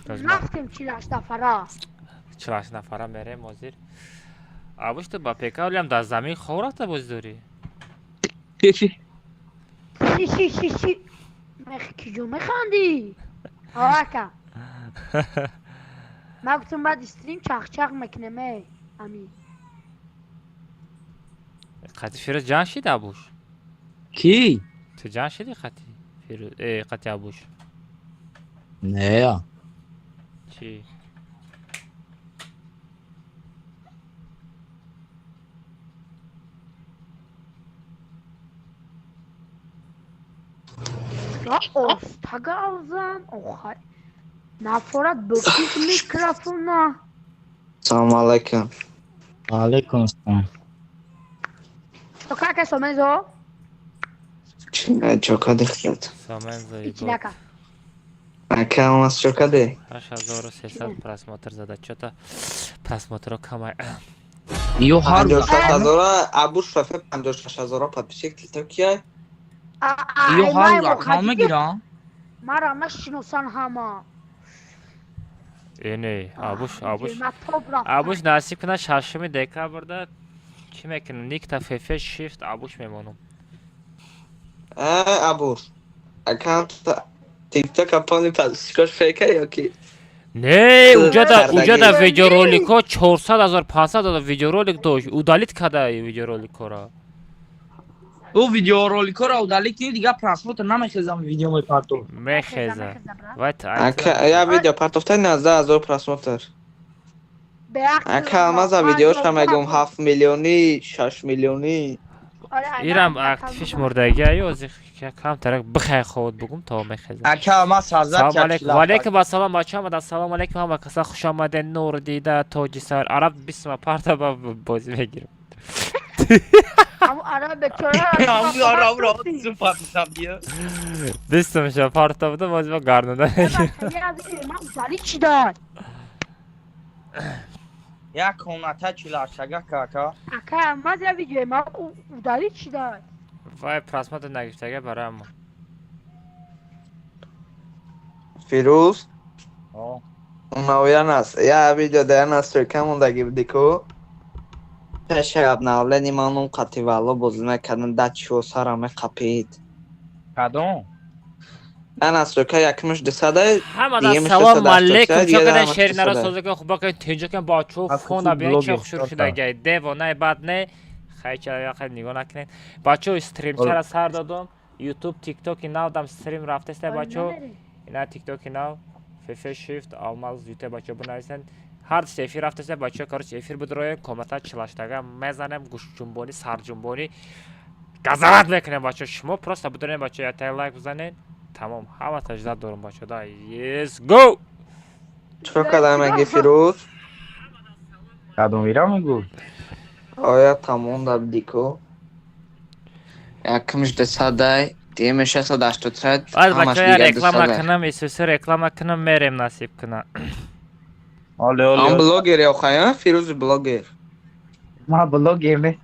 رفتیم 48 نفره. 48 نفره میریم حاضر. ابوش تو با پیکا هم در زمین خورت باز داری. شی کیجو میخندی؟ آقا ما گفتم بعد استریم چخ میکنه همین. خطی فیروز جان شید ابوش. کی؟ تو جان شدی خطی فیروز خطی ابوش. نه یا چی؟ یا استگازم آخر نفرت بکیز میکروفونه. Salam alaikum. علیکم السلام. تو که سومنزو؟ Çin'e çok hadi xiyat. سامن زایی ایچی بود. نکن. Aka olmaz çok hadi. 8300 پرسماتر زده. چطور پرسماتر رو کمای. یو هر 56,000 Abu Şafe 56,000 papişek TikTok'ya. یو هر ایمای رقم مخدی میگیرم. مرا نشناسن همه. اینه ابوش ما توپ رفتن. ابوش نصیب کنه ششم دکبر ده چی میکنه نیک تا فیفه شیفت ابوش میمونم. Abu. Account TikTok upon pasişkoş fake ya ki. نه اونجا خردگی. در ویدیو رولیک ها 400,000 500,000 ویدیو رولیک داشت. او دالیت کده ویدیو رولیک ها را. او ویدیو رولیکو را دالیت کنی دیگه پرسپورت نمیخیزم ویدیو میپرتو. میخیزه. وایت Aka ya video part of 19,000 prosmoter. Aka olmaz videoş هم میگم 7 میلیونی 6 میلیونی. ایرم اکتیفش مردگی ای از کم ترک بخیر خود بگم تا میخیزه. اکا ما سازد سلام علیکم و چکیلا. علیکم السلام بچه ها. سلام علیکم همه کسا خوش آمده. نور دیده تاجی سر عرب بسم پارتا با بازی میگیرم. همون عرب بچاره همون آرام را سوپر میشم دیگه. بسم شما پارتا بوده بازی با گردنده میگیرم. من داری چی دار؟ یک کونتا چیلا شگه کاکا. اکا ما زیر ویدیو ما او داری چی دار؟ وای پرسمات نگشتگه برای اما Firuz. آه. Unavuyan است. Ya video dayan است Türkan ondaki diko. Teşekkür navlen imanın kativalo bozuna kadın dat şu sarame kapıydı. کدوم؟ Ben az Türkiye yakmış desade همه در دیگه میشه سلام 180 علیکم دیگه چون کنه دارم شیری نرا شده. سازه که خوبا که تینجا که با چو از فون کسی بیان چه بلوگ خوشور استارتا. شده گه دیو نه بعد نه خیلی چرا یا خیلی نگاه نکنین بچه استریم چرا سر دادم یوتیوب تیک توک اینا دم استریم رفته است بچه اینا تیک توک اینا فیفه شیفت آلماز یوتیوب بچه بنویسن هر سفیر رفته است بچه کارش افیر بدروی کامنت چلاشتگه میزنم گوش جنبونی سر جنبونی گزارت میکنه بچه شما پروستا بدونین بچه یا تای لایک بزنین تمام همه تجدید دارم بچه دا یس گو Çok adam egi Firuz. کدوم ایران میگو؟ Aya tamam da diko. Yakmış desade دیگه میشه 180 باید همش بچه ها دیگه رکلام 200. نکنم ایسوسی رکلام نکنم میریم نصیب کنم آله Am آله. blogger ya خواهیم Firuz blogger. ما بلوگ نیست.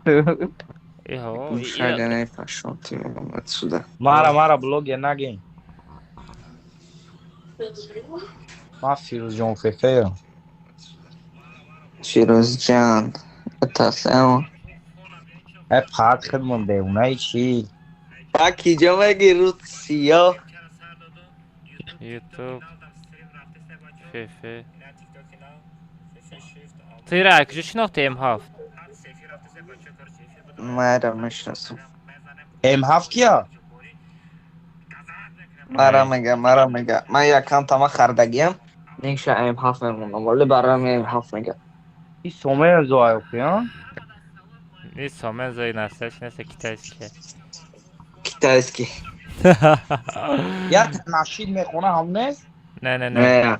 ایهو Müşahede ne faşon tiyum suda. مارا بلوگ نگین. ما فیروز جون فیفه. Firuz can. Atasın. ای پات خدمون دیونه چی؟ Bak yiyeceğime gir Rusya. یوتیوب فیفه تیره اکجو شناخته ام هفت Mera میشناسم. ام هفت کیا؟ مرا میگه من یکم تمام خردگیم نیکشه ایم هفت میمونم ولی برام ایم هفت میگه این سومه زوای اوکیان؟ نیست سامن زایی نستش نیست کتایش که کتایسکی یا نشید میخونه هم نیست؟ نه نه نه نه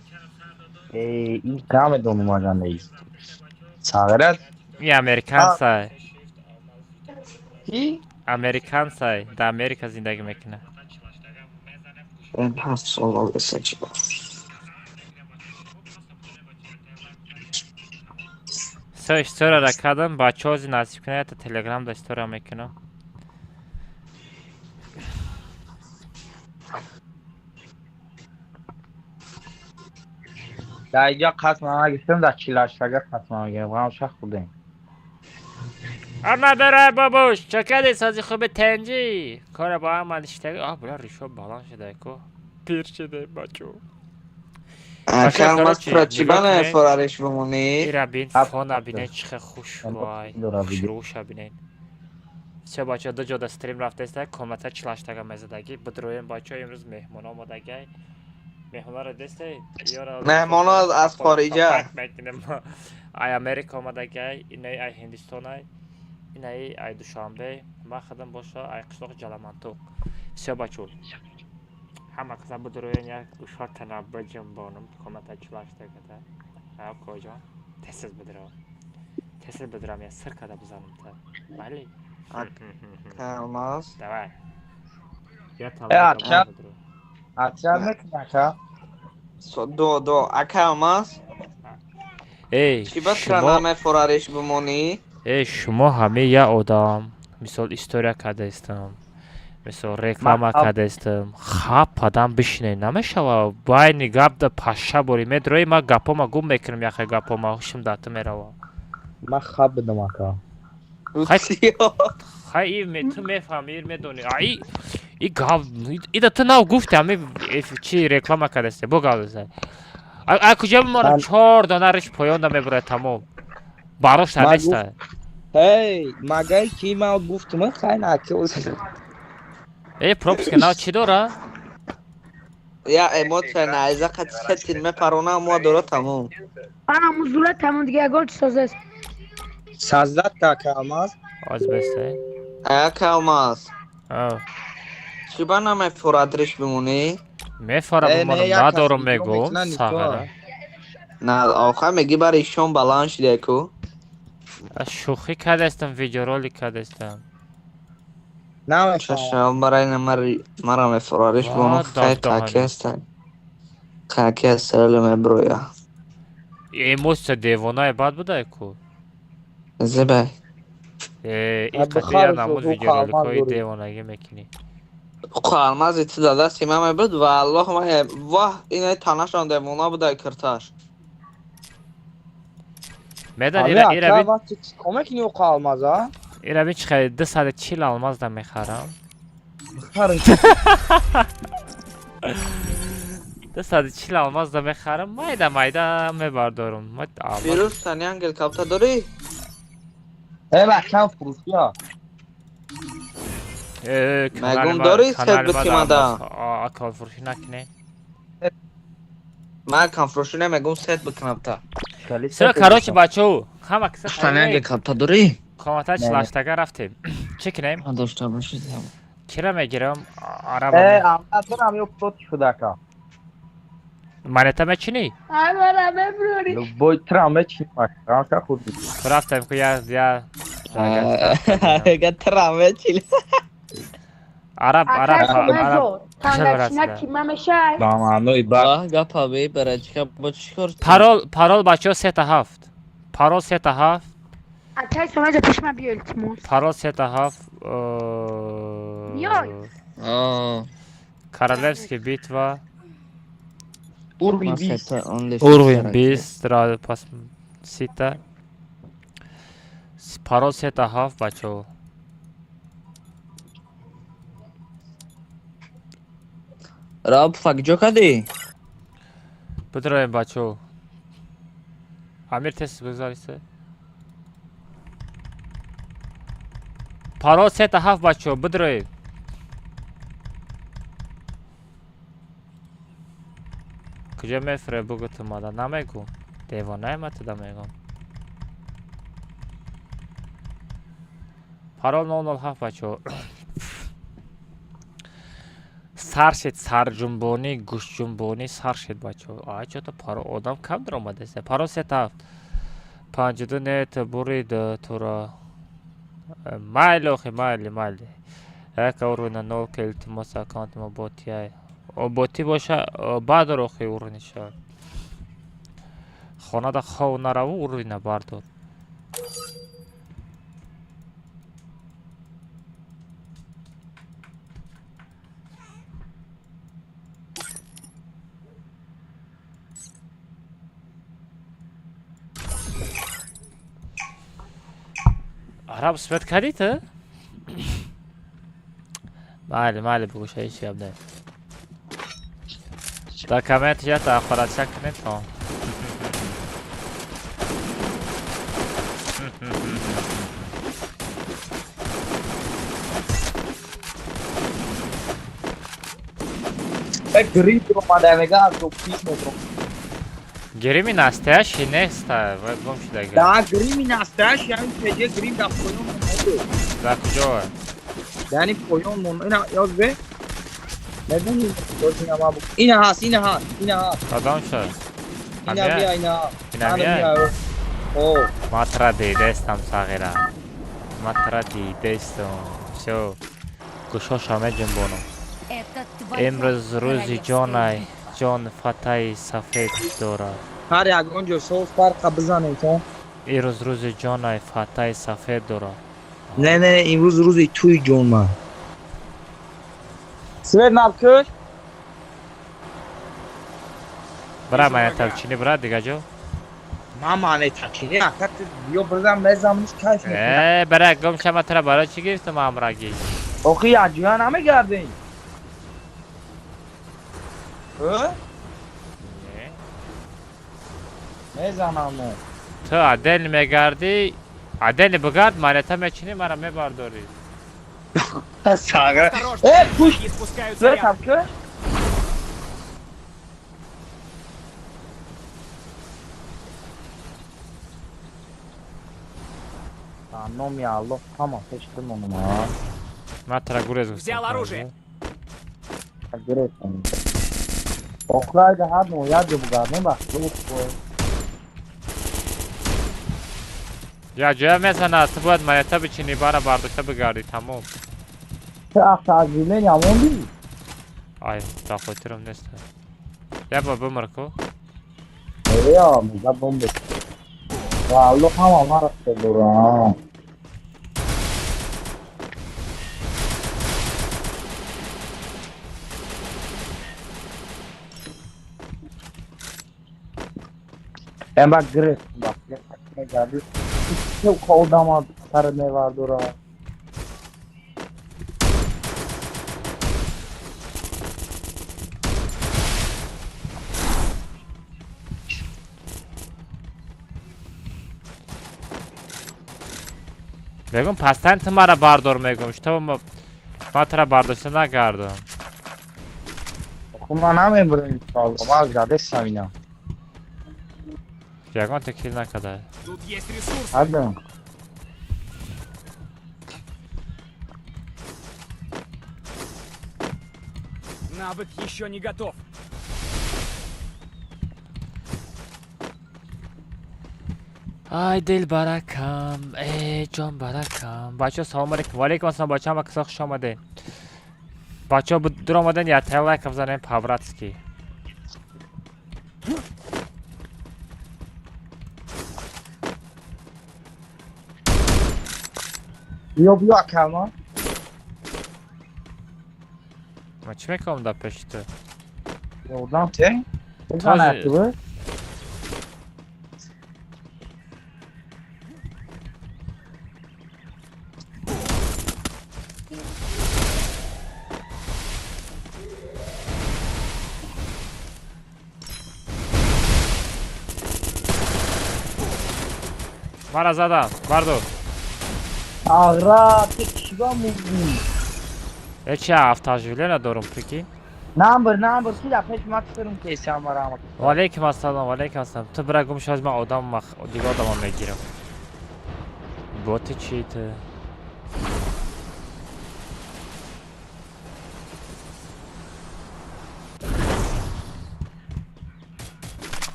این کام دونو ماجان نیست. ساغرت؟ این امریکن سای کی؟ امریکن سای در امریکا زندگی میکنه اون هفت سال بسه سو استورا را کردم بچه ها زی نصیب کنه تا تلگرام دا استورا میکنه در اینجا قسم گفتم در چیلاشتگه قسم گرفتم شخ بودیم اما برای بابوش چکلی سازی خوب تنجی کار با هم اشتگی بلا ریشو بالان شده که پیر شده بچو اکرم از چی؟ پرچیبان نگاه کنه. فرارش بمونی ایرا بین هفت فون هفته. بینه چخه خوش وای دورا خوش ویدیو. روش بینه چه بچه دو جدا استریم رفته است کامنت چلاشتگه مزدگی بدرویم بچه امروز مهمون آمدگی مهمون را دسته یارا مهمانا از خارجه ای امریکا آمدگی اینه ای هندستان اینه ای دوشنبه ما خدم باشه ای قشلاق جلمانتو سه بچه همه کسا بدرویم یک گوشات تنبه جنبانم کامنت چلاشتگه ده کجا تسیز بدرم یا سر کده بزنم تا بله کرماز دوای یا اکرم طلاق بدرو اکرم نکنه دو اکرماز ای چی بس شما کرنامه فرارش بمونی ای شما همه یا آدم مثال استوریا کده استم مثال رکلام کده استم خواب پدام بشینه نمیشه و بای نگاب ده پشه بوری میدروی ما گپا ما گم میکنم یا خیلی گپا ما هوشم داته میروا من خواب بدم اکرم خیلی تو میفهمی میدونی ای گاب ای ده تو نو گفتی همه چی رکلام کده است بگو دسته ای کجا بمانم 4 دانه ریش پایان ده میبره تمام باروش نیسته هی مگه کی ما گفتم خیلی نکه ای پروپس که نو چی داره؟ یا ایموت نایزه قد ستین میپرونه ما دوره تموم موزوله تمام دیگه گل سازه 16 تا اکرم از بسته اکرماز آه چی با نامه فرارش بمونی میفاره نه بمانم یک ندارم ویدیو میگم میکنن نیست تو. ساغره نه آخه میگی برای شون بلان شده کو شوخی کده استم ویدیو رولی کده استم نمیفهم چشم برای مرا فرارش بمونم وا خیلی داف قاکی دهنی هستن قاکی هستن برویا ایموست دیوانای بد بوده کو زبه ای قطعی بخارش نمود رو ویدیو رولی کالمان کوی دوری دیوانگی میکنی قرمز ایتی داده سیمه بود و الله واه اینه تانشان دیمونا بوده کرتاش میدن همه ایرا اکرم کمک نیو قالماز ها بین چخه 240 الماس ده میخرم بخارش 240 الماس ده میخرم مایده میبردارم فیروز سنی انگل کپتا داری؟ هی اکرم فروشی ها مگم داری ست کانال ما بتیما دارم باز دا اکال فروشی نکنه من کم فروشی نمیگم ست بکنم تا سر کاروچ بچو همه کسا سنی انگل خیلی کپتا داری؟ کامتا چلاشتگه رفتیم چی کنیم؟ من داشته باشید کرا میگیرم عربم هی احمد برم یو پروت شده اکرم منیتا میچینی؟ همه بروری بوی ترامه چی اکرم که خود بید تو رفتم که یا جاگت اگه ترامه چیلی عرب اکر عرب کمزور کشل تانگشینا برسیده کیما میشه دامانوی بر واه گپا بی برای چکا با چی کرد پارول بچه ها 3 تا 7 پارول 3 تا 7 اکر کمزور پیش من بیا التماس پارول 3 تا 7 بیای Королевский битва اوربی من بی ست اونلی уровень 20 را пас сита парол 3 та 7 бачо راب فک جو کدی؟ بدرایم бачо амир тест бигзарисе парол 3 та 7 бачо بدرایم куҷо мефире бугу ту мада намегӯ девонаи ма туда мегӯм парол 007 бачо сар шед сарҷунбонӣ гӯштҷунбонӣ сар шед бачо чото паро одам кам даромадаст паро 3 та 7 52 нет бурид тура майли охи майли як уровня 0 ка илтимос аккаунт ма ботия боти боша бардор охи уровниша хонада хов нараву уровня бардор عرب سمت کردی تو؟ مالی بگو شایی چی هم نه در کامنت یا تا آخرات شک نتون گریپ رو مادمگه از دو پیش میتون گریمی نستهش نیست و گم شده گریم دا گریمی نستهش یعنی پیجه گریم دا پویون مونده در کجا یعنی پویون مونده اینا یاد به نبینی دوزین اما بگو اینه هست کدام شد اینا بیا اینا اینا بیا اوه ما ترا دیده استم ساغیره ما ترا دیده استم شو گوشاش همه جنبونم امروز روزی جان فتای سفید داره هر یک اونجا صوف فرق بزنه تو امروز روزی جان فتای سفید داره نه امروز روزی توی جون من سوید نبکش برای من تبچینی برای دیگه جو من معنی تکینی اکت بیو بزن بزنمش کش میکنم برای گم شما ترا برای چی گرفتم امرگی اوخی عجیان همه گردین میزنم تو عدل میگردی عدل بگرد مانتا میچینی مرا میبرداری ساغر پوش سوید نبکش نام یا الله همه پشتم اونم من ترا گریز گفتم Взял оружие. گرفتم اوخلای ده هر نو یاد بگرد نبخت یا جای میزنه تو باید مانتا بچینی برای برداشته بگردی تمام چه اخت عجیله نیامون بی آی تا خاطرم نیست یا با بمرکو یا میگه بومبه والله همه مرا دورم Ben bak gres bak ne geldi. Çok koldama sarı ne var dura. بگم پستن تو مرا بردار میگم تو ما ترا برداشته نکردم Kuma namı burayı saldım. Az geldi samina. یگان تکیل نکده Тут есть ресурсы. Hadi. Навык еще не готов. ای دل برکم ای جان برکم بچه سلام علیکم و علیکم السلام بچه همه کسا خوش آمده بچه ها دور آمدن یا تیل لایک بزنین پاوراتسکی Bia kalma. ما چی میکنم در پیش تو Yoldan te. Ne Tabii. yaptı bu? مرا زدم بردو Agra tek kişiga muzlu. چه هفته جوله ندارم پکی Number ki da peş maksırım ki sen var ama. و علیکم السلام و علیکم السلام تو برای گم شد من آدم دیگه آدم هم میگیرم بوت چی تو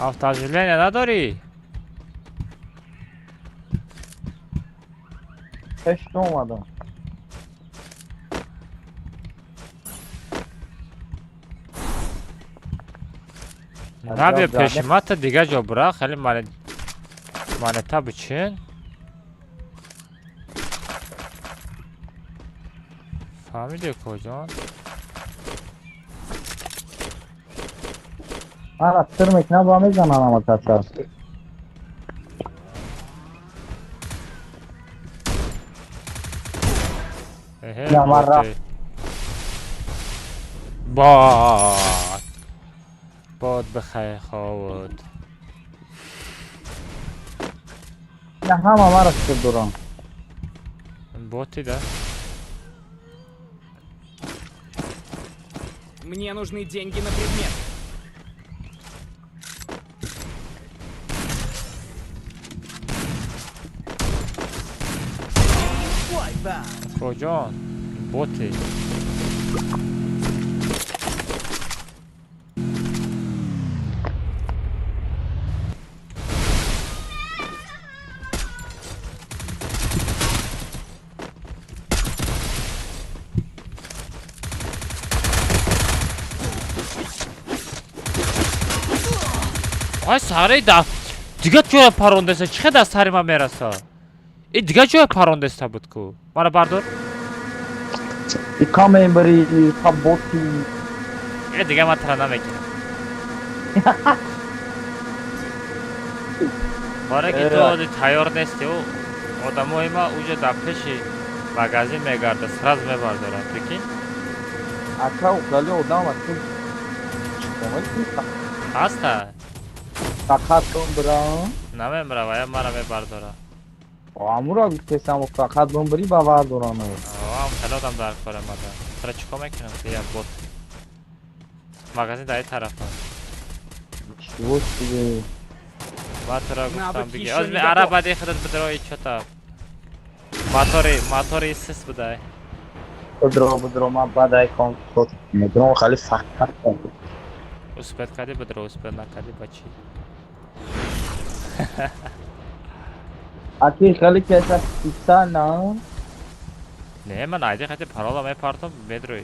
هفته جوله نداری Peş doğmadım. نه بیا پیش ما تا دیگه جا برا خیلی مانتا بچین فهمیدی کجان Ara tırmak ne bağımı zaman ama taşar. من رفت. باد بخیر خواهد. نه همه مرا شد دوران. Боти, да? Мне нужны деньги на предмет. کجان؟ بوتی. آی ساری دا دیگه جای پروندسته چقدر از سری من میرسه این دیگه جای پروندسته بود کو مرا بردار ایکا میبری تا بوتی. این دیگه من تره نمیکنم برای که تو تیار نیستی و آدمای ما اوجا در پیشی مگازین میگرده سرز میبردارن بکی اکا اقلالی آدم هستی. هسته فقط بمبرم. نمیمره و یا مرا میبرداره امورا گفتم فقط بمبری باور دورانه. هم خلادم در کار مده تره چکا میکنم که یک بوت مگازین در این طرف چیوش دیگه. با تو را گفتم Навык بگی еще از не عرب готов. بدی خودت بدرایی چطور ماتوری سیس بده بدرو من بعد ایکان خود مدرو خیلی فقط کن. اسپت کردی بدرو اسپت نکردی بچی اکی خیلی کسا سیسا نه. نه من ایدی خیلی پرالا میپرتم بدروی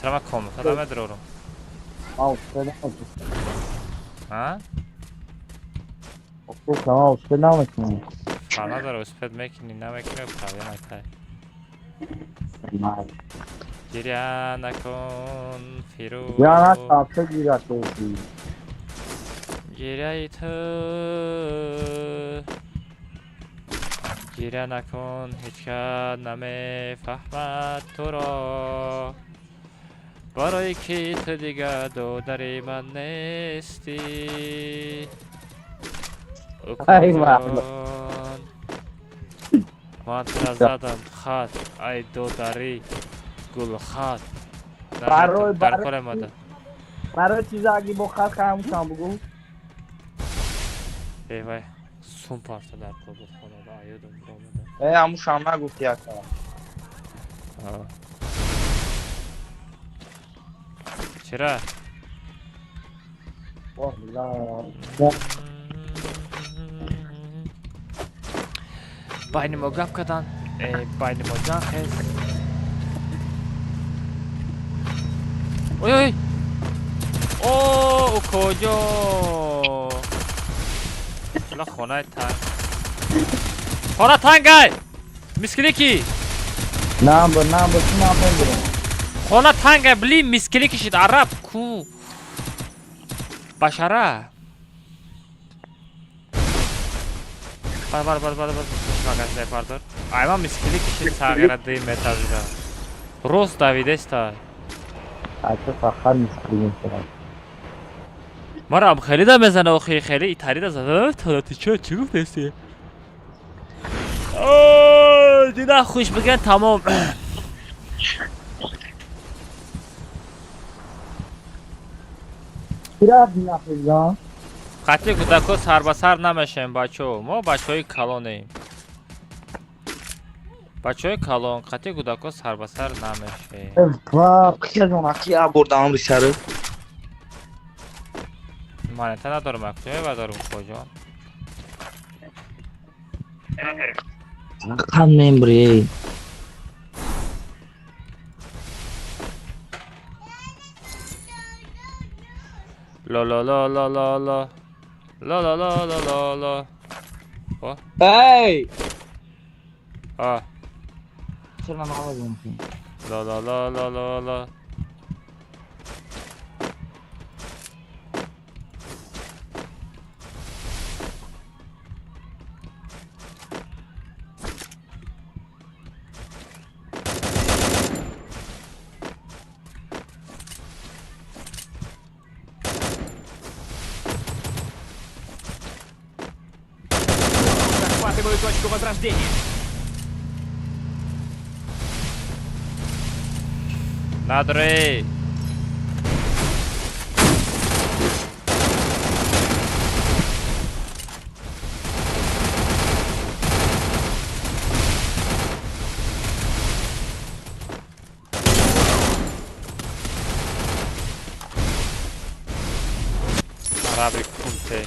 ترا من کم کدام بدرورم آو سلام. ها تو کما اسکو نمیکنی. فرنا داره اسپت میکنی نمیکنی پرالی نکردی نه. گریه نکن فیرو یا نه تاسه گیره توی. گریه تو گریه نکن هیچ کس نمیفهمد تو را برای که تو دیگه دودری من نیستی ای مهلا. من تو زدم خط ای دودری گل خط برای- در برای- کل ماده برای چیزا اگه با خط خواهم کنم بگو. ای وای سون پارتا در کل بود خدا دا ایودم برامده ای همون شما گفتی اکا. چرا؟ والله. باینی ما گپ کردن باینی ما جان خیست اوی اوی اوه کجا حالا خونه تنگ خونه تنگه میسکلیکی نه با چی نفهم خونه تنگه بلی میسکلیکی شد عرب کو بشره بر مگازین پاردار айма میسکلیکی شد تغییر دی میتازیده روز دویده استا اکا فقط میسکلیم کنم. مرا هم خیلی دا میزنه و خیلی ایتاری دا زده تالاتی چی گفت استی؟ دیده خوش بگن تمام کی رفت این افریقا؟ قطعی کودکو سر به سر نمیشیم بچه ما بچه های کلانیم بچه های کلان قطعی کودکو سر به سر نمیشیم کی از اون اکی بردم ریشه مانیته ندارم اکتوی و دارم کجا کم نمیبری. لا لا لا لا لا لا لا لا لا لا لا لا ای آه چرا نمازم لا لا لا لا لا لا точку возрождения. نداره. عربی کنته.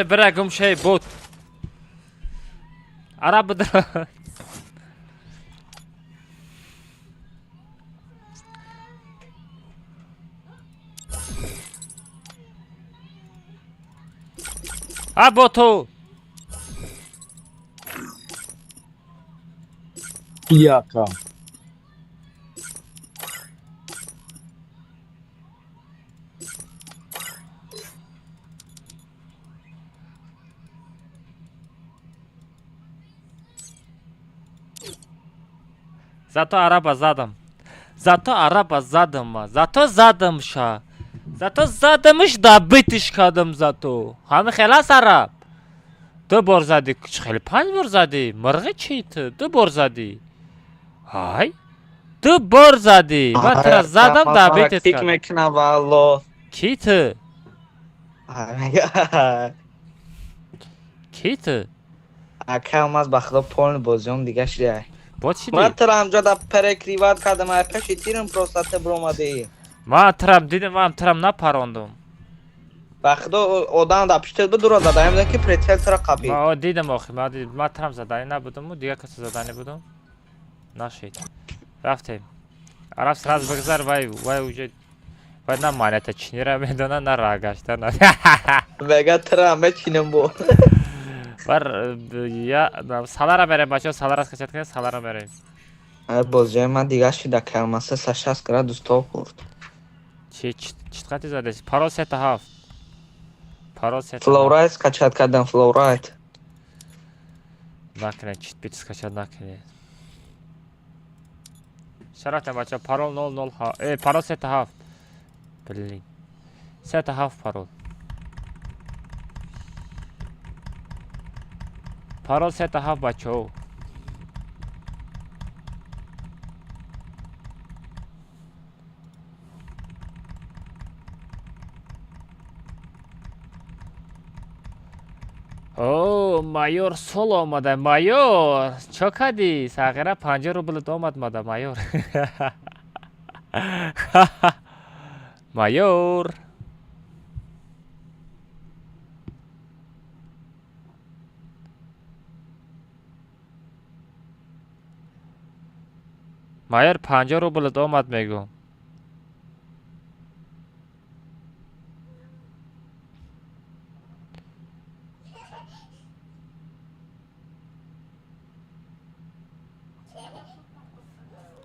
برگم شی بود. عرب در. بوتو. Yaka. Зато араба задам. Зато араба задам. Зато задамша. Зато задамш да битиш кадам зато. Хами خلاص араб. 2 بار زدی. خیلی 5 بار زدی. مرغ چی تو؟ 2 بار زدی. های 2 بار زدی. من ترا زدم دا بیتت Tik کردم. mekna vallo. کی تو؟ کی تو؟ Akamaz baxda polni boziyorum دیگه شده. با چی من دی؟ ترا همجا دا پرک ریواد کردم اپشی تیرم پروستاته بروماده. من ترم دیدم من ترم نپراندم. baxda odan da pişti bu dura da daim ki pretel tara kapı. من دیدم آخه من ترم زدنی نبودم و دیگه کسی زدنی بودم نشید رفتیم عرب سراز بگذار وای وجود وای نه مانیت چینی را میدونه نه راه گشته نه Vega tara meçinim bu. بر یا سالا را بریم بچه سالا را کشت کنیم سالا را بریم Bozcay من دیگه شده kalması 60 gradus tov kurd. چی قطعی زده پارو سه هفت پارو سه Flowright kaçat kardم Flowright. نکنه چیت بیت سکشت نکنه شرطه بچه پارول 00 ها پارو سه هفت بلین سه هفت پارول پارول سه هفت بچه او او مایور سول آمده مایور چه کردی؟ ساقیره 5 روبل آمد ماده مایور مایور مایور 5 روبل آمد میگم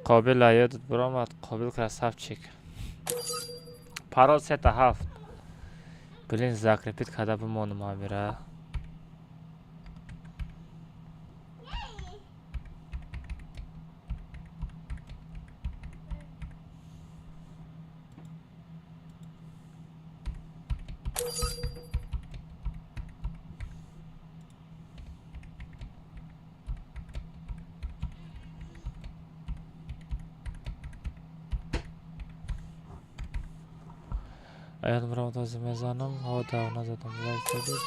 قابل یادت برآمد قابل که صف چک پارول سه هفت بلین زاکرپیت کده بمانم آمیره Ayağım buramda zimezanım, hava dağına zaten zayıfladı.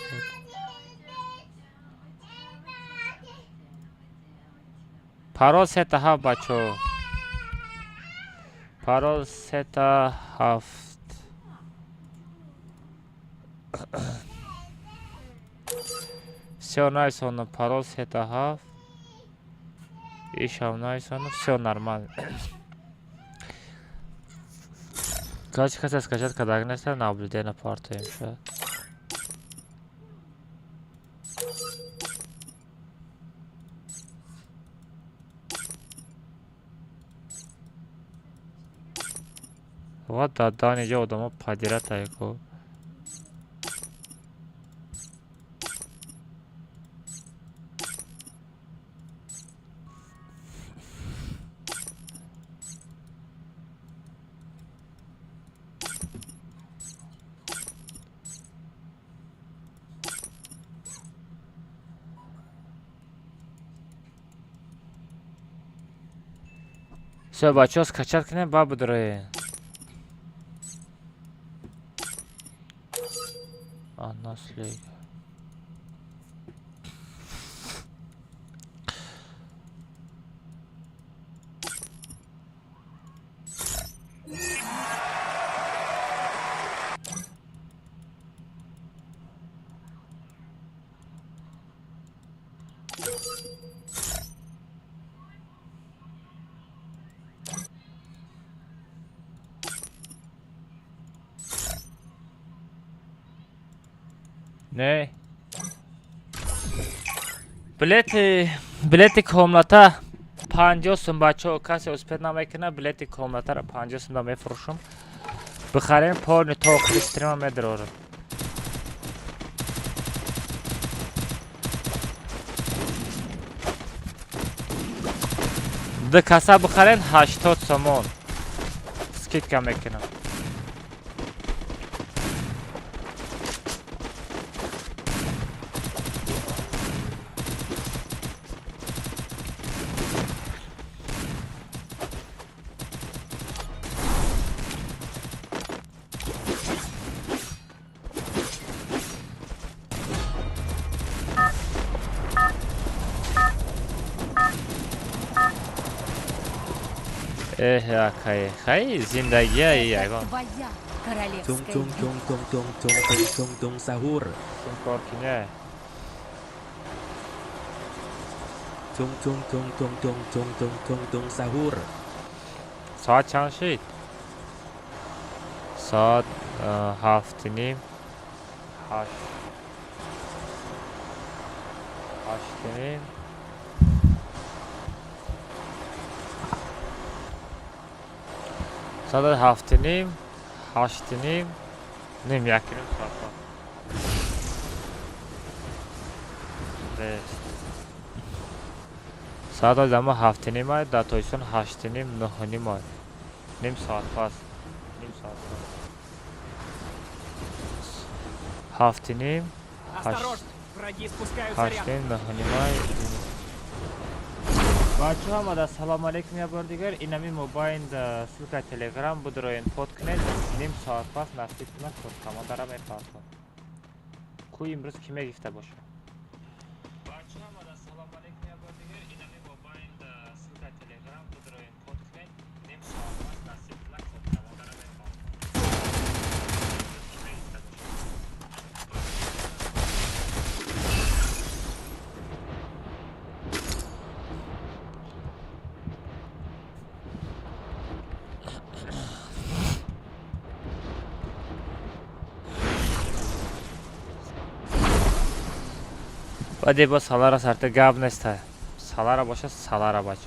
Parol seta haft بچه پارول سه هفت بسیار نایس پارول سه هفت Ишавнай сону, все нормально. Как хотят скачать, когда агнесса наблюдение партии. Вот да, не я дома подирать его. Все, бачо, скачать к ним бабу дры. Наследие. Не. Билети комната 50 сум бачо касе успет намекна билети комната 50 сум мефурушум. Бихарем полный ток стрима медрор. Д каса бихарен 80 сомон. Скидка мекна. Хай, зиндагия и айгон. Твоя королевская Тум-тум-тум-тум-тум-тум-тум-тум сахур. Коркине. Тум-тум-тум-тум-тум-тум-тум-тум сахур. Saat çanşit. Saat haftini. Haftini. Saat haftini. Haftini. Nim yakinim saat. Saat adamı haftini may da toysun haftini nuhuni may. Nim saat pas. Nim saat pas. Haftini. Осторожно, враги спускаются рядом. Haftini nuhuni may. Бачо ҳамада салом алейкум я бор дигар инами мобайн да ссылка телеграм будроен подкнет ним соат пас насиб кунад командара мепартон ку имрӯз ки мегифта боша бачо ҳамада салом алейкум я бор дигар инами мобайн да ссылка телеграм будроен подкнет ним соат пас насиб кунад командара мепартон Баде ба салара сарта гап неста. Салара боша салара бачо.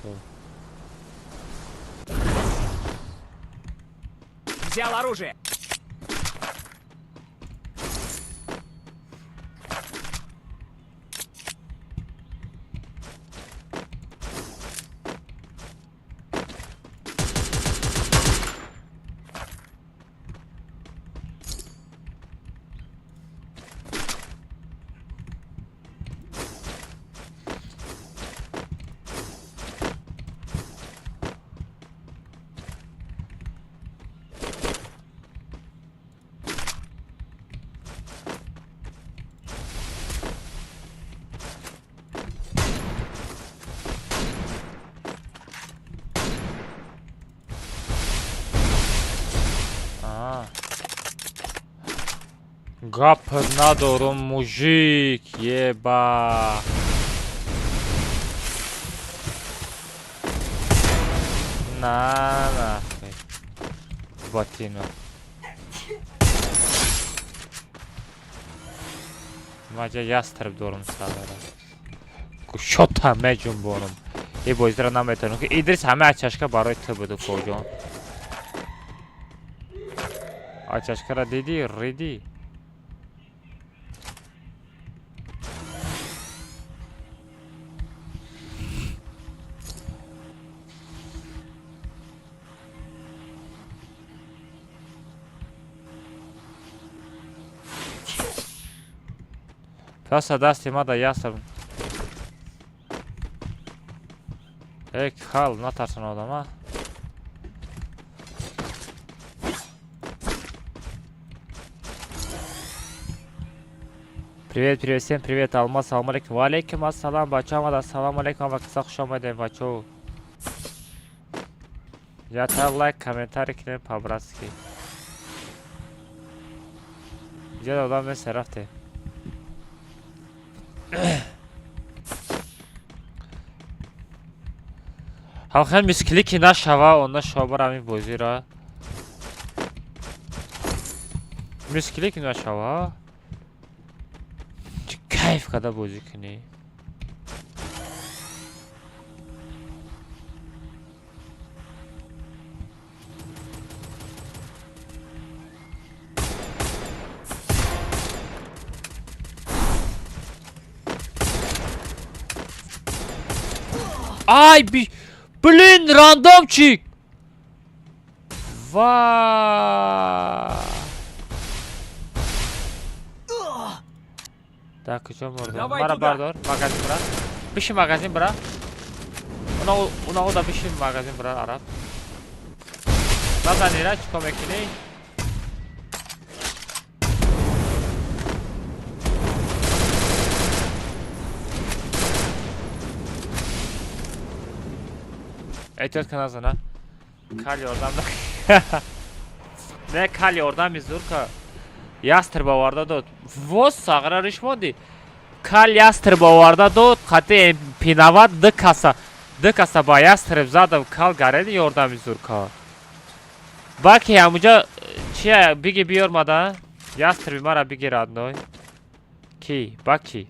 Взял оружие. Гап надорум мужик, еба. نه باتینو ماجا ястреб дорум савара шота меҷунбонам и бозиро наметавонам ки идрис ҳама ачашка барои ту буду коҷон ачашкара диди риди Просто дасти мада ясам. Эй, хал, натарсан одам, а? Привет, привет, всем привет, Алмаз, салам алейкум. Валейкум ассалам, бача амада, салам алейкум, ва киса хуш омадем, бачо. Ята лайк, комментарий кинем по-братски. Где да удам месте рафте? ҳалқан мисклики нашава онда шобарами бозира мисклики нашава чӣ кайф када бозӣ кунӣ ай би Блин, рандомчик! Ва! Так, куча морда. Мара бардор, магазин бра. Биши магазин бра. Уна да биши магазин бра, араб. Назанира, чико мекини? Ehtiyat kanazana. Kal oradan da. Ne kal oradan biz dur ka. Yastrba varda dot. Vos sağra rişmondi. Kal yastrba varda dot. Kati pinavat d kasa. D kasa ba yastrb zadım kal garedi oradan biz dur ka. Bak ya muca çiye bigi biyormada. Yastrbi mara bigi radnoy. Ki bak ki.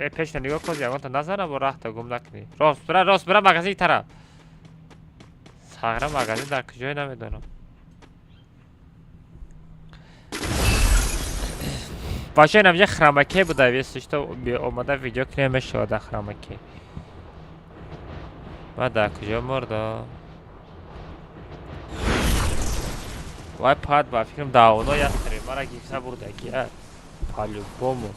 پشت نگاه کن یه تا نزنه با راه تا گم نکنی راست برا مغازی طرف ساغره مغازی در کجای نمیدونم باشه این همجه خرمکه بوده ویستش تو اومده ویدیو کنیم شده خرمکه من در کجا مرده وای پاد با فکرم داونو یستری مرا گیفته برده که پالو بومو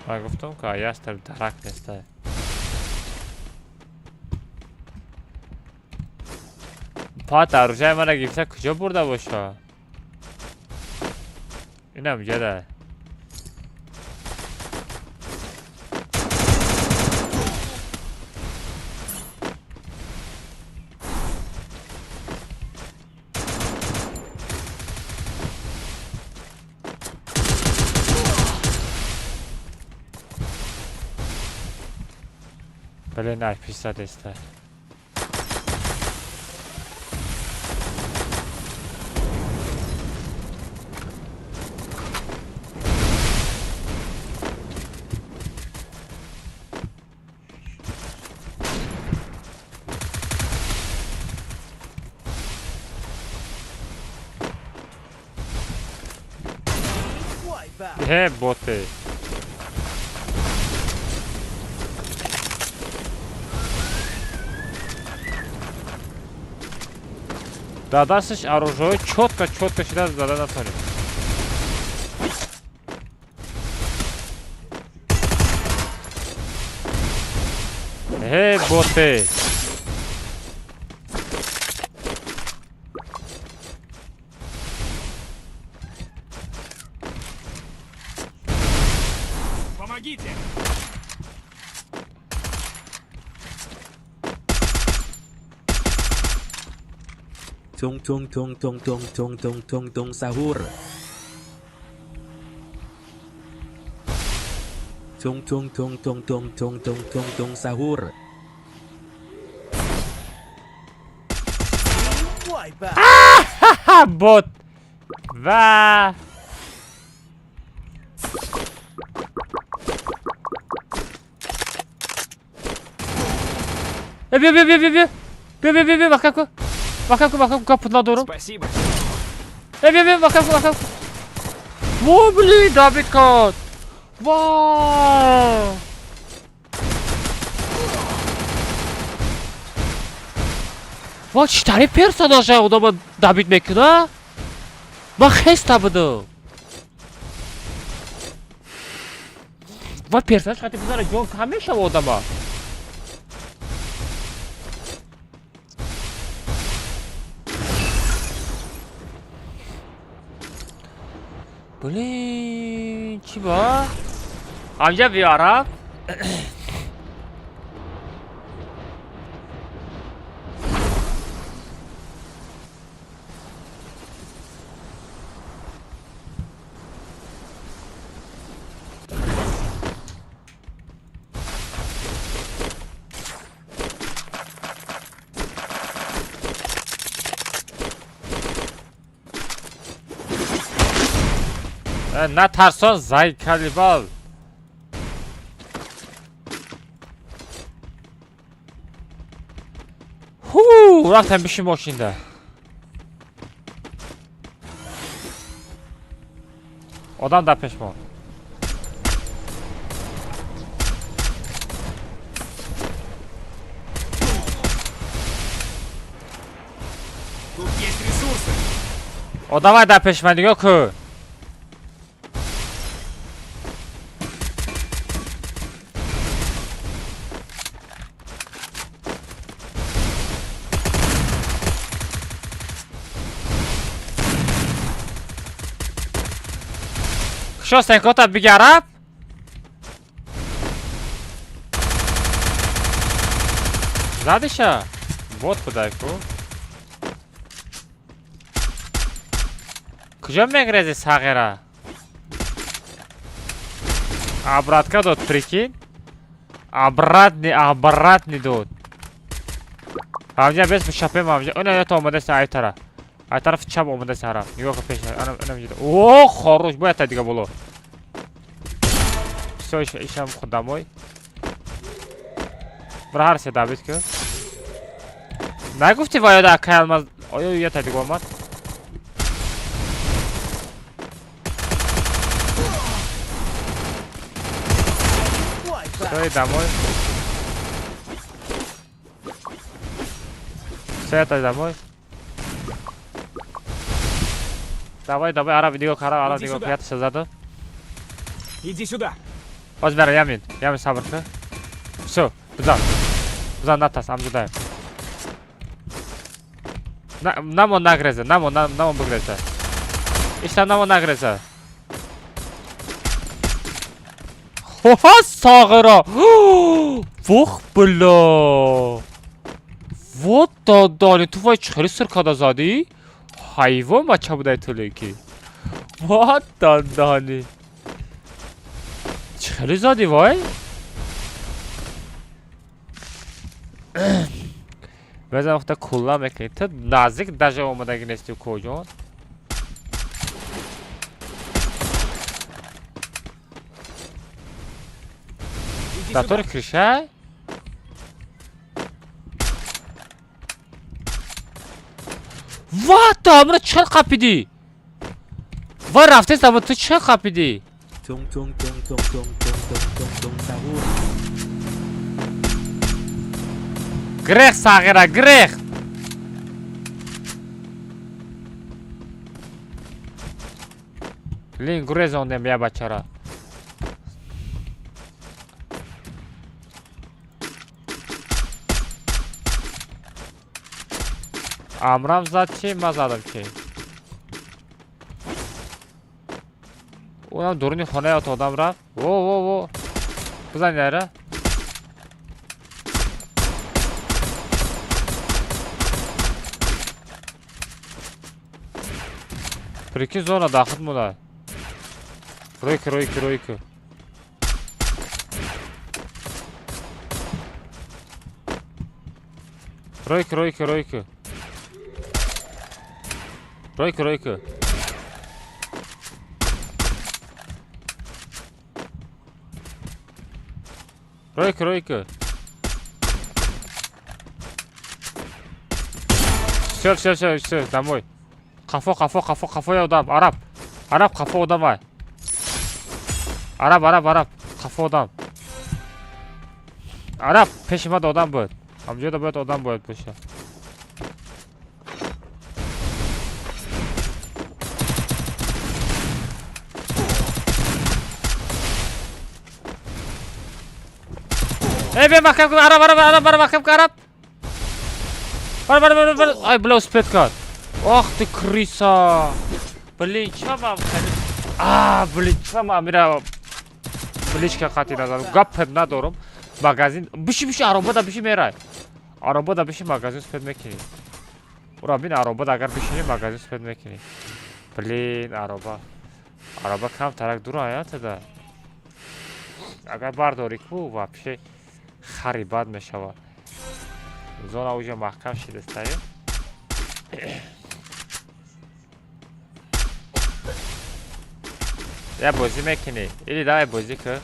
من گفتم که ястреб درک نیسته پا در روژه من گفته کجا برده باشه اینم جده Блин, ай, писать есть. Боты. Да дастش оружие четко сюда задать натоним. Боты. Помогите! Tung tung tung tung tung tung tung tung tung sahur. Tung tung tung tung tung tung tung tung tung sahur. Ha bot. Va. Бе. Макаку. Капут на дору. Спасибо. Бе, макаку. Во, блин, Давид кот. Вау. ва читари персонажа одама дабит мекуна ман хеста будум ва персонаж хати бизара ҷон кам мешава одама блин чӣ ба ҳамҷа биёрам натарсон зайкалибал рафтам бишин мошинда одам дар пешмон Тут есть ресурсы. одамай дар пешман нигоҳ кун Що, Сенкота бігяраб? Задиша? Вот кудайку. Куҷо мегрези сағира? Обратка дод, прикинь? Обратный дод. Ҳамҷа бес бишапем ҳамҷа. Оно ето омадаси ай тараф. Ай тарафи чап омадаси ҳараф. Нигоҳ пеш. Анам ҷида. О, хорош, бояд та дига боло. Всё, ишам худамой. Бра ҳарсе Давид ку. Нагуфти ва ёда акай алмаз. Оё я та дига омад. Всё, домой. Всё, это домой. Давай, араб, нигоҳ кара, араб, нигоҳ пияташа заду. Иди сюда. Озбера, ямин сабр кун. Всё, бизан натас, амҷудаем. Намон нагрезе, намон бигрезе. Иштам намон нагрезе. Ха, сағира. Вух, бля. Вот додани, ту вай чхели сиркада зади? Хайвон бача будай тулеки. Вот додани. Чхели зади вай? База вақта кулла мекунی. تو نزدیک دژه اومدگی نیستی کجا؟ داتور کریشه؟ وات امروز چه قپیدی؟ و رفته سمت تو چه قپیدی؟ Tung tung tung tung tung tung tung tung tung sahur. Грех, Сагира, грех! Блин, грезондем я бачара. Амрам зад чи, ма задам чи. Онам дуруни хона от одам рафт. Во. Бизан яра. Прикинь, зона дахт муда. Ройка. Ройка. Ройка. Все, домой. Кафо одам. Араб, кафо одам. Араб, кафо одам. Араб, пешимада одам будет. Амҷода бояд одам бояд боша. бе маҳкам кун, араб маҳкам кун, араб. Бар. Ай, бля, успет кард. Ох ты крыса. Блин, чё мам хали? Блин, чё мам мира бличка қати назарам. Гап надорам. Магазин. Биши аробада биши мерай. Аробада биши магазин успет мекини. Ура бин аробада агар бишини магазин успет мекини. Блин, ароба. Ароба кам тарак дур аятада. Агар бардори ку вообще харибат мешава. Зона уже маҳкам шидастаи. Я бозӣ мекунӣ. Или давай бозӣ ку.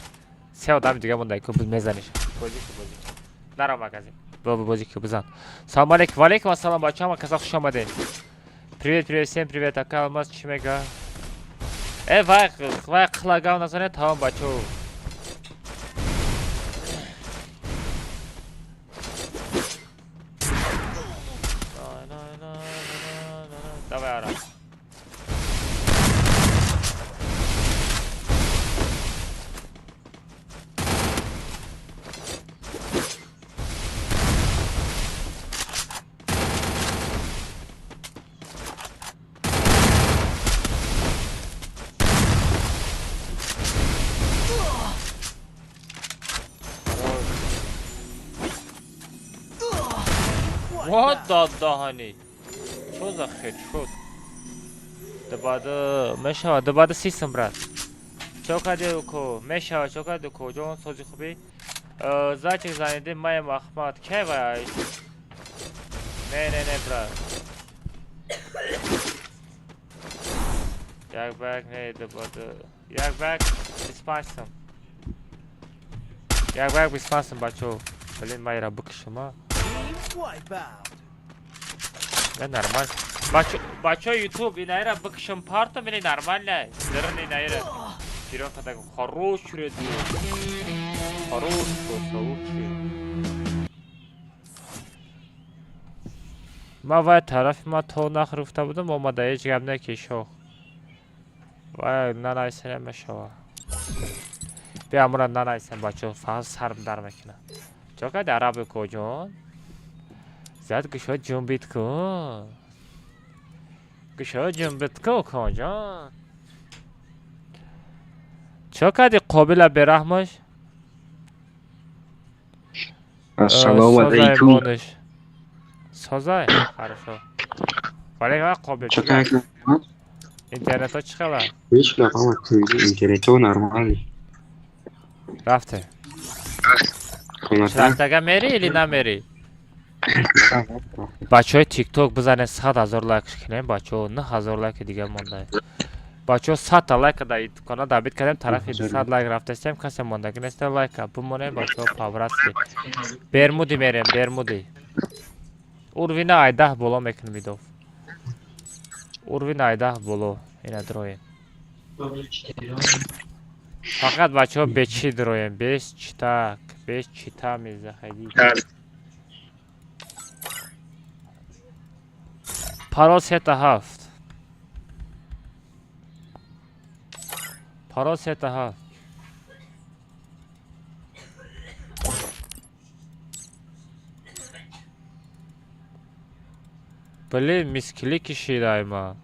Се одами дига мондай ку мезаниш. Бозӣ ку. Наро магазин. Бозӣ ку бизан. Салом алейкум. Ва алейкум ассалом бачаҳо, каса хуш омадед. Привет, всем привет. Ака Алмаз чӣ мега? Вай қилагав назанед тамом бачаҳо. Давай араб. Вот дадахани. Что за хедшот? Дабада систем брат. Чокаде ко, мешава чокаде ко, ҷон сози хуби. Зачик заниде май Махмад. Ке вай? Не брат. Як бак не дабада. Як бак диспансом бачо. Блин, майра быкшима. Да нормально. Бачо YouTube инайра быкшим парта мени нормально. Зерн инайра. Вперед так хорош чуред. Хорош лучше. Ма вай тарафи ма то нахруфта будам омада ҳеҷ гап накишо. Вай нанайсен мешава. Бия амура нанайсен бачо фақат сарм дар мекунам. Чока дараби коҷон. Зад гӯшо ҷунбит кун. Коҷон. Чо кади қобила бераҳмош? Ассалому алейкум. Созай, хорошо. Вале қобил. Интернето чӣ хабар? Ҳеҷ гапам интернето нормалӣ. Рафте. Рафтага мери или намери? Бачаҳои TikTok бизанед 100,000 лайк кунем, бачаҳо 9,000 лайк дига монда. Бачаҳо 100 лайк дар канал дабит кардем, тарафи 200 лайк рафтастем, касе мондаги нест лайка. Бимонем бачаҳо фавратски. Бермуди мерем, бермуди. Урвина айдаҳ боло мекунем идов. Урвина айдаҳ боло, ина дроем. Фақат бачаҳо бечи дроем, без чита мезахади. Парол 7. Парол 7. Блин, мискили кишидай ма.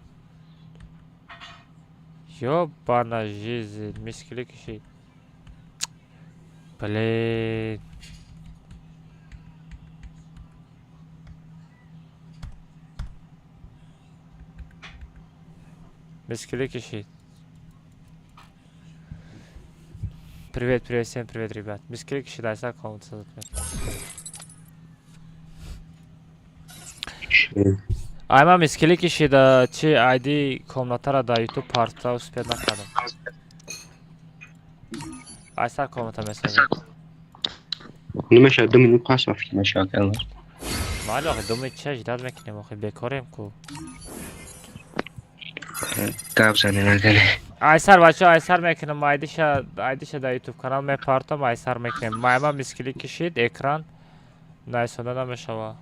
Ёбана жизнь, мискили кишид. Блин. Мискили кишид. Привет, всем привет, ребят. Мискили кишид, айса аккаунт создать. Ай, ман мискили кишида чи айди комнатара да ютуб парта успед накардам. Айсар комната месаҷа. Нимаша 2 минут пас вафт машакал. Майли охи 2 минут чия ждат мекунем охи бекорем ку. Гап заненагали. Айсар бача айсар мекунем айдиша да ютуб канал мепартам айсар мекунем. Ман мискили кишид экран найсона намешава.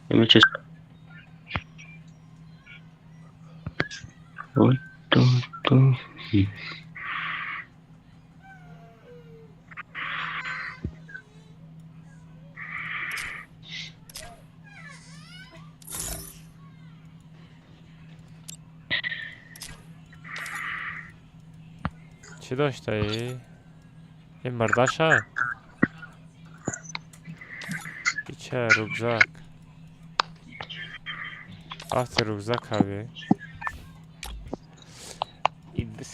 Нимаша. Вот то. Чӣ доштаӣ? Ин мирдаша? Ича рюкзак. Вақти рюкзак ҳави?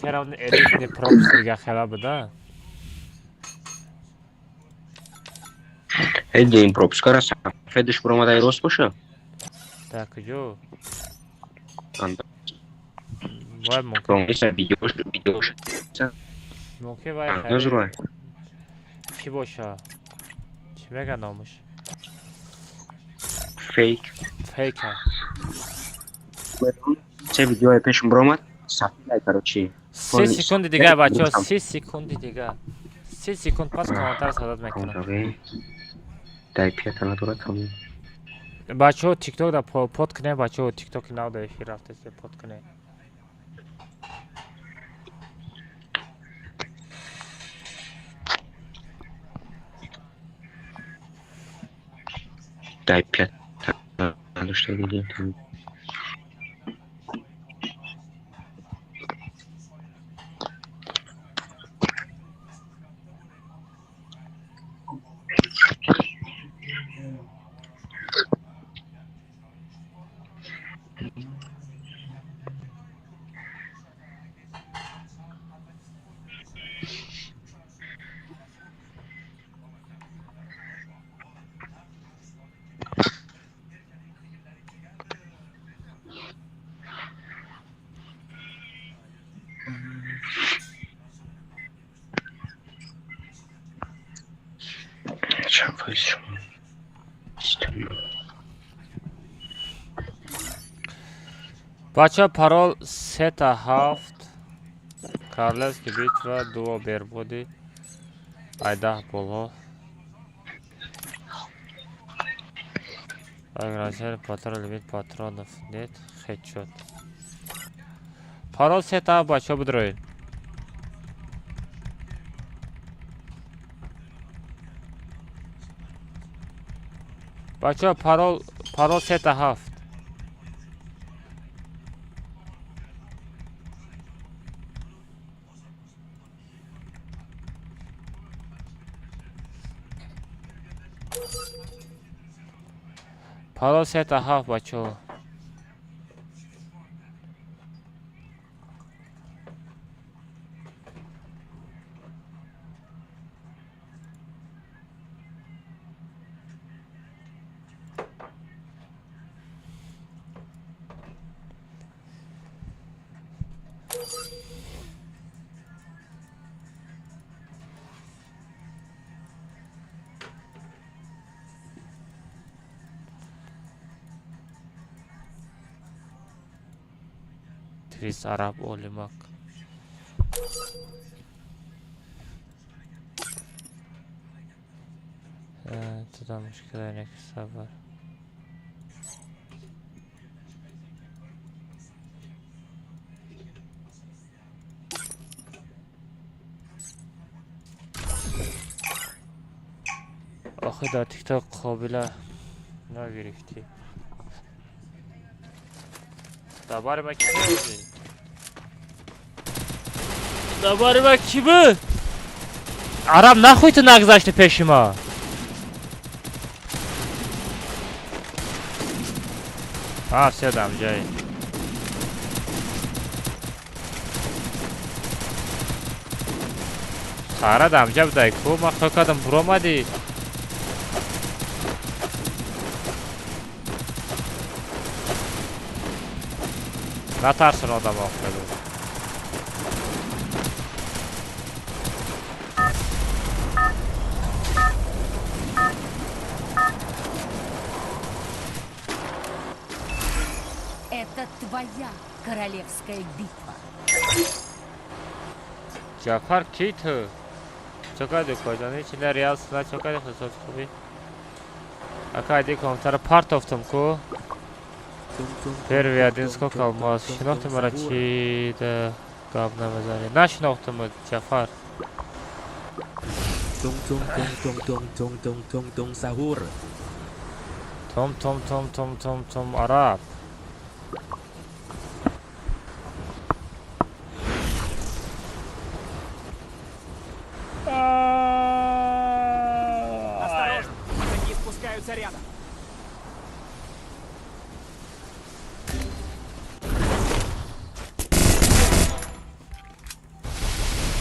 Серавни элитни пропс дига хела буда? Эдин пропускара сафедиш промадай рост боша? Да куҷо? Анда. Вай мумкин. Промиса видеош. Мумкин вай Назрой. Чӣ боша? Чӣ мега номаш? Фейк. Фейка. Се видео пешм бромад. Сафедай короче. 30 секунди дига бачо, 30 секунди дига. 30 секунд пас комментар садат мекунам. Дай пята натура там. Бачо TikTok да под кне, бачо TikTok нав да эфир рафта се под кне. Дай пята. Надо что видеть. Бача парол 3-7 Карлевский битва, дуо бербоди айдах боло ограничение патрон лимит патронов нет хедшот. Парол 3 бача будроин. Бача парол 3-7 Парол 3-7 бачо. Трис араб олимак. Туда мушкила не сабар. Охи да TikTok қобила нагирифти. Dabari ma kimi o'zi? Dabari ma kimi? Arab нахуй ты нагзашти пешима? Все дам жай. Ара дамжа будай ку ма хокадам буромади. Натарсын адам оқиды. Это твоя королевская битва. Джафар ки ту? Чокади коҷани чила реал сна чокади хусос хуби. Акади комтара партофтум ку. Первый один сколько алмаз. Шинохти мара чи да гап намазани. Нашинохтум Джафар. Sahur. Том араб. Осторожно, враги спускаются рядом.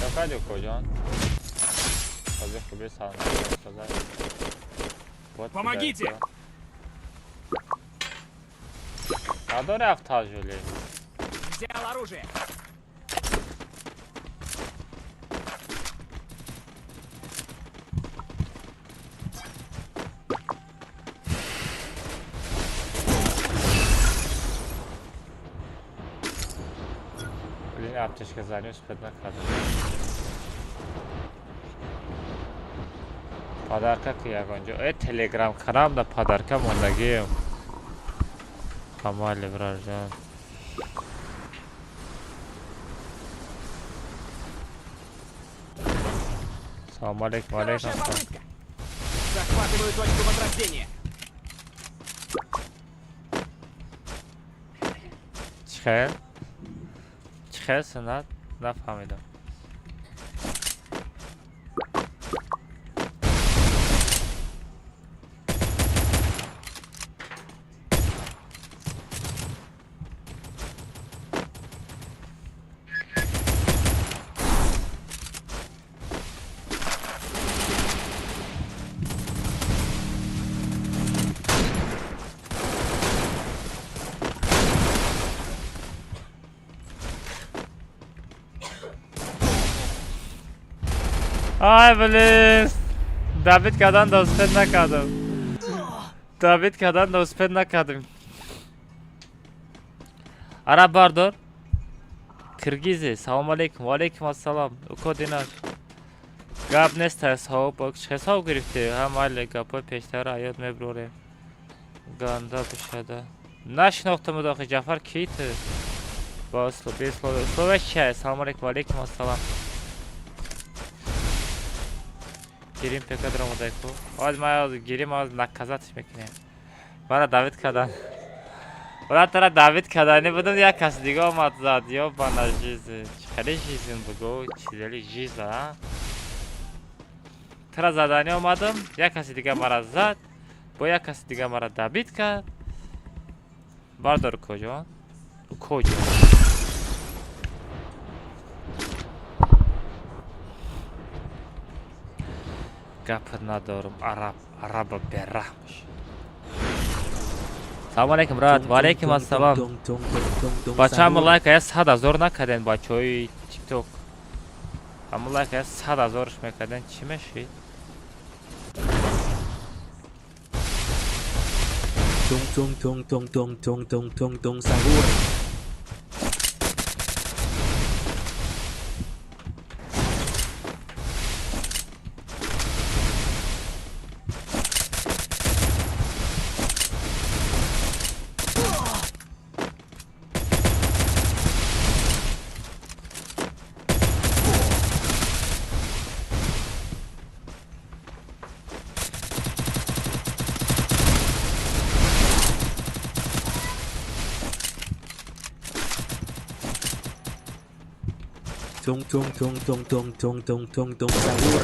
Чокади коҷон? Хази хуби салом. Помогите! Надори автожули. Взял оружие. Блин, аптечка занес, хоть накладывай. Подарка ки ягонҷо. Телеграм каналда подарка мондагием. Камали бражан. Салам алейкум, алейкум. Хорошая попытка. Захватываю точку возрождения. Чихел? Чихел синад? Нафҳамидам. Ay блин. Давид кадан да успед накардам. Давид кадан да успед накардам. Араб бардор. Киргизи. Салом алейкум. Ва алейкум ассалам. Уко динаш. Гап нест ҳасоб. Ҳасоб гирифтӣ. Ҳамали гапои пештара ёд мебурем. Ганда кушада. Нашинохтам дахи Ҷафар ки ту? Ба услуби услуби чай. Салом алейкум. Ва алейкум ассалам. Гирим пекадрам одайку. Аз ма гирим аз наказатш мекунем. Бара Давид кадан. Бара тара Давид кадани будам як кас дига омад зад ё бана жизи. Чхари жизин бугу чизели жиза. Тара задани омадам, як каси дига мара зад. Бо як каси дига мара Давид кад. Бардор коҷон. Коҷон. Гап надорум. Араба бераҳмш. Салом алейкум брат. Ва алейкум ассалам. Бачаҳам лайк ая 100,000 накарден бачаҳои TikTok. Ҳамон лайк ая 100,000-ш мекарден чӣ мешид? Sahur. Sahur.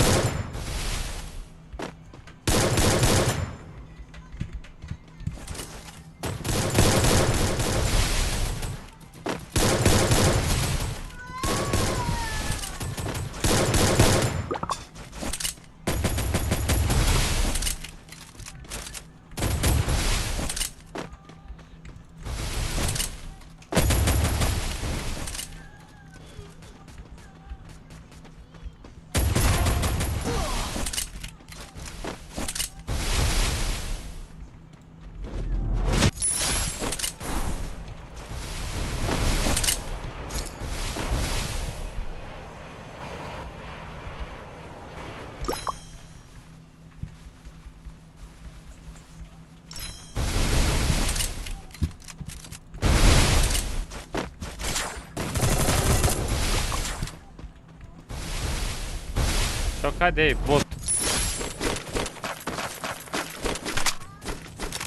Что де бот.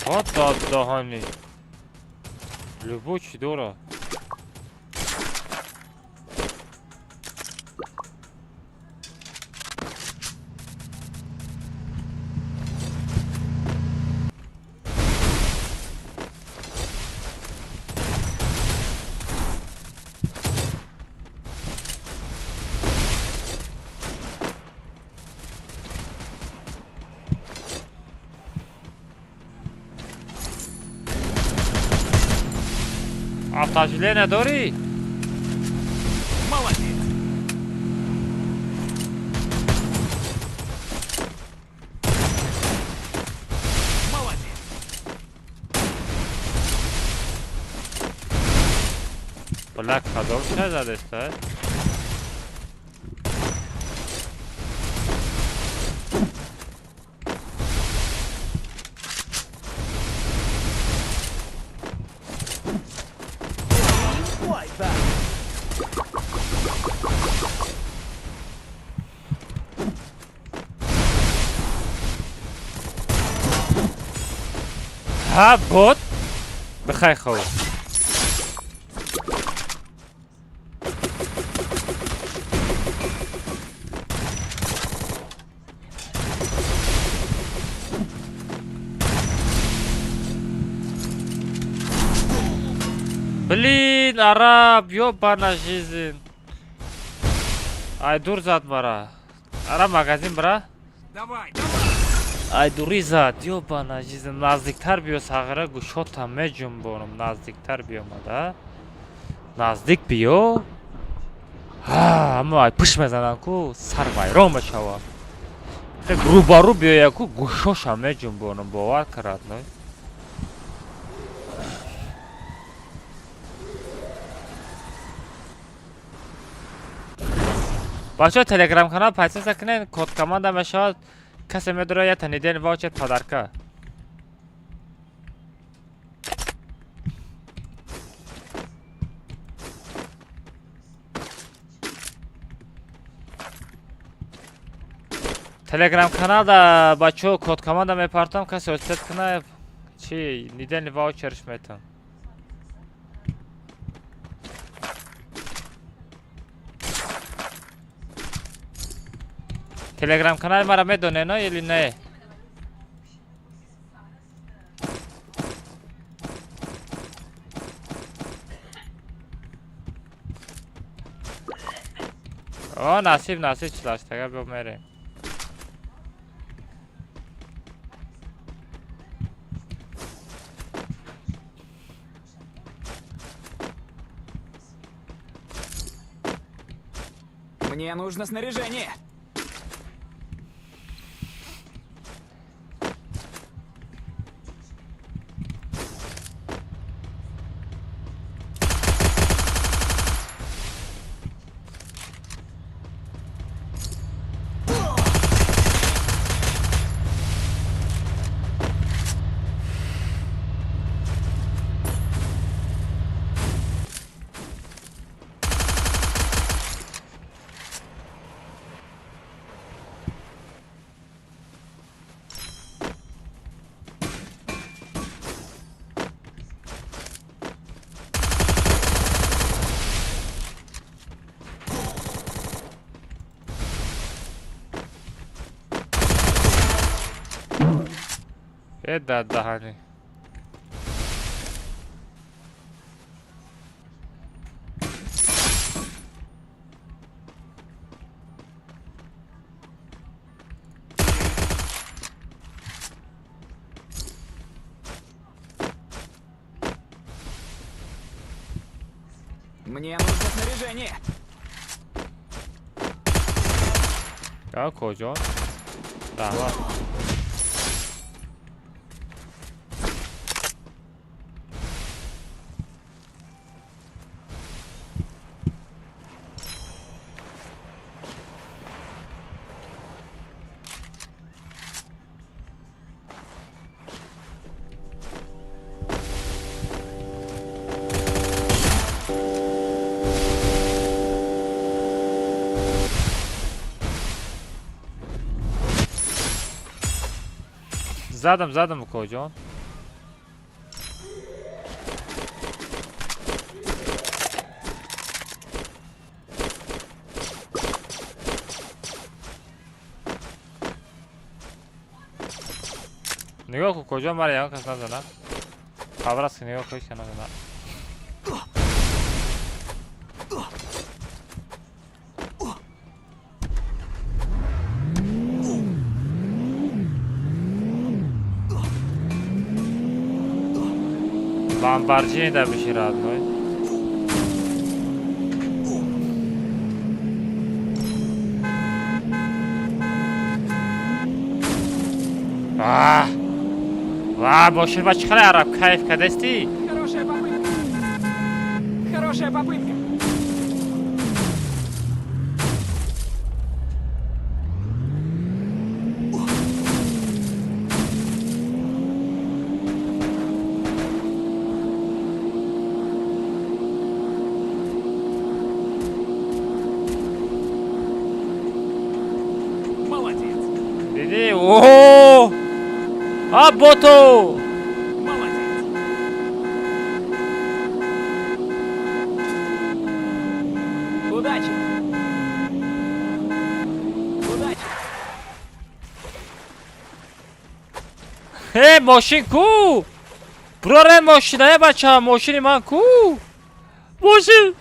Вот дадахани. Любой чидора. Автожиле نداری؟ Black Shadow چه زده است؟ ها بود بخیر خوب Блин, араб, ёбана жизнь. Ай, дур зад бара. Араб магазин бара. Ай, дури зад, ёбана жизнь. Наздиктар биё сағира гушота меҷунбонам. Наздиктар биё мада. Наздик биё. Аммо ай пуш мезанам ку сар вайрон мешавам. Рӯбарӯ биёя ку гушоша меҷунбонам. Бовар карад, не? бачаҳо телеграм канал подписка кунед, код команда мешавад. касе медоре я недель ваучер подарка. телеграм канал да бачаҳо код команда мепартам, касе остед кунад чи недель ваучерш метам. Телеграм канал мара медоне, но или не? О, насиб члаш, тага бо мерем. Мне нужно снаряжение. Это дагани. Мне нужно снаряжение. Ya koca. Daha. زدم کجا نگاه کن کجا مرا یه کس نزنه خبر است که نگاه کنید که نزنه Lamborghini de bir şey rahat mı? Вау, больше бачкали араб, кайф кадести. Хорошая попытка. Хорошая попытка. Молодец. Dedi, ooo! Ha boto! Молодец. Удачи. Удачи. Hey ماشین کو براره ماشینه بچه ماشین من کو ماشین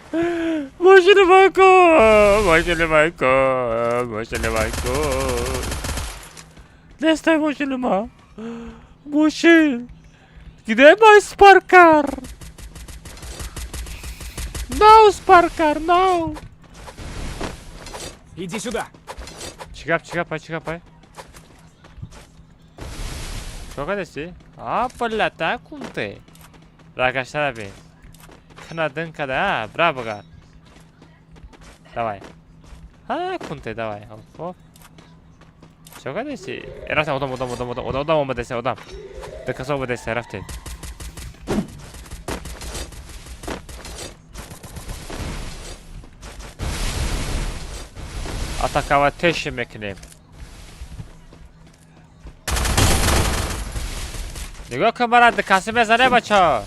من کو دسته ماشین من ماشین گیده ما سپارکر نو سپارکر نو Иди сюда. Чикап. Çok adresi. Apalata kunte. Arkadaşlar abi. Kanadın kadar ha. Bravo gar. Давай. Ha kunte давай. Hop. Çok adresi. Erafte odam olma dese odam. Dakikası olma dese erafte. Атаковать тещи мекнем. نگاه کن برات کسی بزنه بچه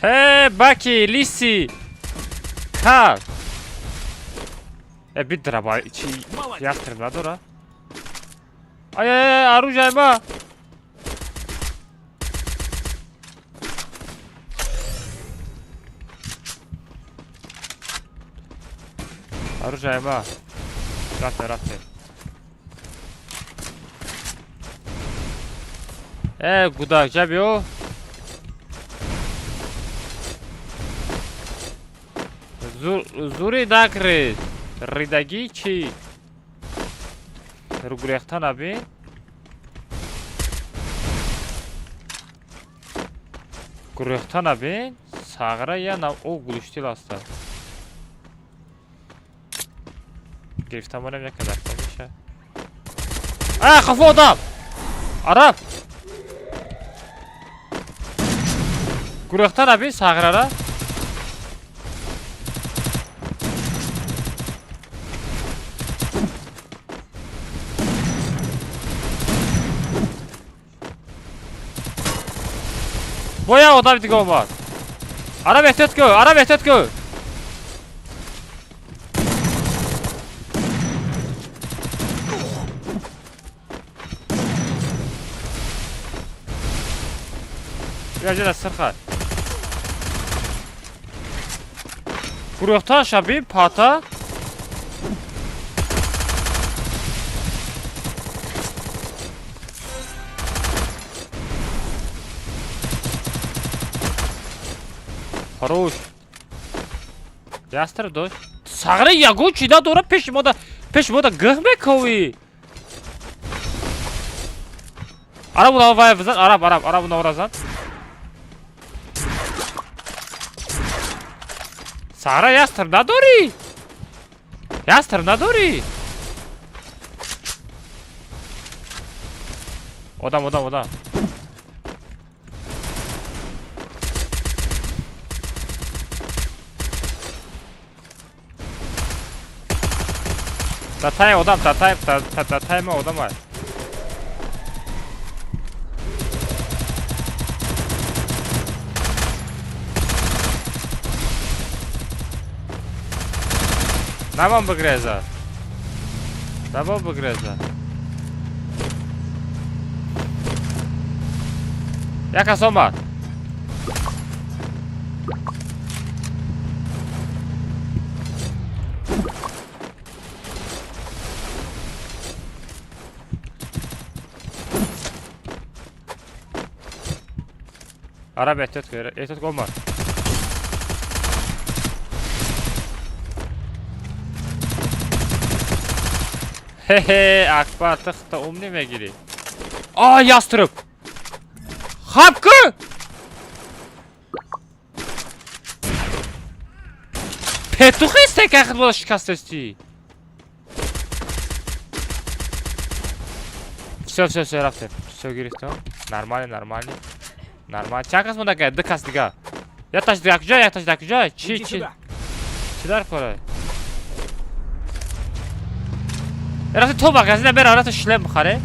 Hey Baki, Lisi, Kal. Bir draba içi yastırım la dora. Ay Arujay ma. Arujay ma. Rafte. Gudak jabio. Зури дакрид ридаги чи ругрехтан аби гурехтан аби сагра я на о гулиштил аста гирифтам болем як кадар меша хафо одам араб гурехтан аби саграра Boya odam دیگه اومد عرب احتیاط کن بیا جد از سرخط گروهتان شبیم پاتا Хорош. Ястер дошт. Сагра яго чида дора пеш мода гых мекови. Arab bunu havaya bızan. Arab bunu uğrazan. Sara yastır na dori. Yastır na dori. Odam. Tatay odam, tatay mı odam var? Namam wygreza. Namam wygreza. Jaka suma? Araba etet olma. Hehe, akbar tıkta umni mi giri? Aa yastırıp. Hapkı! Petuch istek akıl bula şikastesti. Все, рафте. Все, гирифто. Нормально. Нормально. Чакас муда ка, дыкас дига. Я таш дига кужа. Иди сюда. Чидар кора. Рафте то бак, аз не бера, рафте шлем бхаре.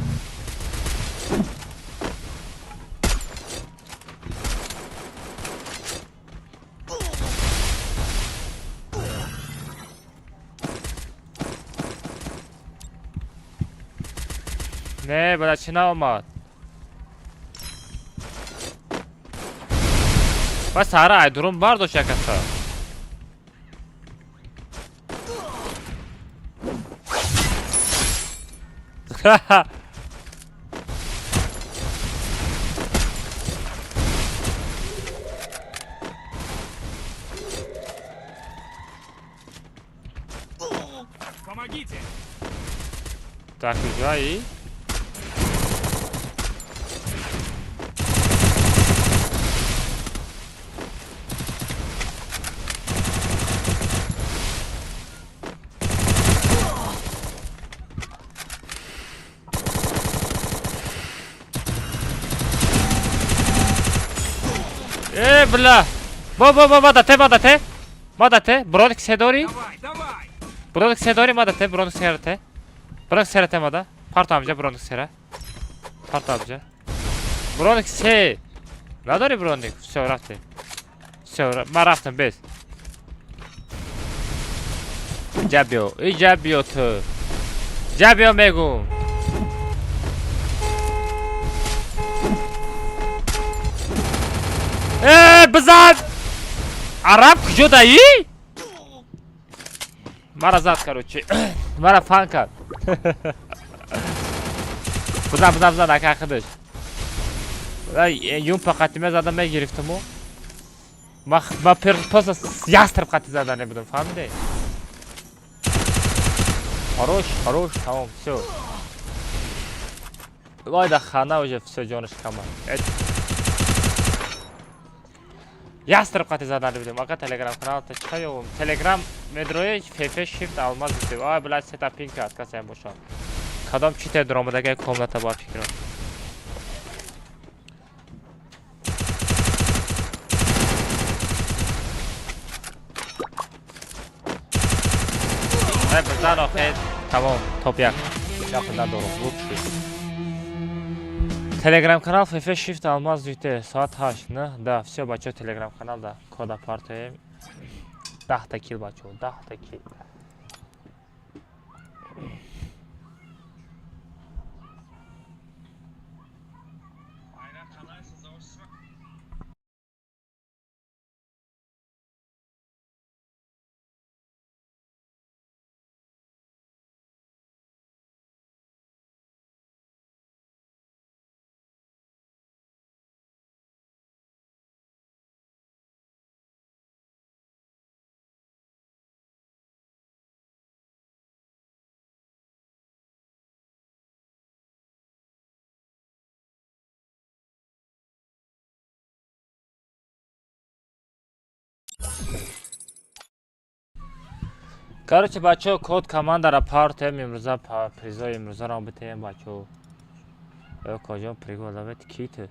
Ne, bana çina olmaz. Bak Sara ay durum var da şakası. Помогите. Так, güzel iyi. Бля! Мадате! Бронк Седори! Давай. Бронк Седори мадате! Бронк Серате мада! Part amca Bronk Sera! Part amca! Bronk Se! Надори Бронк! Всё, рафте! Всё, ма рафтам без! Иджабио Джабио мегум! Бзад! Араб кужо даи? Мара зад, короче. Мара фан кард. Бзад, ака ақидаш. Юм па қатиме задам мегирифтиму. Ма просто ястреб қати зада небудам, фаҳмиде? Хорош, тамом, всё. Вайда хана уже всё ҷониш кама. Ястреб қати зада небудам. Ака телеграм каналта чаёвум. Телеграм медрои ФФ shift алмаз бисем. Ай блядь, сетапинг кард касаем бошам. Кадом чите дромадаги комната ба фикрам. Бзан охир тамом топ 1. Яқиндан дорум. Лучший. Телеграм-канал ФФ Shift Алмаз Дюйте. Соат 8, не? Да, все, бачо, телеграм-канал, да. Кода партия. 10 кил, бачо, 10 кил. Короче, бачо, код командара партем имруза призо имруза ро битем бачо. Кожа пригода бет кит.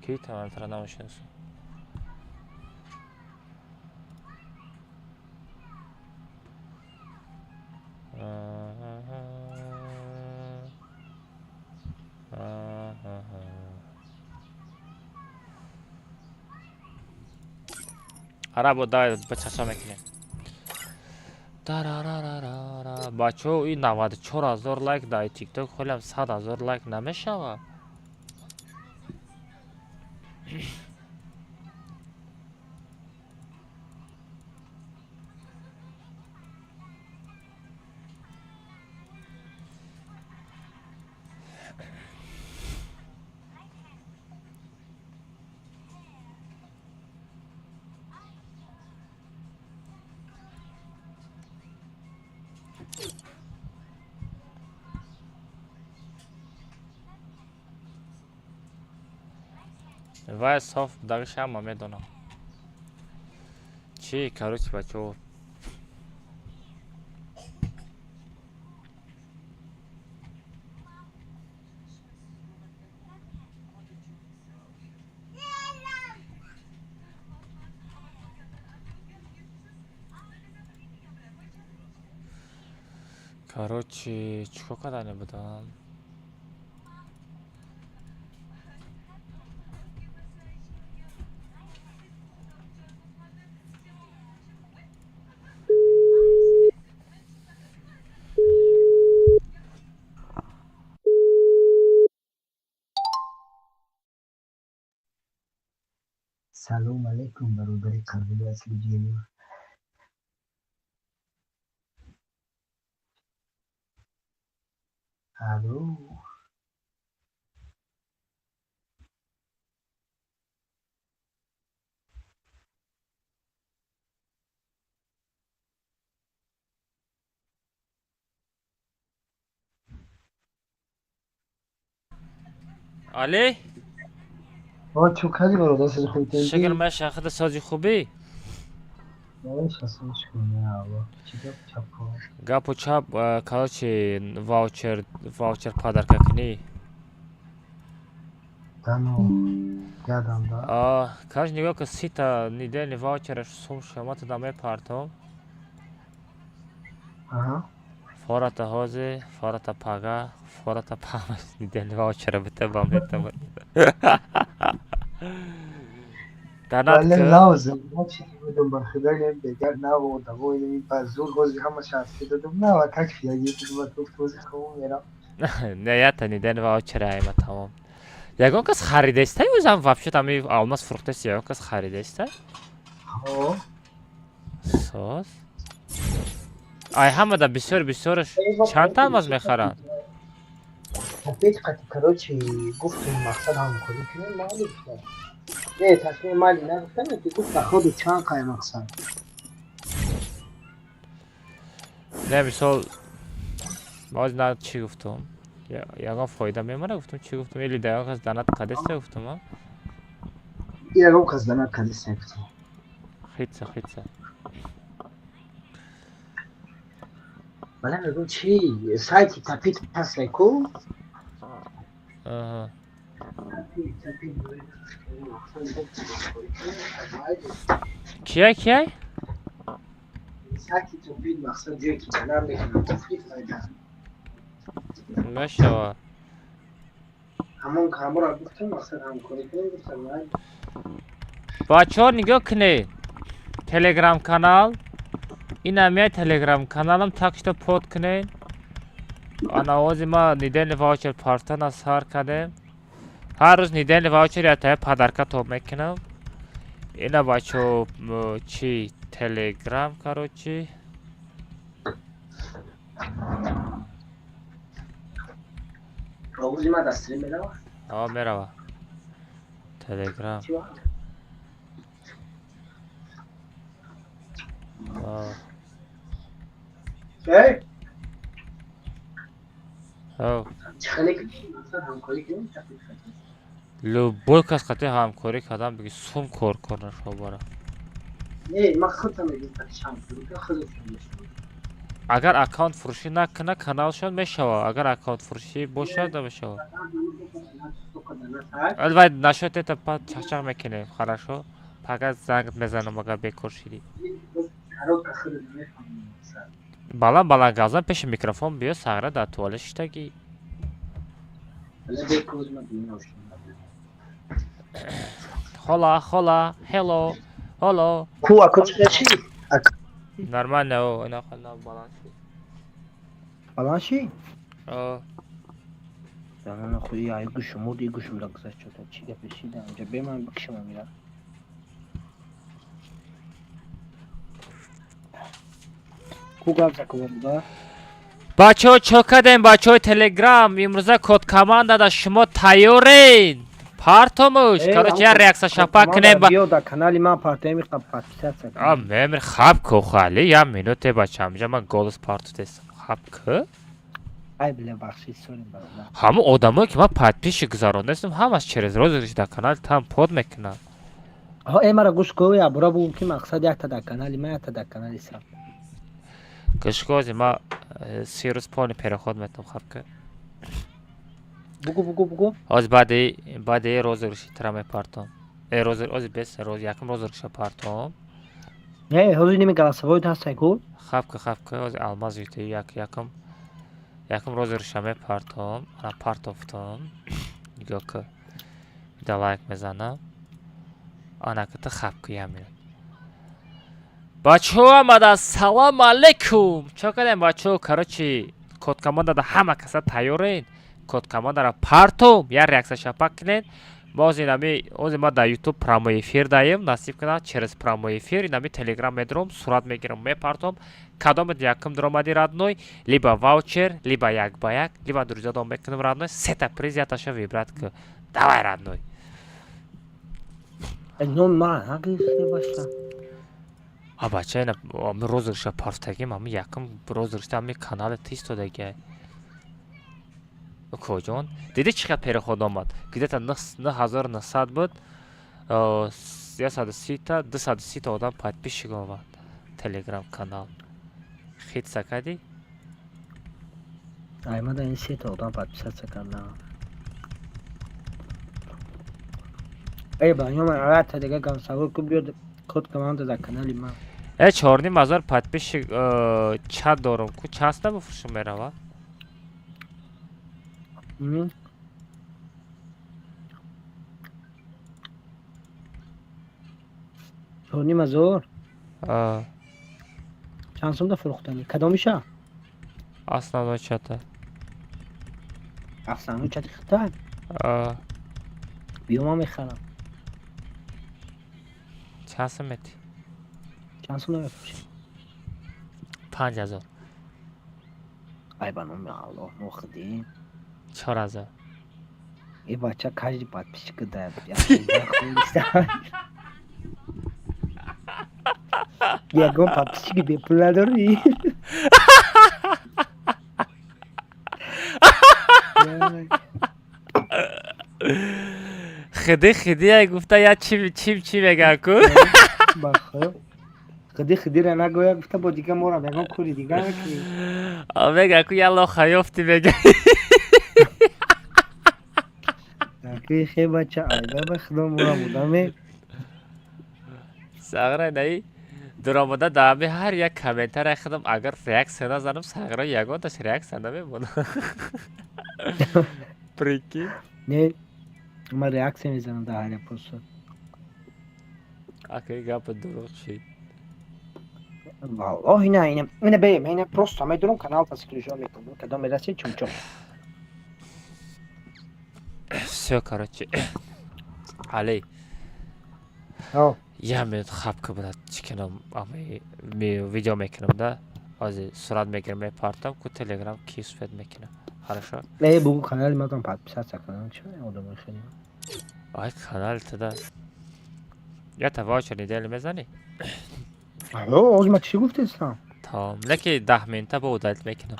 Кит антра намошенс. арабо дай бачаса мекунем. бачо ин 94000 лайк дар тикток холям 100000 лайк намешава. вай соф дагшама медонам. Чи, короче, бачо. короче, чико кардане будам? سلام علیکم برادر قلبی اصلی جیمی. الو علی؟ چو کلی برادر سر خودت شکل من شاخد سازی خوبی؟ باش حسابش کنه آوا چیکار چپا گپو چپ короче واوچر پادرکا کنی. دانو یادم داد короче нигоҳ кун 30 та недели ваучераш сум шамата да мепартом. фората ҳози, фората пага, фората памаш недели ваучера бита ба метам. ولی لازم ما چیزی بودم با خدا نیم دیگر نبودم و این بزرگ گوزی همه شخصی دادم نه و تکفی اگه تو با توزی خواه میرم نه یا تا недели ваучера айма тамом. ягон кас харидестай o'zam вообще там алмаз фруктест ягон кас харидестай? соз ай ҳамада бисёр чанд та алмаз мехаранд? опять короче гуфтум мақсад ҳамкорӣ кунем маълум шуд не тасмим майли нагуфтам ки гуфт ба ходу чанд қай мақсад не мисол боз на чӣ гуфтум ягон фоида мемонад гуфтум чӣ гуфтум или ягон кас данат қадеста гуфтум ягон кас данат қадеста гуфтум хитса бала мегӯм чӣ сайти тапит ҳастеку кияй сайти тапит мақсад ҷое ки талаб мекунам тафриф файда мешава ҳамон камора гуфтам мақсад ҳамкорӣ кунем гуфтам майли бачаҳо нигоҳ кунед телеграм канал ина меяд телеграм каналам так шуда под кунед анавози ма недели ваучер партана сар кардем ҳар рӯз недели ваучер ятая падарка топ мекунам ина бачаҳо чи телеграм короче овози ма дастрӣ мерава мерава телеграм любой кас қатъи ҳамкорӣ кардам биги сум кор нашо бара не ман худам мегӯям шам худам агар аккаунт фурӯшӣ накунад каналшон мешавад. Агар аккаунт фурӯшӣ бошад намешавад. Вай нашод это чақчақ мекунем. Хорошо. Фақат занг мезанам агар бекор шидӣ. Баланд газан пеши микрофон биё Сагра дар туалет шиштагӣ. Хола, hello, hello. Ку акучка чи? Нормально, о, ина хана баланд шид. Баланд ши? О, Яна хуй ай гушум муди гушум да гзачота чи гапешида анҷа беман бикшама мира. Ку гап закуварда. бачаҳо чо кардем? Бачаҳои Телеграм имрӯза код команда да шумо тайёрен? Партомуш, короче я реакция шапак кунем ба Биё да канали ман партами қаб подписатсия. А мемр хаб ку хали я минуте бача амҷа ман голос парту тестам. Хаб ку? Ай бля бахшиш сорим барода. Ҳама одамое ки ман подписчик гузаронистам ҳамаш через розигриш дар канали там под мекунад. Ҳо мара гӯш кӯ я бура бугум ки мақсад якта дар канали ман якта дар канали сам. Гӯшгози ма 3 рӯз пони переход метам хаб ку. Бугу. Оз баъди розигриши тра мепартом. Ози бес роз якум розигриша партом. ҳозир ними галасавоид ҳастай ку? Хаб ку ози алмаз юту якум розигриша мепартом. Ана партофтом. Нигоҳ ку. Да лайк мезанам. Ана ку ту хаб ку я минут. Бачаҳо амада салом алейкум. Чо кардем бачаҳо? Короче код командада ҳама каса тайёрен. Код командара партом я реакция шапак кунед. Ма ози ма дар YouTube прямо эфир даем. Насиб кунад через прямо эфир инами Telegram медром, сурат мегирам, мепартом. Кадомат якум даромади радной, либо ваучер, либо як ба як, либо друзьядом мекунам радной. Сета приз яташа вибрат ку. Давай радной. Ном ман ҳақи баша. А бача ина ами розигриша партагим ами якум розигришта ами канали тистодагия. Коҷон диди чӣ қадр переход омад? Где-то 9900 буд. 130 230 одам подписчик омад. Telegram канал. Хит сакади? Ай мада ин 3 одам подписатсия кардам. Эй ба ёма рата дега гамсавор ку биёд код команда дар канали ман. 4000 подписчик чат дорам ку часта бифурӯшам мерава. Чорним ҳазор? А Чанд сомда фурӯхтанӣ? Кадомиша? основной чата. Основной чати хитай? А Биё ман мехарам. чанд сом метӣ? Чанд сомда мефурӯшӣ? 5000. Ай ба номи Аллоҳ мо худем. 4000. И бача каждый подписчик дает. Ягон подписчик бепул надорӣ? хиди ай гуфта я чим мегӯяд ку? Хидира нагӯя гуфта бо дига морам ягон кори дига мекунӣ. Мегӯяд ку я лоха ёфтӣ мегӯяд. Хе бача айда ба худо мора будаме. Сагра наи дуромада даами ҳар як комментария худам агар реаксия назанам Сагра ягонташ реаксия намемонад. Прикинь. Не ман реаксия мезанам дар ҳар як посто. Акай гапа дурӯғ шид. Валлоҳи не ина бем ина просто медурам канал таскирижон мекунам кадом мераси чумчум. Всё, короче. Али. Я минут хабка брат, чиканам, ами видео мекунам да. Ози сурат мегирам мепартам, ку Telegram кисфет мекунам. Хорошо? Бугу канали ман там подписатсия кунам, чӣ одамои хеле. Ай канал тада. Я та ваучер недели мезани? Алло, оз ма чӣ гуфтестам? Там, леки 10 минута ба удалит мекунам.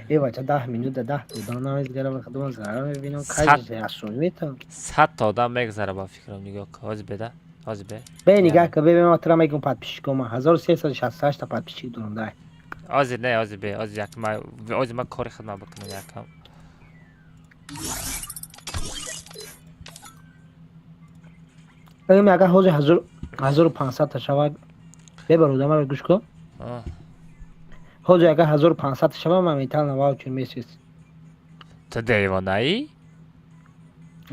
бача 10 минута 10 одам намезгарам худам зарар мебинам кайҷ асрор метам. 100 та одам мегзара ба фикрам нигоҳ кун. Оз беда. Hadi be. به نگاه که ببین ما ترا میگم подписчиком 1368 تا подписчик دارم ده. Hadi ne hadi be. Hadi yakın. Hadi ben kori xidmat bakın yakın. ببین اگر حوض 1500 تا شود ببرودم رو گوش کن. حوض اگر 1500 تا شود من میتونم واوچر میسیز. To دیوانه‌ای؟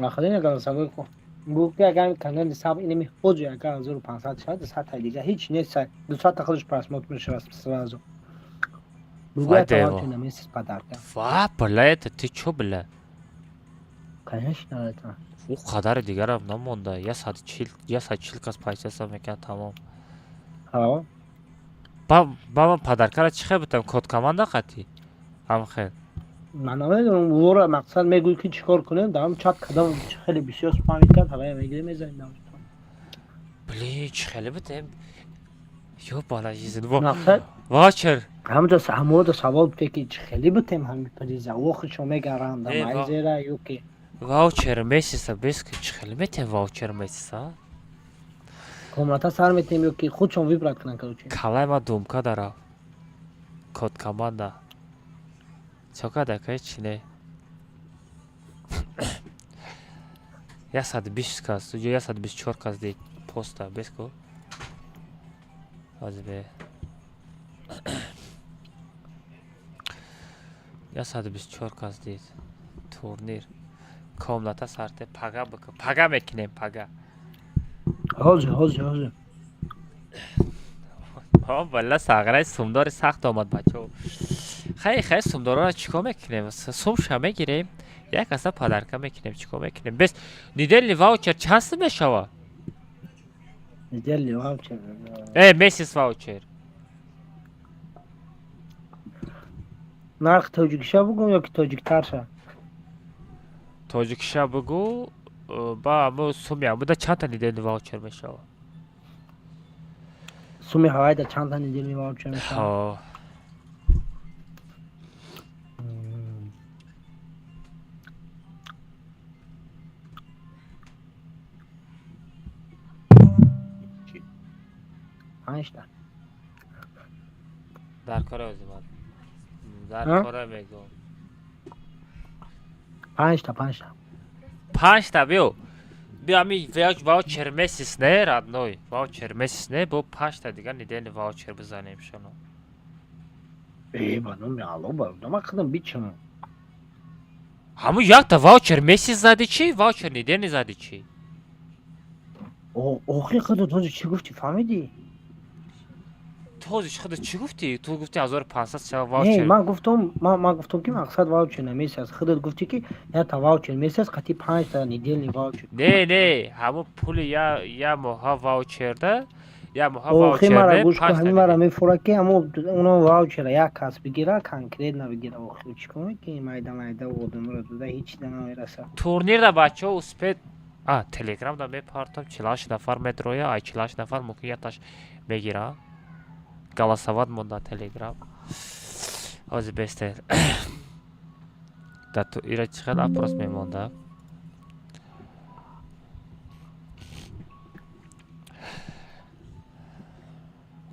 آخه نگاه سوال کن. بوکی اگر کنن حساب اینمی حوض اگر 1500 شود 100 تا دیگه هیچ نیست. 200 تا خودش پرسموت میشه سوازو. بوکی تا واوچر نمیسیز پدرکم. Vay بلایت تی چو بله؟ کنش ندارم. O kadar دیگرم نمونده. یه ساعت چیل کس پایسه میکنه تمام. ها. با من پدرکار چیه بتم کد کاماندا قطی. هم خیلی. من نمیدونم ورا مقصد میگوی که چیکار کنیم دارم چات کدام خیلی بسیار سپامی کرد حالا میگیره میزنیم دارم بلی چه خیلی بتم. یو بالا چیزی مقصد واچر. همون سوال بودی که خیلی بتم همین پریزه وقتشو میگرم دارم ایزیره یو که واوچر میسیسا بیس که چه خیلی میتیم واوچر میسیسا. کاملاتا سر میتیم یو که خودشون ویبرات کنن که کلای ما دومکا داره. کد کاماندا. چکا دکه چینه. یه 120 کس یا 124 کس دید پستا بیسکو. از به. یا 124 کس دید تورنیر. کاملاتا سرته پاگا بکن. پاگا میکنیم پاگا. حوزه والا ساغرای سومدار سخت آمد بچه‌ها. خیلی سومدارا را چیکار میکنیم؟ سومش هم میگیریم. یک اصلا پادرکا میکنیم چیکار میکنیم؟ بس نیدل واوچر چند میشوه؟ نیدل واوچر. میسیس واوچر. نرخ تاجیکشا بگم یا که تاجیک ترشه؟ تاجیکشا بگو. با مو سومی هم بوده چند تا نیدل واوچر میشوه؟ سومی هوای دا چند تا نیدل واوچر میشوه؟ پنج تا در کار ازیماد در کار میگم 5 تا بیو می واوچر میسیس نه رادنوی واوچر میسیس نه با 5 تا دیگه نیدل واوچر بزنیم شنو بانو میالو با ما خودم بیچم همون یک تا واوچر میسیس زدی چی واوچر نیدل زدی چی اوخی خودت تو چی گفتی فهمیدی تو خودت چی گفتی تو گفتی 1500 شو واوچر نه من گفتم که مقصد واوچر نمیسه خودت گفتی که یا تا واوچر میسه قطعی 5 تا نیدل واوچر نه همون پول یا موها واوچر ده یا موها اوخی واوچر مرا ده گوش کن همین مرا میفوره که همون اونو واوچر یک کس بگیره کانکریت نبگیره اوخی چی کنه که مایده بودم رو دوده هیچ دنه میرسه تورنیر ده بچه ها اسپید تلگرام ده میپارتم 40 نفر مترویا ای 40 نفر موقعیتش میگیره голосовать мунда телеграм ози бесте да ту ира чиқад апрос мемонда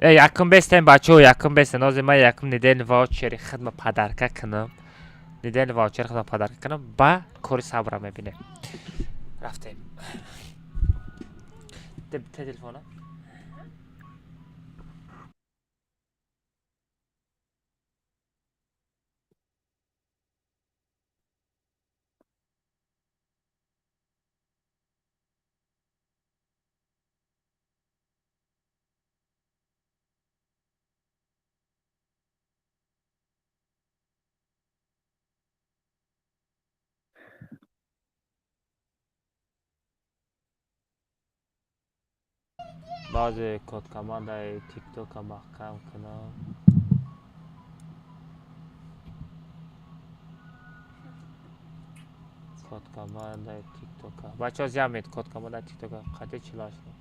якум бестем бачо якум бестем ози ман якум нидел ваучери хидма падарка кунам нидел ваучери хидма падарка кунам ба кори сабра мебинем рафтем телефона بعضی کد کماندای تیک توک هم محکم کنم کد کماندای تیک توک بچه ها زیامید کد کماندای تیک توک قطعی چلاش نم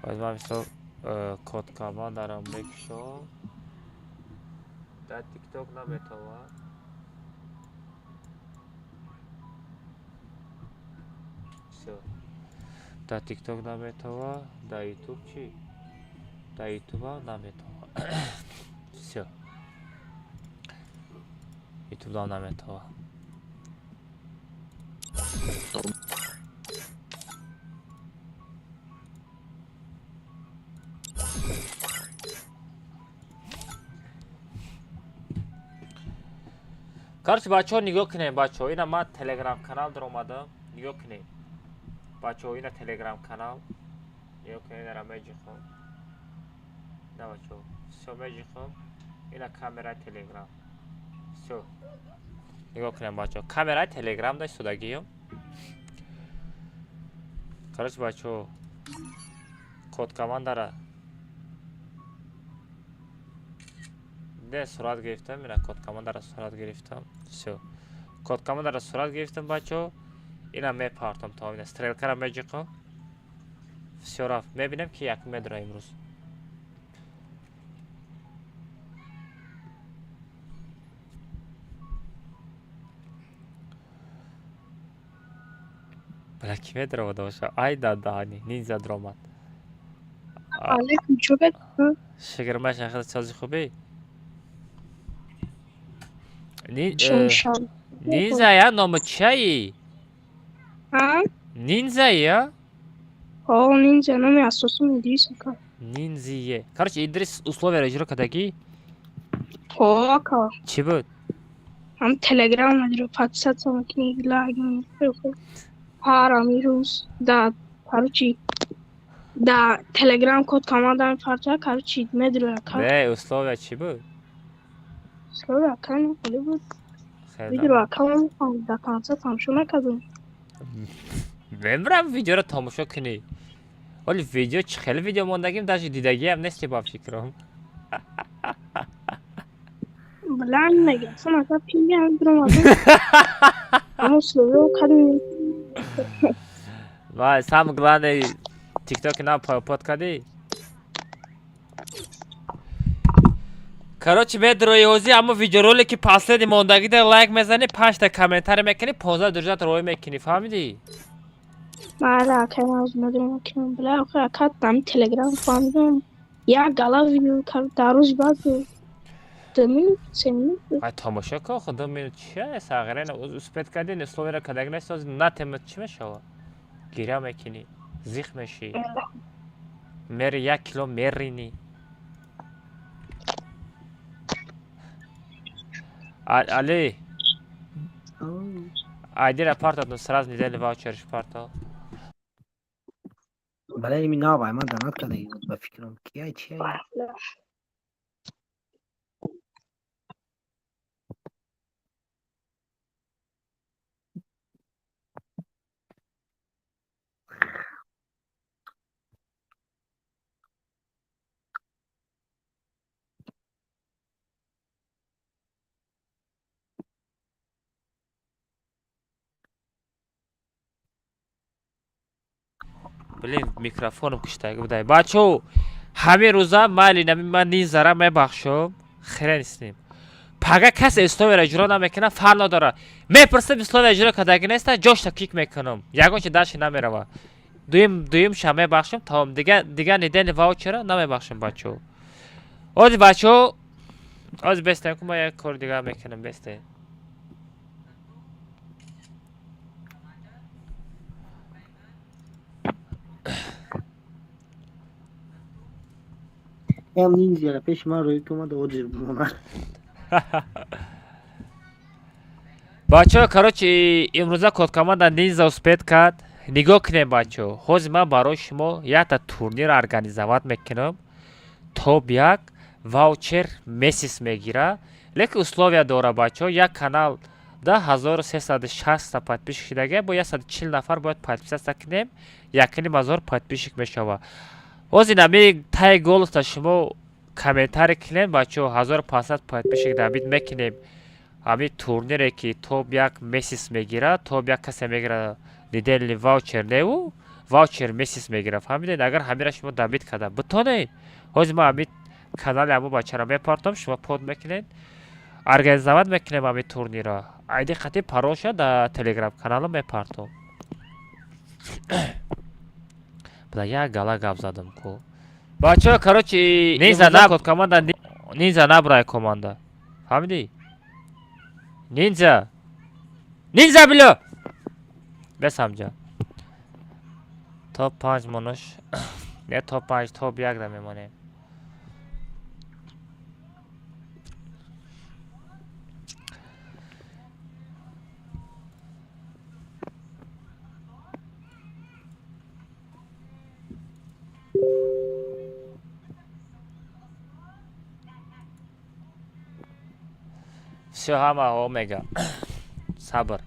باید من مثل کد کماند را میکشم در تیک توک نمیتوان Все. Да TikTok наметова, да YouTube чи? Да YouTube наметова. Все. YouTube наметова. Короче, бачо нигоҳ кинем, бачо. Ина ман Telegram канал дар омадам. Нигоҳ кинем. Бачо, ина Telegram канал. Нигоҳ кинем, ина меҷихом. На бачо. Всё меҷихом. Ина камераи Telegram. Всё. Нигоҳ кинем, бачо. Камераи Telegram дай судагиём. Короче, бачо. Код командара. Де сурат гирифтам, ина код командара сурат гирифтам. Всё. Код командара сурат гирифтам, бачо. Ина мепартам то ина стрелкара меҷиқам. Всё рафт. Мебинем ки як медра имрӯз. Бала ки медра боша. Ай дадани, нинза дромад. Алейкум, чё бед? Шигирма шахид сази хубӣ? Нинзая номи чиаи? Нинзая? Нинзя, номи асосим Идрис ака. Нинзие. Короче, Идрис условияро иҷро кадаги? Ака. Чӣ буд? Ҳам Telegram надиро подписаться кунӣ, лайк мекунӣ. Ҳарами рӯз да, короче, да Telegram код команда мепартия, короче, медиро ака. Не, условия чӣ буд? Условия ака нехоли буд. Хеле. Видео ака мефаҳмам, да конца тамошо накардам. Мемрам видеоро тамошо кунӣ. Оли видео чӣ хеле видео мондагим даже дидагиам нест ки ба фикрам. Блан мегасам ака пингам дромадам. Ҳама условия кардем. Вай, самое главное, TikTok нам подкади. Короче, медрои ҳозир аммо видеоролики последний мондагӣ да лайк мезанӣ, 5 та комментарий мекунӣ, 15 дурҷат роҳӣ мекунӣ, фаҳмидӣ? Бale ака аз медиро мекунам. Бла ака там Telegram фаҳмидам. Як гала видео дар рӯз баъд 2 минут 3 минут. Ай тамошо кун, худо минут чи аст агарена успет кардин условияро кадаг нест на тема чӣ мешава? Гиря мекунӣ, зих мешӣ. Мери 1 кило меринӣ. Али. Айдира партатун сразу недели ваучериш парта. Бале ими навай, ман донат кардагӣ буд ба фикрам. Кия чия? Блин, микрофоном куштаги будай. Бачо, ҳамин рӯза майли нами ман нинзара мебахшом. Хрен с ним. Пага касе условияро иҷро намекуна, фарқ надора. Мепурсам условия иҷро кадаги неста, ҷошта кик мекунам. Ягон чи дашти намерава. Дуюм ша мебахшам, тамом. Дига недели ваучера намебахшам, бачо. Ози бачо, ози бестем, ма як кор дига мекунам, бестем. Ям нинзяра пеши ман рӯи ки омада оҷир бимонад. Бачо, короче, имрӯза кодкоманда нинза успет кард. Нигоҳ кунем, бачо. Ҳозир ман барои шумо якта турнир организоват мекунам. Топ 1 ваучер месяц мегира. Лекин условия дора, бачо. Як канал да 1360 подписчик шидага, бо 140 нафар бояд подписаться кунем. 1,5 подписчик мешава. Ҳозир нами тай голоста шумо комментарий кунем, бачо. 1500 подписчик дабид мекунем. Ҳамин турнире ки топ 1 месяц мегира, топ 1 касе мегира недели ваучер неву, ваучер месяц мегира. Фаҳмидед? Агар ҳамира шумо дабид када битонед. Ҳозир ман ҳамин канали ҳамон бачаро мепартам, шумо под мекунед. Организоват мекунем ҳамин турнира. Айди хати пароша да Telegram каналам мепартам. Бля, я гала гап задам ку. Бачо, короче, Нинза на код команда, Нинза набрай команда. Фамиди? Нинза. Нинза било. Бес амҷа. Топ 5 монаш. Не топ 5, топ 1 да мемонем. Всё ҳама омега. Сабр.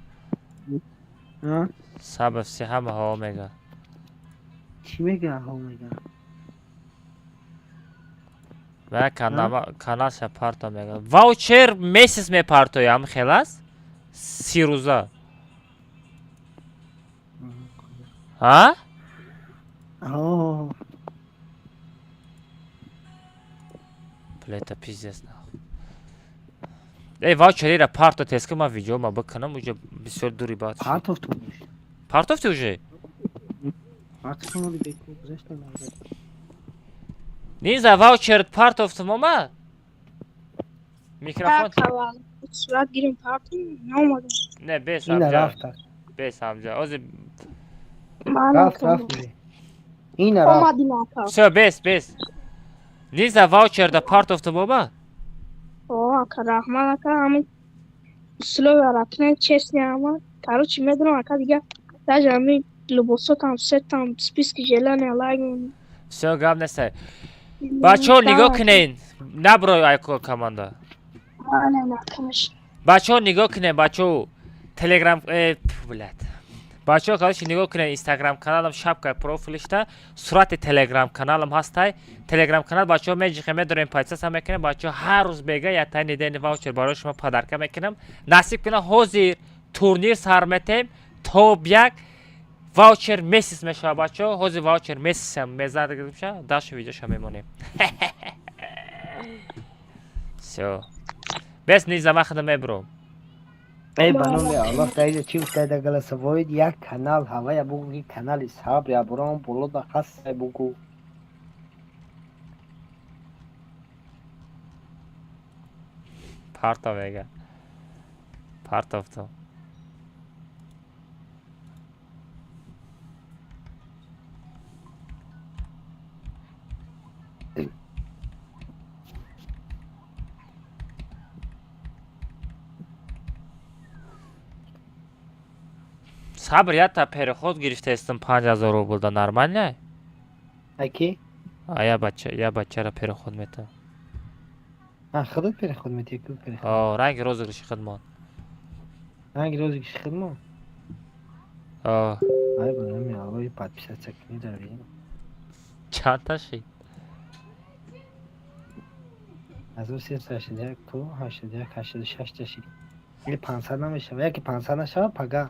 Сабр, всё ҳама омега. چی میگه ها میگه ва каналша парто мега. Ваучер месяц мепартоям хелас? 30 рӯза. А? آه Бля, это пиздец нахуй. Эй, ваучерира парто теска ма видео ма баканам уже бисёр дури баъд. پرتوف تو میشه Партофти уже? پرتوف تو مالی بکن گذاشته نمیده Нинза ваучер партофти мома? Микрофон. صورت گیریم پرتون نامدم Не, без اینه амҷа. رفت Без амҷа. Ози من رفت میره اینه رفت آمدی ناکام всё, без. Нинза ваучер да партофти мома? آه اکا رحمان اکا همین سلو وراتنه چسنی اما короче میدونم اکا دیگه даже همین لباسا там все там списки желания лагин Всё, гап нестай. Бачаҳо нигоҳ кунед. Набро айко команда. не накамаш Бачаҳо нигоҳ кунед, бачаҳо. Telegram блядь. Бачаҳо короче нигоҳ кунед Instagram каналам шапкаи профилишта сурати Telegram каналам ҳастай. Telegram канал бачаҳо меҷиқе медорем подписаться мекунем. Бачаҳо ҳар рӯз бега яттай недени ваучер барои шумо подарка мекунам. Насиб кунад ҳозир турнир сар метем топ 1 ваучер месяц мешава бачаҳо. ҳозир ваучер месяцам мезадагим ша дашо видеоша мемонем. Всё. Без Нинза махна мебром. ای بنام الله دایده چی افتاده گلس وید یک کانال هوای بگو که کانال صبر یا برام بولو دا خاص بگو Парто мега. Партофто. Сабр, я та переход гирифтаистам 5000 рубл да нормально? اکی А я бачара переход метам. خودت پیره خود میتی که پیره خود О, ранги розыгрыши хидмат. هنگی روزی کشی خدمو О, ای بنام الله یه подписаться کنی در بیم чанташи. از اون 381 تو 81 86 تشی یه 500 نمیشه و یکی 500 نشه پگا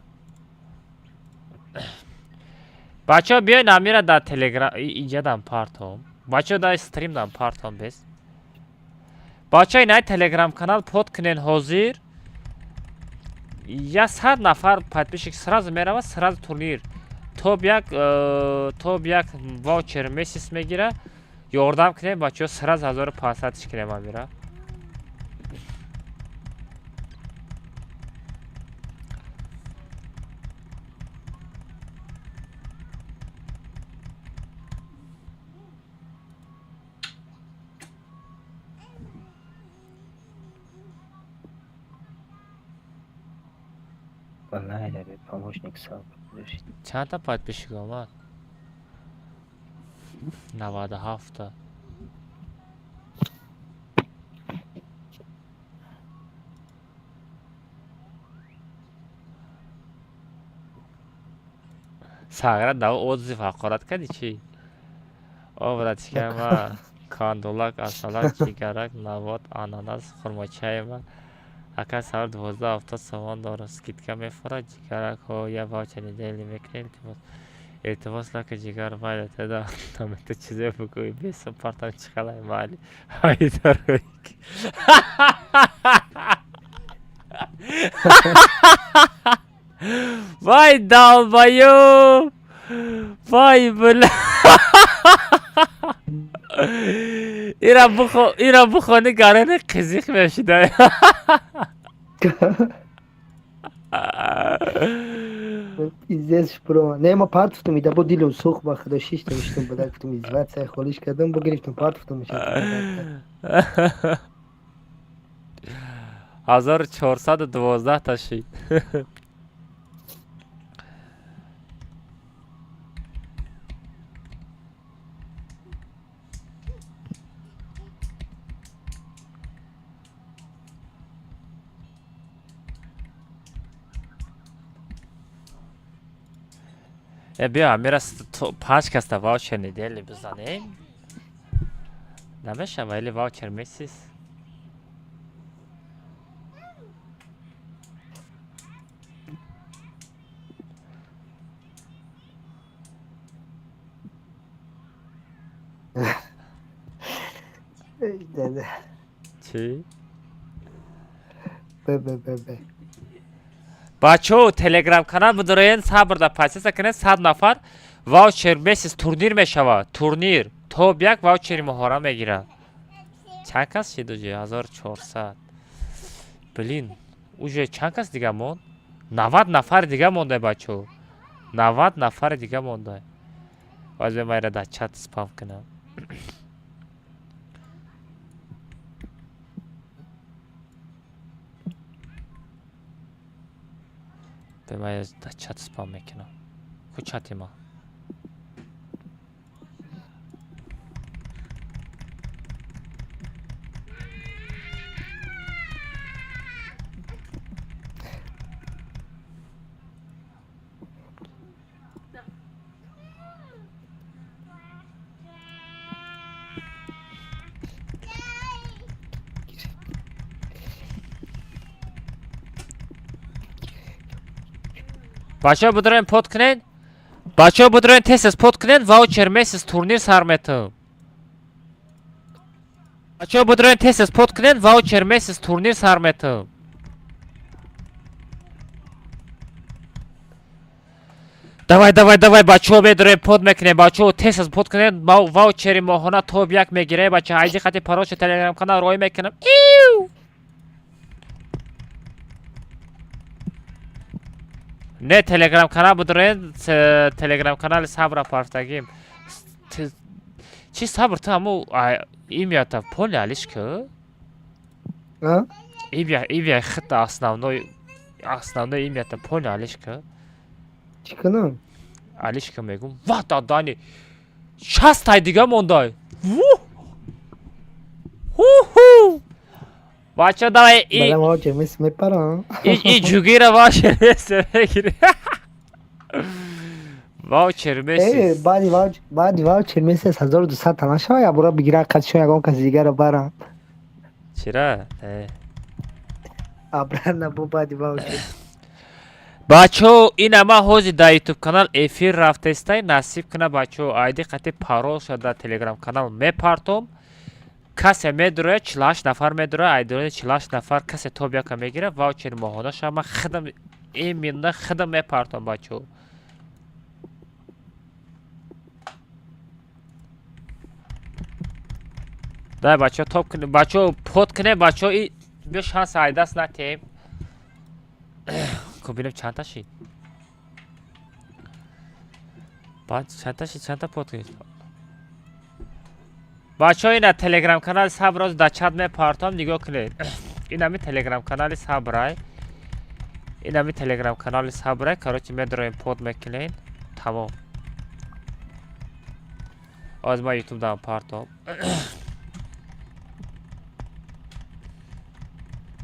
Бачаҳо биёед амира дар Telegram инҷа дам партом. Бачаҳо дар стрим дам партом бес. Бачаҳо инаи Telegram канал под кунен ҳозир. 100 нафар подписчик сразу мерава, сразу турнир. Топ 1 ваучер месяц мегира. Ёрдам кунем бачаҳо сразу 1500 шикунем амира. والله ده помощник сам подпишись Чанд та подписчик омад? 97 та. Сагра дав отзыв ҳақорат кади чӣ? Обратикама, кандулак, асалак, чигарак, навод, ананас, хурмочайма. Ака сар 12-70 сомон дорад. Скидка мефурад. Ҷигаракҳо я ваучер недели мекунем. Илтимос лака ҷигар майли теда. Намета чизе бигӯй. Бесом партам чихалай майли. Ҳайдароик. Вай далбаёб. وای بله ایرا بخونه گرانه قزیق میشده ایزش برو نه ما پارت فتم میده با دیلو سوخ با خدا شیش نمیشتم بدر فتم ایزوات سای خالیش کردم با گرفتم پارت فتم میشه 1412 تاشی بیا میرا 5 کسته واوچر ندیلی بزنیم نمیشه ولی واوچر میسیز چی؟ به بچه تلگرام کانال بدارین صبر دا پاسه سکنه 100 نفر واوچر میسیز تورنیر میشود تورنیر توب یک واوچری مهاره میگیرن چند کس شد اوجه 1400 بلین اوجه چند کس دیگه موند 90 نفر دیگه مونده بچه 90 نفر دیگه مونده باز به مایره در چت سپام کنم به مایره در چت سپام میکنم کو چتی ما بچه ها بدارین پود کنین بچه ها بدارین تست پود کنین واوچر میسیز تورنیر سر میتم بچه ها بدارین تست پود کنین واوچر میسیز تورنیر سر میتم давай بچه ها بدارین پود میکنین بچه ها تست پود کنین واوچری ماهانه توب یک میگیره بچه ها ایدی خطی پراش تلگرام کانال روی میکنم نه تلگرام کانال بدارین تلگرام کانال صبر پارتگیم چی صبر تو همو ای میاد تا پول علیش که ای بیا خط основной ای میاد تا پول علیش که چی کنم؟ علیش که میگم وا دادانی 60 تای دیگه مونده بچه دای بله ما جمعیس میپرم ای جوگی را واوچر میسیز بگیری واوچر میسیز بعدی واوچر میسیز 1200 تمام شو یا برو بگیره قد شو یکم کسی دیگه رو برم چرا؟ ابران نبو بعدی واوچر بچو این اما حوزی در یوتیوب کانال افیر رفته استای نصیب کنه بچو آیدی قطعی پارول شده در تلگرام کانال میپارتم کسی میدروه 48 نفر میدروه ایدروه 48 نفر کسی توب یکا میگیره واوچر ماهانه شما خدم این مینده خدم میپارتم بچو ده بچه توب کنه بچه پود کنه بچه ای بیا شانس ایدست نتیم که بینم چند تا شید بعد چند تا پود کنید بچه ها این تلگرام کانال صبر در چت می پارتام نگاه کنید این همی تلگرام کانال صبرای این همی تلگرام کانال صبرای کاروچی می داریم پود میکنین تمام از ما یوتیوب دارم پارتام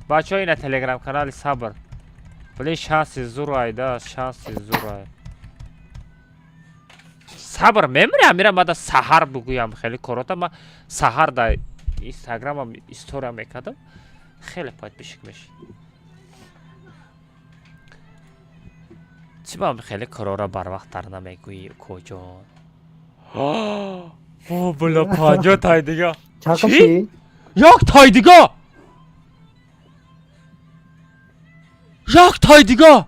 بچه ها این تلگرام کانال صبر ولی شانسی زور آیده شانسی زور آیده صبر میمونم میرم بعد سحر بگویم خیلی کاراتا ما سحر در اینستاگرام هم استوری هم میکردم خیلی پاید بشک میشه چی با هم خیلی کارا بر وقت در نمیگویی کجا بلا 50 تای دیگه چی؟ یک تای دیگه یک تای دیگه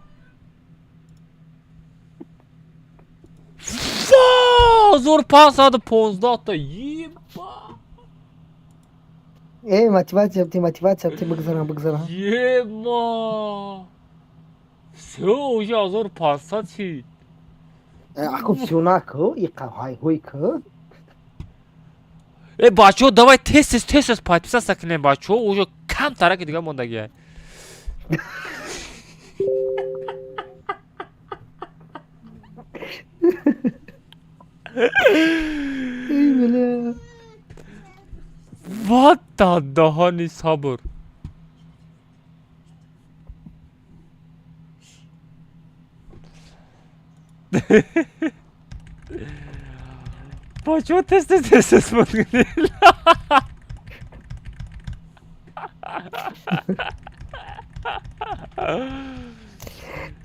3515 تا یبا мотивация بگذارم یبا 3500 چی اخو سیوناکو ای قوهای هوی که ای بچه давай тез подписаться к ним бачо уже кам тараки дига мондагия ای бля вот дахани сабр бачо тез мондагия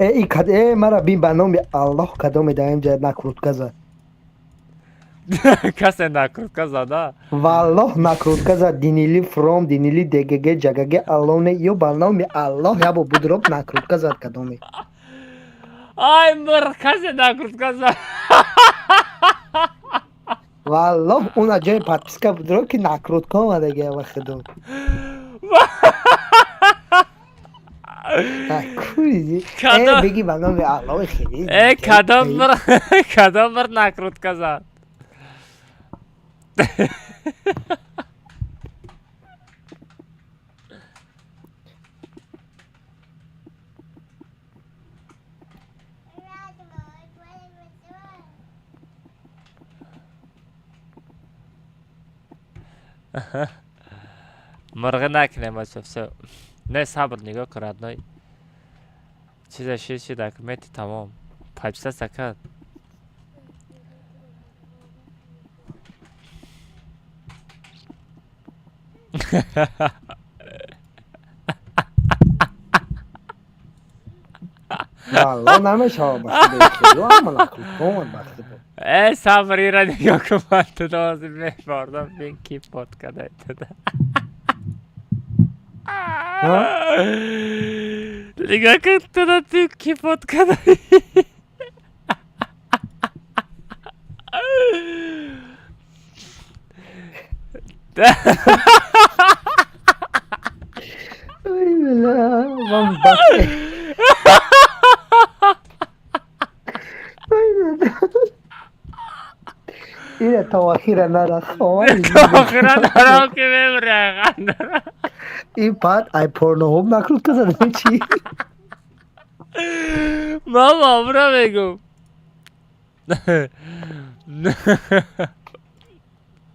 ای کد مرا بین به نام الله کدام دایم جای نکرودکا زد کسی نکرودکا زده والله نکرودکا زد دینیلی فروم دینیلی دگگه جگگه الونه یو به نام الله یا با بودروب نکرودکا زد کدامی ای مر کسی نکرودکا زده والله اونا جای پادپیسکا بودروب که نکرودکا آمده گه وقت دو کوریدی بگی به نام الله خیلی کدام بر نکرودکا زد مرغ نکنیم بچه نه صبر نگاه کرد نه چیز دکمتی تمام پایپسه سکت والله نمیشه بخدا خیلی اما نکرودکا بخدا ای صبری را نگاه کن من تو دازی میباردم بین کی پاد کده ایتده نگاه کن تو دا تو کی پاد کده ای بلا من بخدا اینه تا آخیره نرخواه تا آخیره نرخواه که ببره این پاد ای پورنو هم نکرود که زده چی؟ من بابرا بگم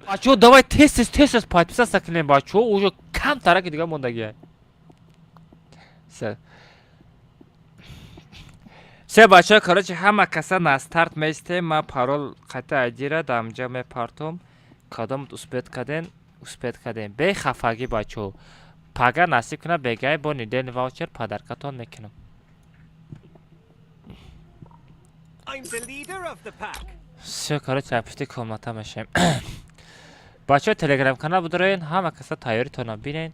بچه давай тез подписаться к ним бачо уже кам тараки дига мондагия все бача короче ҳама каса на старт меистем ма парол қати айдира дамҷа мепартум кадом успет кадем бе хафагӣ бачо пага насиб кунад бегай бо нидел ваучер падаркатон мекунам все короче апишти комната мешем бачо телеграм канал будороен ҳама каса тайёритона бинен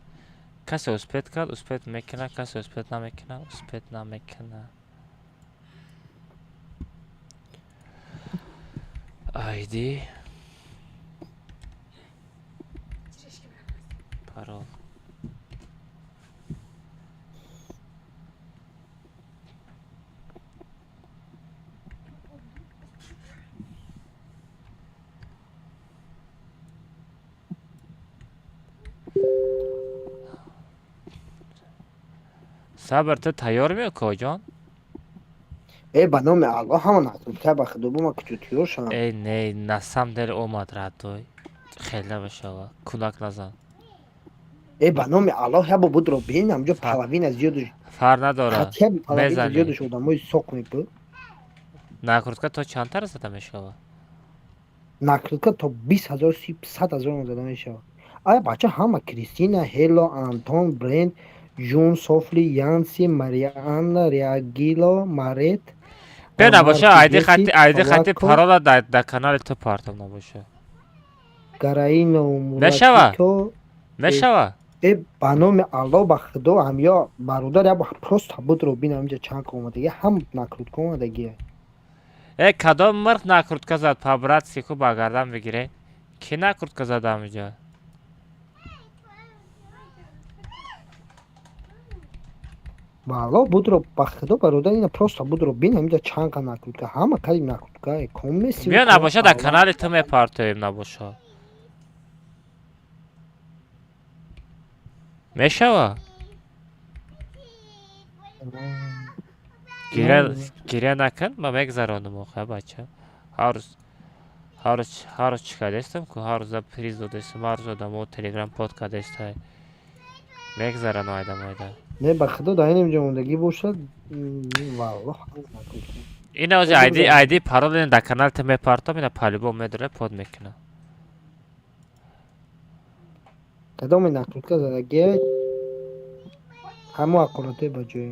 касе успет кард успет мекунад касе успет намекунад успет намекунад ID парол صبر تو تیار میه کجان ای به نام الله همون نکرودکا بخدا بو ما کچوتیو شدم ای نه نسم دل اومد ردوی خیلی بشوا کلک نزن ای به نام الله یا با بود رو بینم جو پلاوین از زیادش فر نداره خطیه بی پلاوین از بزنی. زیادش آدم های ساق میپو نکردکا تو چند تا رسیده میشوا نکرودکا تا 20,000 100,000 زده میشه آیا بچه همه کریستینا هیلا آنتون برند جون سوفلی یانسی ماریان ریاگیلو مارت بیا نباشه ایدی خطی پارولا در کانال تو پارتم نباشه گراینو نشوه. موراتیکو میشوا ای به نام الله بخدا هم یا برادر یا پروست بود رو بینم اینجا چند اومده یه هم نکرودکا اومده گیه کدام مرغ نکرد زد پابراتسکی کو باگردم بگیره کی نکرد زد همونجا Вало, будро бахдо бародар ина просто будро бин ҳамида чанга накрутка, ҳама кари накрутка, комиссия. بیا نباشه در کانال تو میپارتویم نباشه میشوه گیره نکن ما میگذرانم آخه بچه هر روز چیکار دستم که هر روز پریز دادستم هر روز دادم و تلگرام پودکا دسته میگذرانم آیده Не ба худо дар ин ҷомондагӣ бошад валлоҳ این از آیدی پارول این در کانال تو میپارتم اینا پالیبو میداره پود میکنه кадоме накрутка задаги ҳамо аққулоте ба ҷои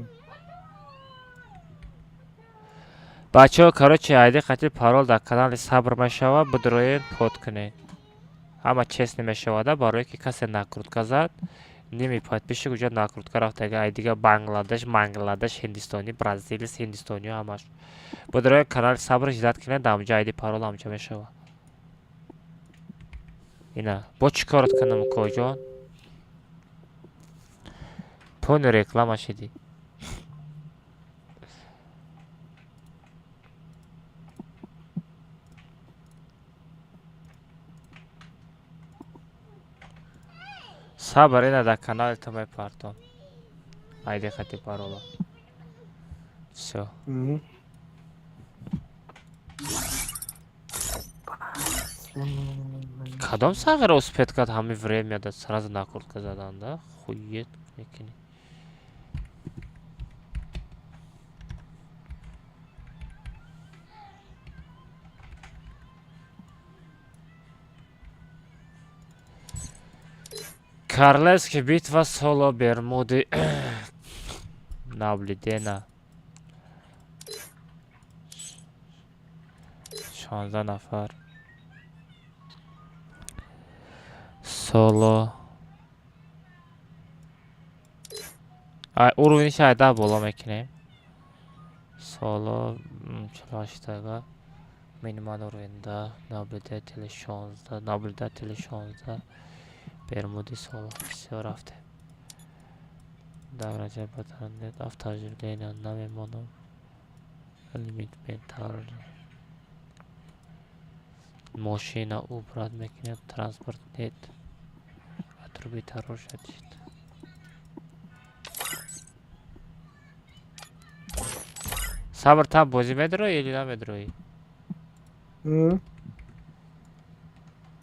بچه ها کاروچه آیدی قتل پارول در کانال صبر میشوه بدروین پود کنه اما چیست نمیشوه برای که کسی نکرد زد نمی پاید پیشه کجا نکرد رفت اگه آیدیگه بنگلادش هندستانی برازیلیس هندستانی همش بدروین کانال صبر جدید کنه دامجا آیدی پارول همجا میشوه اینا با چی کارت کنم کجا پون رکلام شدی صبر اینا در کانال تو میپارتم آیدی خطی پارولا все کدام сағыр успеть кад ҳами время дад сразу накуртка заданда хует мекини Королевский битва соло Бермуды наблюдена 16 нафар соло уровень шайда бола мекунем соло 48 минимал уровенда наблюдатели 16 Бермуды соло все рафте давраҷа батарнет автооживление намемонам лимит ментал мошина убрат мекунем транспорт нет отрубить оружие сабр там бозӣ медироӣ или намедироӣ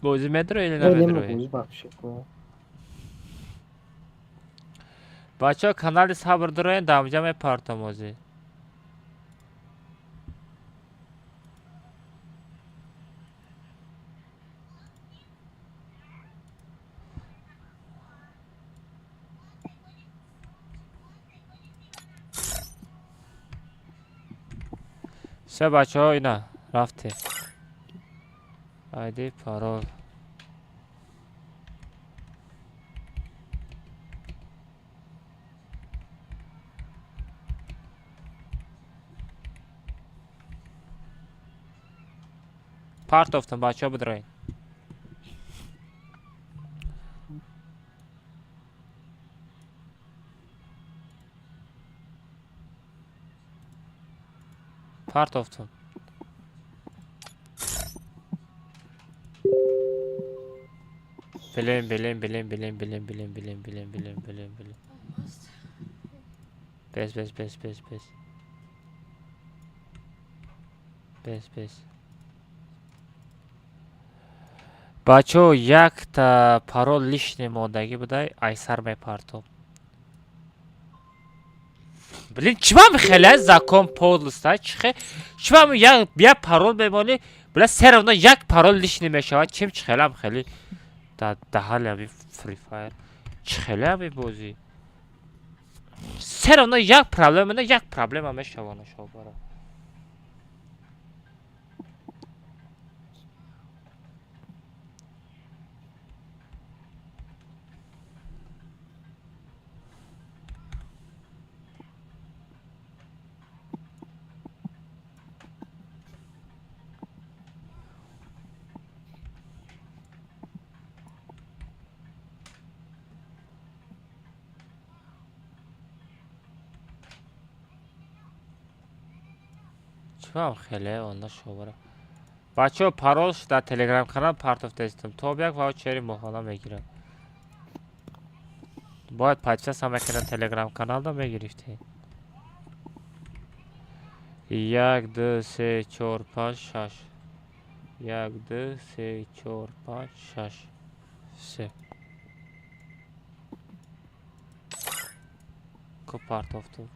бозӣ медироӣ или намедироӣ бачаҳо канали сабр дороен дамҷа мепартам озӣ все бачаҳо ина рафте айди парол партофтам бачаҳо бидроен партофтам билем бес бачаҳо якта парол лишне мондагӣ будай айсар мепартом блин чимам хеле закон подлста чимам як парол мемони бля все равно як парол лишне мешавад чим чихелам хели даҳалами Free Fire чихелами бозӣ все равно як проблема мешавана шобара چون خیلی آنها شوره بچه پارولش در تلگرام کانال پارتوف تستم تو یک واوچری مخالا میگیرم باید پچه هم کنن تلگرام کانال دا میگرفتی 1 2 3 4 5 6 1 2 3 4 5 6 3 کو پارتوف تو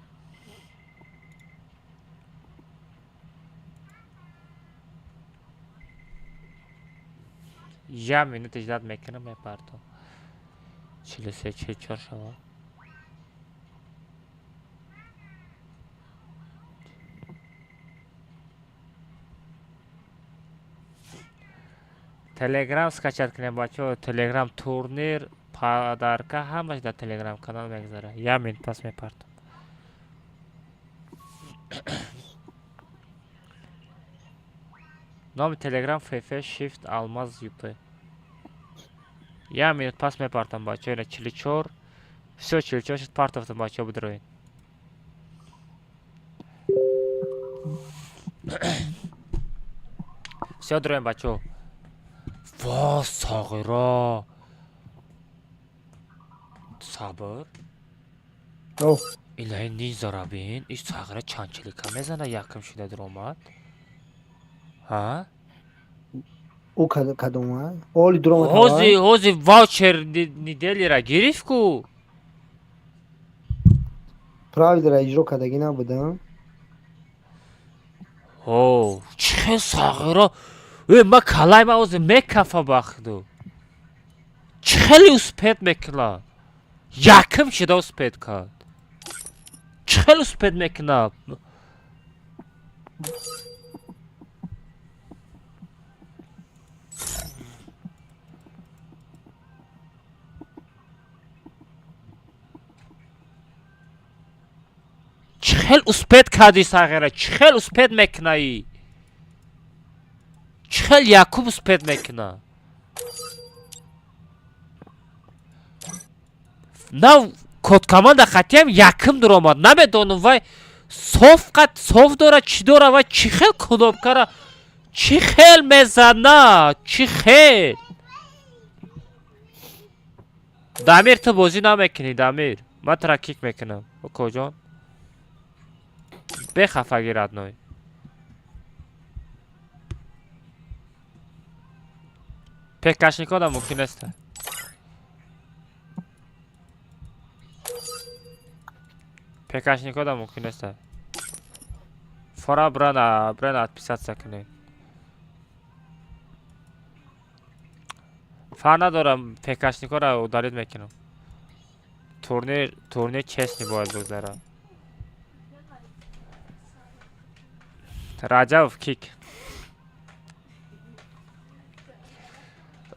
یه مینوت اجداد میکنم می پارتوف 43 44 شما تلگرام скачать کنیم بچه تلگرام تورنیر پادرکا همش در تلگرام کانال میگذاره یه مین پس میپردم نام تلگرام فیفه شیفت آلماز یوپه یه مینوت پس میپردم بچه اینه 44 все 44 شد پارتوفتم بچه بدروین все دروین بچه وا ساغرا صبر اوه الهی نیزارا بین این ساغرا چانچلیکا میزنه یکم شده در اومد ها او کدومه اولی درام هوزی واوچر نیدلی را گرفت کو پراوی در اجرا کدگی نبودم اوه چه ساغرا ما کلای ما اوزی میکفا باخدو چخلی اسپید میکلا یکم شده اسپید کاد چخلی اسپید میکنا چخل اسپید کادی ساغره چخل اسپید میکنایی چخل یکم اسپید میکنا نه کد کاماند خطی هم یکم در آمد نمیدونم وای صاف داره چی داره وای چی خیل کلوب کاره چی خیل میزنه چی خیل دامیر تو بازی نمیکنی دامیر من ترکیک میکنم کجان به خفگی ردنوی پکشنیکا da ممکن است پکشنیکا da ممکن است فورا برن отписаться کنه فر ندارم پکشنیکا را удалить میکنم تورنیر چسنی باید بگذارم رجب کیک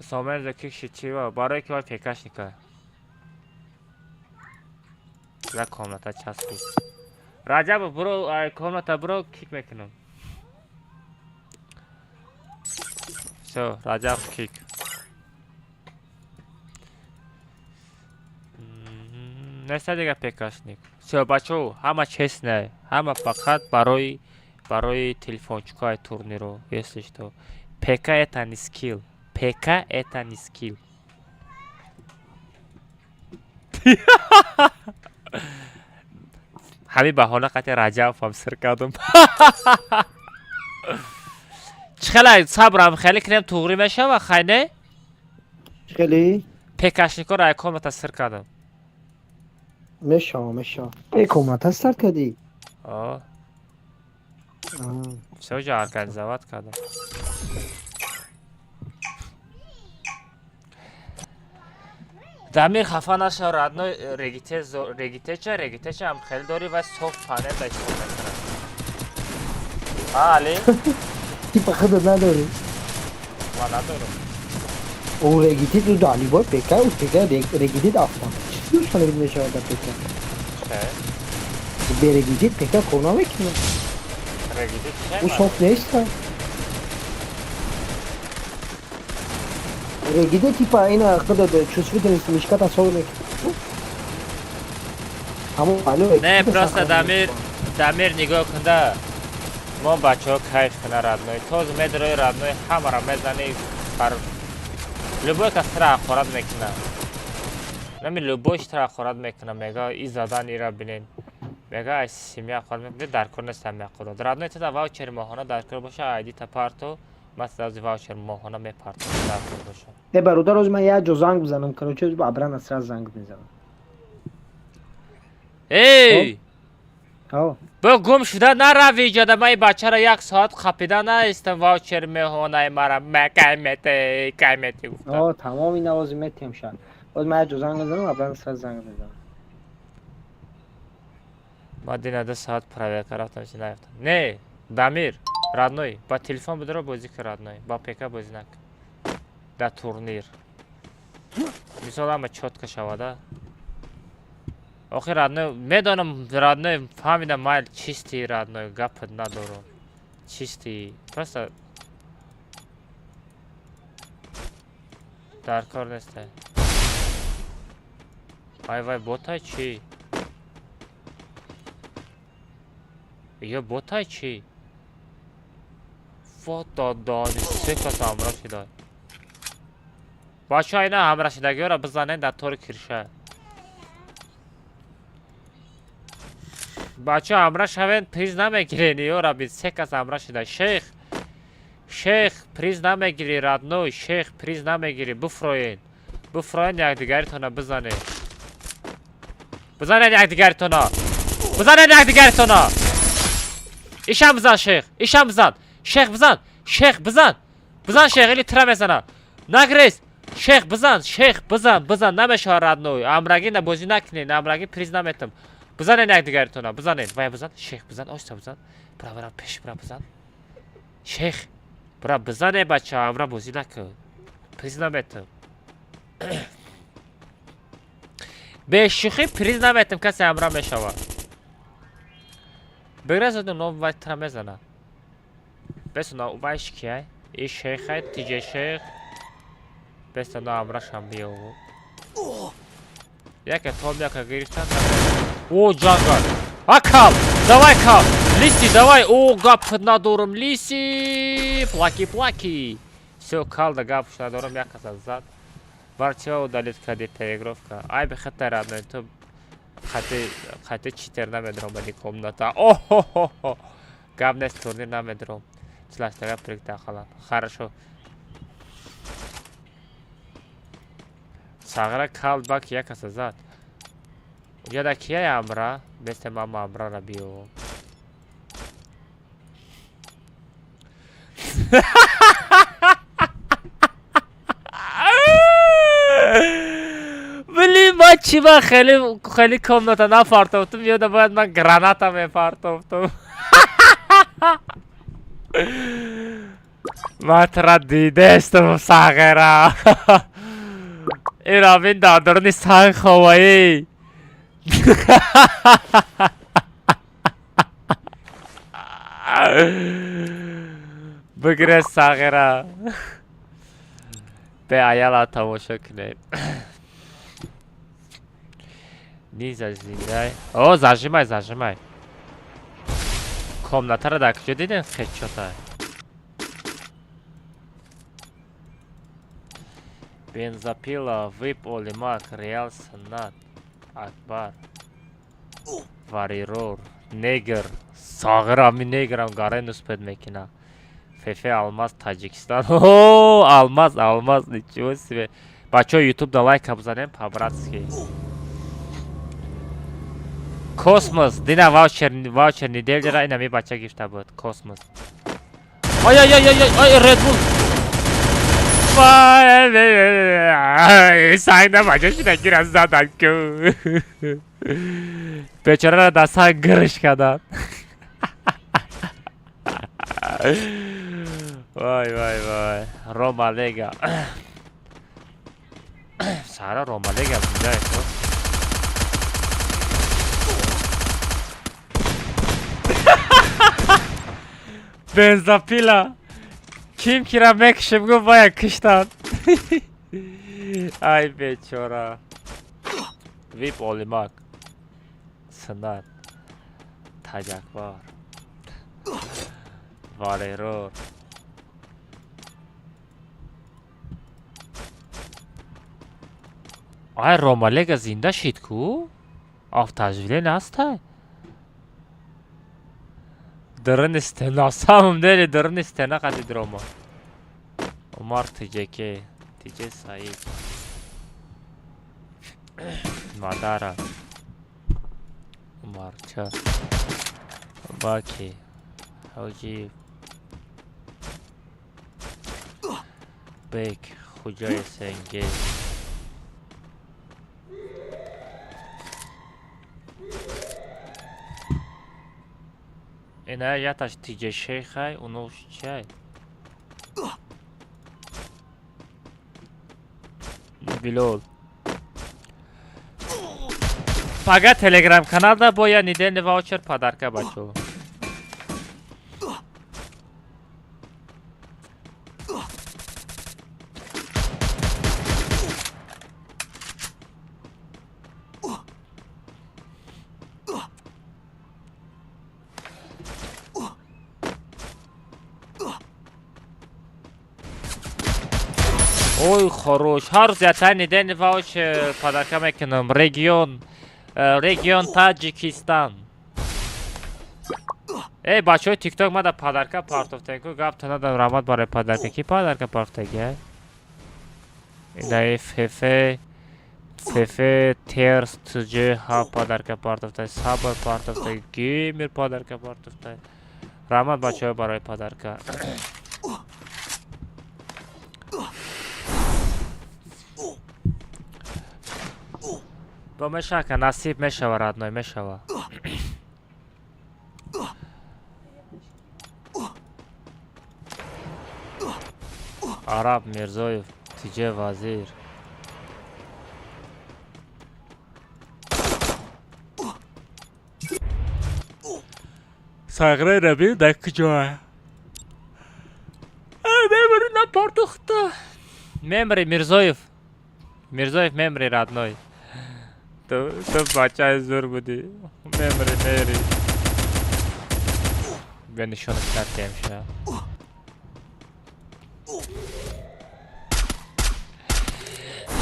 سامر за кик шичива барои ки вай пекашника як комната часпи раҷабов буро комната буро кик мекунам всё раҷаб кик неста дига пекашник всё бачаҳо ҳама честне ҳама фақат барои телефончикаи турниро если что пк это не скилл ПК это не скилл. همین بهانه قطع رجب هم سر کردم خیلی صبرم خیلی کنیم توغری میشه و خیلی خیلی پکشنیکا را اکام متاثر کردم میشه اکام متاثر کردی все же организовать کردم دامیر خفه نشو ردنو رگیته هم خیلی داری و صف پانل داشته میکنم علی تیپ خودت نداری من ندارم اون رگیتی تو دانی باید پکر او پکر رگیتی دافتم چی دوست کنه میشه آده پکر به رگیتی پکر کرونا میکنه رگیتی او صف نیست رگیده تیپا اینا خودت چوسوی دنیستی میشکت از صور میکنه همون معلومه نه پراسته دامیر نگاه کنده ما بچه ها کیف کنه ردنوی توز میدروی ردنوی همه را میزنی بر لبوی که سر خورد میکنه نمی لبویش تر خورد میکنه میگه ای زدن ای را بینین میگه ای سیمیا خورد میکنه در کن نستم میخورد ردنوی تا واوچر ماهانه در کن باشه ایدی تا پارتو مثل از واوچر ماهانه میپارتو در کن باشه برادر روز من یه جو زنگ بزنم کروچه با ابران اسرا زنگ میزنم ای آه با گم شده نروی جده من بچه را 1 ساعت خپیده نیستم واوچر ماهانه مرا کیمتی گفتم آه تمام این آواز میتیم شد روز من یه جو زنگ بزنم ابران اسرا زنگ میزنم ما دینا 2 ساعت پرویکا رفتم چی نیفتم نه دامیر رادنوی با تلفن بدرو بازی که رادنوی با پیکا بازی نکن در تورنیر مثال همه چوتکا شواده آخی رادنوی میدانم رادنوی فهمیدم مایل چیستی رادنوی گپت ندارم چیستی پرسته در کار نیسته وای بوتای چی یا بوتای چی فوت دادانی سه کس همراه شده بچه اینا همراه شدگی را بزنین در طور کرشه بچه همراه شوین پریز نمیگیرین یا را بید سه کس همراه شده شیخ پریز نمیگیری رادنوی شیخ پریز نمیگیری بفروین یک دیگریتونه بزنین یک دیگریتونه ایشم بزن شیخ شیخ بزن شیخ ایلی تره میزنه نگریز شیخ بزن نمیشه رادنوی امرگی نبازی نکنین امرگی پریز نمیتم بزنین یک دیگریتونه بزنین وای بزن شیخ بزن آشتا بزن برا پیش برا بزن شیخ برا بزنه بچه امرا بازی نکن پریز نمیتم به شوخی پریز نمیتم کسی امرا میشود بگرز دو نو وای تره میزنه بسنا او وایش کیه ای شیخه تیجه شیخ بسنا امراش هم بیو یک اتوم یک گریفتن او جانگل کال давай کال لیسی давай او گپ ندارم لیسی плаки все کال да گپش ندارم یک کس از زد برچه удалит کردی перегровка ای به خطر رادنوی تو خطی چیتر نمیدرم بلی комната اوه گپ نیست تورنیر نمیدرم چلاستگاه پریک داخلان хорошо ساغره کال باک یک کس زد یادا کیه امرا بسته ماما امرا را بیو ولی ما چی با خیلی کامناتا نپارتوفتم یادا باید من گراناتا میپارتوفتم ما ترا دیده استم ساغره این رابین دادرنی سنگ خوایی بگره ساغره به ایالا تماشا کنیم نیز از دیگه او زجمای комната را در کجا دیدین خیلی شده бензопила вип олимак реал санат акбар варирор негр сағыр ами неграм гарай нуспед мекина фефе алмаз таджикистан о алмаз ничего себе бачо ютуб да лайк обзанем по-братски космос дина ваучер неделя ра инами бача гифта буд космос ай red bull سعیده بچه شنگیر از زدن که بیچاره را دستا گرش کردن وای رومالگا سارا رومالگا بوده تو بنزاپیلا kim kira mekşim go baya kıştan. Ay beçora. Vip olimak. Sınar. Tacak var. والرو آیا رومالگ زنده شد کو؟ آف تجویله نسته؟ درن استنا سامم دلی درن استنا قدی دروما عمر تیجه سعید مادارم عمر چه باکی حوجی بیک خوجای سنگی اینه یا تاش تیجه شیخه اونوش چه بلول پاگه تلگرام کانال دا بایا نیدن واوچر پادرکه بچو اوی خروش هر زیادتر نیدن واوچ پادرکه میکنم رегион Таджикистан. ای بچه های تیک تاک ما در پادرکه پارتوفتن که گفت تنها در رامات برای پادرکه کی پادرکه پارتوگه اینه ففه ترس تجه ها پادرکه پارتوفتن صبر پارتوفتن گیمیر پادرکه پارتوفتن رامات بچه های برای پادرکه با مشاکه نصیب میشوه رادنوی میشوه عرب میرزویف تیجه وزیر ساغره ربی دک جوه میمری نپارتوخته میمری میرزویف میمری رادنوی تو بچه زور بودی میری بیا نشونت ندیم شا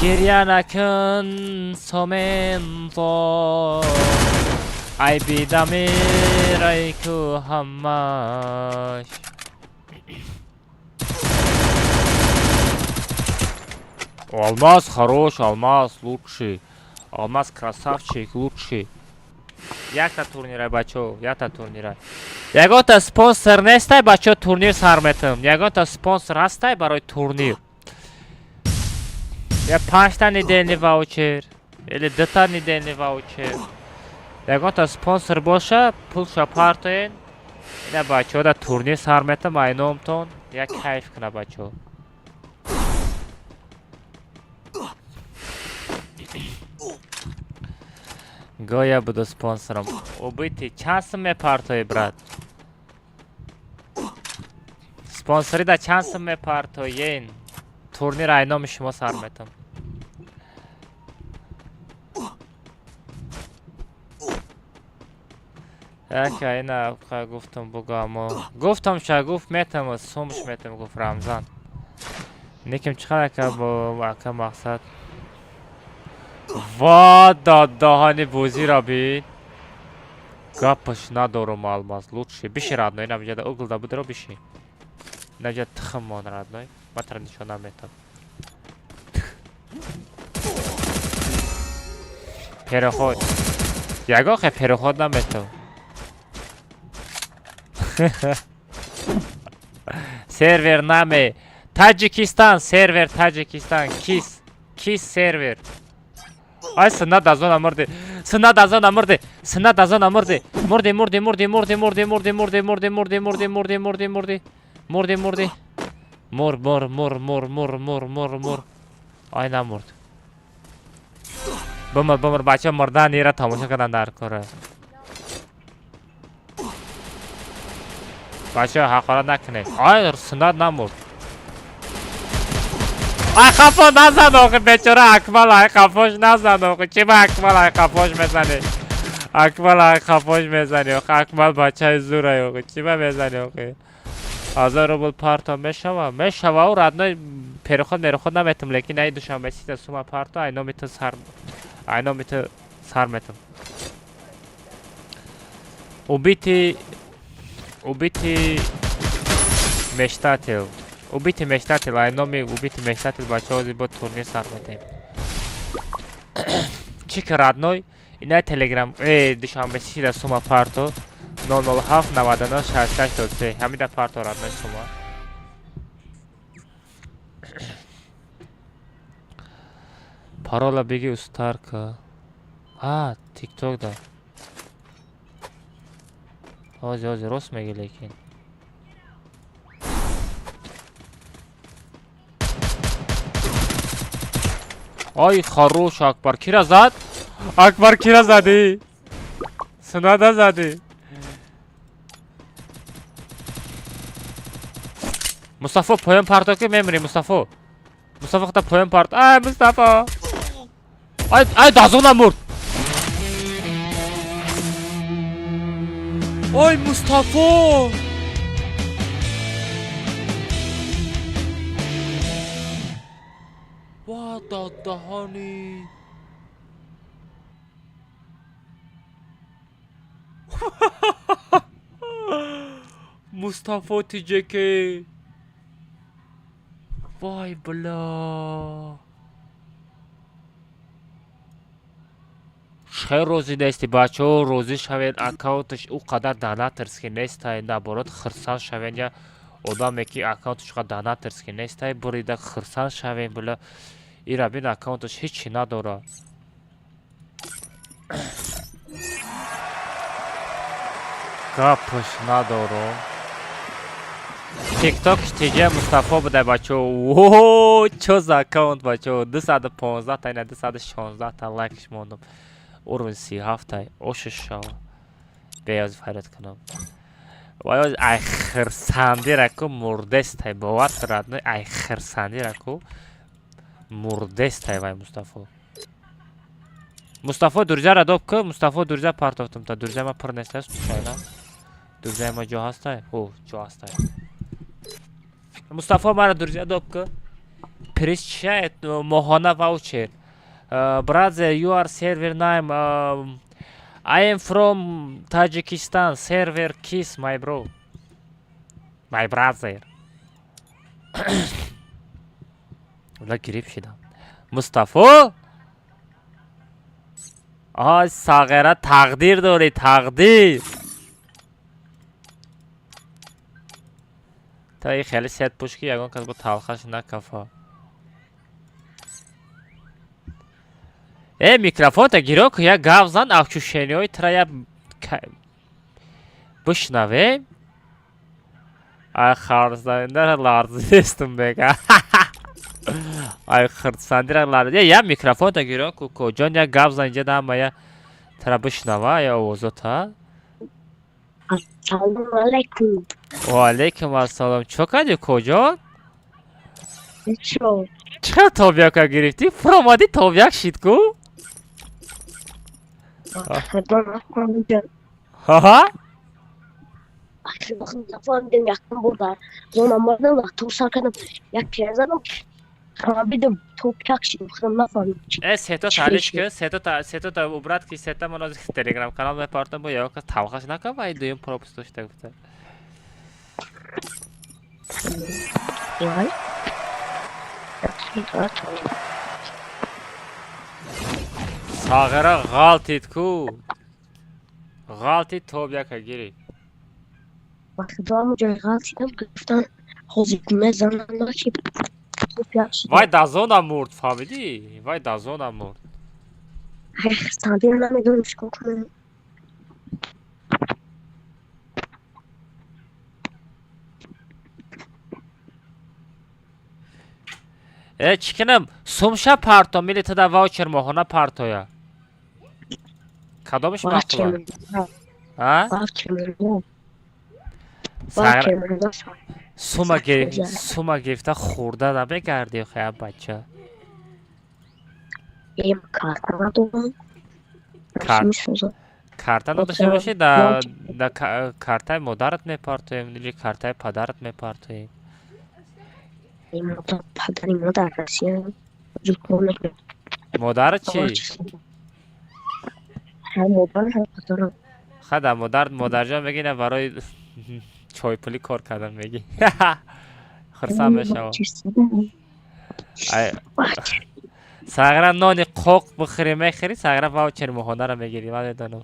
گریه نکن سومنزو ای بیدمیر ای که همش алмаз хорош алмаз лучший алмаз красавчик лучший якта турнира бачо якта турнира ягонта спонсор нестай бачо турнир сар метам ягонта спонсор ҳастай барои турнир я 5 та неделни ваучер или 2 та неделни ваучер ягонта спонсор боша пулша партоен ина бачо да турнир сар метам айномтон як кайф куна бачо Гоя буду спонсором. Убити часом партої, брат. Спонсори да часом партоєн. Турнір айном шумо сар метам. Яке айна гуфтам бугамо. Гуфтам ша гуфт метам сумш метам гуфт Рамзан. Никим чиқар ака бо ака мақсад. ва дадахани бӯзи ра бин гапаш надорум алмаз лучший биши радной навҷада углда будро биши навҷада тихммон радной матра нишона метам переход ягохе переход наметам сервер наме Таджикистан сервер Таджикистан кис сервер ай сынат азона мурди сынат азона мурди сынат азона мурди мурди мурди мурди мурди мурди мурди мурди мурди мурди мурди мурди мурди мурди мурди мурди мур мур мур мур мур мур мур мур ай намурд бумр бача мурдан ира тамоша кардан дар кора бача ҳақорат накунед ай сынат намурд ай хафо назан оқи бечора акмал ай хафош назан оқи чи ба акмал ай хафош мезани акмал ай хафош мезани оқи акмал бачаи зур ай оқи чи ба мезани оқи 1000 рубль парто мешава родной переход наметим, лекин ай душанбе сита сума парто айно мета сар метим. Убитый мечтатель, айно ми убитый мечтатель бачаози бо турнир сар метим. Чик родной, инай телеграм, душанбе сита сума парто 007 99 66 23 ҳамида парто родной сума. Парола беги устарка. TikTok да. Ози рост меги лекин. Ай хорош Акбар кира зад? Акбар кира зади? Сунада зади? Мустафо поем парто ки мемри Мустафо хата поем парто. Ай Мустафо. Ай дазона мурд. Ой Мустафо. Ва дадахани. Мустафо тиджеке. Vay bla. Шхай рози нести бачо, рози шавед аккаунтш у қадар данатерс ки нестай, наборот хирсан шавен я одаме ки аккаунтш қа данатерс ки нестай, бурида хирсан шавен бла. Ира бин аккаунтш ҳичи надора. Гапш надоро. TikTok штиже Мустафо буде бачо. Оо, чо за аккаунт бачо? 215 та не 216 та лайкш мондум. Уровень 37 та ошшава. Беяз фарат канам. Вай ай хирсанди раку мурдест тай боват радны ай хирсанди раку мурдест тай вай Мустафо. Мустафо дурза радоб ки Мустафо дурза партовтум та дурза ма пурнестас шайна. Дурза ма ҷо ҳастай? О, ҷо ҳастай. Мустафо мара дурза доб ки присчает mohona voucher. Brother, you are server name. I am from Tajikistan. Server kiss, my bro. My brother. Ulan girip şidam. Mustafa. Ay sağera takdir dori takdir. تا خیلی سیت پوش که یگان کس با تلخش نکفا میکروفون تا گیرو که یک گاو زن افچوشنی های تریا بشنوه ای خرزنده را لرزیستم بگه ای خرزنده را لرزیستم یا میکروفون تا گیرو که کجان یک گاو زن اینجا دام یا تریا بشنوه یا اوزو تا Assalamu alaikum. Wa alaikum assalam. Çok hadi koca. Çok. چه تابیاک گرفتی؟ فرامادی تابیاک شید کو؟ ها؟ Bakın zaten dedim yaktım burada. Zamanlardan da tutarken yak kere zaten. Abi de toprak şimdi bakın falan. سه تعلیش که سه تا عبرت کی سه تا منو تلگرام کانال میپارتم با یا که تلخش نکنم و دویم پروپس داشته بوده. Vay. ساغره غلطید کو. غلطی تابیاک گیری. Bakın daha جای غلطیدم گفتن حضور زنان که وای دازونم مرد فهمیدی؟ وای دازونم مرد. سندیر نمیدونم چیکار کنم. چیکنم سومشا پارتو میلی تدا واوچر موهانا پارتویا. کدامش مطلوبه؟ ها؟ سوما گرفته خورده نمیگردی خیلی بچه. یه کارت ندارم. карта نداشته باشی در کارتای مادرت میپارتویم دیگه کارتای پدرت میپارتویم. این مادر پدری مادر رسیه جو کنه مادرت چی؟ هم مادر هم پدرم خدا مادر جان میگی برای چای پولی کار کردن میگی. خرسان میشم. ساغره نان قوق بخوری میخوری ساغره واوچر ماهانه رو میگیری من میدونم.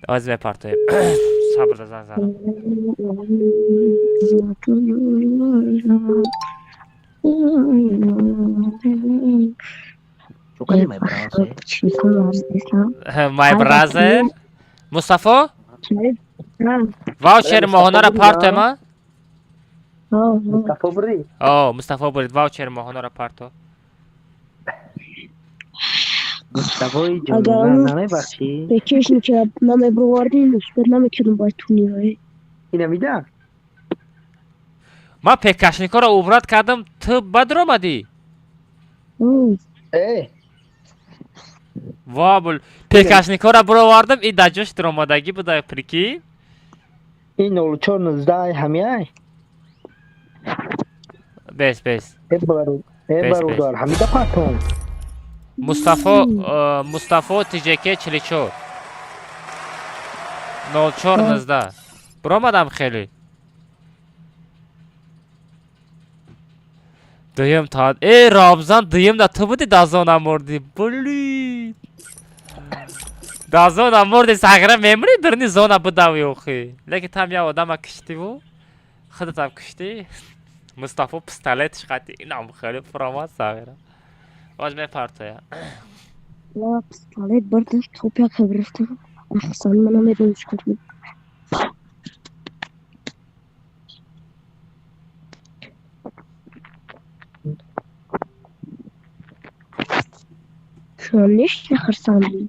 آز میپارتویم. صبر زن زن. My brother مصطفى واوچر ماهانه رو پارتویم ها؟ مصطفی بری مصطفى برید واوچر ماهانه رو پارتو. مصطفی جان نمیبخشی بکشین که نام بروردین نسبت نمیکنم باید تو نیایی اینو میدم من پیکشنیکا رو عبرت کردم تو بد رو آمدی. وابل پیکشنیکا رو برو واردم این دجاش در آمدگی بوده پریکی. این 0419 همیه بیس برودار همیده پاتون مصطفى تیجیکی 44 0419 برو آمدم خیلی. دویم تا ای رابزان دویم دا تو بودی دازان مردی بلی دازان مردی ساغره میمونی برنی زونا بداوی اوخی لیکن تام یا آدم کشتی بو خودت هم کشتی. مصطفى پستالتش قطعی اینم خیلی فرامات ساغره باز میپارتویا. لا پستالت برده توپیا که گرفته احسان منو میدونش کنم شونش خرساندی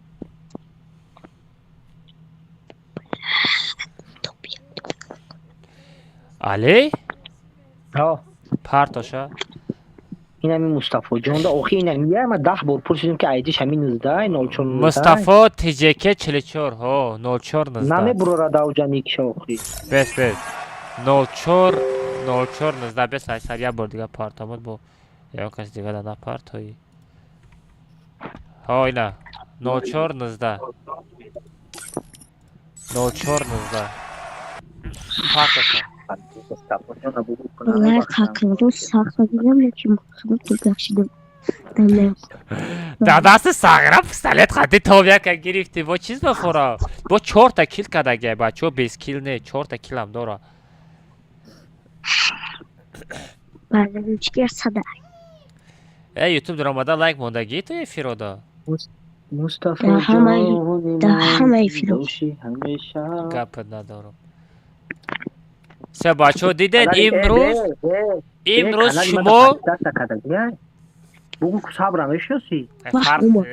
علی ها پارتوشا این همین مصطفی جان دا اوخی این همیه ما 10 بار پرسیدم که ایدیش همین 19 0419 مصطفى تیجیکی 44 ها 0419 نامه برو را داو جان یک شوخی بیس 0419 بیس سر یه بار دیگه پارتامون با یا کس دیگه داده پارتایی ها اینا 0419 پارتاشا مصطفی جان ابو والله کاکا ساخته دیدم که مخدم تو بخشیدم در دست ساغره پستالت خطی توبیه که گرفتی با چیز بخورا با 4 تا کیل کدگه بچه 20 کیل نه 4 تا کیل هم داره. بله چیکار صدا ای یوتیوب در آمده لایک موندگی تو یه فیرودا مصطفی ده همه فیلم گپ ندارم. سه بچه دیدن امروز شما بگو صبر میشناسی رحمت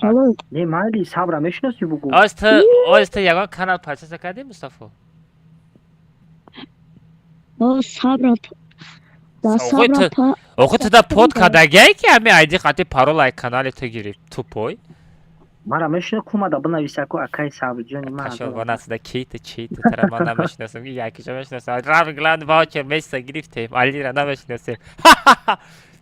کلام نه مالی صبر میشناسی بگو آست یگان کانال پرچه کردی مصطفى صبر اوخه تو دا پود کدگه که همه ایدی خطی پارولای کانال تو گیری تو پوی مرا میشنه کوما دا بنویسه که اکای صبر جانی من کشو بناس دا کیت ترا من نمیشناسم یکیشو میشناسم رام گلاند واچر میسته گرفتیم علی را نمیشناسیم.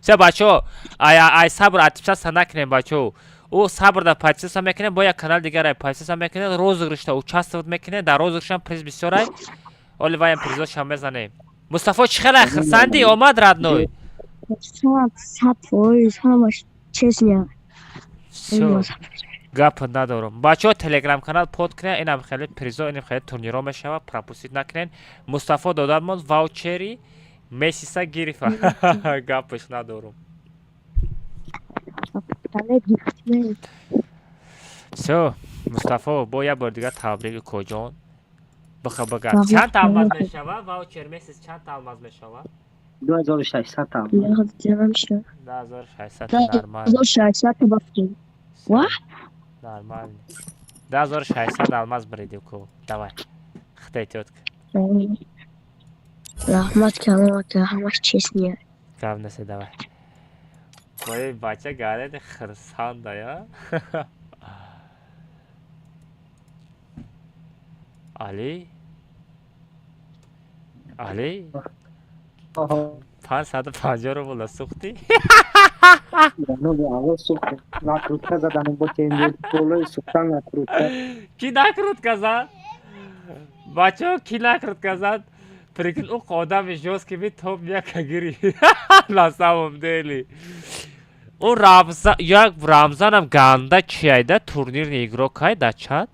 چه بچو ای صبر اتفاق سنکنیم بچو او صبر دا پایسه میکنه با یک کانال دیگر پایسه میکنه روز گرشته او چاست میکنه در روز گرشتن پریز بسیاره اولی وایم پریزاش هم بزنیم. مصطفى چخیره خرسندی آمد رد نوی صد فویز همش چیز نیاد گپ ندارم بچه ها تلگرام کانال پود کنه اینم خیلی پریزا اینم خیلی تورنیرا میشوه پراپوسید نکنین. مصطفى دادن من واوچری میسیسا گیریفه گپش ندارم. سو مصطفى با یه بار دیگه تبریک کجان بگرد چند تا الماس میشوه واوچر میسیس چند تا الماس میشوه 2600 تا 2600 نرمال 2600 تا بافتیم واه نرمال 2600 الماس بریدی کو давай خطیتوت رحمت کلام که همش چیز نیاد گپ نسی давай Vay bachcha gale de xırsanda ya. Ali? Ali? آها 550 رو بولا سوختی؟ یعنی به آواز سوخت نکروتکه زدن با تنجه دولای سوختن نکروتکه کی نکرد کزد؟ بچه ها کی نکرد کزد؟ پریکل او قادم جوز که بی توب یک گیری لسامم دیلی او یک رمزانم گنده چیایده تورنیر نیگرو کای دچد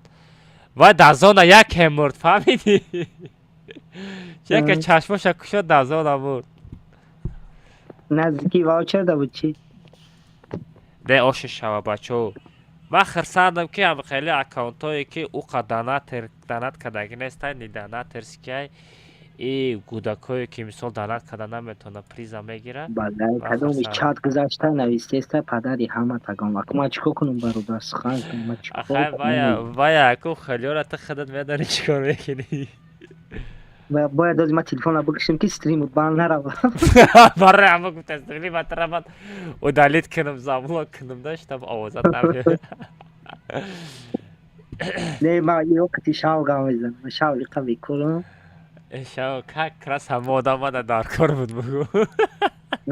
و دزانه یک مرد فهمیدی؟ یک چشماش کشد دزانه مرد نزدیکی واوچر ده بود چی؟ ده آش شوه بچه ها من خرسندم که هم خیلی اکاونت هایی که او دانت کدگی نیست نی دانت ترسی که ای گودک هایی که مثال دانت کده نمیتونه پریزا میگیره بله کدومی چات گذاشته نویسته است پدری همه تگام اکو ما چیکو کنم برادر سخن کنم ما چیکو آخه بایا اکو خیلی را تا خودت میدانی چیکار میکنی باید از ما تلفن را بکشم که استریم بان نرو برای همه گفت استریم بطره من و دلیت کنم زامو کنم داشتم آوازت نمیده نه ما یه وقتی شاو گام میزنم شاو لیقا بیکنم شاو که کراس همه آدم در دارکار بود بگو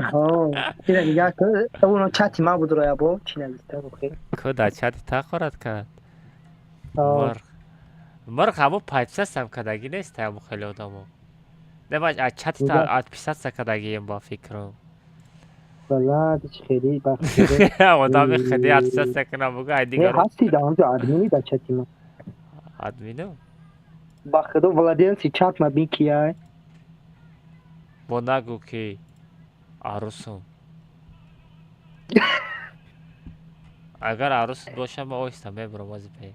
ها چی نگه که اونو چاتی ما بود رویا با چی نویسته بخیر که در چاتی تا خورد کرد مرغ همه 500 هم کدگی نیست همه خیلی آدمو نماش از چاتی تا از 500 کدگی هم با فکرم بله دیش خیلی بخیر آدم خیلی 800 کنم بگو ای دیگر هستی در آنجا ادمینی در چاتی ما ادمینو با خدا ولادینسی چات ما بین کیای با نگو که عروسم اگر عروس باشم با اویستم میبرم وازی پی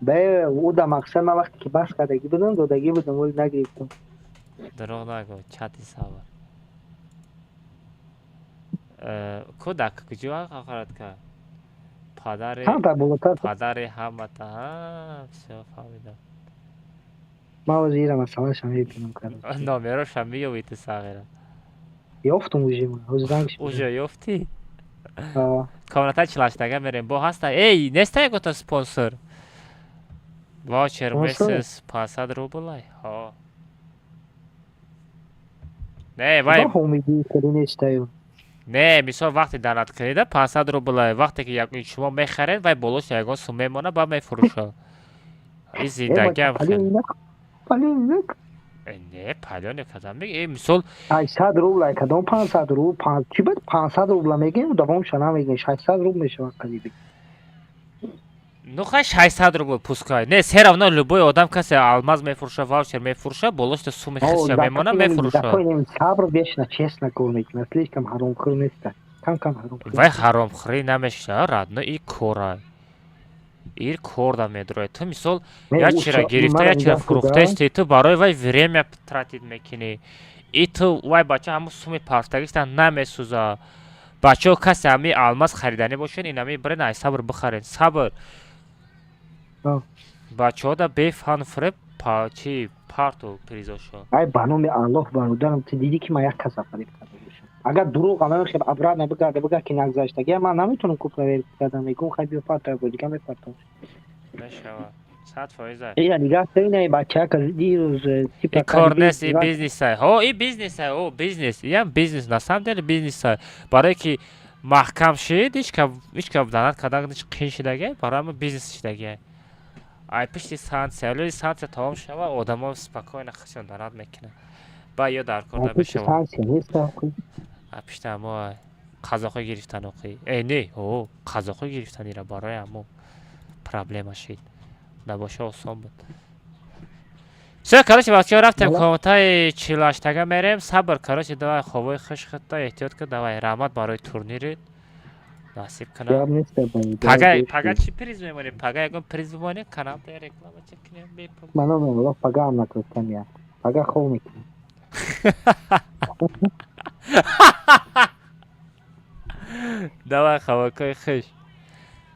به او در مقصد ما وقتی که بس کردگی بدم دودگی بدم ولی نگریفتم دروغ نگو چاتی سابر کودک کجا آخرت که هم در بولتا پدر همه تا بسیار فهمیدم ما وزیر مسئله شمی بینم کردم نامیرو شمی یا ویت ساغیره یافتم اوجی من حوزدنگش اوجا یافتی؟ کامنتا چلاشتگه میریم با هسته ای نسته گوتا سپونسر واچر میسیس 500 روبلای ها نه وای امیدی کلی نیستیم نه مثال وقتی دانت کردید 500 روبلای وقتی که یک شما میخرید وای بولوش یگان سوم میمونه با میفروشه این زندگی هم خیلی نه پلیون کدام میگه مثال 800 روبلای کدام 500 روبل چی بود 500 روبل میگیم دوام شنا میگیم 600 روبل میشه قریبی ну хай 600 рубль пускай не все равно любой одам касе алмаз мефурша ваучер мефурша болошта суми хисия мемона мефуруша сабр вечно честно говорить на слишком харомхор нест кам харомхор вай харомхори намеша радно и кора ир корда медрои то мисол ячира гирифта ячира фурухта исти то барои вай время тратид мекини и то вай бача ҳамун суми партагистан намесуза бачаҳо касе ҳами алмаз харидани бошен инами бирен ай сабр бихарен сабр бачаҳо да бефан фреб чи парту призошо ай баноми аллоҳ бародарам ту дидӣ ки ман як каса фариб карда бошам агар дурӯғ намехеб абрат набигарда бигар ки нагзаштаги ман наметонам кӯп фариб карда мегӯм хай биёфарта бо дига мефартам мешава 100% я нигах таинай бачаак дирӯз и кор нест и бизнесай ҳо и бизнесай о бизнес иам бизнес на самом деле бизнесай барое ки маҳкам шид ҳичкам данат кардан қин шидаги барои ҳама бизнес шидаги ай пишти санксия вале санксия тамом шава одамо спокойно хишон данат мекунад ба ё дар кор намешава ай пишти ҳамо қазоқо гирифтан оқи не о қазоқо гирифтанира барои ҳамо проблема шид набоша осон буд все короче бачаҳо рафтем комнатаи 48 мерем сабр короче давай хобои хушхитта эҳтиёт кун давай раҳмат барои турнирит насиб кунам пага чи приз мемонӣ пага ягон приз бимонӣ каналда реклама чекунем бепул маномело пага ам накрутам я пага хоб мекунам давай хавакои хуш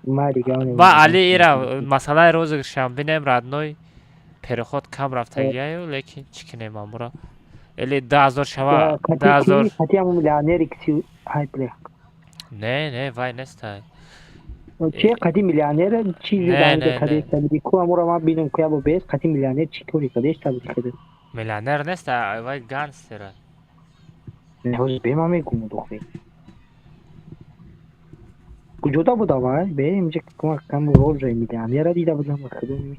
ба али ира масъалаи розыгрышам бинем радной переход кам рафтагиаю лекин чӣ кунем амуро или 10,000 шава 10,000 хотя мы миллионеры кси хайпле. не вай нестай Че кати миллионеры чизи Не, данде не, каде не. табди ку амура ма бинем куя бо бес кати миллионер чи тори каде табди каде. миллионер нестай вай гангстер Не хоз бе ма мегум дохе. Куҷода буда вай бе имҷа кумак кам рол ҷои миллионера дида будам худум.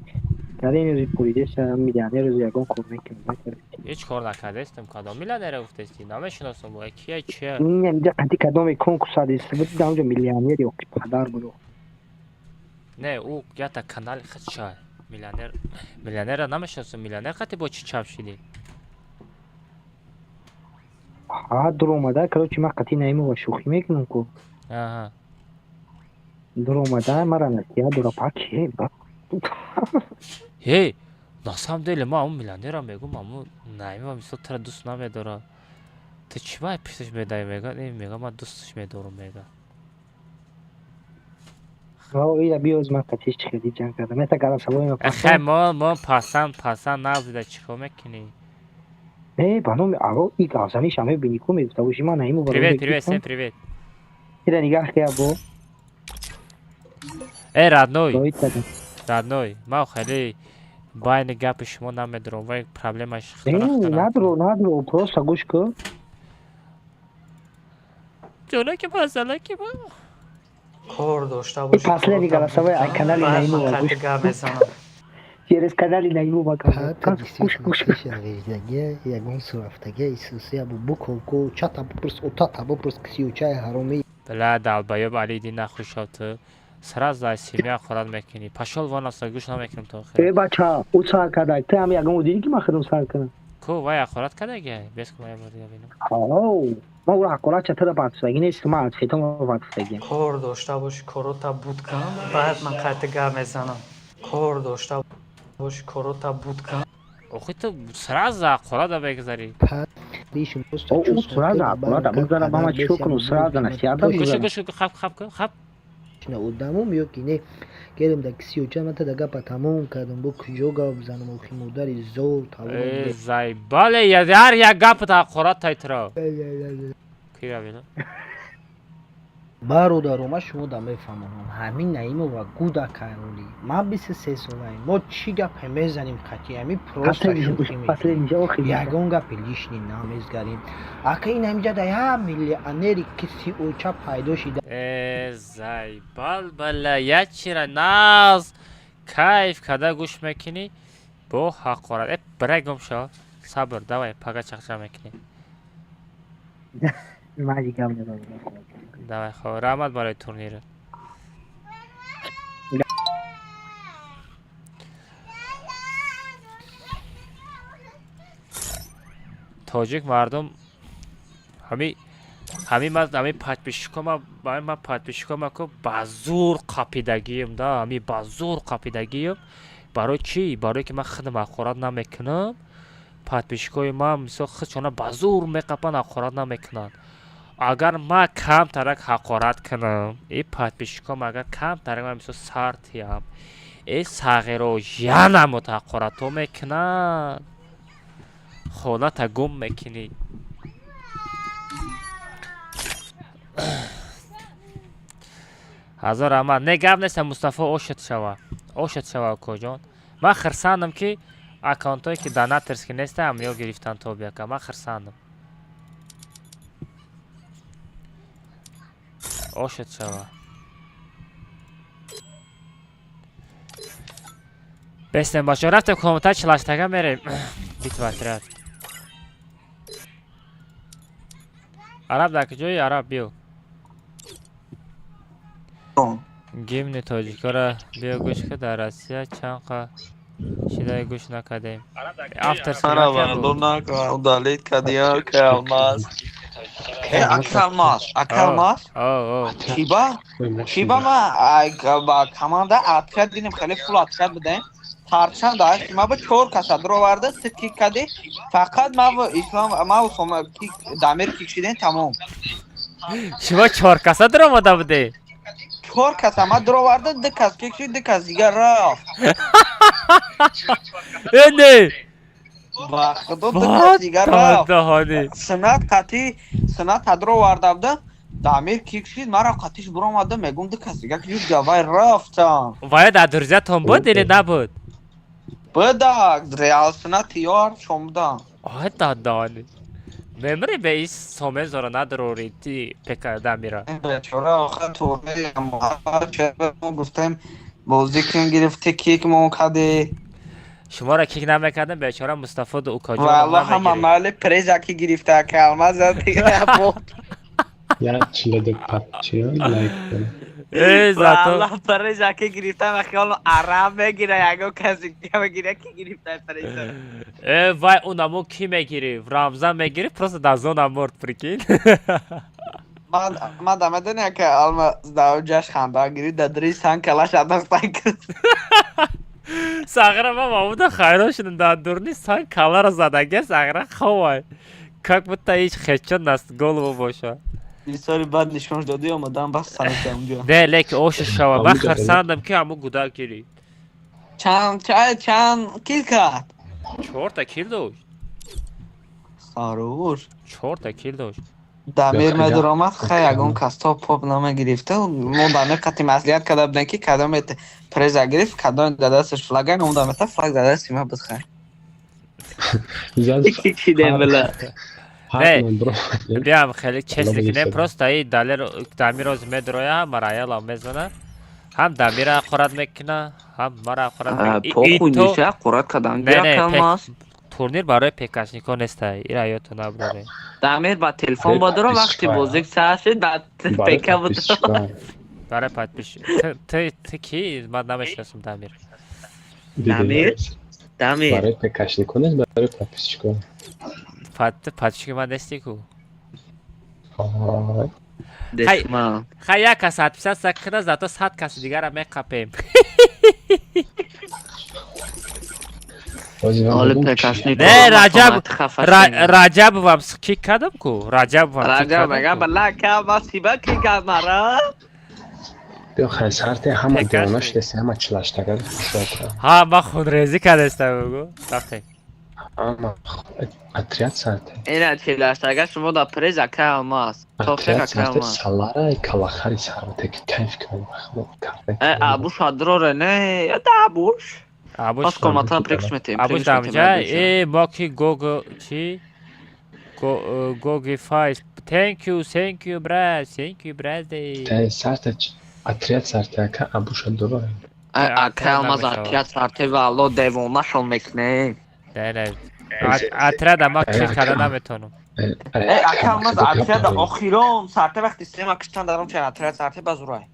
Каде мери пуридеш миллионер ӯ ягон кор мекунад. هیچ کار نکردستم کدام میلیونر گفتستی نمیشناسم با کیه چیه این اینجا قطعی کدام کنکورس است بود اونجا میلیونری و پدر بود. نه او یا تا کانال خود شد میلیونر را نمیشناسم میلیونر خطی با چی چاپ شدی ها در اومده کلو چی ما قطعی نایمو و شوخی میکنم کو آها در اومده مرا نکیه در پاکیه با هی ناسام دیل ما اون میلیونر را میگم اما نایمی و میسو تر دوست نمیداره تو چی باید پیشش میدهی میگه این میگه من دوستش میدارم میگه او ایلا بیوز من قطعیش خیلی جنگ کردم مثل گرم سبایی ما خیلی ما پاسن نبوده چیکار میکنی بانو آقا ای گازانیش همه بینی کو میگفته باشی من نایمو привет всем привет ایلا نگاه که ابو ای родной ما خیلی باید گپ شما نمیدارم و پرابلمش ندارو پروستا گوش که جونه که مسئله که با کار داشته باش فاصله دیگر سوای کانال نایمو و گوش через канали найму бакам куш ягон сурафтага исусия бу буколку чата бупрс утата бупрс ксиучай хароми бля далбаёб алидин нахушавту сразу аз семья хӯрад мекунӣ пашол вонаса гӯш намекунам то охир бача уца кадай ты ам ягон удири ки ма худум сар кунам ку вай ахорат кадаги бескум я бор бинам ма ура акора чатара батсаги нест ма аз фетон батсаги کار داشته باش کاروتا بود کنم بعد من قطع گپ میزنم کار داشته باش کاروتا بود کنم охи ту сразу ақорада бегзари сразу акорада бигзара мама чико кунам сразу насиҳата гӯш хаб одаму миёкине герем да кисиюча мата да гапа тамом кардам бо куҷо гап бизанам охи модари зор тавон зайбале яр як гапта ақорат тайтро кира бина бародарома шумо да мефаҳмонам ҳамин наимо ва гуда кароли ман 23 солаем мо чӣ гапе мезанем қати ҳамин просто шӯхӣ ягон гапе лишни намезгарем ака ин ҳамиҷа да як миллионери кисиуча пайдо шида зайбал бала ячира наз кайф када гӯш мекунӣ бо ҳақорат бирай гум шо сабр давай пага чақчақ мекунӣ давай хоб раҳмат барои турнир тоҷик мардум ҳами подписчикома ку ба зур қапидагием да ҳами ба зур қапидагием барои чӣ барое ки ман худам ақорат намекунам подписчикои ман мисол худшона ба зур меқапан ақорат намекунанд агар ман камтарак ҳақорат кунам и подписчиком агар камтарак ман мисол сартиам и сағиро янамут ҳақоратҳо мекунанд хоната гум мекунӣ ҳазор раҳмат не гап нестам мустафо ошад шава кӯҷон ман хирсандам ки аккаунтое ки донаторски неста ҳамиё гирифтан то бияка ман хирсандам ошад шава бестем бачо рафтем коммута чилаштага мерем битватрят араб дар куҷои араб биё гимни тоҷикора биё гӯш ка дар россия чанқа шидаи гӯш накардем удалит кадия калмас акалмас шиба ма ба команда ад кардинем хеле фул ад кард будем ҳарчанд аст ма ба 4 каса дроварда ситки кади фақат ма ислом ма усома дамир кишидем тамом шумо 4 каса дромада буде 4 каса ма дроварда дикас кишид дикас дигар рафт эне ва худо Бад дигар рафт. дahani. Синат қати синат тадро варда буда. Дамир кикшид мара қатиш буромада мегум дикас дигар юз гавай рафтам. Вая да друзьятон буд или набуд? Буда реал синат тияр шомда. Ай дадani. Мемори be is somen zora nadroriti peka damira. Бечора охир туре амма чебе гуфтем бозӣ кун гирифти кик мо каде. Шумора кик намекардем бечора Мустафо ду Укаҷон Валла ҳама мали преза ки гирифта калма задига бо. Я чледе папчи лайк. зато Валла преза ки гирифта ва хиол арам мегира яго каси ки мегира ки гирифта преза. вай унамо ки мегириф? Рамзан мегириф просто дар зона мурд прикинь. Ман дамедане ки алма давҷаш ханда гирифт да дри сан калаш адахтай кирд. Сагра ма мамуда хайрон шудам дар дурни сан калара задаги сагра хавай. Как будто ҳеч хечон наст голову боша. Истори бад нишонш доди омадам бас саната унҷо. Не леки ошу шава ман харсандам ки ҳамун гудак гирифт. Чанд кил кард? 4 кил дошт. Сарур. 4 кил дошт. Дамир медуромад хай ягон каста поп нама гирифта. Мо дамир қати маслиҳат карда будем ки кадомет преза гирифт, кадом да дасташ флага, мо дамета флаг да дасти ма бисхай. Ки демела. биам хеле честно кунем просто и дамир оз медроя мараяла мезона. Ҳам дамира қурат мекуна, ҳам мара қурат мекуна. Похуй ниша қурат кадам гира калмас. турнир барои пекашникон нестай. Ира ётон набуре. Дамир ба телефон бодро вақти бозик сашид ба пека бодро. Барои подпиш. Ты ки ман намешнасам Дамир. Дамир? Дамир. Барои пекашникон нест, барои подписчикон. Подписчики ман нести ку. Дешман. Хай як кас подписаться куда, зато 100 каси дигара меқапем. Не, Раҷабовам кик кардам ку. Раҷаб мегам бала ка масиба кик кард мара. Биё хай сарте ҳама девонаш дести ҳама чилаштага шокра. Ҳа ман хунрезӣ кардастам бугу. Рафтем. Ама отряд сарте. Ина чилаштага шумо да преза калмас. Отряд сарте салара калахари сарвате ки кайф кунем вахмо карде. Абуш адроре не, я да абуш. Пас коматан прикшметем. Абуш дамҷа, мо ки гого чи? Гоги файс. Thank you, brad. Thank you, brad. Тай сарте отряд сарте ака абуш адроре. Калмаз отряд сарте валло девона шон мекне. Не. Отряда ма кик карда наметонам. Калмаз отряд охирон сарте вақти сема киштан даром ча отряд сарте базурай.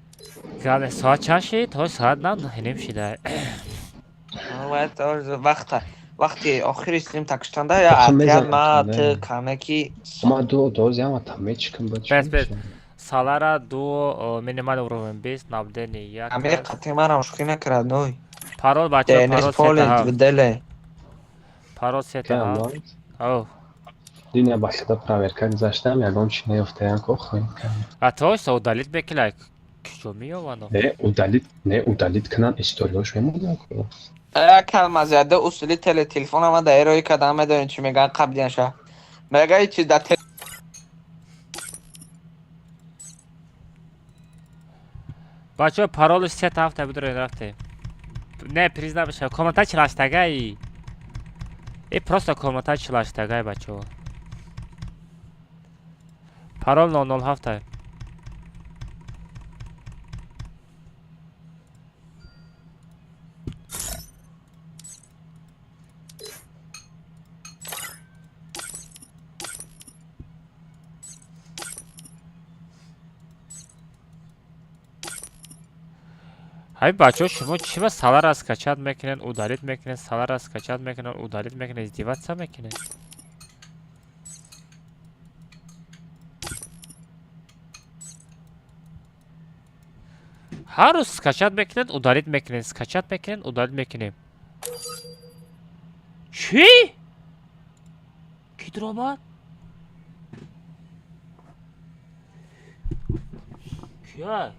Гале соат чанд шид? Ҳой соат ним шида. Вақти охири стрим такштанда я отряд ма ты камеки. Ама доз яма там мечкам бач. Бес. Салара ду минимал уровень 20 набдени як. Амир қати марам шухи накарад ной. Парол бача парол деле. Парол сета. О. Диня бахта проверка гзаштам ягон чи неёфтаям ко хоим кам. А то са удалит бекилай. Кишо миёвано. Не удалит канал историёш мемода ко. Калмаз яда усули телефонама да эрои кадам медонӣ чӣ мегӯянд қаблияша. Мега чиз да бачаҳо паролиш 3 ҳафта бидорен рафтем. Не, призна беша. Комната чилаштагай. Просто комната чилаштагай бачаҳо. Парол 007. ҳай бачаҳо шумо чима салара скачат мекунед, удалит мекунед, салара скачат мекунед, удалит мекунед, издеваться мекунед. ҳар рӯз скачат мекунед, удалит мекунед, скачат мекунед, удалит мекунед. Чӣ? Ки диромад? Кия?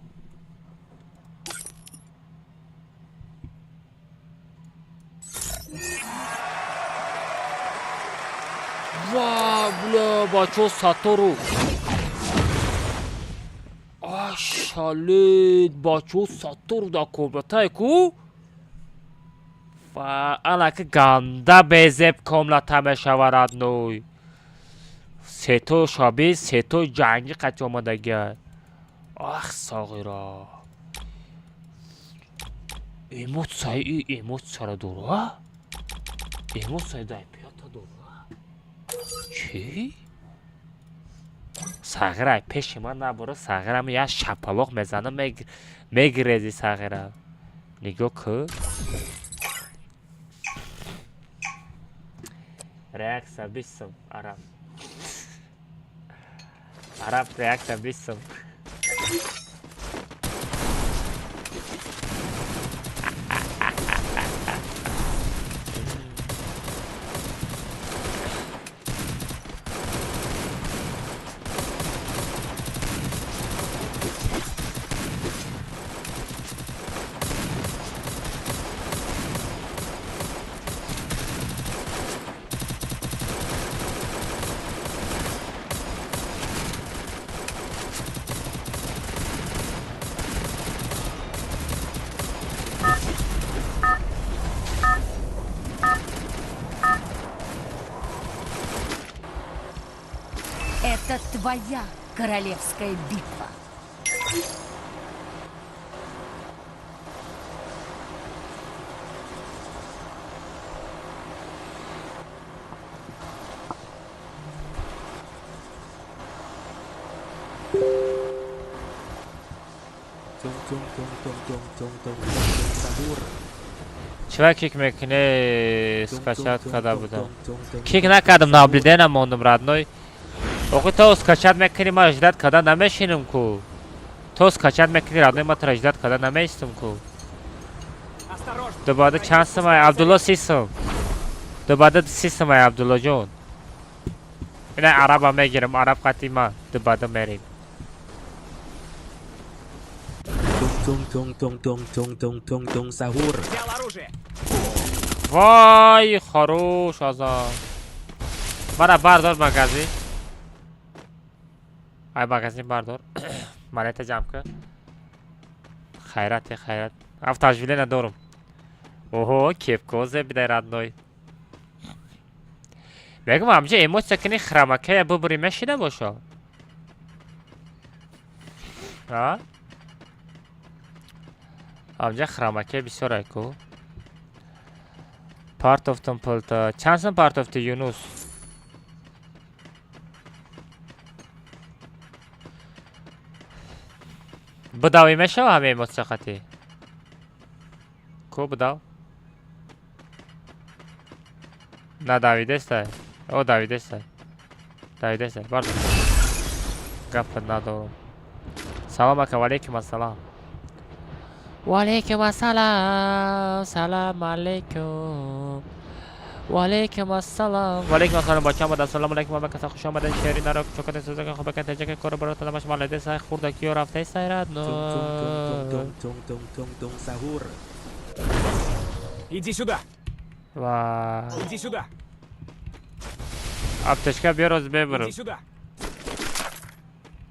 Vay bula bacho Satoru. Shalit bacho Satoru da kobratai ku. Va alaka ganda bezeb komla tameshavarad noi. Seto shabi seto jangi qach omadagar. Sag'ira. Emotsiya dura. Emotsiya da piyota dura. Chi? Sag'ira peshima nabura sag'irami ya shapaloq mezanam megrezi sag'ira. Nigo ku. Reaksiya bism Arab. Arab reaksiya bism. Это твоя королевская битва. Чего кик мекне скачать когда буду? Кик накадам наблюдением мондум родной. Оqi то скачать мекни ма ждать когда намешиним ку. То скачать мекни родной ма тра ждать когда намешим ку. Добада чансым ай Абдулла сисым. Добада сисым ай Абдулла жон. Ина араба мегирим араб қатима добада мерим. Сахур. Взял оружие. Вай, хорош азам. Мара бардор магазин. Ай магазин бардор. Малета жамка. Хайрат. Автожвиле надорум. Ого, кепкозе бидай родной. Бегам амҷа эмоция кини храмакая бубури мешида бошо. А? Амҷа храмакая бисёрай ку. Партофтум пулта. Чансам партофти Юнус? Будави мешава ҳаме эмоция хати. Ку будав? На Давидестай. О Давидестай. Бардо. Гапа надорум. Салом ака, валейкум ассалам. Валейкум ассалам. Салам алейкум. وعلیکم السلام بچه آمد السلام علیکم و بکسا خوش آمدن شهری نرا چوکت سوزن خوب بکن تجک کار برای تلمش مالده سای خوردکی و رفته سایرد نو Сахур. Иди сюда. Иди сюда. Аптечка бероз бебру.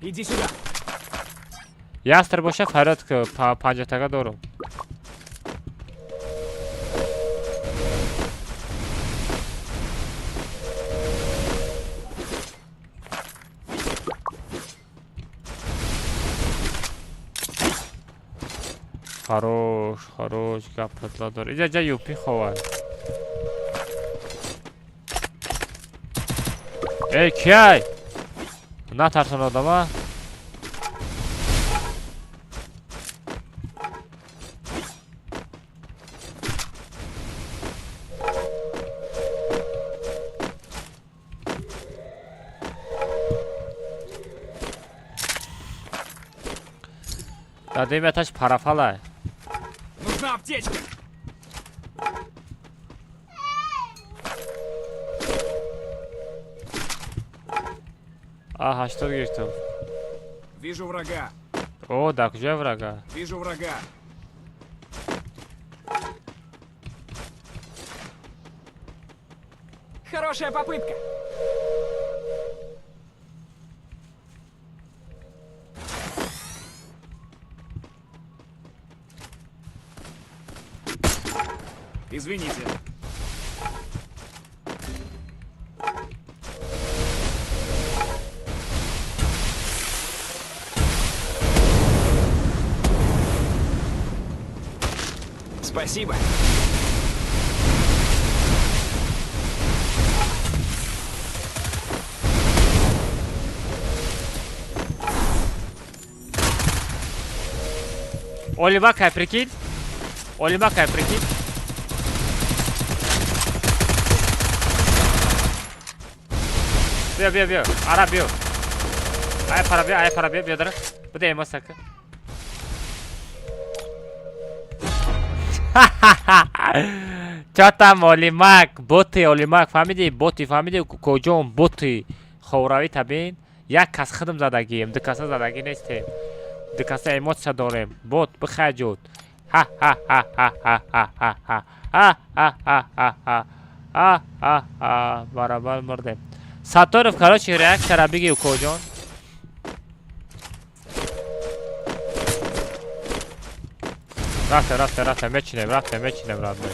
Иди сюда. Ястр боша фарад ки панҷатага дорум. Хорош, гапатла дор. Иҷа ҷа юпи ховар. Эй, кияй? Натарсон одама? Дадим яташ парафалай. Нужна аптечка. Ага, что ты говоришь? Вижу врага. О, да, где врага? Вижу врага. Хорошая попытка. Извините. Спасибо. Оливакай, прикинь. Оливакай, прикинь. Бьё, бьё, бьё. Ара, бьё. Ай, пара, бьё, бьёдыр. Bu da elmas sakı. Чатам олимак, боти олимак, фамиди боти, фамиди коҷон боти ховрави табин. Як кас хидм задагием, ду каса задаги нестем. Ду каса эмоция дорем. Бот бихаҷот. Ха ха ха ха ха ха ха ха ха ха ха ха ха ха ха барабар мурдем. Саторов, короче, реакция бигив коҷон. Рафтем, мечинем, родной.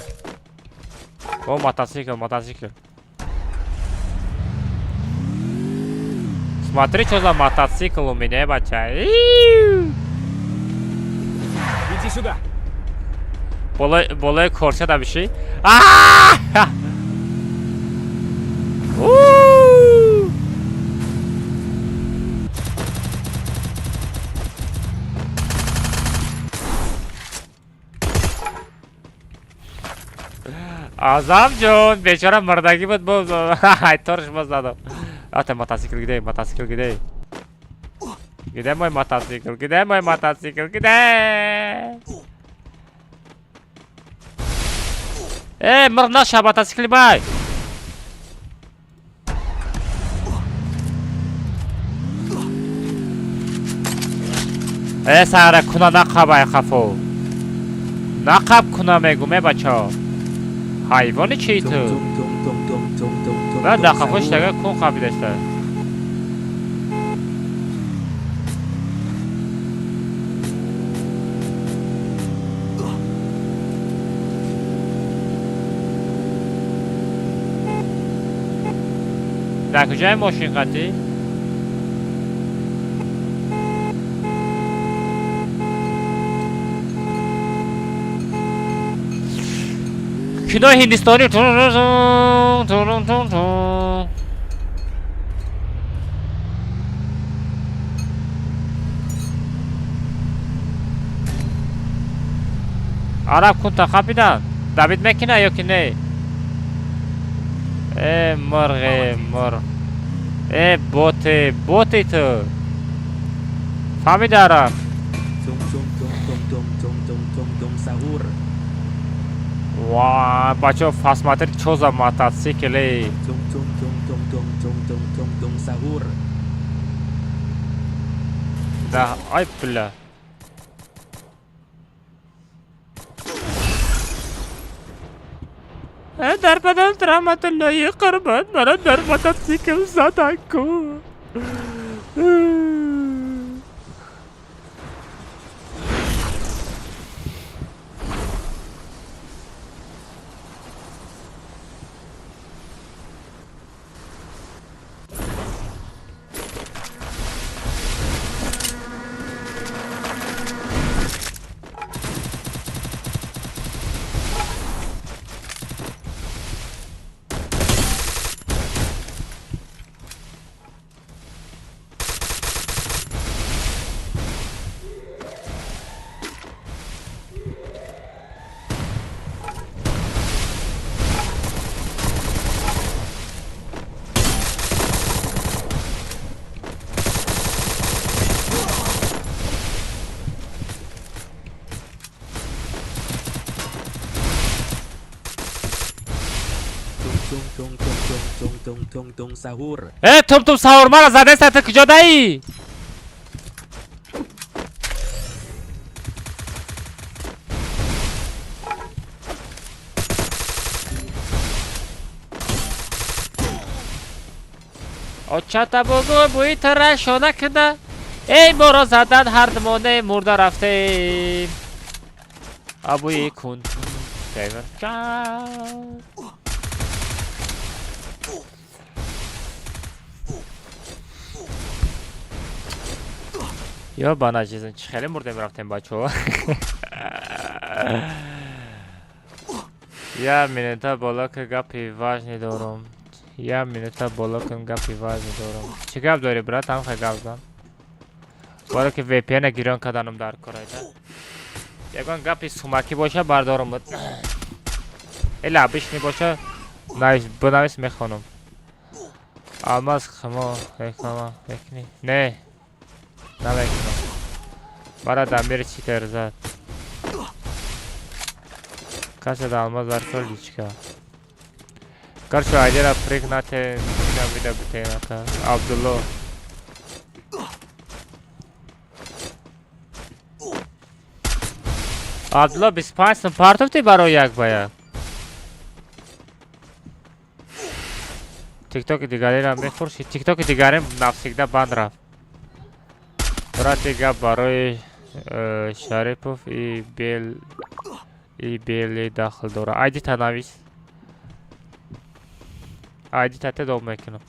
О, мотоцикл. Смотри, что за мотоцикл у меня, бача. Иди сюда. Более корсе да биши. Азамҷон, бечора мардагӣ буд, торш боз задам. Ате мотоцикл гидей. Гидей мой мотоцикл, гидей. Мир наша мотоцикли май. сара куна нақабай хафу. Нақаб куна мегу мебачо. Hayvanı çiğdi. Ben de kafışlara kum kabilesler. در کجای ماشین قطعی؟ کینو هندستانی Arap kunta kapitan David Mekina yok ki ne? Mır. Bote tu. Famida Arap. Sahur. Wow, бачо фасматер чё за мотоцикл? Sahur. Да, ай бля. در بدل رحمت الله قربان مرا در موتورسیکل زدن کو Sahur. تم ساور مرا زده سطح کجا دایی؟ очата бугу буи тарашо накда эй моро задан ҳардумоне мурда рафтем абуи кун ё банаҷизм чӣ хеле мурдем рафтем бачаҳо я минута бола ки гапи важне дорам я минута бола ки гапи важне дорам чӣ гап дорӣ брат ҳамхе гап зан боре ки VPN гирён карданам дар корайда ягон гапи сумакӣ боша бардорамад эли обычный боша бинавис мехонам алмаз химо реклама мекунӣ не намекунам бара дамири читер зад касе да алмаз дар кор личка короче айдера пригнате вида бутенака Абдулло Абдулло 25 сум партофти барои як ба як тиктоки дигареам мефурши тиктоки дигарем навсегда банд рафт брати гап барои Шарипов и Бели дахл дора айди та навис айди та те дом мекунам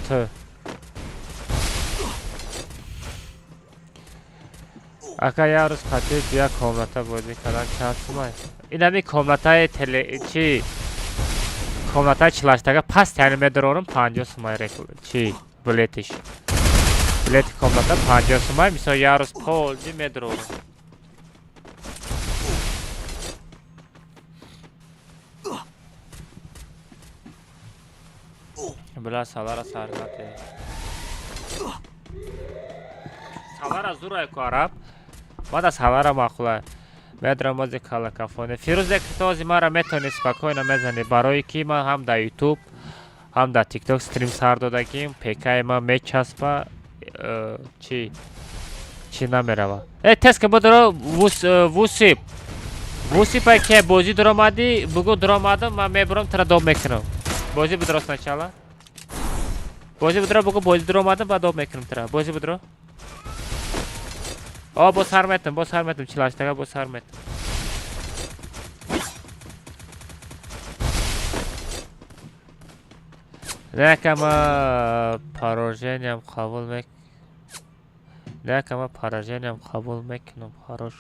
ту ака як рӯз қатӣ як комната бозӣ кардан чанд сумай инами комнатаи чи комнатаи чилаштага пасти ани медорорам 50 сумай чи билетиш билети комната 50 сумай мисол як рӯз полҷи медорорам била салара саргате салара зурай кораб бада салара мақулай медрамози калакафоне фирӯзе китози мара метавонӣ спокойно мезанӣ барои ки ман ҳам дар ютуб ҳам дар тикток стрим сар додагим пекаи ман мечаспа чи намерава теска бодро вусипай ке бозӣ даромадӣ бугу даромадам ман мебурам тара дом мекунам бозӣ будро сначала бозӣ будро бугу бозӣ даромадам ба дом мекунам тара бозӣ будро бо сар метам чилаштага бо сар метам некама поражениям қабул мекунам хорош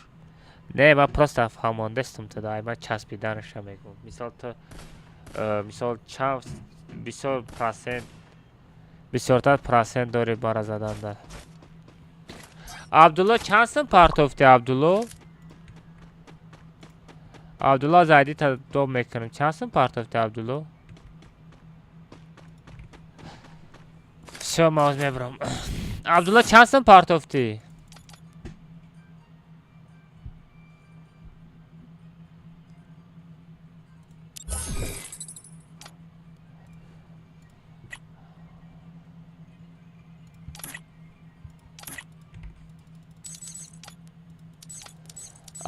не ман просто фаҳмондастам туда ай ман часпиданаша мегӯям мисол чав бисёртар процент дори бара заданда Абдулло чанд сум партофти Абдулло аз айди та дом мекунам чанд сум партофти Абдулло всё ман оз мебурам Абдулло чанд сум партофти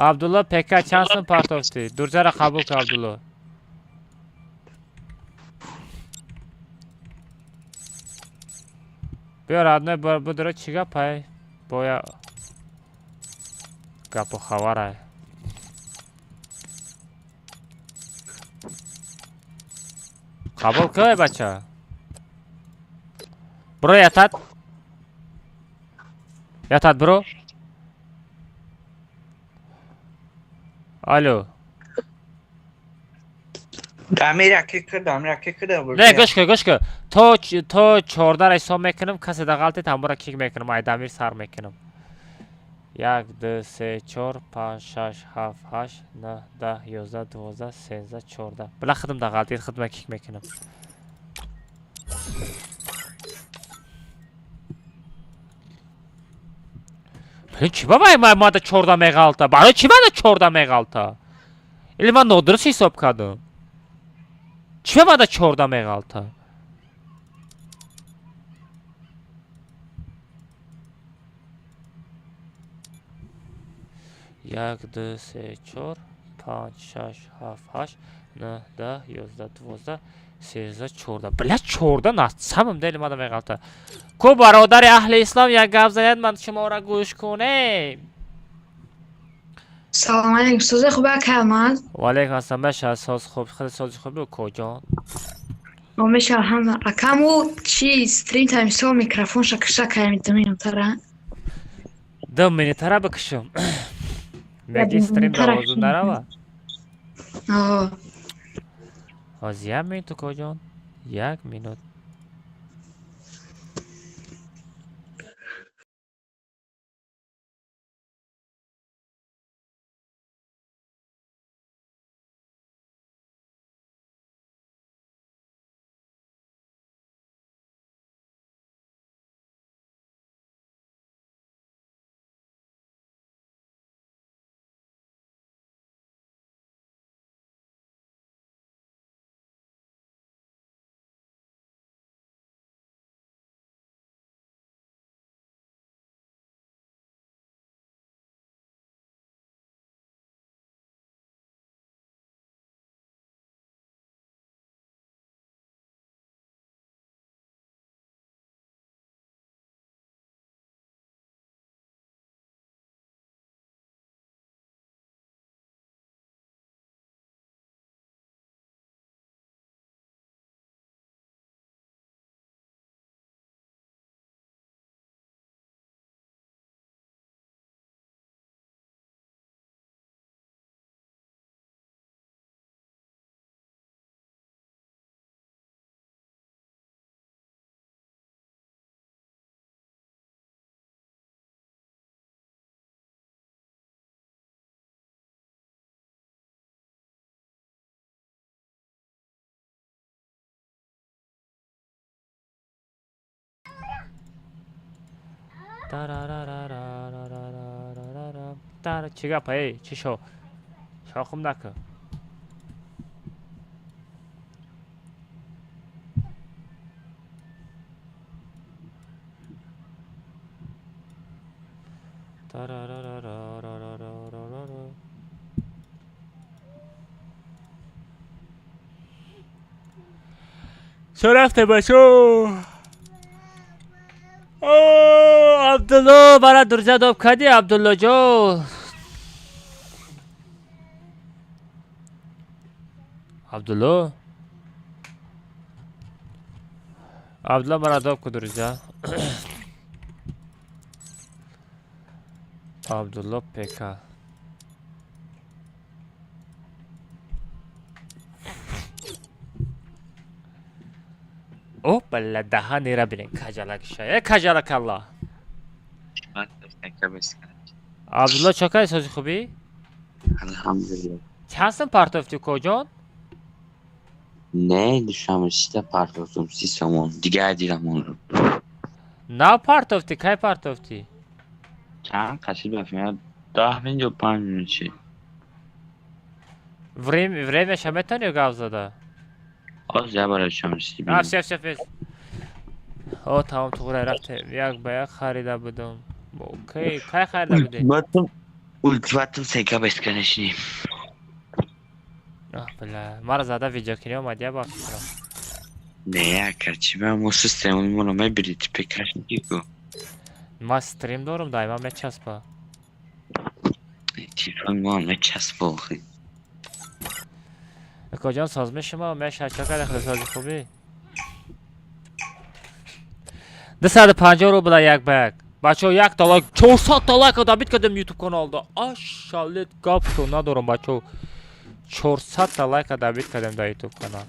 Абдулло пека чанд сум партофти дурҷара қабул кун Абдулло биё родной будро чӣ гапай боя гапу хабарай қабул кун бача бро ятад бро алло дамир кирда не гӯш кун то 14 ҳисоб мекунам касе да ғалтӣ тамбура кик мекунам ай дамир сар мекунам 1 2 3 4 5 6 7 8 9 10 11 12 13 14 била хидм да ғалтӣ хидма кик мекунам чӣ ба мада 14 меғалта барои чӣ мада 14 меғалта или ман нодуруст ҳисоб кардам чӣ мада 14 меғалта 1 2 3 4 5 6 7 8 9 10 11 12 13 14 بلا 14 نصبم دلم آدم غلطه کو برادر اهل اسلام یک گپ زدید من شما را گوش کنیم. سلام علیکم سوز خوبه که آمد و علیکم السلام بشه ساز خوب خیلی ساز خوب بگو کجا و میشه هم اکامو چی استریم تایمسو میکروفون شکر میتونیم تره 2 منیت را بکشم میگی استریم دوازون نروا آه از 1 منیت کجا 1 منیت چی گپه چی شو شاخم نکن چه رفته بچو عبدالله برای درجه داب کدی عبدالله جو عبدالله برای داب کد درجه عبدالله پیکا او بله دهانی را بینین کجالک شایه کجالک الله عبدالله چکای سازی خوبی؟ الحمدلله چندسın پارتofتی کجان؟ Ne düşmemişti partotum sistemon diğer dilim onu. نه پارتofتی کی پارتofتی؟ Çan kaçı bafım 10 minut یا 5 minut چی؟ Время شمیتونی گاو زده؟ Az ya برای شمشی نه شف او تمام تو غره رفته یک به یک خریده بودم اوکی کی خریده بودی؟ Ultimatum سکا بسکنشیم بله مرا زده ویدیو کنی اومدیه با فکرم نه یا کرچی من مو سیستمون منو میبرید پکرش نیکو ما استریم دارم دایما میچسبه تیفون ما میچسبه خیلی کجان سازمه شما میشه چه کرده سازی خوبی؟ 250 روبل یک بگ بچه یک تا لایک 400 تا لایک دابید کردم یوتیوب کانالدا آشالت گپ تو ندارم بچه 400 تا لایک دابید کردم در یوتیوب کانال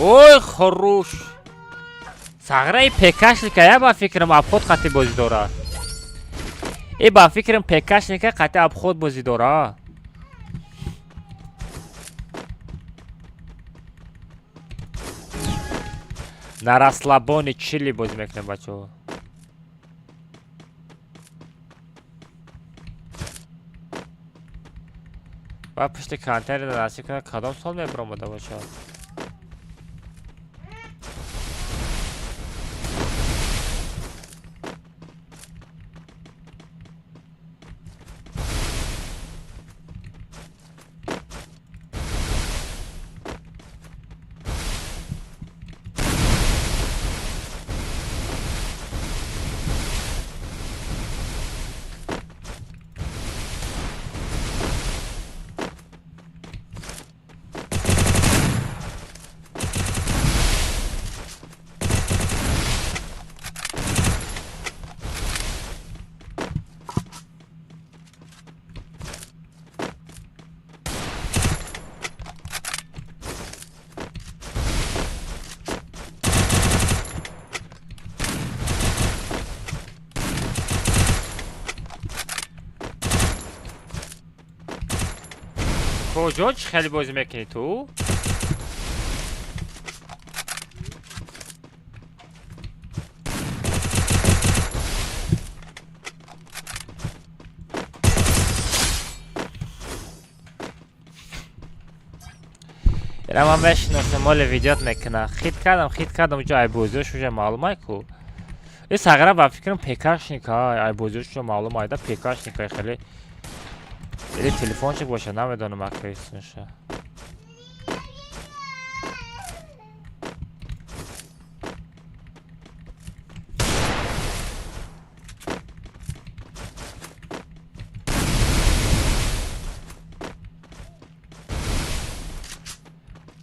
ой хорош сағра и пекашлика я ба фикрам обход қати бозӣ дора. И ба фикрам пекашлика қати обход бозӣ дора. На расслабони чили бозӣ мекунем бачаҳо. ва пушти контейнер насиб кунад кадом сол мебаромада бошад. کجا چی خیلی بازی میکنی تو؟ اینا من بشناسم مال ویدیوت میکنه خید کردم اونجا ای بازیش اونجا معلوم های کو این ساغره با فکرم پیکاش نیکه ای بازیش اونجا معلوم های دا پیکاش نیکه خیلی یه تلفن چک باشه نمیدونم اکه ایستونشه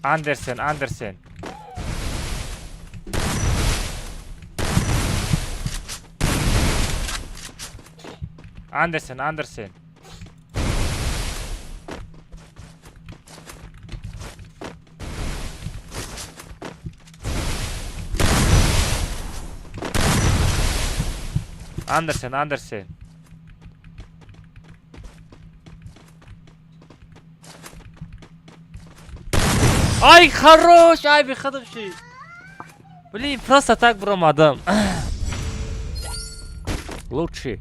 Anderson Anderson Anderson Ай, хорош! Ай, выходом ши! Блин, просто так промадам. Лучше.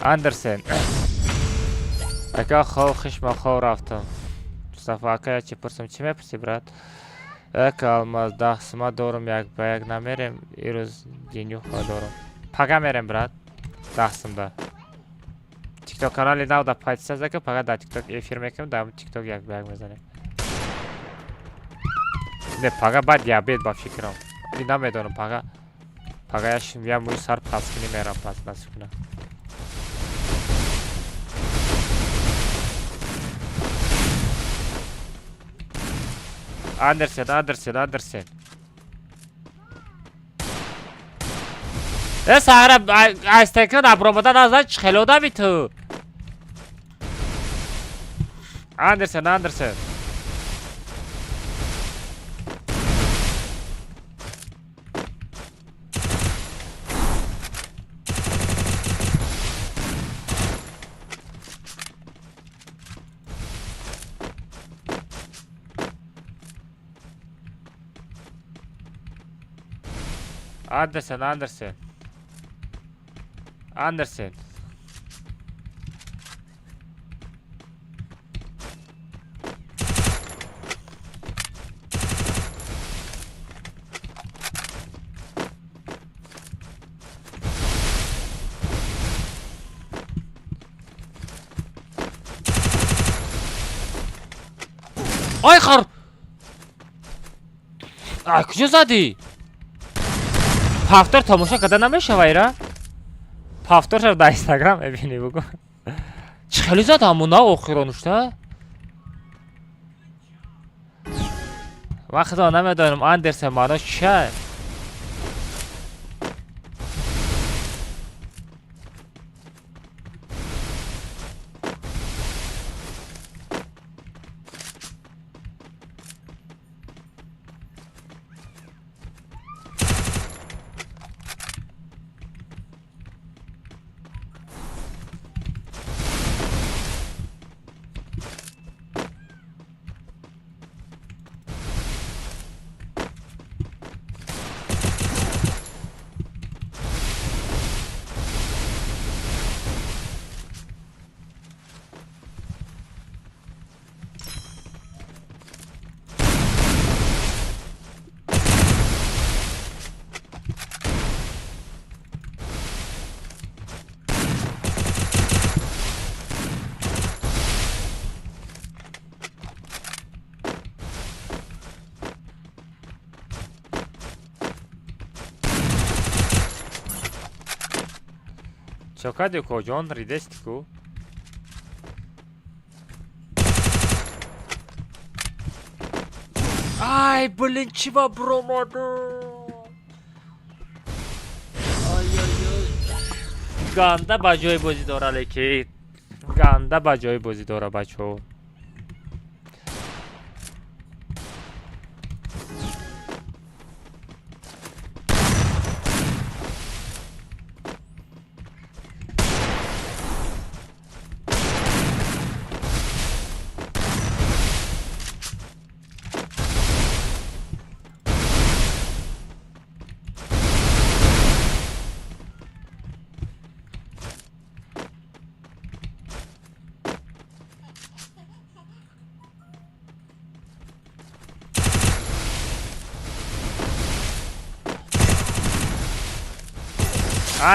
Anderson Ака хол хишма хол рафтам Мустафа ака чӣ пурсам чӣ мепурсӣ брат Ака алмаз 10 сима дорам як ба як намерем ирӯз денюха дорам пага мерем брат 10 симда тикток канали нав да пайдсаз ака пага да тикток эфир мекунем да тикток як ба як мезанем не пага ба диабет ба фикрам намедонам пага я мой сар паски немерам пас насиб кунам Anderson سهره استکان ابرامدن از چه خلوده بی تو Anderson آی خر کجا زدی؟ هفتار تماشا کده نمیشه ویره؟ повтор шав дар Instagram мебини бгу. Чӣ хеле зад ҳамуна охиронушта? Вақто намедонам Андерсен маънош чия? Чокади коҷон ридестику. Ай, блин, чӣ ба бромаду? Ганда ба ҷои бозӣ дора лекин. Ганда ба ҷои бозӣ дора бачаҳо.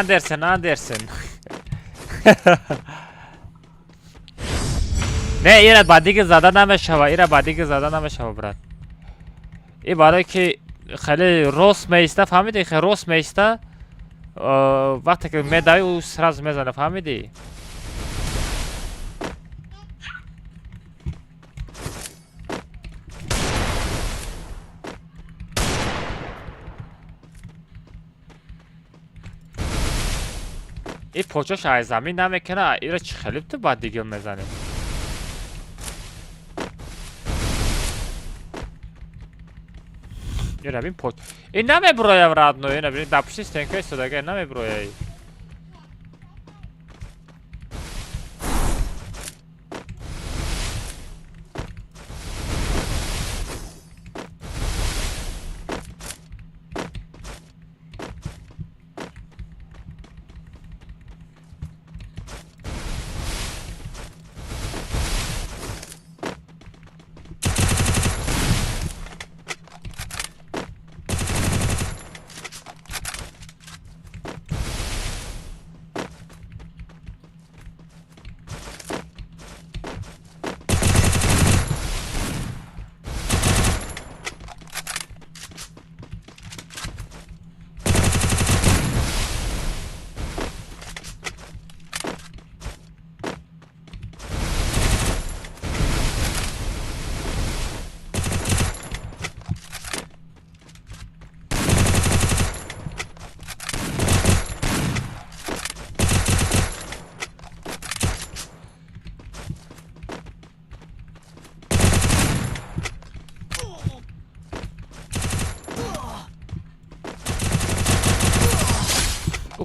Андерсен. Не, ира ба дига зада намешава, брат. И барое ки хеле рост меиста, фаҳмидӣ? Хеле рост меиста. Вақте ки медави ӯ сразу мезана, фаҳмидӣ? И почаш аз замин намекана, ира чӣ хеле ту бад дигил мезанӣ. Ира бин поч. Ин намеброяв радно, ина бин дар пушти стенка истодага намеброяй.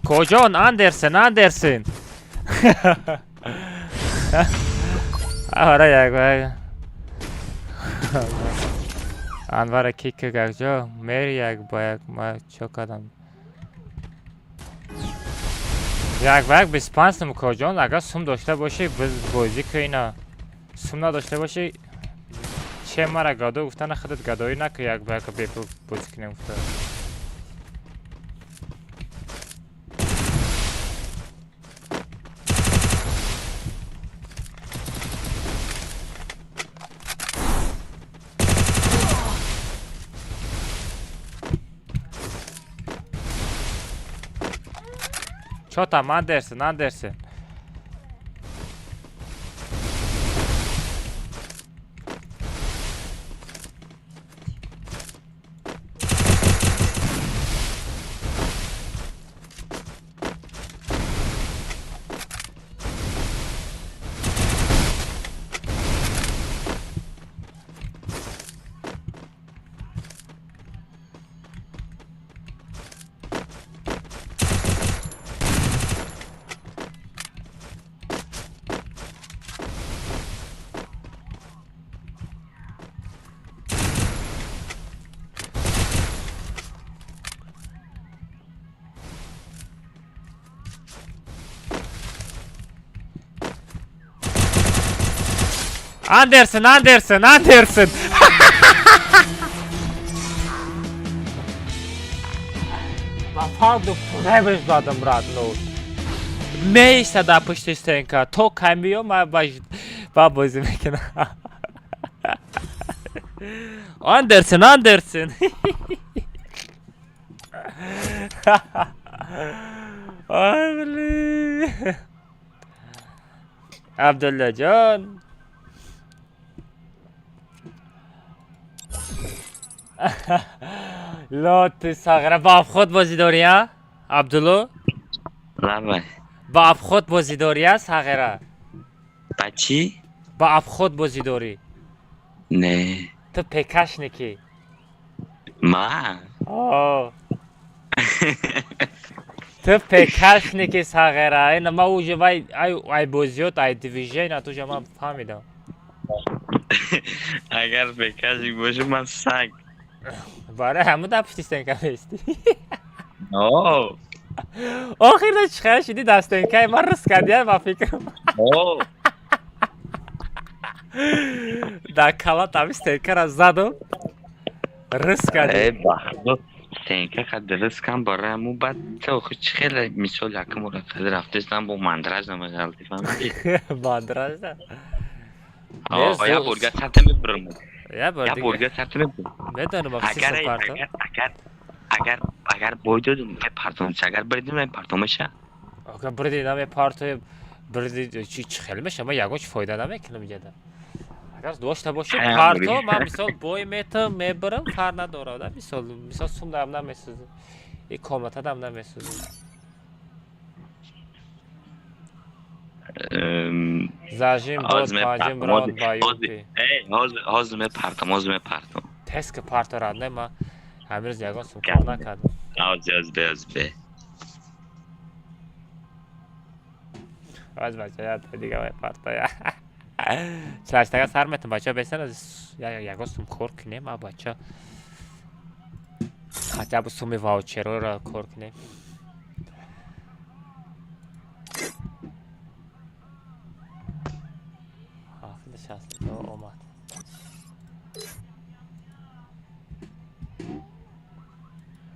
کجان اندرسن آره یک باید انوار کیک گرجا میری یک باید ما چو کدم یک باید 25 نمو کجان اگر سوم داشته باشی بازی که اینا سوم نداشته باشی چه مرا گادو گفتن خودت گادوی نکه یک باید که بیپو بازی کنیم افتاد Что там, Андерсон, Андерсон? Андерсон, Андерсон, Андерсон! Правду не задам, брат, ну. Мейса да пусти стенка, то камио ма бабози мекена. Андерсон, Андерсон! Ай, блин! Абдулла джон! لات صغره با خود بازی داری ها عبدالله نه با خود بازی داری ها صغره با چی با خود بازی داری نه تو پیکش نکی ما تو پیکش نکی صغره این ما اوجه ای بازیات ای دیویژن تو جمع فهمیدم اگر پیکشی باشه من سگ برای همون دا پشتی ستنکه بیستی اوه آخی دا چخه شدی دستنکه من رس کردیم با فکرم اوه دا کلات هم ستنکه را زدم رس کردیم ای بخدا ستنکه خد رس کن برای همون بعد تو خود چه خیلی مثال یکم رو خد رفتستم با مندرج نمه غلطی فهمیدی مندرج نه یا برگر سرطه میبرم یا برگر سرطه میبرم میدونم افسی سپارتا اگر بایدادم می پرتامش اگر بریدیم می پرتامشه اگر بریدیم می پرتام بریدیم چی خیلی میشه ما یکوش فایده نمیکنم جدا اگر داشته باشه پرتام من مثال بای میتم میبرم فر نداره مثال سوم دم نمیسوزه این کاملتا دم نمیسوزه زاجیم بود پاجیم براد بایوپی هازم پرتام تسک پرتا راد نه ما همین روز یکان سوم کار نکردم از به از بچه یاد دیگه باید پرتا یا چلاشتگه سر میتون بچه بیستن از یکان سوم کار کنیم ما بچه حتی با سومی واوچرو را کار کنیم اومد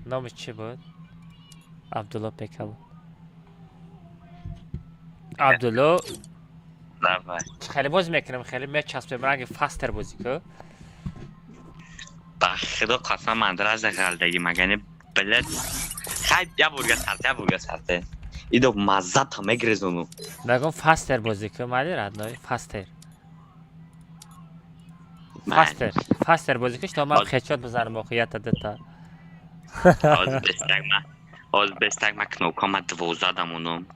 نامش چی بود؟ عبدالله پیکل عبدالله خیلی بازی میکنم خیلی میچسبم رنگ فستر بازی که با خدا قسم مندرج غلطگی مگنه بلد خیلی یا برگر سرته ایدو مزد هم میگرزونو نگم فستر بازی که مالی رد نای فستر بازی کش تا من خیچات بزنم موقعیت دتا آز بستگ من کنوکام من 12 دمونم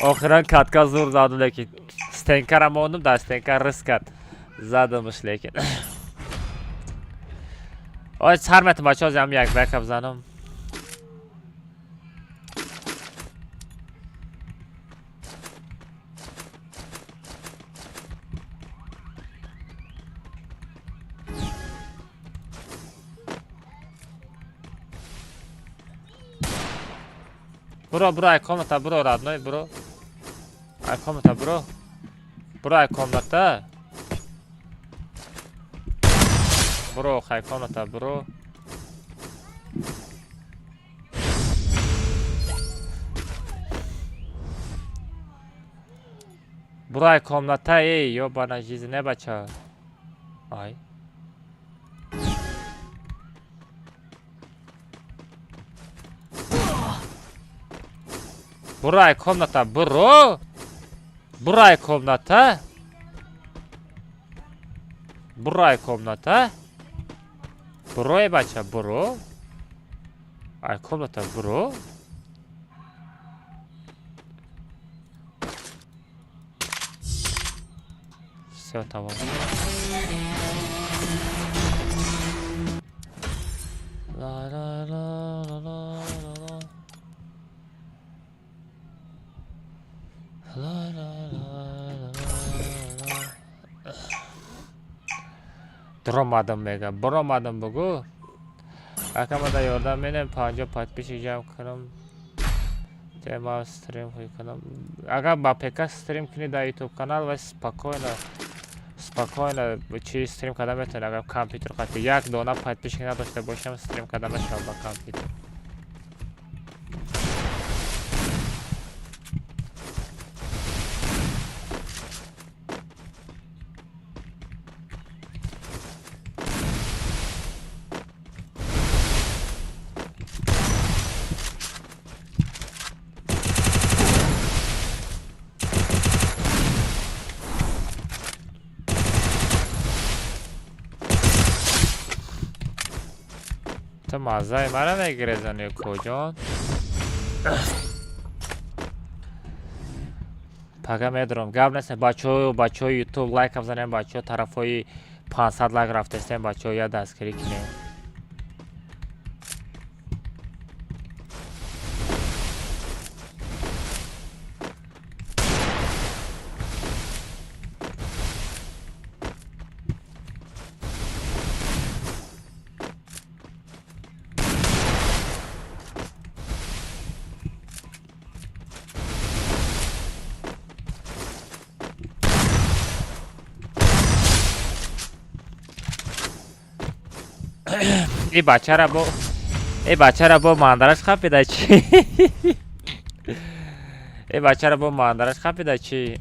آخران کتکا زور زدم لیکن ستنکر هم آندم در ستنکر رس کرد زدمش لیکن آج سر میتونم بچه ها هم یک بک بزنم برو ایکامتا برو رادنای برو ایکامتا برو ایکامتا برو ایکامتا برو برای کامناتا ای یا بنا چیزی نه بچه آی Buraya komnata, bro. Buraya komnata. Buraya komnata. Bro, бача, bro. Ай, комната, bro. Все, tamam. La la la la la la. La la la la. Duramadım mega, buramadım bugu. Akama da yordam benim, 50 подписчик jam kılım. Tema stream kılım. Aga bapeka stream kini da YouTube kanal ve спокойно через стрим когда это на компьютер хотя як дона подписчик надо чтобы больше стрим когда начал на компьютер. تو مازای مرا نگرزنی کجان پاگه میدارم گاب نسته بچه های یوتیوب لایک هم زنیم بچه ها طرف های 500 لایک رفته استیم بچه ها یا دستگیری کنیم این بچه را با ماندرش خفیده چی؟ این بچه را با ماندرش خفیده چی؟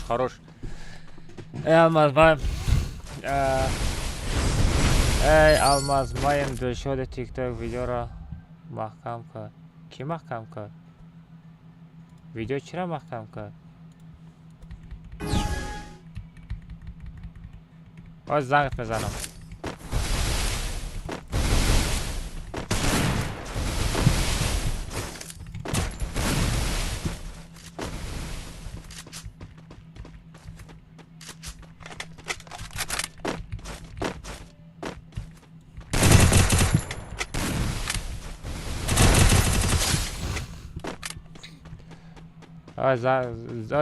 Хорош. Ey Almaz moim Dilshod TikTok video ra mahkam kar. Ki mahkam kar? Video chira mahkam kar? Oz zangt میزنم.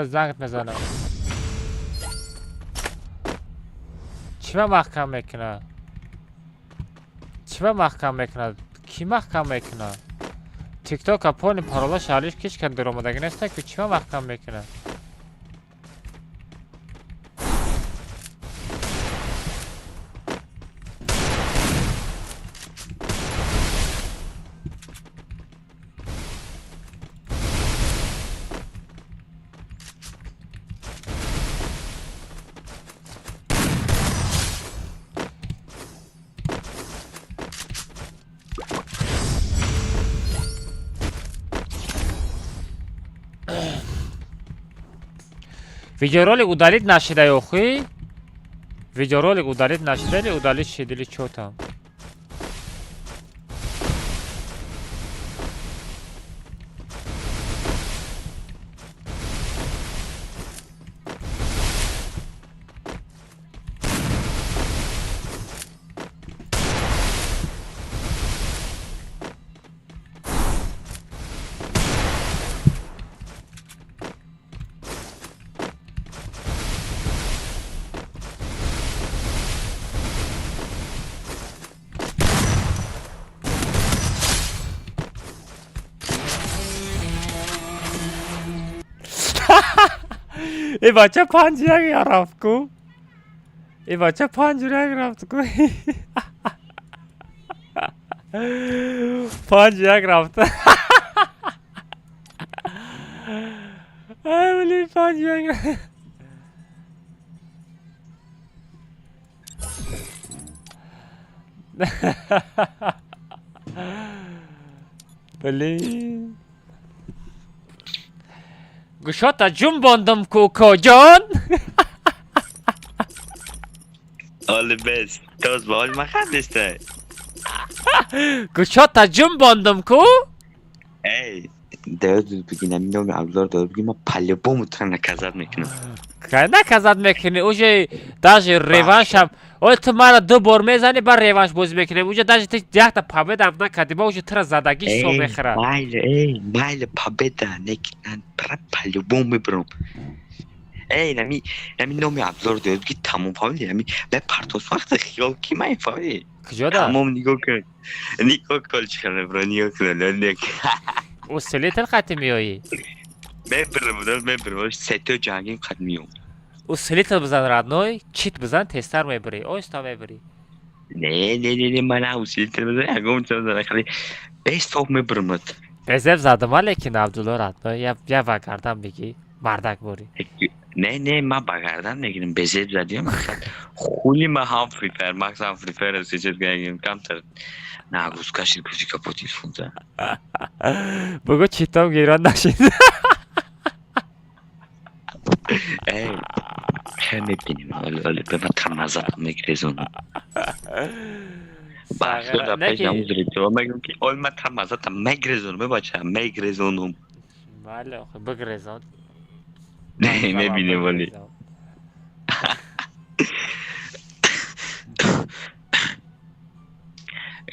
زنگ میزنم چی محکم میکنه کی محکم میکنه تیک توک اپونی پارولا شالیش کش کنده رو مدگی نیسته که چی محکم میکنه видеоролик удалить нашида ёхи видеоролик удалить нашида или удалить шидили чё там ای بچه 5 رفت کو. ای بچه 5 رفت کو. 5 رفت. ای ولی 5 رفت. بلی گشاتا جون باندم کوکا جان. All the best. Toz با حال مخندسته. گشاتا جون باندم کو. ای دارد بگین همین نوم ابزار دارد بگیم ما پله بوم ترنه کذب میکنم. که نکذب میکنی اوجه داجه ریوانش هم اوه تو مرا 2 بار میزنی بر ریوانش بازی میکنی اوجه داجه تو 10 تا پابد هم نکردی با اوجه تر زدگیش سو میخوره. مایل پابد نکنن برای پله بوم میبرم. ای نمی نوم ابزار دارد بگی تموم فامیلی نمی به پرتوس وقت خیال کی من فامیلی کجا ده؟ تمام نگاه کن چکنه برا نگاه کنه او سلیتر قطع میایی میبرم سیتو جنگیم قد میام او سلیتر بزن رادنوی چیت بزن تستر میبری اوستا میبری نه من او سلیتر بزن اگه چه بزن خیلی بیستاپ میبرمت بزف زدم لیکن عبدالله رادنوی یا وگردم بگی مردک بوری نه من بگردم نگیرم بزف زدیم خولی من هم فریفر مکس هم فریفر از سیچت گرگیم کمتر نه گوز کشید کشی کپوتیز فونده بگو چیتام گیران نشید ای خیلی میبینیم ولی به من تمزه میگریزونم بخیر در پیش نموزری تو میگم که اول من تمزه تا میگریزونم بچه میگریزونم بله خب بگریزون نه میبینیم ولی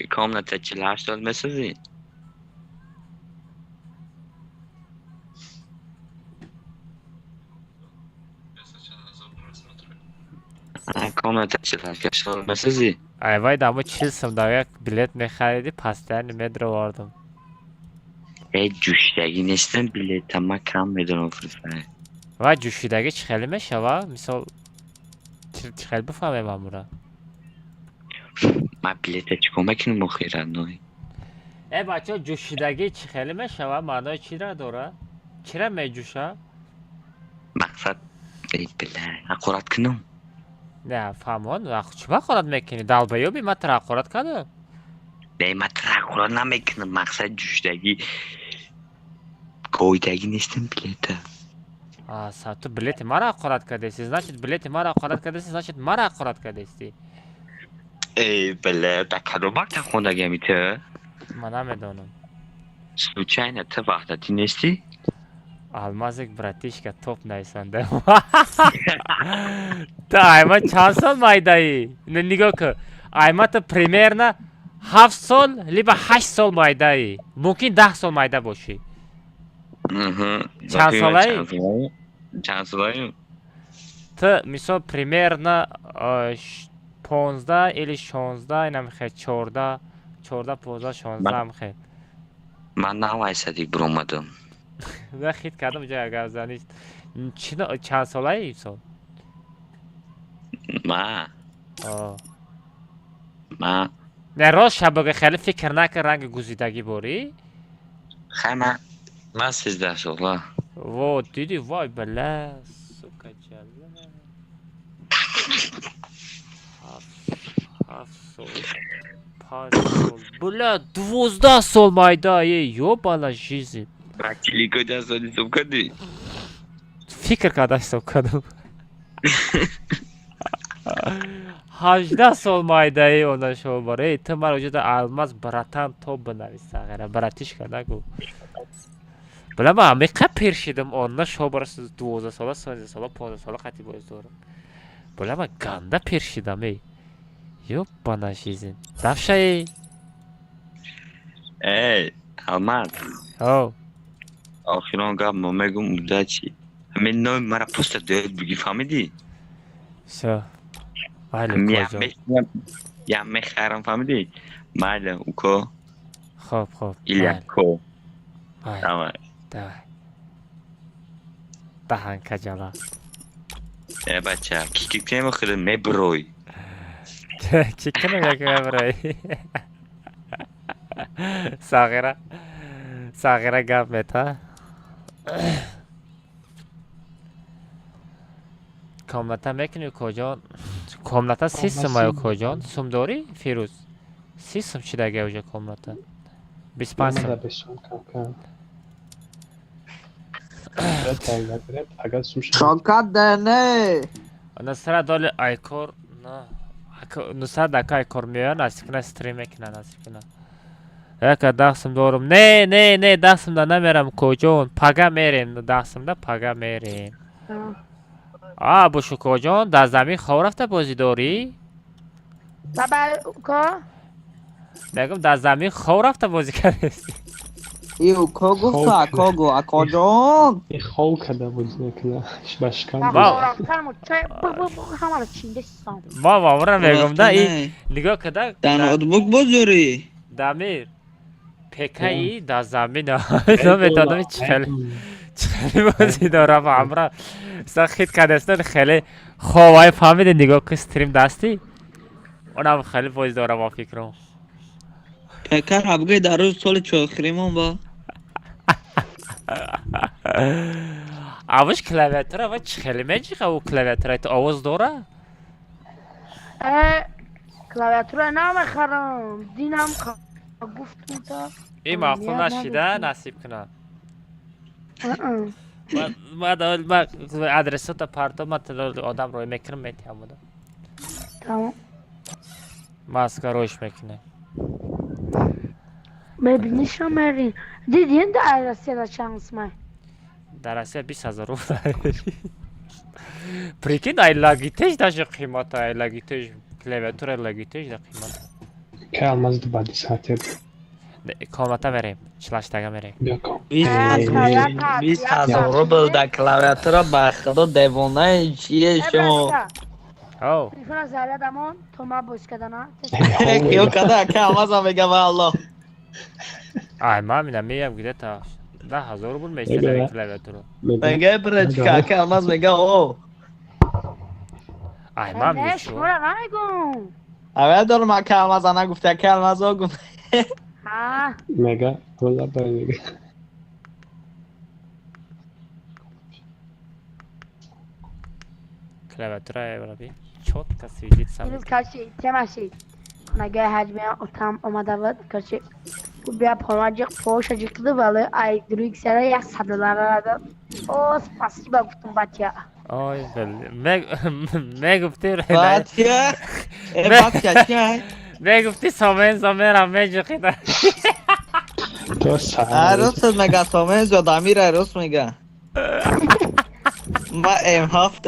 کام نتا 48 سال میسازی کام نتا 48 سال میسازی ای وای دامو 40 سم دا یک بلیت میخریدی پس دن مدرو واردم ای جوشتگی نیستن بلیت ما کم میدونم فرفره و جوشیدگی چه خیلی میشه و مثال چه خیلی بفهمه مامورا ما بلیت چکو مکنیم مخیرن نوی ای بچه جوشیدگی چه خیلی میشه و معنای چی را داره؟ چرا میجوشه؟ مقصد ای بله اقورت کنم نه فهمان چه اقورت میکنی؟ دلبیوبی من تر اقورت کنم نه من تر اقورت نمیکنم مقصد جوشیدگی گویدگی نیستم بلیت تو بلیت مرا اقورت کردیستی значит بلیت مرا اقورت کردیستی значит مرا اقورت کردیستی ای بله در کدومک تا خوندگی میته؟ من نمیدونم случайно تو وحدتی نیستی؟ алмазик братишка топ найсанде تو айма чанд сол майдаи нигоҳ кун айма то примерно 7 сол либо 8 сол майдаи мумкин 10 сол майда бошӣ чанд солаи چند سالایی؟ تو مثال примерно 15 или 16 اینم خیلی 14 15 16 هم خیلی من نه وایسادی برامدم نه خیلی کردم جای اگر زنیست چند ساله ای سال؟ من نه راست شبگه خیلی فکر نکن رنگ گوزیدگی باری؟ خیلی من 13 ساله وای دیدی وای بله سوکا جله 7 سال 5 سال بله 12 سال مایده یو بالا جیزی بچلی کجا سالی حساب کردی؟ فکر کرده حساب کردم 18 سال مایده ای اون شو باره تو مرا وجود الماس براتن تو بنویسه غیره براتیش که نگو بله من همه قب پیرشیدم اون شو برس 12 ساله 13 ساله 15 ساله قطعی باید دارم بله من گنده پیرشیدم ای یو بانه شیزین دفشه ای حمد آخران گفت ما میگم اوده چی همین نوع مرا پست داید بگی فهمیدی؟ شو بله کجا یا میخرم فهمیدی؟ بله اوکو خوب ایلیکو دوای دهن کجالا بچه کیک نمیخوره مبروی چیکنم یک برای ساغره گپ میتا کاملتا میکنی کجان کاملتا سیستم های کجان سوم داری فیروز سیستم چی دیگه اوجا کاملتا 25 سوم شاکت دنه نصرا دال ایکور نه نصرا دکا ایکور میان نصیب کنه استریم میکنه نصیب کنه یک دستم دارم نه دستم دا نمیرم کجان پاگا میریم دستم دا پاگا میریم بوشو کجان در زمین خواه رفته بازی داری؟ میگم در زمین خواه رفته بازی کرده ایو که گفت اکا جان این خواه کده بازی نکنه بشکم ما وامره میگم دا این نگاه کده در نوتبوک بزاری دمیر پکایی در زمین نمیتونم خیلی بازی دارم عمره خیلی کدستان خیلی خواه فهمیده نگاه که استریم دستی اونم خیلی بازی دارم با فکرم پکر حبگه در روز سال چاخریمون با آوش کلاویاتر و چه خیلی میجیخه او کلاویاتر تو آواز داره؟ کلاویاتر نمیخرم دینم گفتم تا این معقول نشیده نصیب کنم ما ادرسه تا پارتا ما آدم روی میکنم میتیم بودم تمام ماسکا روش میکنه ببینیشم مرین دیدین در رسیده شانس من در اسیا 20,000 رو پریکین ای لاگیتش داشت قیمت ای لاگیتش کلاویاتور لاگیتش در قیمت که الماز دو بعدی ساعته کامتا میریم 48 میریم 20,000 رو در کلاویاتور بخدا دیوانه چیه شما او تلفن زاریه دامون تو ما بوش کدنا کیو کده که همازا میگه والله ما میگم گیده تا 10,000 بود میشه در کلاویاتور میگه برچ که هماز میگه او ما میشو نمیگم اول دارم که همازا نگفته که همازا گفت مگه روزا باید میگه کلاویاتور ای برابی چوت کسی دید سامن این کاشی تماشی نگه حجمی اتام اومده بود کاشی بیا پاماجیق پوش اجیکده ولی ای درویک سره $100 داد او سپاسیبا گفتم بچه آی بله میگفتی بچه بچه میگفتی سامن هم میجیقیده عروس میگه سامن زد امیر عروس میگه ما M7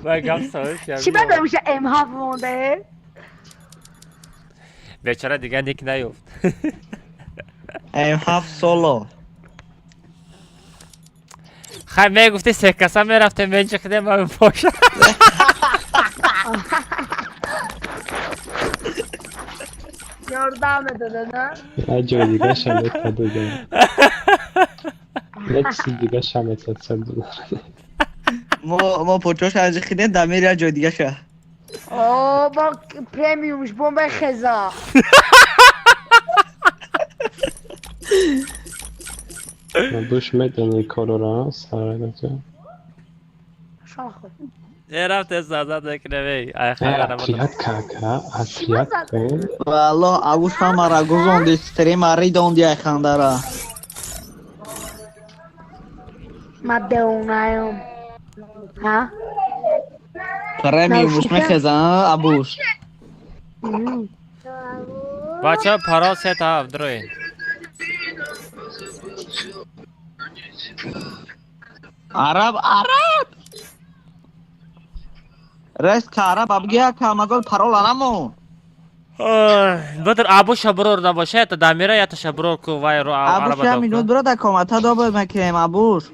ما گم سوال چی بده میشه M7 مونده؟ بیچاره دیگه نیک نیفت M7 سولو خیلی میگفتی سه کسا میرفته میجیقیده ما پوشه یاردم داده نه؟ یه جای دیگه شمت داده یک چیز دیگه شمت داده ما پوچوش از خیلی دمیر یه جای دیگه شه اوه با پریمیومش بومب خزا دوش میدونی کارو را سرای نجا شاخه یه رفت استازات بکنه بی اطریت کاکا اطریت کن والله اوش هم را گذاندی استریم ری دوندی ای خنداره ما دونایم ها؟ پریمیومش میخزن ابوش بچه پرا سه تا دروی عرب رئیس که عرب ابگیه که مگل پرول نمون بدر ابو شبرور نباشه تا دمیره یا تا شبرور کو وای رو عرب ابوش هم اینود برو در کامتا دا باید مکریم ابوش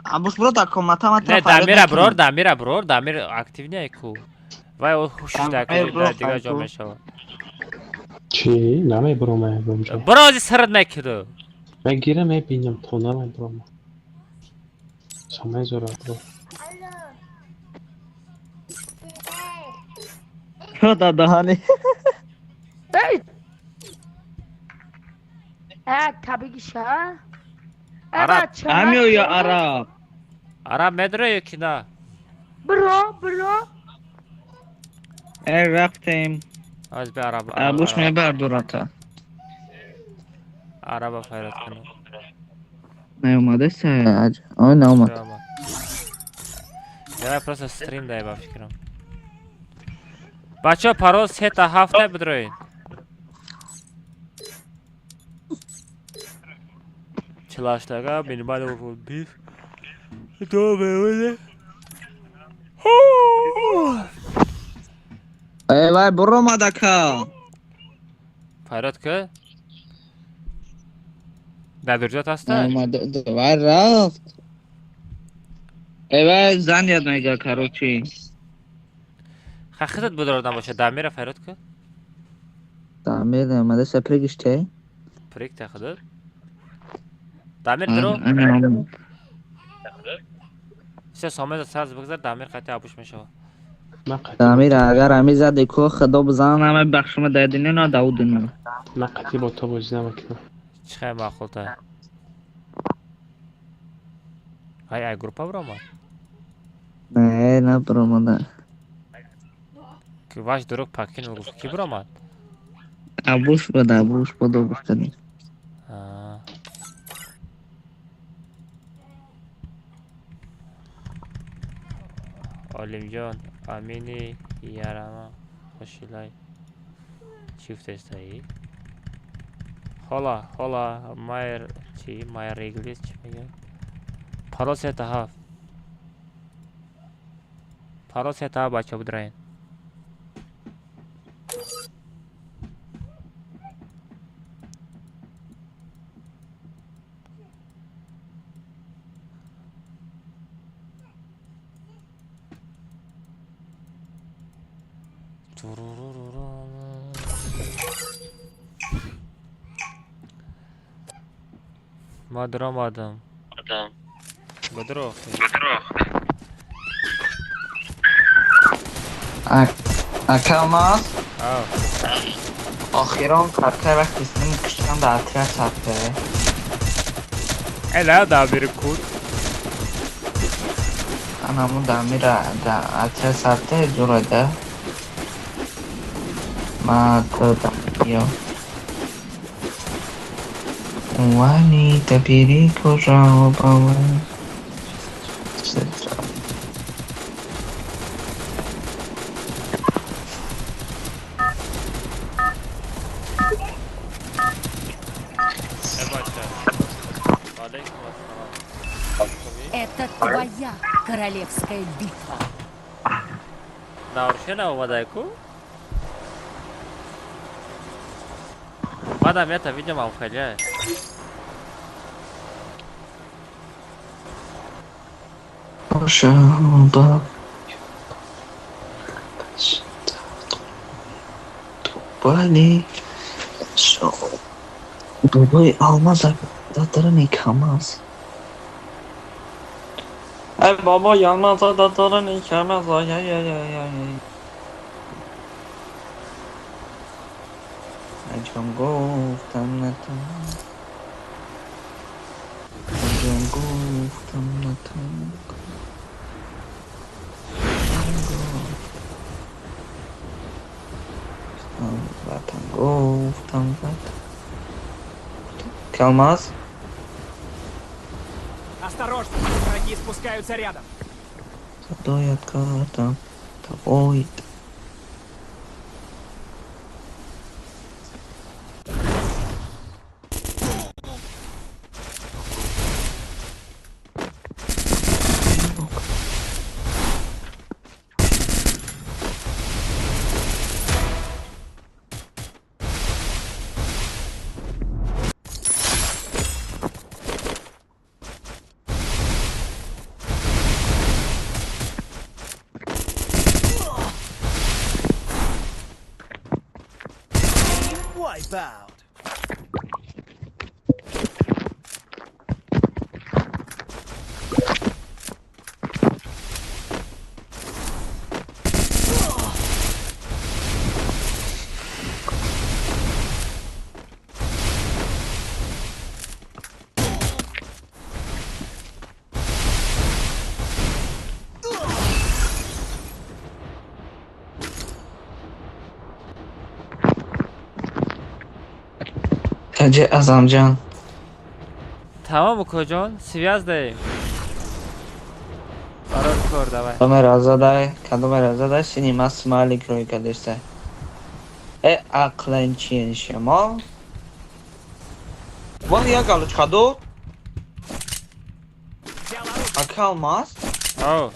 ابوش برو در کامتا ما نه دمیره برور دمیر اکتیو نیه کو وای او خوشش دکه دیگه جا میشه چی؟ نمی برو من برو از سرد نکدو من گیرم بینم تونه من برام شما زورا برو Şurada hani. Hey! Tabii ki şah. Arap. Evet, şah. Amiyo ya Arap. Arab medre yekina. Bro. رفتیم Az bir Arab. ابوش میبر دورتا Araba fayrat کنه. نیومده سه آه نیومد Я просто стрим дай ба фикрам. Бача пароз 3 та 7 бидроин. Чилаштага минимал вол биф. Добре. ای وای برو مدکا Fayrat که ندرجات هسته؟ نیومده وای رفت ای وای زن یاد میگه کاروچی خخیتت بداردن باشه دمیر فیرات که؟ تعمیر نیومده سپرگشته پریک تخدر؟ دمیر درو؟ سه سامه سرز بگذار دمیر قطعه عبوش میشه تعمیر اگر همی زده که خدا بزن همه بخشم دادینه نه داودنه من قطعی با تو بازی نمیکنم چه معقول تا ای گروپا برام نه برام که واش دروغ پاکین و کی برام ابوش بده بکنی آلیم جان امینی یارما خوشیلای چیفت استایی حالا مایر چی مایر ریگلیس چی میگه پاروس تا بچه بدراین ما درام آدم بدرو اکلماس آه آخیران کارتر وقتی سنیم کشتن در اطریت ساته الا دامیر کود همون دامیر در اطریت ساته جوره ده ما تو دامیر وانی تبیری کجا و باور Это твоя королевская битва. Науршена умадайку? Мадам, это, видимо, уходя. Пожалуйста. Тупали. Шо. Дубай алмаз датарın yıkamaz. Ay baba yanmaz dataran yıkamaz. Ay. Acım goftam natam. Acım goftam natam. Vatan goftam vatan. Kalmaz. Осторожно, враги спускаются рядом. Тобой отката, тобой. Wipe out. Hacı Azamcan. Tamam mı kocan? Связь Пора рекорд, давай. Камера задай, снимай смайлик ройкадешься. Акленчен шама. Вон я галочка до. Акалмас. О.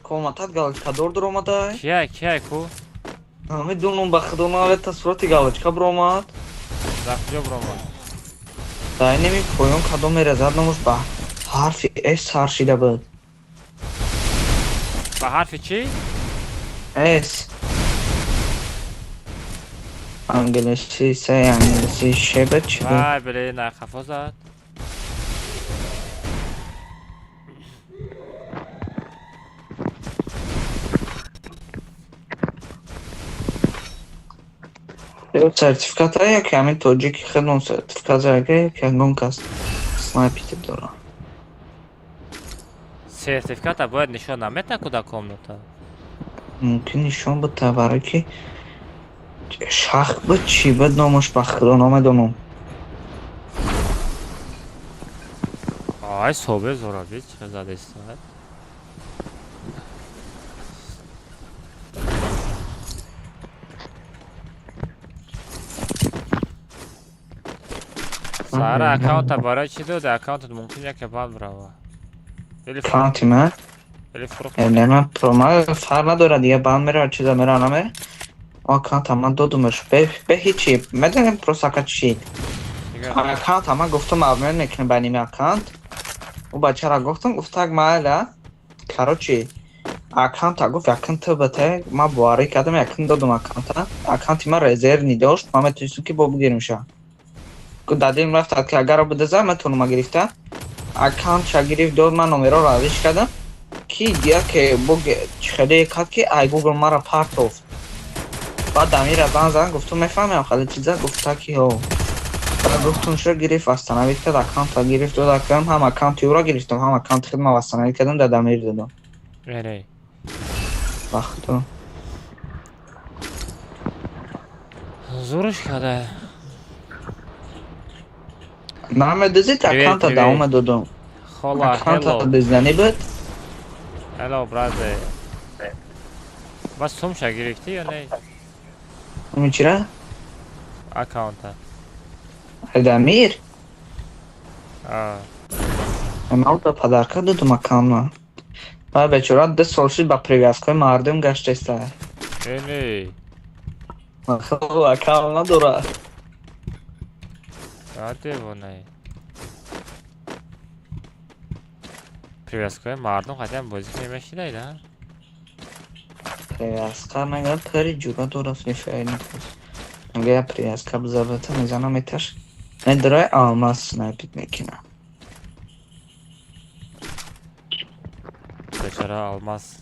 Коматат галочка дурдромадай. Кия ку? میدونم بخدا نوید تصورت گالچکا برامد کجا برامد؟ دایی نمی پایان کدام میرزد نموش با حرف اس هرشیده بود با حرف چی؟ اس انگلیسی سه انگلیسی شبه چی بود؟ وای بله نه خفا زد سرتیفیکات های که همین توجیکی خیلی سرتیفیکات هایی که هنگام کست سنایپیت دارم سرتیفیکات باید نشون نمیده کدا کامنتا ممکن نشون بده برای که شخص بود چی بود نامش بخدا نامدونم آی صحبه زورابی چه زده استاید سارا اکاونت برای چی داد؟ اکاونت ممکن یک بعد برای اکاونتی من؟ نه من پرومال فرق نداره دیگه بند میره هر چیزا میره نمه اکاونت من دادمش به هیچی میدونیم پروساکت چی اکاونت من گفتم اول میکنه بینیم اکاونت و بچه را گفتم اگ مایله کرو چی اکاونت گفت اکاونت بته ما بواری کردم اکاونت دادم اکاونتی من رزرو نیداشت ما میتونستم که با بگیریم شا دادیم رفت که اگر رو بدزه میتونم گرفته اکاونت شا گرفت داد من نمره رو عویش کردم کی دیا که خیلی کد که ای گوگل مرا پارت افت بعد امیر از زن گفتم میفهمم خیلی چیزا گفتا که ها بعد گفتم شو گرفت واستنوید کرد اکانت را گرفت داد کردم هم اکانت او را گرفتم هم اکانت خود ما واستنوید کردم داد امیر دادم نه وقتا زورش کرده نام دزید اکانت را دوام دادم خلا اکانت را هلو دزدنی بود هلو برادر بس توم شا گرفتی یا نه؟ همین چی را؟ اکاونت امیر آه من با پدرکا دادم اکانت ما بچورا 10 سال شد با پریویسکای مردم گشته است نه خب اکانت نداره راده و نه پریویسکای مردم قدیم بازی نمیشی دایده پریویسکا نگه پری جورا درست میشه نگه پریویسکا بزربته میزنم ایتش نداره آلماس سنایپیت میکنه بچرا آلماس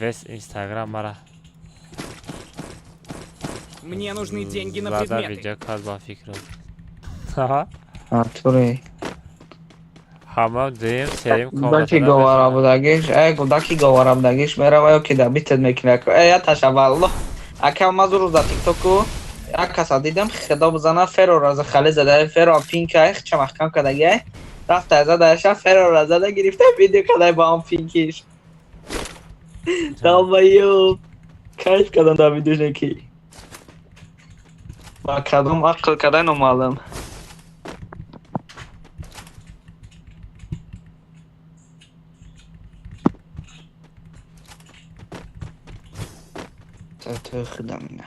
весь инстаграм мара Мне нужны деньги на زده предметы. ویدیو کار با فکر آتوری همه دیم سریم داکی گوارا بودگیش داکی گوارا بودگیش میره و یا که دبیتت میکنه یا تشبالله اکم مزور رو در تیک توکو یک کسا دیدم خدا بزنه فرو راز خالی زده فرو پینکه چه محکم کدگی رفت ازده داشته فرو راز زده گرفته ویدیو کدای با هم پینکیش دابایو کاش کدام دا ویدیوش نکی با کدام عقل کدای نمالم تو خدامینه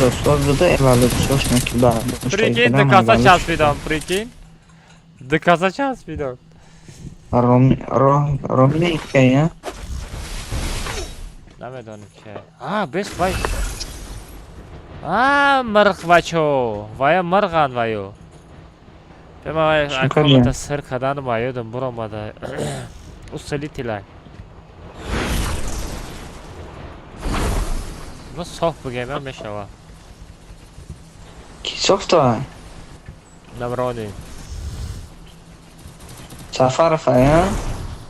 Dostlar burada evaluatsiyon ki daha Прикинь, до конца час видом, прикинь. До конца час видом. Romneyka ya. نمیدونم که بس وای مرغ بچو وای مرغان وایو به ما اکانت سر کدان وایو دم برو ماده اصلی تلای بس صاف بگیم میشوا Softa. نمرانی Safar faya.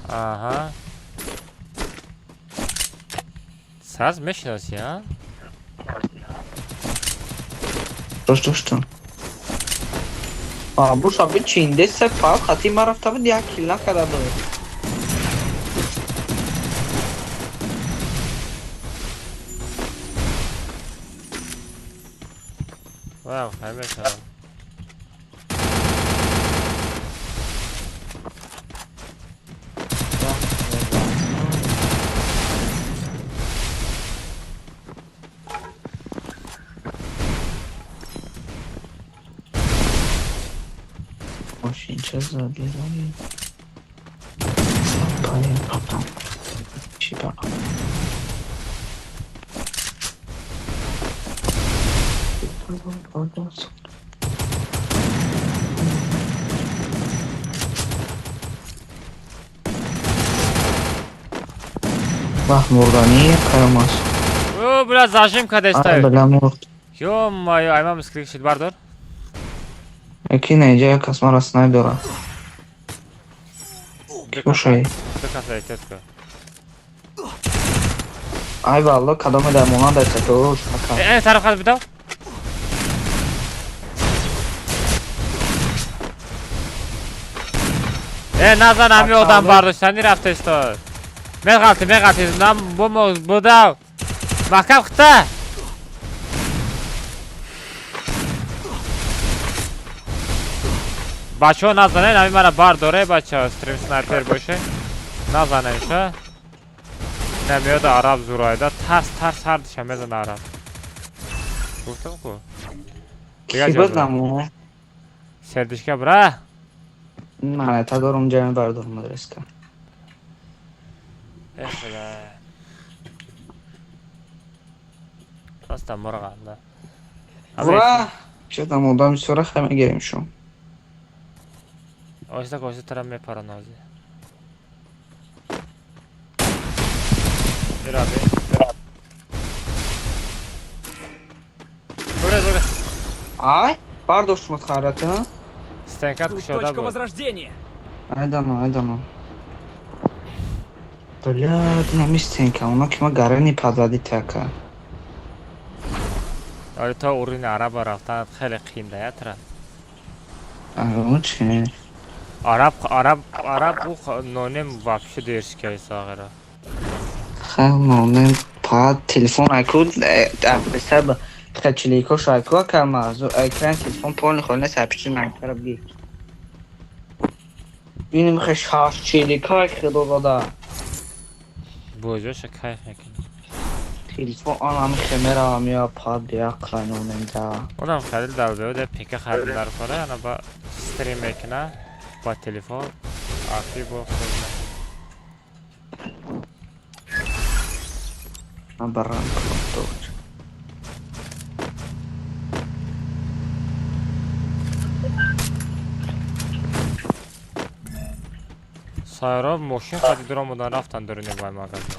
آها ساز میشناسی ها؟ Dostum. Bu sabit Çin'de sefa Fatih Maraf'ta mı diye killa kadar böyle. واو همه کنم Machine çözüldü abi. Payı kapan. Şipa. Bak Morgani karamaz. او بلا زاجم کده Ay استای bela mort. یو مایو ایما مسکریک شد بردار Eki nece kasmara sniper'a. Bu şey. بکسه ایتت کن Ay vallahi kadame der ona da çekiyor. Şaka. این طرف خواهد بدو نزن همی آدم برداشتنی رفته استاد میغلطی نم بودو محکم خطه بچه ها نزنه همی منو برداره بچه ها استریم سنایپر باشه نزنه ایشه نمیاد عرب زورایده ترس هردش هم میزن عرب گفتم کو Ki بدم o. سردشکه بره Ne ta dorum cemi bardor madreska. اخلا راستم مرغ عنده Ura. Çetam odam sonra hemen geleyim şu. آهسته ترم میپره نازی برابه دوره Ay. Pardon şu mutkarata. استنکت کشاده Точка بود возрождения. I don't know. Блядь, не мистенька, оно кима гарани падади така. آره تا اورین عرب رفتن خیلی قینده یا تره اون چه؟ عرب او نونم واپشه دیرش که ساغره خیلی نونم پاد تلفن اکود بسر خچلیکو شایکو کم از اکران تلفن پول نخواه سپشتی منکر بگی بینیم خیلی شاش چلیکا که دو دادا بوجوش کیف میکنی تلفن آن همه خمر آمیا پاد بیا قانونم دا اونم خیلی دلده بوده پیک خیلی در کنه انا با استریم میکنه با تلفن آفی با خود من برام کنم دوچ سایرا ماشین خیلی درام بودن رفتن درونی بای مغازه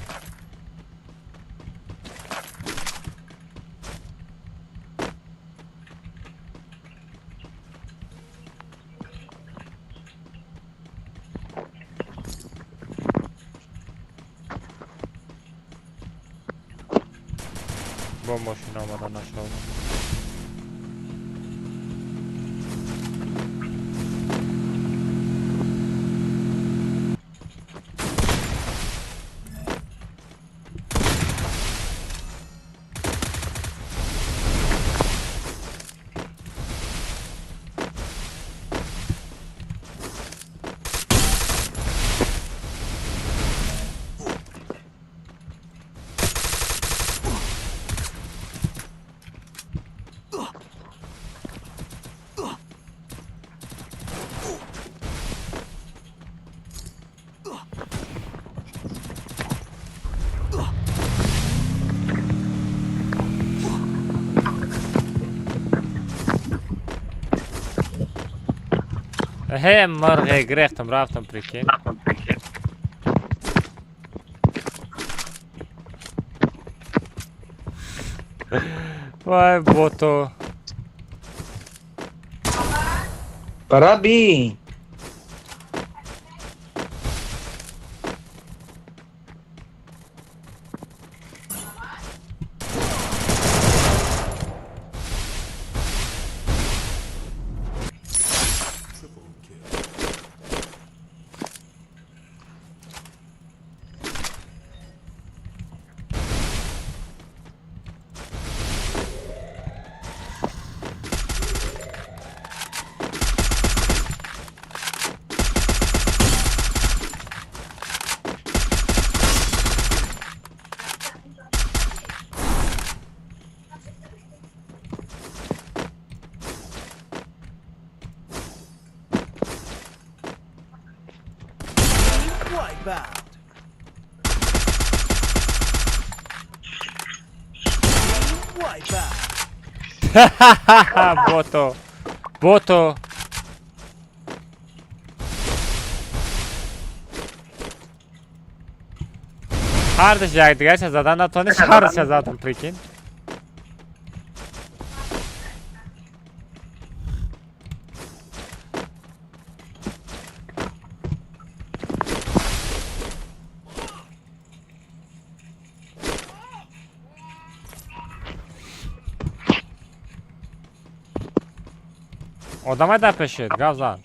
با ماشین آمدن نشد هی مرغ گریختم رفتم پریکین وای بوتو برابی بوتو بوتو هردش یک دیگه چه زدن نتونیش هردش زدن پریکین آدمه در پیشید گوزن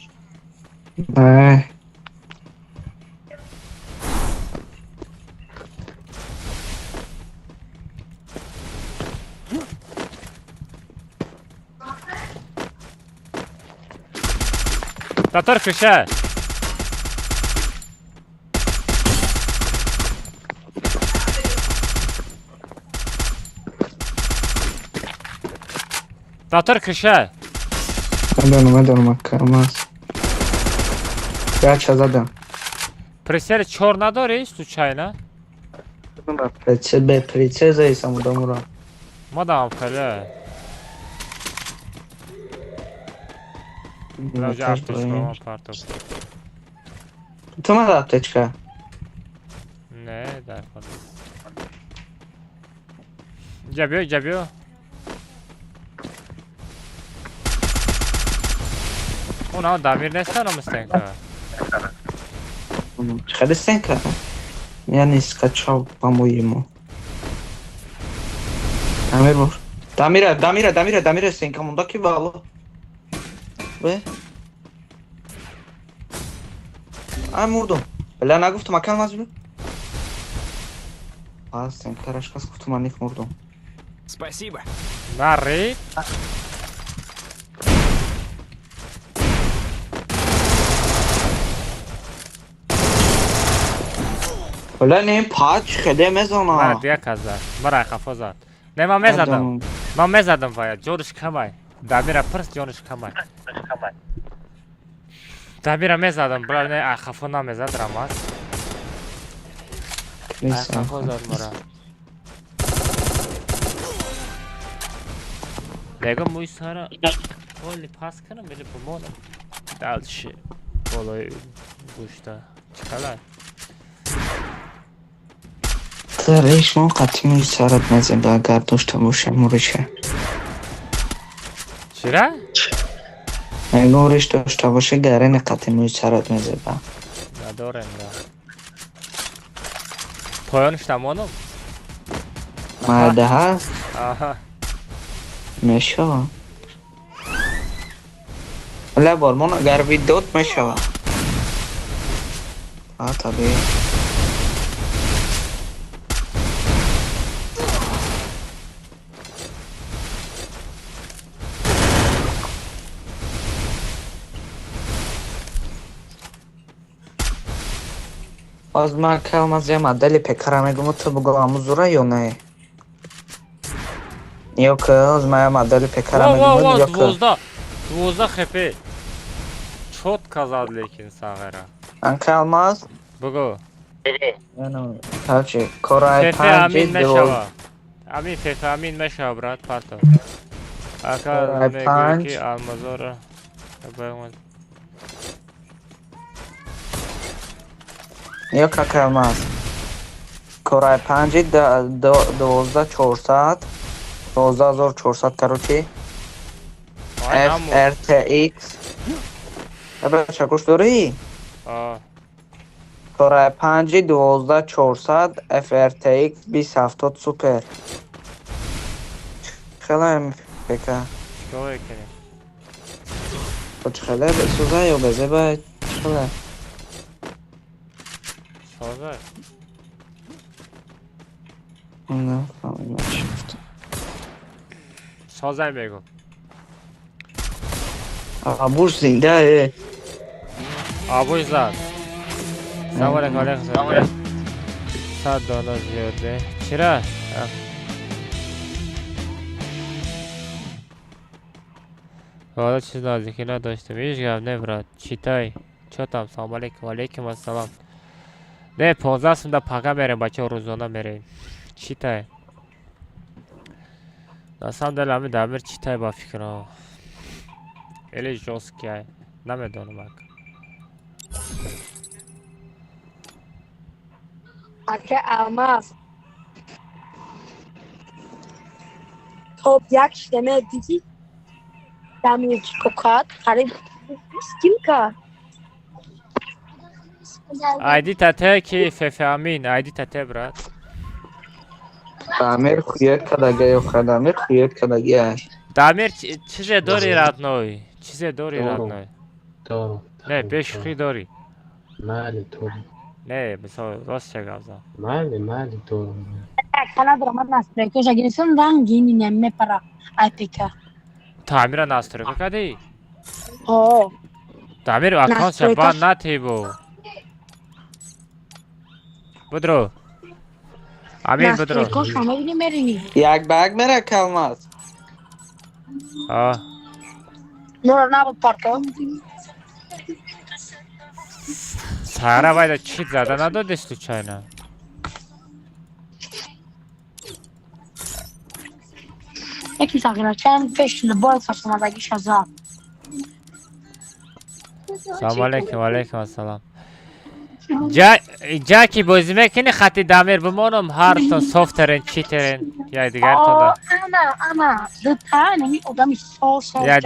Татар криша. Татар криша. Медону, Камаз. 5 задам. Прицел чёр надори случайно? Прицел заисам удамура. Мадам феле. Даже аптечка партов. Tu ma da apteczkę. Ne, dar falan. Geliyor. Ona damir ne sana mı stenka? Чхали стенка. Я не скачал, по-моему. Дамира стенка, мундаки вало. Ve Ay vurdum. Bela naguftum akalmaz mı? Sen karışkas kuftum anif vurdum. Спасибо. Narri. Bela ne paç khedemez ona. Mara diye kazar. Mara kafa zat. Ne ma mezadım. Ma mezadım vaya. Joruş kamay. Damira pırs joruş kamay. Damira mezadım. Bra ne kafana mezad ramaz. Kafa zat mara. Lego muy sara. Oli pas kanım beni bu moda. Dalşı. Olay guşta. Çıkalar. Тариш мо қатиму сарат мезеба агар дошта бошам муриша. Чира? Муриш дошта боше гарани қатиму сарат мезеба. Надорем да. Поёнш тамоном? Майда ҳаст? Аҳа. Мешава. Ла бормон агар видод мешава. Табии. از من کلمه زیاد مدلی پکرم میگم تو بگو آموزوره یا نه یا که از من مدلی پکرم میگم یا که دوزده خپی چوت کازاد لیکن ساغره ان کلمه بگو یعنی هرچی کارای پنجی دو امین فیفه امین مشه برات پارتو کارای پنج که آلمازوره یا که کلمه کارای پنجی 12400 12400 کروچی FRTX بچه گوش داری؟ کاره 5 12 400 FRTX 2070 سوپر. خیلی بکن. چیکار کنیم؟ خیلی بسوزه یا بزه باید خیلی سازه نه فهمیدم چی گفت. سازه بگو. آبوش زنده آبوش زد. سوال کاله خزد. $100 زیاده. چرا؟ حالا چیز نازکی نداشتم. هیچ گفت نبرد. چیتای؟ چطم؟ سلام علیکم. علیکم السلام. نه 15 سنده پاگه میریم بچه روزانه میریم. چیتای؟ دستم دل همه دامیر چیتای با فکرها. ایلی جوز که نمیدونم اک. اکه الماس توپ یک شمه دیدی دامیر کوکات خرید سکیم که ایدی تته کی فهمین ایدی تته برات. دامیر خویت کداگه یا خدامیر خویت کداگه. دامیر چیز داری رات نوی. چیز داری رات نوی. دارم. نه پیش خی داری. مالی تو. نه مثلا راست چه گازم. مالی دارم. کلا درآمد نستریکوش اگرسون رنگینی نمی پرا ایپیکا. تعمیر ناستریکو کدی؟ آه. تعمیر اکانت شبان نتیبو. بدرو. امین بدرو. نستریکوش همه بینی میرینی. یک بگ میره کلمات. نور نبود پارکو. سهره باید چیت زده ندادیست تو چاینا. یکی ساقینا چند فش لبای خشمالگی شزار. سلام علیکم و علیکم السلام. جاکی بازی میکنی خطی دامیر بمانم هر تا صاف ترین چی ترین یا دیگر تا دا انا زودتر نمی آدمی سوس یا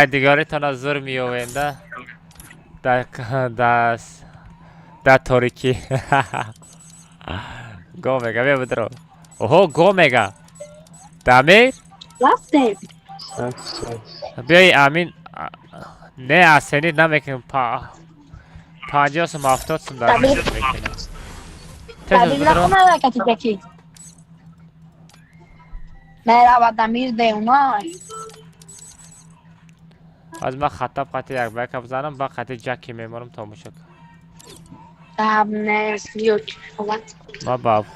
دیگری تا نظر میوینده دا تاریکی گو میگه بیا بدرو اوهو گو میگه دامیر بیایی امین نه اصنی نمیکنم 50 سم 70 سم دارم میکنم دامیر نخونه حرکتی بکی میره و دامیر دیونای از من خطاب قطعی یک بکم بزنم با قطعی جکی میمارم تا مشک دام نیست ما باب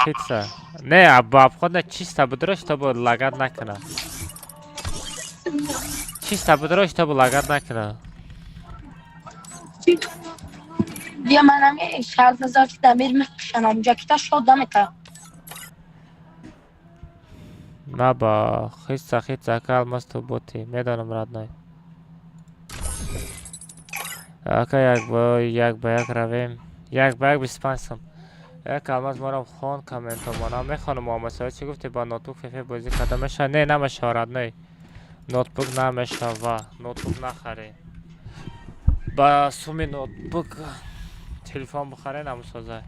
خیتسه نه باب خود نه چیسته بدرش تا با لگت نکنه چیسته بدرش تا با لگت نکنه بیا منم یه شرط نظر که دامیر میخشنم جاکیتا شد دامتا ما با خیتسه که الماس تو بوتی میدانم رد نای اکا یک با یک رویم یک با یک 25 سم یک الماس مارم خون کامنت و مانا میخوانم آمسایی چی گفتی با نوتبوک فیفی بازی کده میشه نه نمیشه رد نای نوتبوک نمیشه و نوتبوک نخری با سومی نوتبوک تلفن بخره نموسازه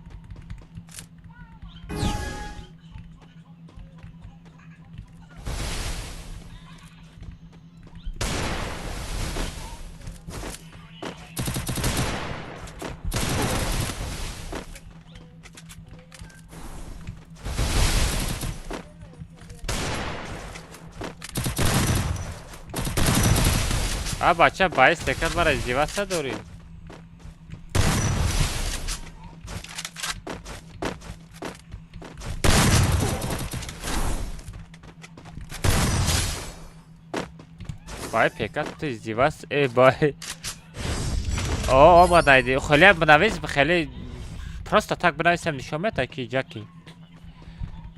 بچه 22 دقیقه برای ازدیوست داریم بای پیکت تو ازدیوست ای بای آمد ایدی خیلی هم بنویس خیلی پروستا تک بنویسم نشون میده که جاکی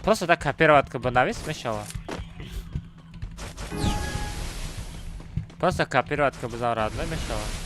پروستا تک کپی روید که بنویس میشوه پروستا کپی روید که بزن رد نمیشوه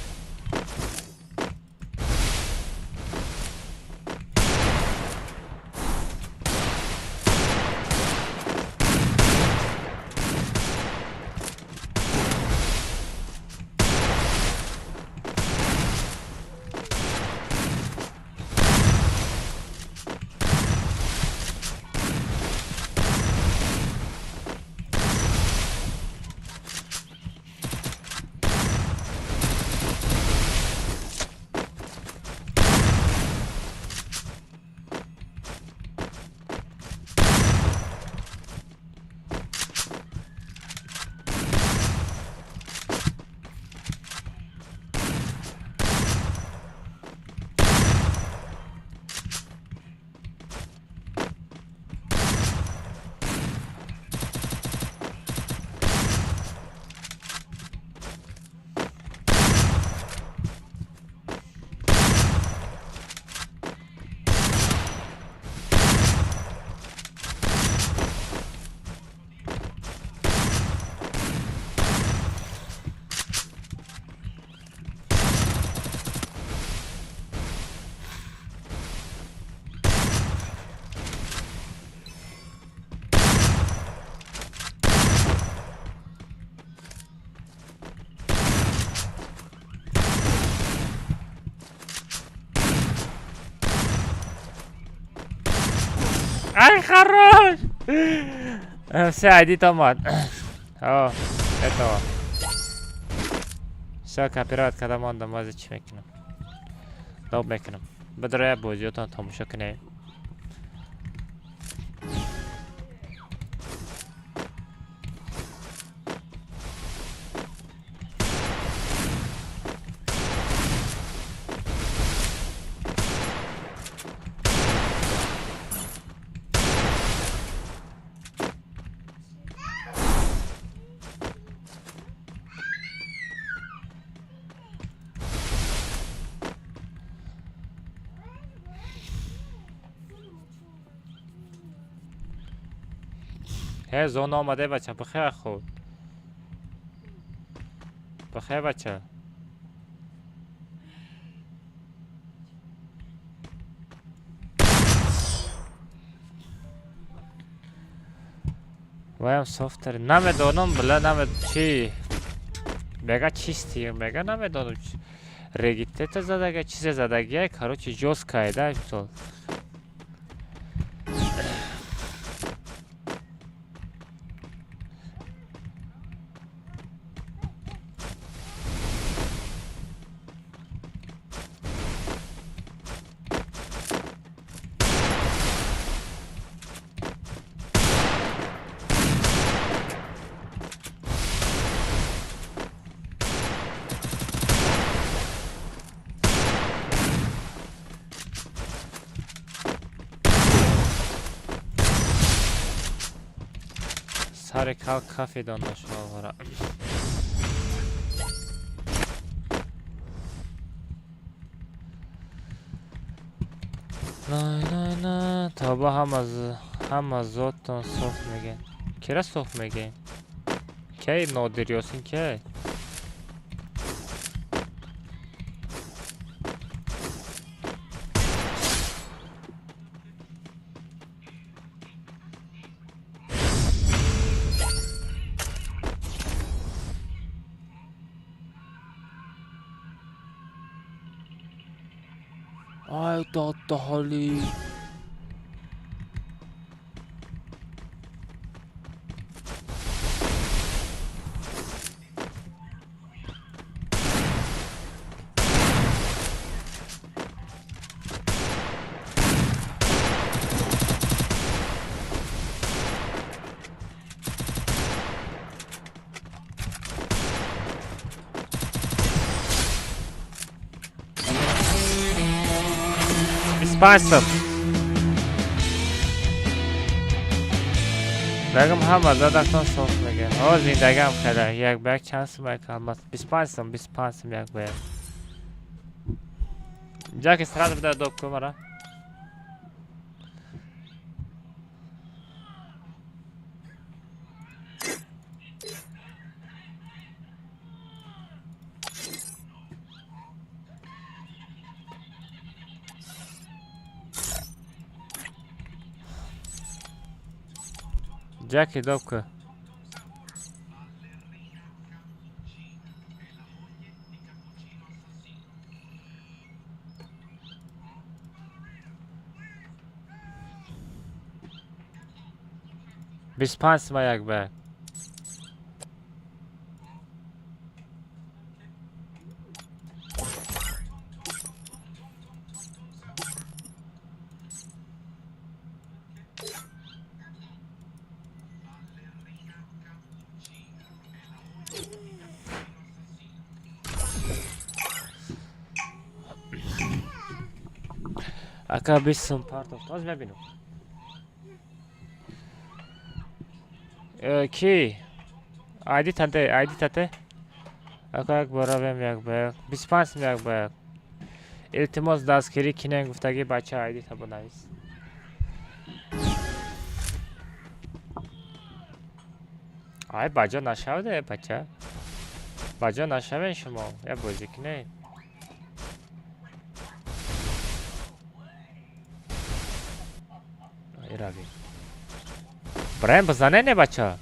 ай хорош. Все, айди томат. О, это. Все, копировать когда монда маза чи мекунам. Доб мекунам. Бадра бозиётон тамошо кунем. زون آمده بچه بخیر خود بخیر بچه وایم софтер намедонам била намед чи мега чисти мега намедонам регистратор задага чизе задагия короче жёсткая да что سر کافی دانش آورا نه نه تابا هم از زودتون صف میگه کرا صف میگه کی نادریاسین کی Ay tatlı hali. Спасибо. بگم همه زدکتان صاف میگه زندگیم خیلی یک بیگ چانس میکنم 25 یک بیگ جا که سرعت بده دوب که مرا Jackie Dobka. Bispanc ma jak be. Aka biz some part of toz bebinu. Ki ID tate. Aka ek barabem yak be. 25 yak be. İltimos daskeri kinen guftagi bacha ID tabunayız. Ay baca naşavde bacha. Baca naşaven şuma. Ya bozik ne? Irabi. Брайан базане не бача.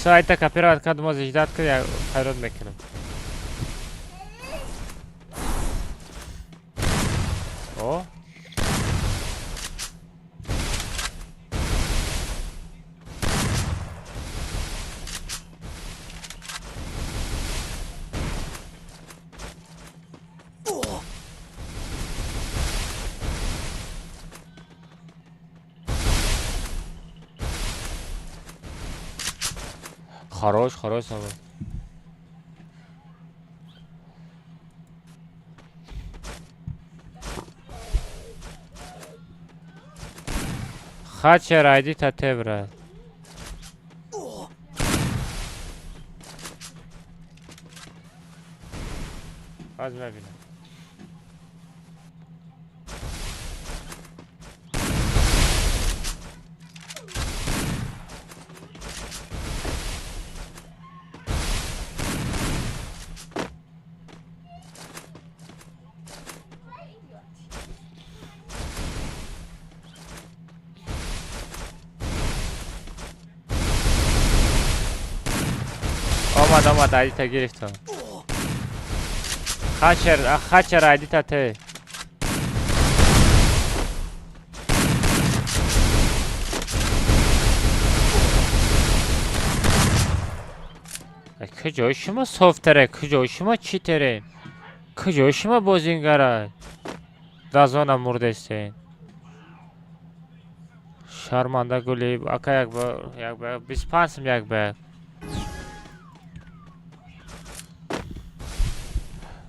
Сайта копировать кад можешь ждать, я хайрод мекину. О. Хорош сама. Хачер айди тате брат. Az ببینم. آمد عیدی تا گرفتم. خچر عیدی تا ته. کجای شما صافتره؟ کجای شما چیتره؟ کجای شما بازینگره؟ دازانم مرده استین. شرمنده گلی اکا یک بار 25 یک بار.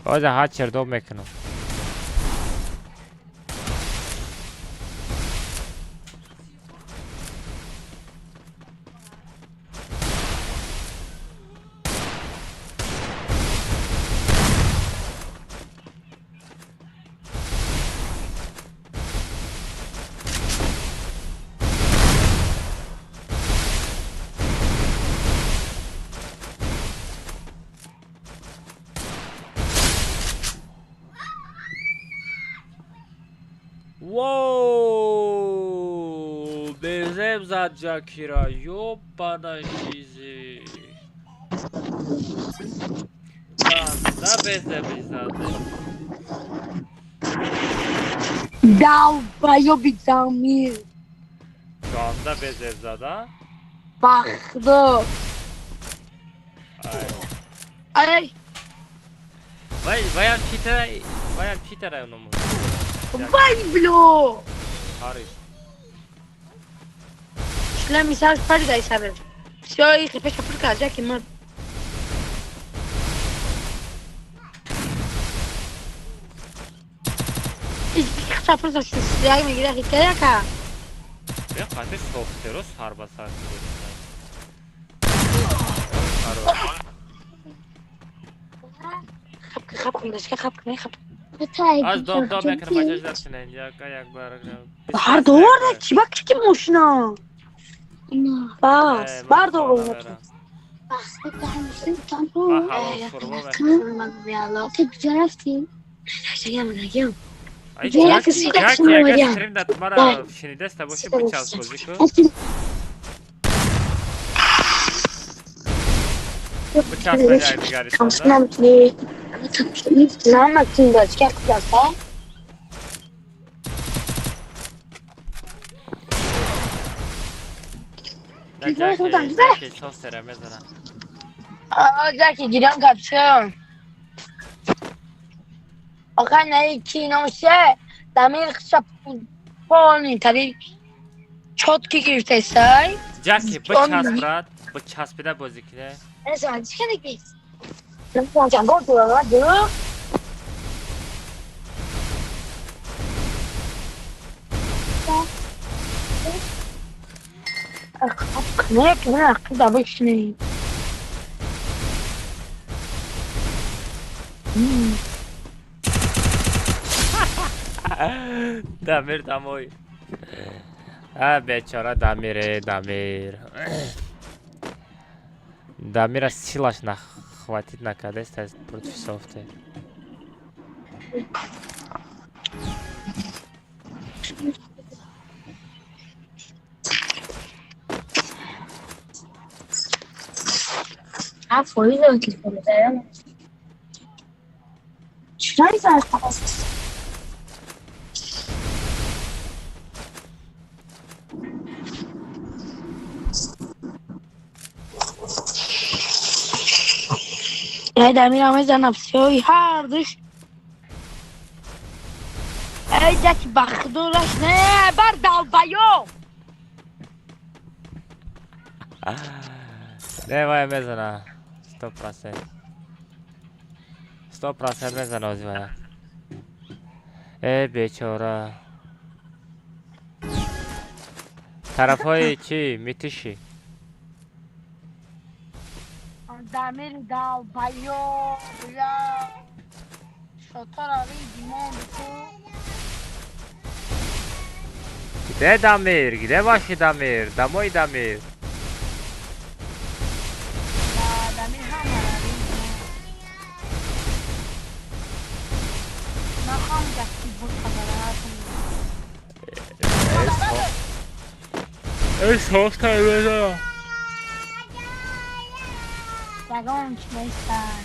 آجا هچر دو میکنم. Wow, bezem zad Jakira, yopana çizi. Da bezem zaten. Dalbayo bir zamir. Şu anda bezem zada. Baktı. Ay. Vayan çitara onu mu? Vay blo. Harry. Şuna misal pari dai saber. Все, их опять Африка, Джеки, мод. İlk çapırsa şu silahı mı girer hikaye ka? Ya katil soğukteros harba sarsı. Kapkın başka kapkın. Az dom mekanı bacajlarsın ya kayak barak. Bahar doğru ki bak kim hoşuna. Bas doğru. Jackie, giriyorum kapsın. Okan ne ki no şey, damir kısa polni tabii çok kikirte say. Jackie, bıças brat, bıças bir de bozukle. Ne zaman çıkacak biz? Nasıl olacak? Gordu hadi. Ne yapayım ben akılda bak şimdi. Damir damoy. Ha beçara Damir. Damira силаш хватит наконец-то против софта. Ah, foi o que foi dela. Tirar as costas. Damir mas já nasceu e hardos. Ey Jackie bakdolaş ne bardal bayo. نه وای بزنه 100% 100% بزنه آزی وای ای بیچاره طرف های چی میتیشی Damir dal bayo ya. Şotor abi dimon bu. گده دمیر گده باشی دمیر دموی دمیر Ya Damir hamar abi. Nakam gatti bu kadar. ای ساخت بزنه Dragon çmeysen.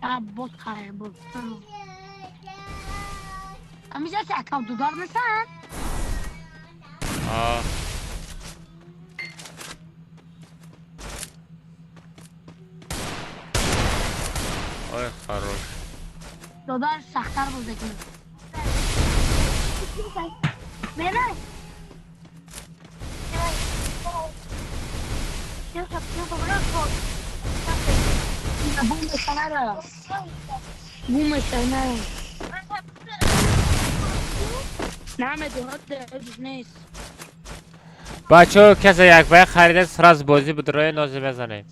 Ya bot kare bot. Amica sen akam dudar mısın? آه ای خروش Dudar saktar buradaki. Meral. Bomba sanara. Bomba sanara. نعم دوهات نیست. بچه ها کسی یک باید خریده سر از بازی بدروی نازی بزنه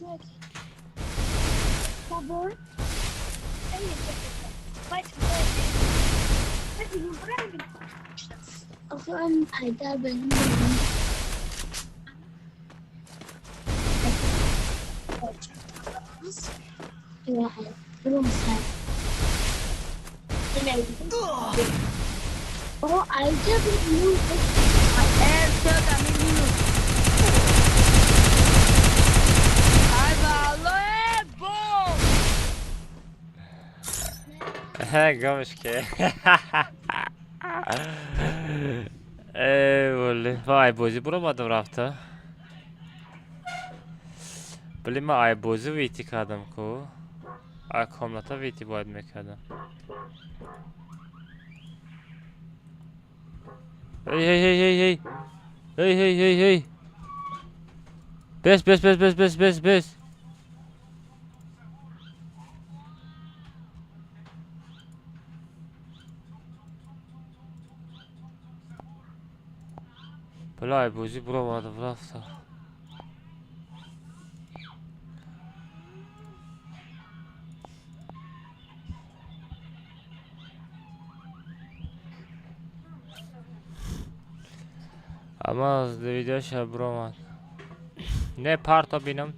آخوان پیدا بگیم Oh, I just moved. گمش که ای ولی وای بازی برو مادم رفته بلی ما ای بازی ویتی کردم کو ای کاملتا ویتی باید میکردم هی هی هی هی هی هی هی هی هی بس بس بس بس بس بس بس بلا ای بازی برو مادم رفته اما از ویدیوش برو ماد نه پارتا بینم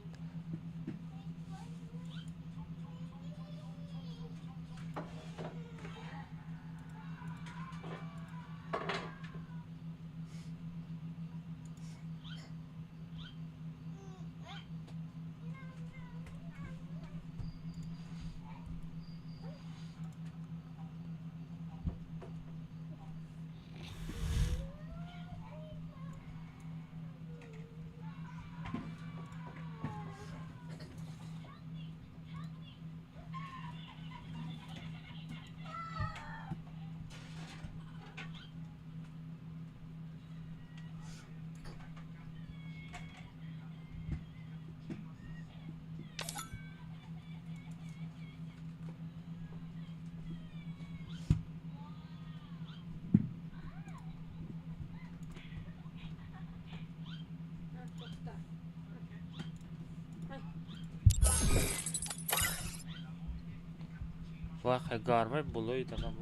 واقع گارمه بلوی دارم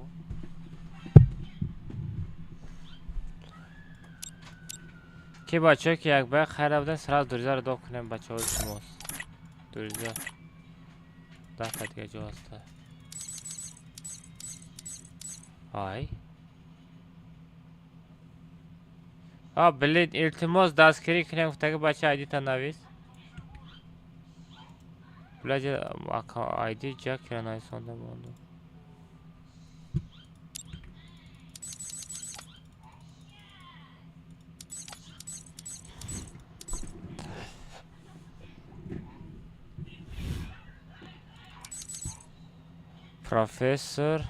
که بچه که یک باید خیلی بودن سراز دوریزه رو دو کنیم بچه های شماست دوریزه 10 تا دیگه جا هسته های بلید التماس دستگیری کنیم گفته که بچه ایدی تا نویس بلید ایدی جک را نویسانده مانده پروفیسور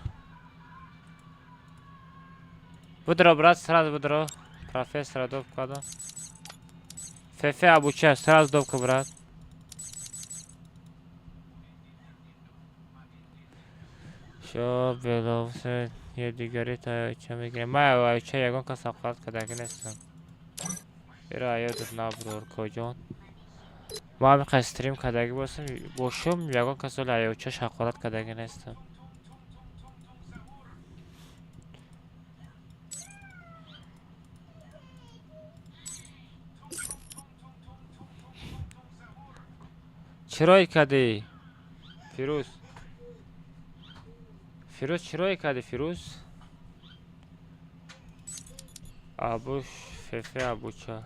بدرو برات سراز بدرو پروفیسور دوب کدام Фефе обучаю, сразу допка, брат. Шо беловсе едигari таюча мегирем. Ма аюча ягон кас авқат кадаги нестам. Ира аёдат набрур коҷон. Ма мехай стрим кадаги бошум, ягон кас оли аюча шақорат кадаги нестам. چرایی کدی فیروز چرایی کدی فیروز ابوش ففه ابوچا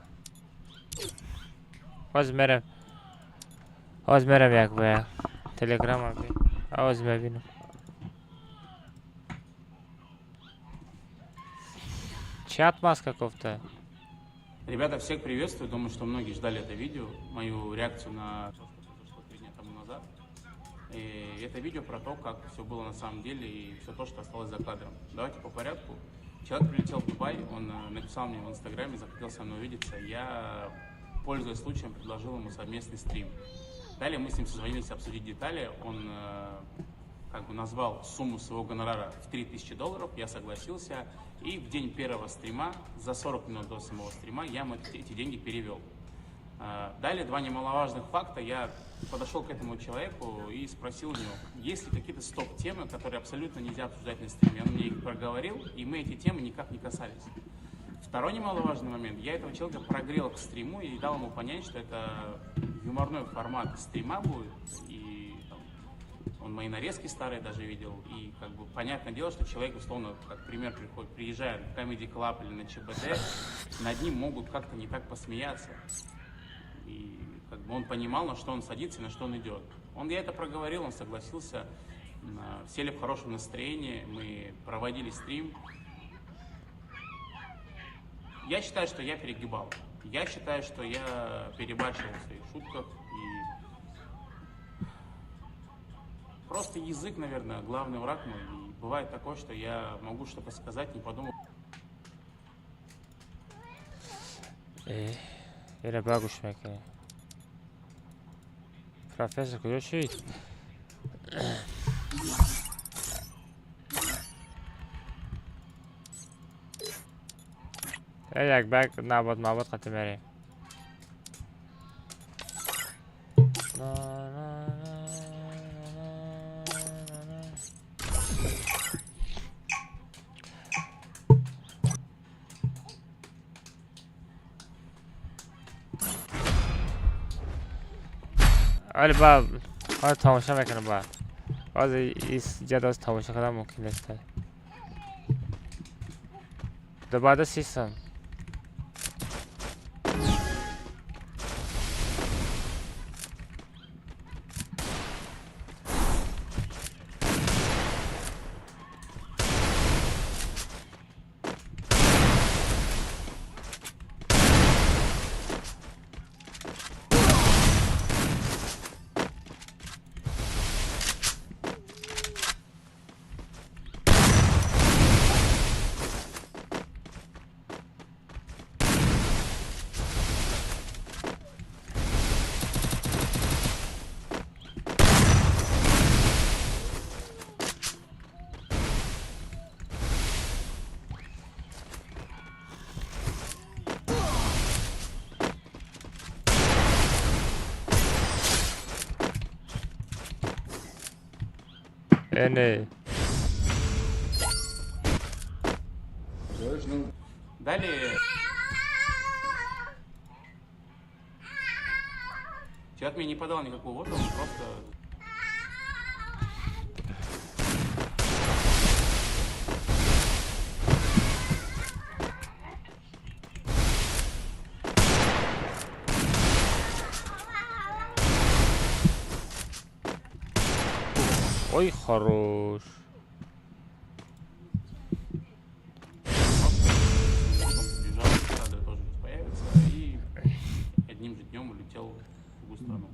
باز میرم یک با یک تلگرام ابی آواز میبینم чат маска кофта. Ребята, всех приветствую. Думаю, что многие ждали это видео, мою реакцию на то, что произошло 3 дня тому назад. И это видео про то, как все было на самом деле и все то, что осталось за кадром. Давайте по порядку. Человек прилетел в Дубай, он написал мне в Инстаграме, захотел со мной увидеться. Я, пользуясь случаем, предложил ему совместный стрим. Далее мы с ним созвонились обсудить детали. Он назвал сумму своего гонорара в $3000. Я согласился. И в день первого стрима, за 40 минут до самого стрима, я ему эти деньги перевел. Далее 2 немаловажных факта. Я подошел к этому человеку и спросил у него, есть ли какие-то стоп-темы, которые абсолютно нельзя обсуждать на стриме. Он мне их проговорил, и мы эти темы никак не касались. Второй немаловажный момент. Я этого человека прогрел к стриму и дал ему понять, что это юморной формат стрима будет. И он мои нарезки старые даже видел. И понятное дело, что человек, условно, как пример, приезжает в Comedy Club или на ЧБД, над ним могут как-то не так посмеяться. И он понимал, на что он садится и на что он идет. Я это проговорил, он согласился. Сели в хорошем настроении, мы проводили стрим. Я считаю, что я перегибал. Я считаю, что я перебарщивал в своих шутках. И просто язык, наверное, главный враг мой. И бывает такое, что я могу что-то сказать, не подумав. Yine bak uçmak ya. Profesör kujya şey. Jak bak nabad qatimari. ولی با تماشا میکنم باز ایجاد از تماشا کردن ممکن است دوباره سیستم Не. Далее человек мне не подал никакого воду, он просто... Ой, хорош. И одним же днем улетел в другую страну.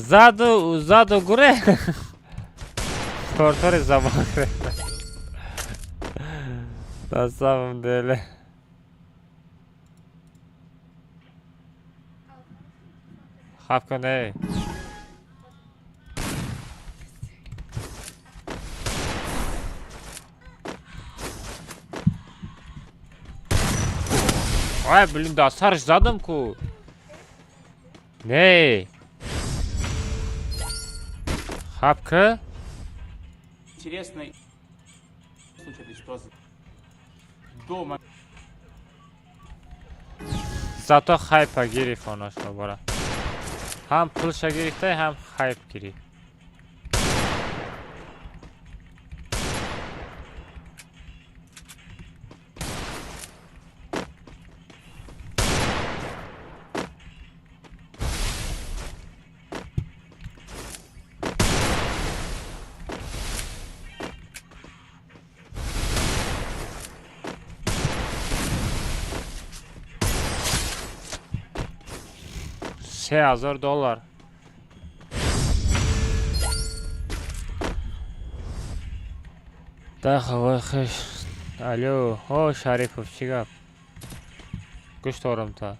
Ззаду горе. Тортори замахне. На самом деле. Хапка не. Ай, блин, да, сарж задумку. Не. Хапка. Интересный случай этой ситуации. Дома. Зато хайпа гириф оношо бора. Ham pulsha гирифта, ham хайп гириф. $3000. Да, хавай. Алло, о, Шарипов, чӣ гап? Гӯшт дорам та.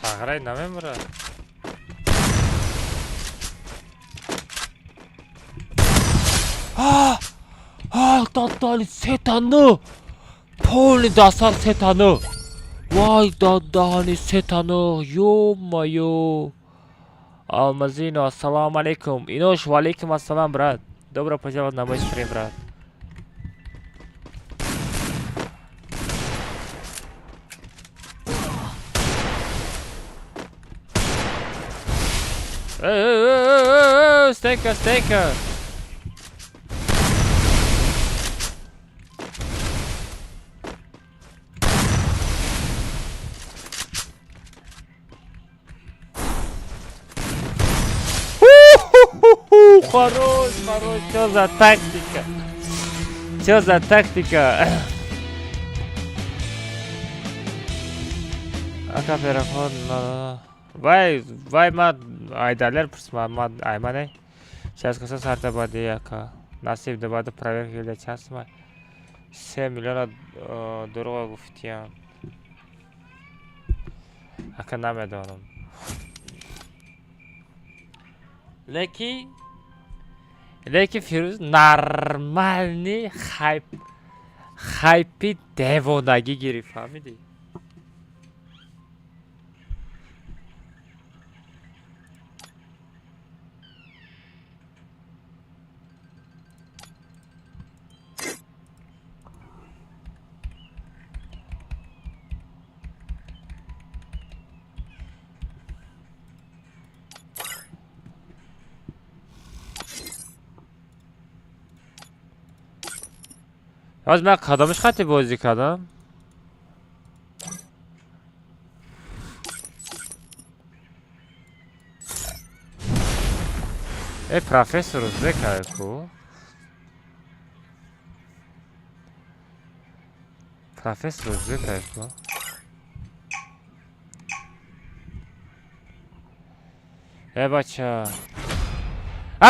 Саграй намемра. Додали сетану. Полни дасар сетану. Вай додали сетану. Ё-моё. Алмазино, ассаламу алейкум. Инош, ва алейкум ассалам, брат. Добро пожаловать на мой стрим, брат. Стейка, стейка. Хорош, что за тактика? Что за тактика? Ака переход на... Вай, мад, айдалер, мад, аймане. Сейчас каса сарта бади, ака. Насиб да баду проверки или час, ма. 3 миллиона дорога гуфтиям. Ака наме дором. Леки Фирӯз нормальни хайпи девонагӣ гирифт, фаҳмидӣ? Аз ман қадамиш хати бозӣ кардам. профессор узбекайку. Профессор узбекайку. Бача.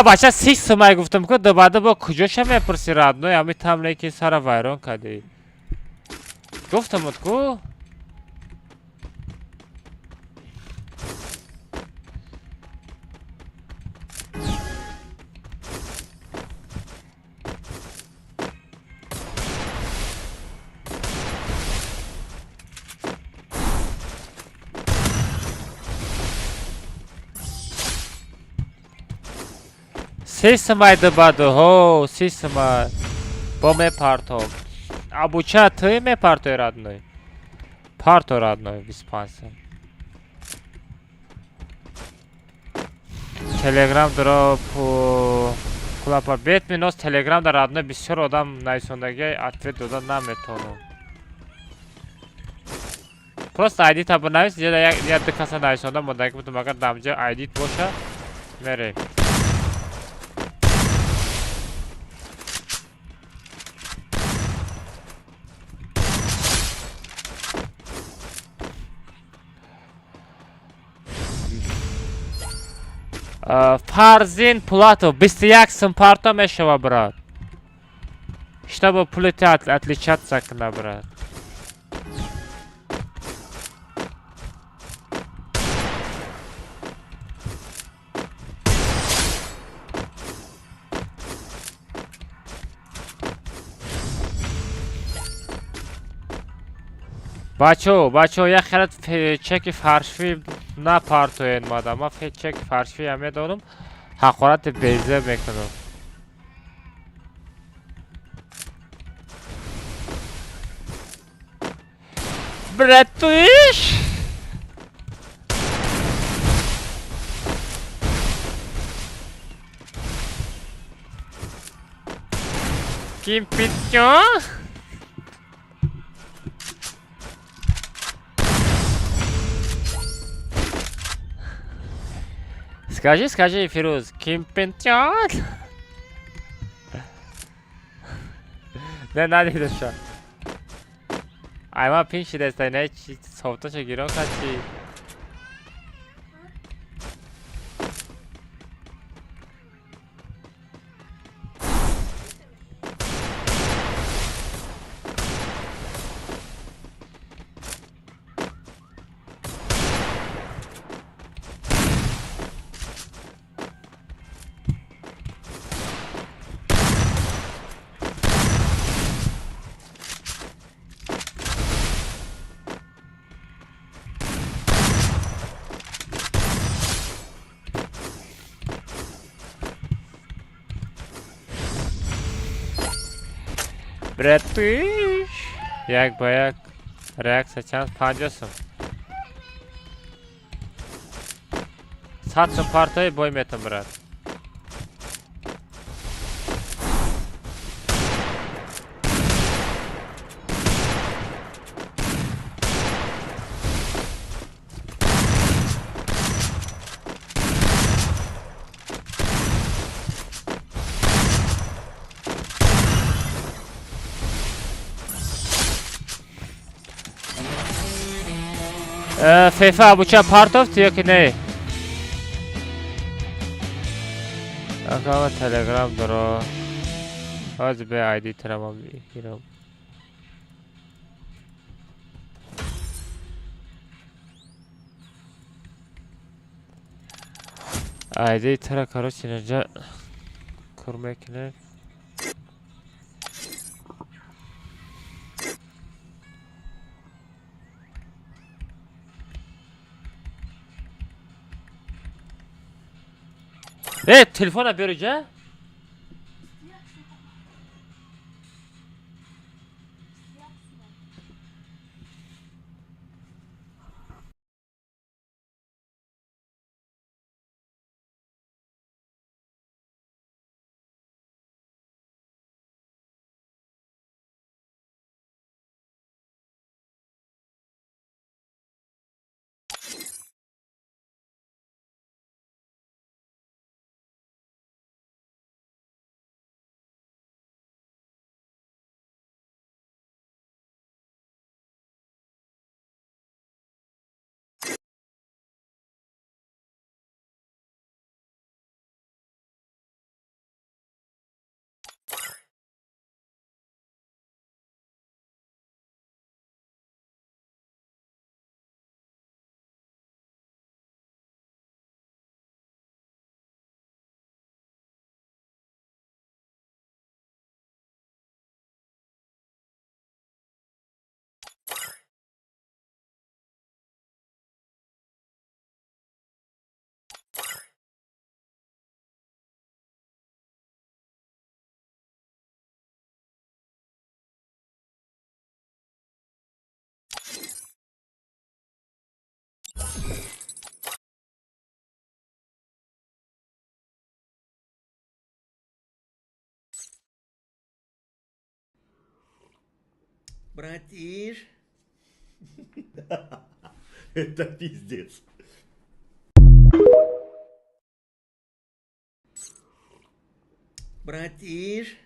بچه 6 سومه گفتم که دوباره با کجاش هم میپرسی ردنوی همی تمنه که سر ویران کردی گفتم ات کو سیسمای دبادو هو سیسمای با می پارتو ابوچه توی می پارتو رادنوی پارتو رادنوی 25 تلگرام درا کلاپا بیت مینوز تلگرام در رادنوی بسیار آدم نایسوندگی اتویت دادن نمیتونم پروست آیدی تا بنویس یا دو کسا نایسونده مدنگی بودم اگر دمجه آیدیت باشه میریم فرزین پلاتو 21 سمپارتا میشوه برات чтобы пулеты отличаться کنه برات بچو یه خیلت چک فرشوی نه پارتوین مادم ما چک فرشوی هم میدونم حقارت بیزه میکنم براتویش کیم پیتیون Скажи, Фируз, Ким Пентион? نه ندیده شد ایما پین شده است نه چی صوتاشو گیران کرد چی براتویش یک با یک ریاکس چند 50 سم 100 سم پارتای بای میتم برات فیفا ابوچه پارتوفت یا که نه اکاما تلگرام درا از به آیدی ترما بگیرم آیدی ترا کاروچ اینجا کرمه کنه تلفن بیارو جا Братиш. Это пиздец. Братиш.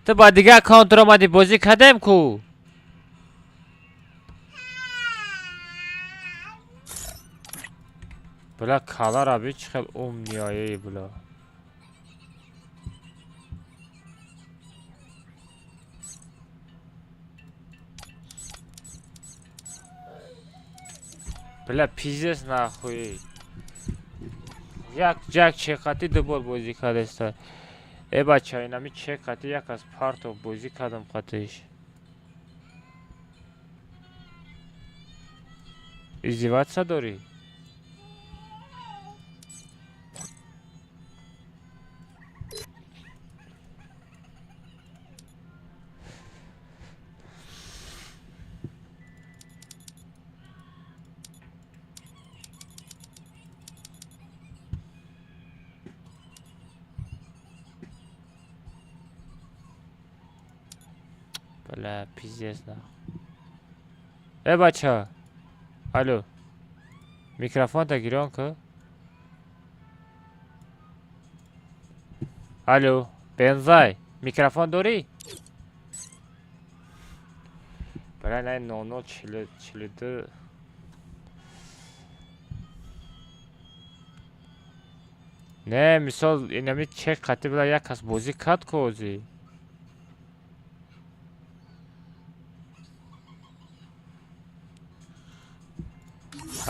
تو با دیگه اکانت رو اومدی بازی کردم کو بلا کالا را بی چخل نیایه بلا بلا پیزس نخوی یک جک چه قطعی دوبار بازی کرده است ای بچه های نمی چه قطعی یک از پارتو بازی کردم قطعیش ازدیوات سا داری؟ بله پیزیست نه ای بچه ها الو میکروفون تا گیران که الو بنزای میکروفون داری؟ بله نه نونو چلیده نه مثال اینمی چه قطعی بلا یک کس بازی کد کوزی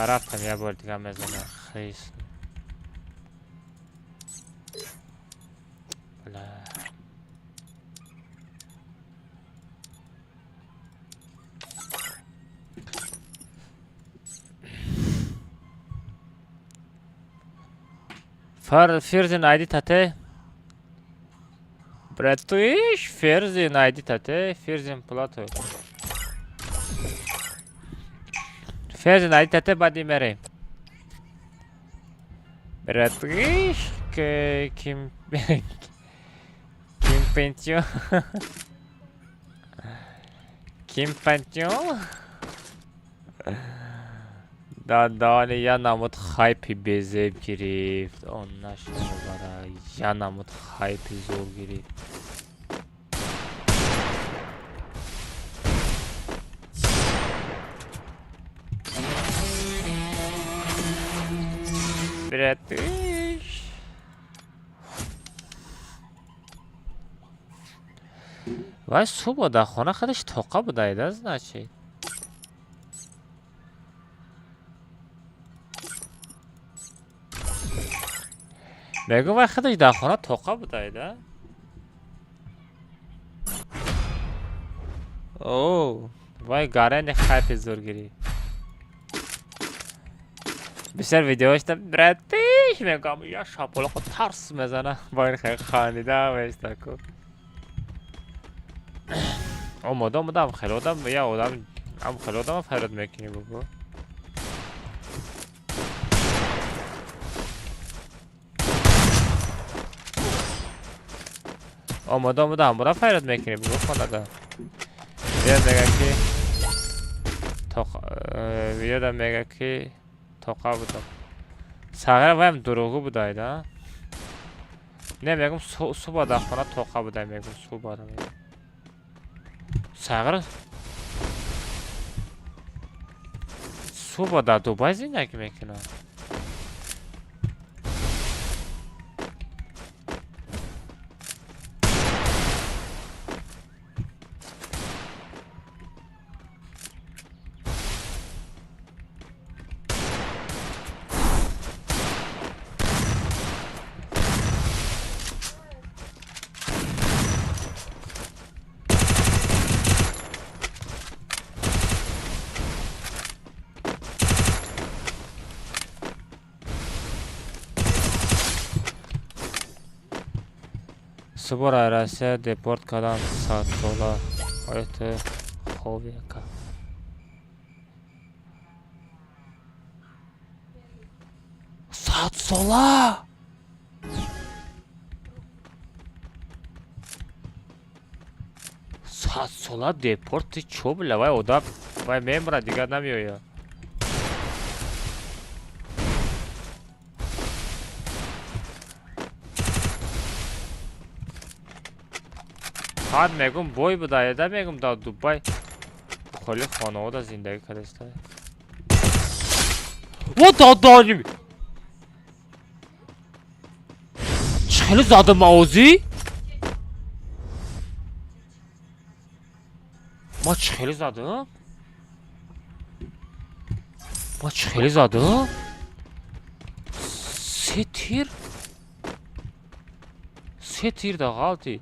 رفتم یه بار دیگه میزنم خیست بله فرزین آیدی تاته براتویش فرزین آیدی تاته فرزین پلاتو فرزین آیدی تاته بعدی میریم براتویش که کیم پنچو کیم پنچو دادان یا نمود خایپی بزیب گرفت آن نشده برای یا نمود خایپی زور گرفت براتش وای صبح در خونه خودش توقع بوده ایده از نچه میگو وای خودش در خونه توقع بوده ایده اوه وای گاره خیلی زور گیری بسیار ویدیوش تا براتیش میگم یا شاپولو خود ترس میزنه با این خیلی خانیده ویسته کن آماده هم خیلی آدم یا آدم هم خیلی آدم هم فراد میکنی بگو آماده هم برای فراد میکنی بگو خانده بیاد میگه که بیاد میگه که توقع بودم ساغر وایم دروغو بوده ایده نه میگم صبح در خونه توقع بوده میگم صبح در میگم ساغر صبح در دوبای زندگی میکنه Субора Россия депорт кадан Саатсола. Это ховека. Саатсола! Саатсола депорт ты чё, бля? Вай ода вай мембра дига намиёя. ҳад мегум бой буда еда мегум дар Дубай холи хонавода зиндагӣ кардааста. Вот додоним. Чхели зада маози? Ма чхели задам? Ма чхели задам? Се тир? Се тир да галти.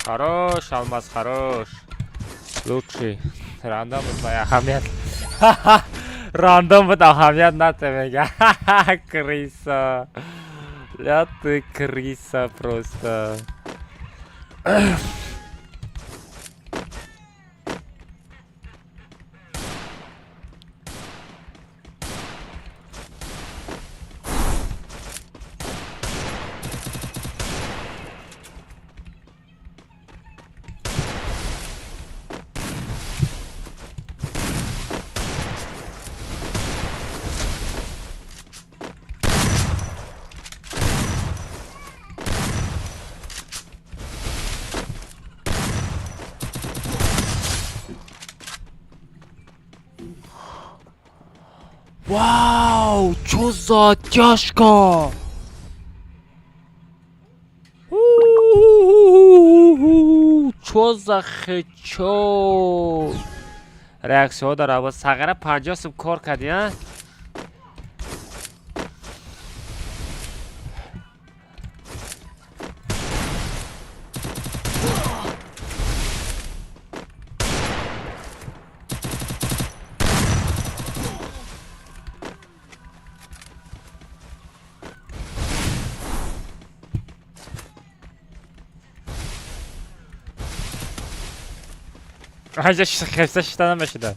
Хорош, Алмаз, хорош. Лучший. Рандом будет моя ахамет. Рандом будет ахамет на тебя. Крыса. Ля ты крыса просто. Вау, чё за тяжко! Чё за хечо! Реакция дара ба сагара 50 суб кор кади, а? Ай, хеста шитана мешида.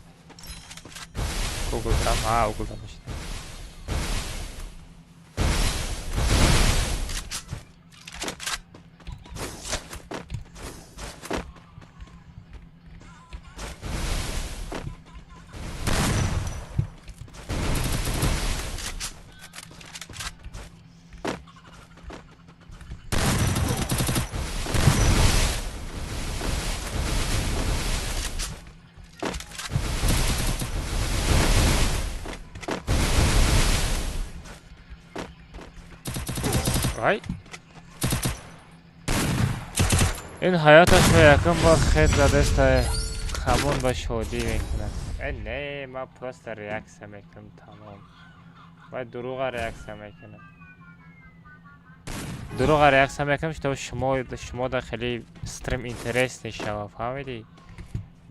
Google там, Google там мешида. Ай. این حیاتش به یکم با خیلی زدسته همون با شودی میکنن نه ما پروست ریاکس میکنم تمام باید دروغ ریاکسیا میکنم. دروغ ریاکسیا میکنم که شما در خیلی استریم اینترست نشوا فهمیدی؟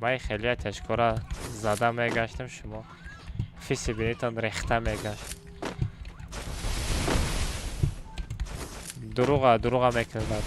من خیلی تشکر زده میگشتم شما فیسی بینیتان ریخته میگشت. دروغ میکنم بعد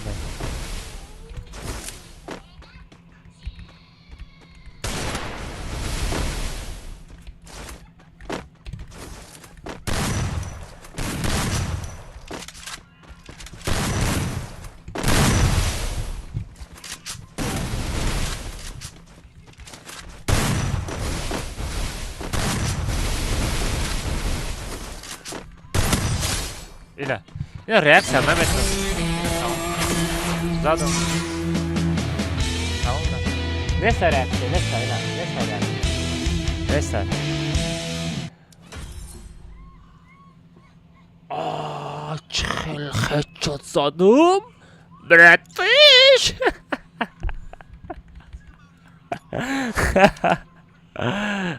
اینا ریاکسیا نمیتونم زدم نیست ریاکسیا نیست چه خیلی خدشات زدم براتیش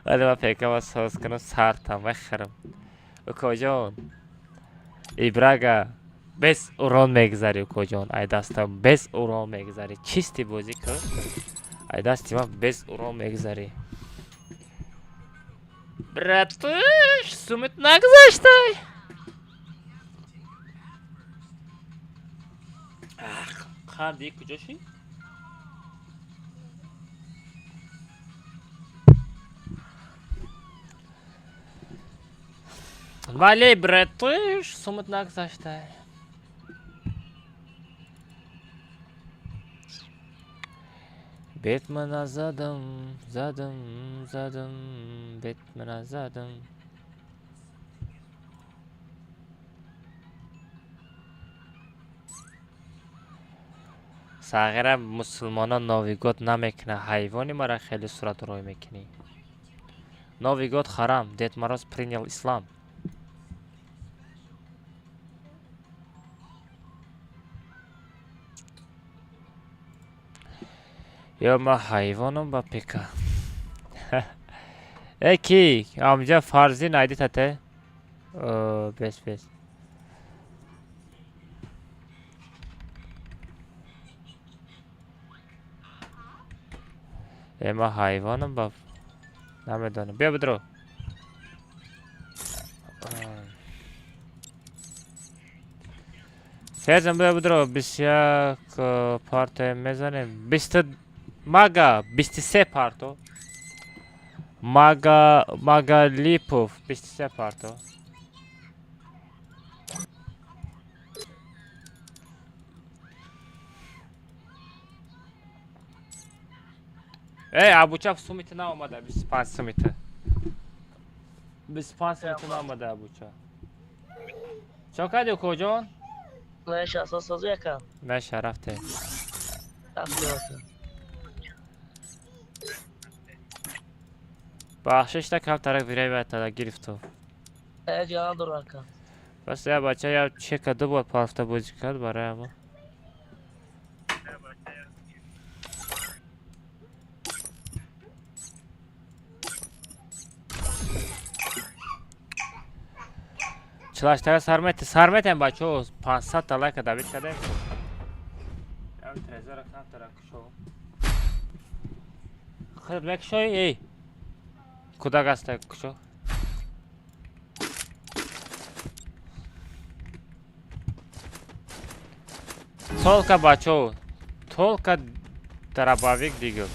ولی من فکرم از ساز کنم سرتم بخرم اوکا جان ایبراگا بس اوران میگذاری اوکا جان ای دستم بس اوران میگذاری چیستی بازی کن ای دستی من بس اوران میگذاری براتیش سومت نگذاشته خردی کجاشی؟ ولی براتیش سومت نگذاشته بیت من زدم بیت من زدم ساغره مسلمانان ناویگات نمیکنه حیوانی مرا خیلی صورت روی میکنی ناویگات خرم دیت مراز принял اسلام یا ما حیوانم با پیکا ای کی آمجا فرزی نایدی تته بس ای ما حیوانم با نمیدونم بیا بدرو سیزم بیا بدرو 21 پارت میزنیم 20 ماگا 23 پارتو ماگا لیپوف 23 پارتو ای ابوچا سومیت نامده 25 سومیت 25 سومیت نامده ابوچا چه کردی کجان؟ باش اساس سازی یکم باشه رفته بخشش تا کم طرف ویرای باید تا گرفتو جان دور کن بس یا بچه یا چه کدو بود پارفتا بازی کرد برای ما چلاش تا سرمت هم بچه ها 500 تا لایک دابید کده یا تریزر کم طرف کشو خیلی بکشوی ای کدا گسته کشو Толка бачо, толка дробовик дигл.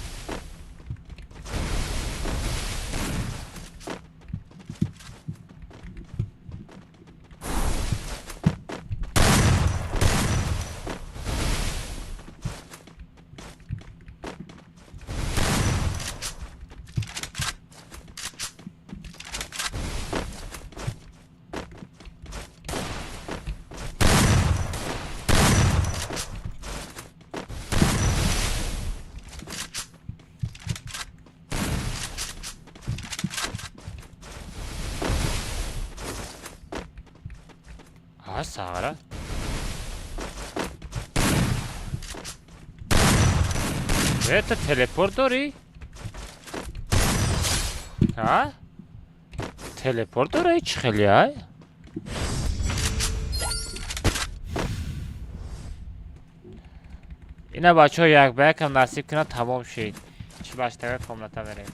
Sara. Это телепорт дори? А? Телепорт дори чхели ай? اینا بچه ها یک به یک هم نصیب کنه تمام شید. چی باشتگاه کاملتا بریم.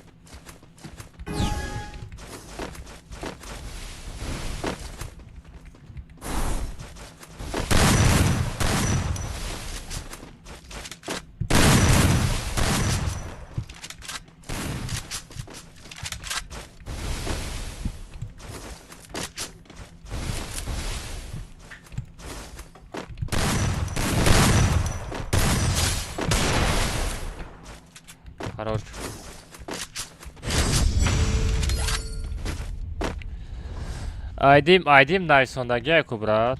Хорош. Aydim Dyson'daki ya Kubra.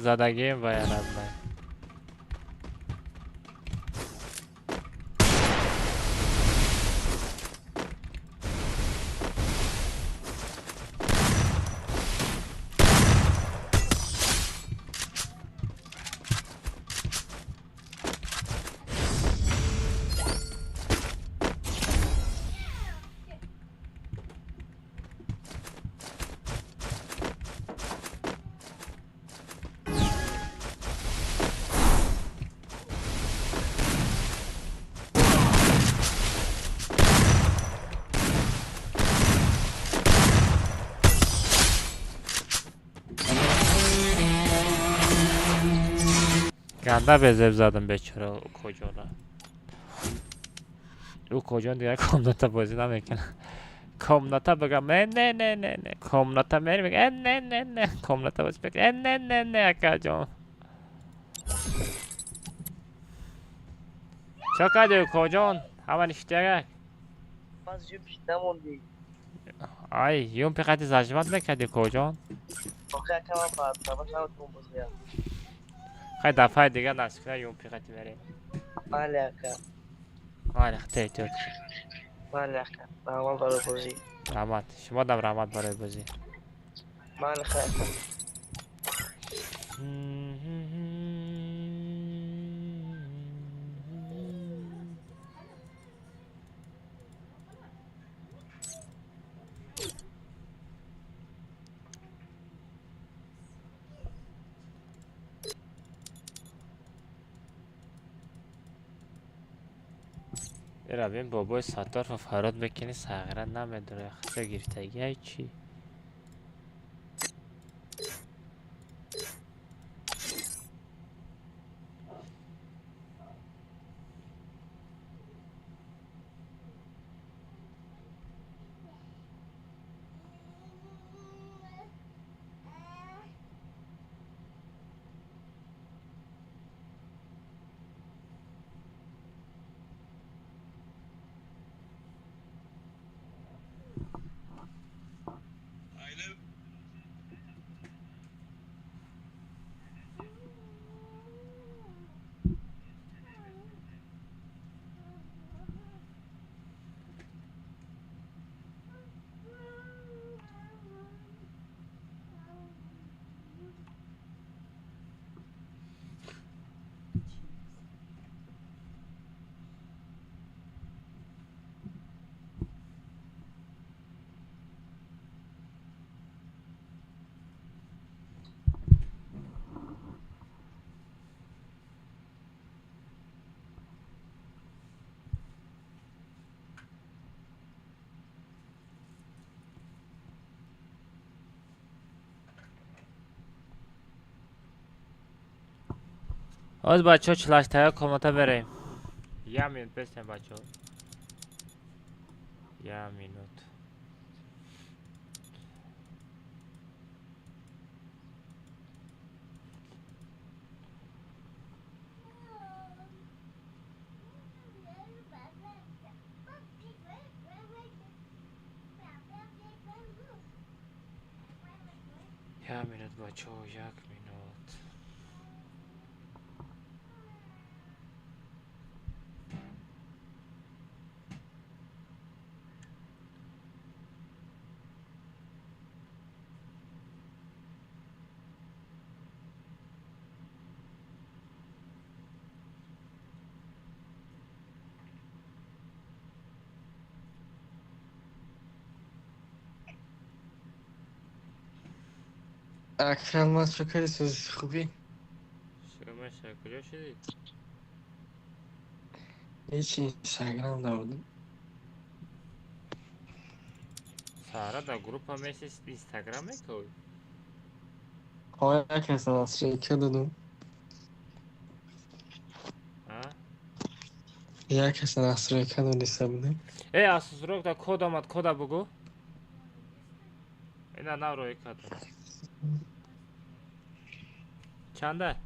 زدگیم باید من. گنده به زب زدم بیچاره او کجانا. او کجان دیگه کامناتا بازی نمیکنه. کامناتا بگم نه کامناتا میری بگم نه کامناتا بازی بگم نه اکا جان. چه کردی او کجان؟ همه نشتیگه باز یوم پیش نموندی. آی یوم پیقاتی زجمت نکردی کجان؟ آخه اکا من باید سبت نمتون بزیم. خیلی دفعه دیگه نست کنه یوم پیقاتی بریم. بله اکا. بله خیلی تو. بله اکا. رحمت برای بازی. رحمت. شما دم رحمت برای بازی. بله خیلی. بریم بابای ساتار و فراد بکنی ساغره نمیدونه خسته گرفتگی های چی؟ از بچه ها چلاشتگاه کامنتا بریم. یه مینوت بستیم بچه ها. یه مینوت. 1 minut بچه ها 1 minut. اکرم ما چکاری سوزی خوبی؟ شما کجا شدید؟ هیچی اینستاگرام نبودم. سارا در گروپ هم میشید اینستاگرام میکنی؟ های کسی از شیکه دادم. یک کسی از شیکه دادیسته بودیم. ای اساس روک در کد آمد کد بگو. اینا نو روی کد چنده؟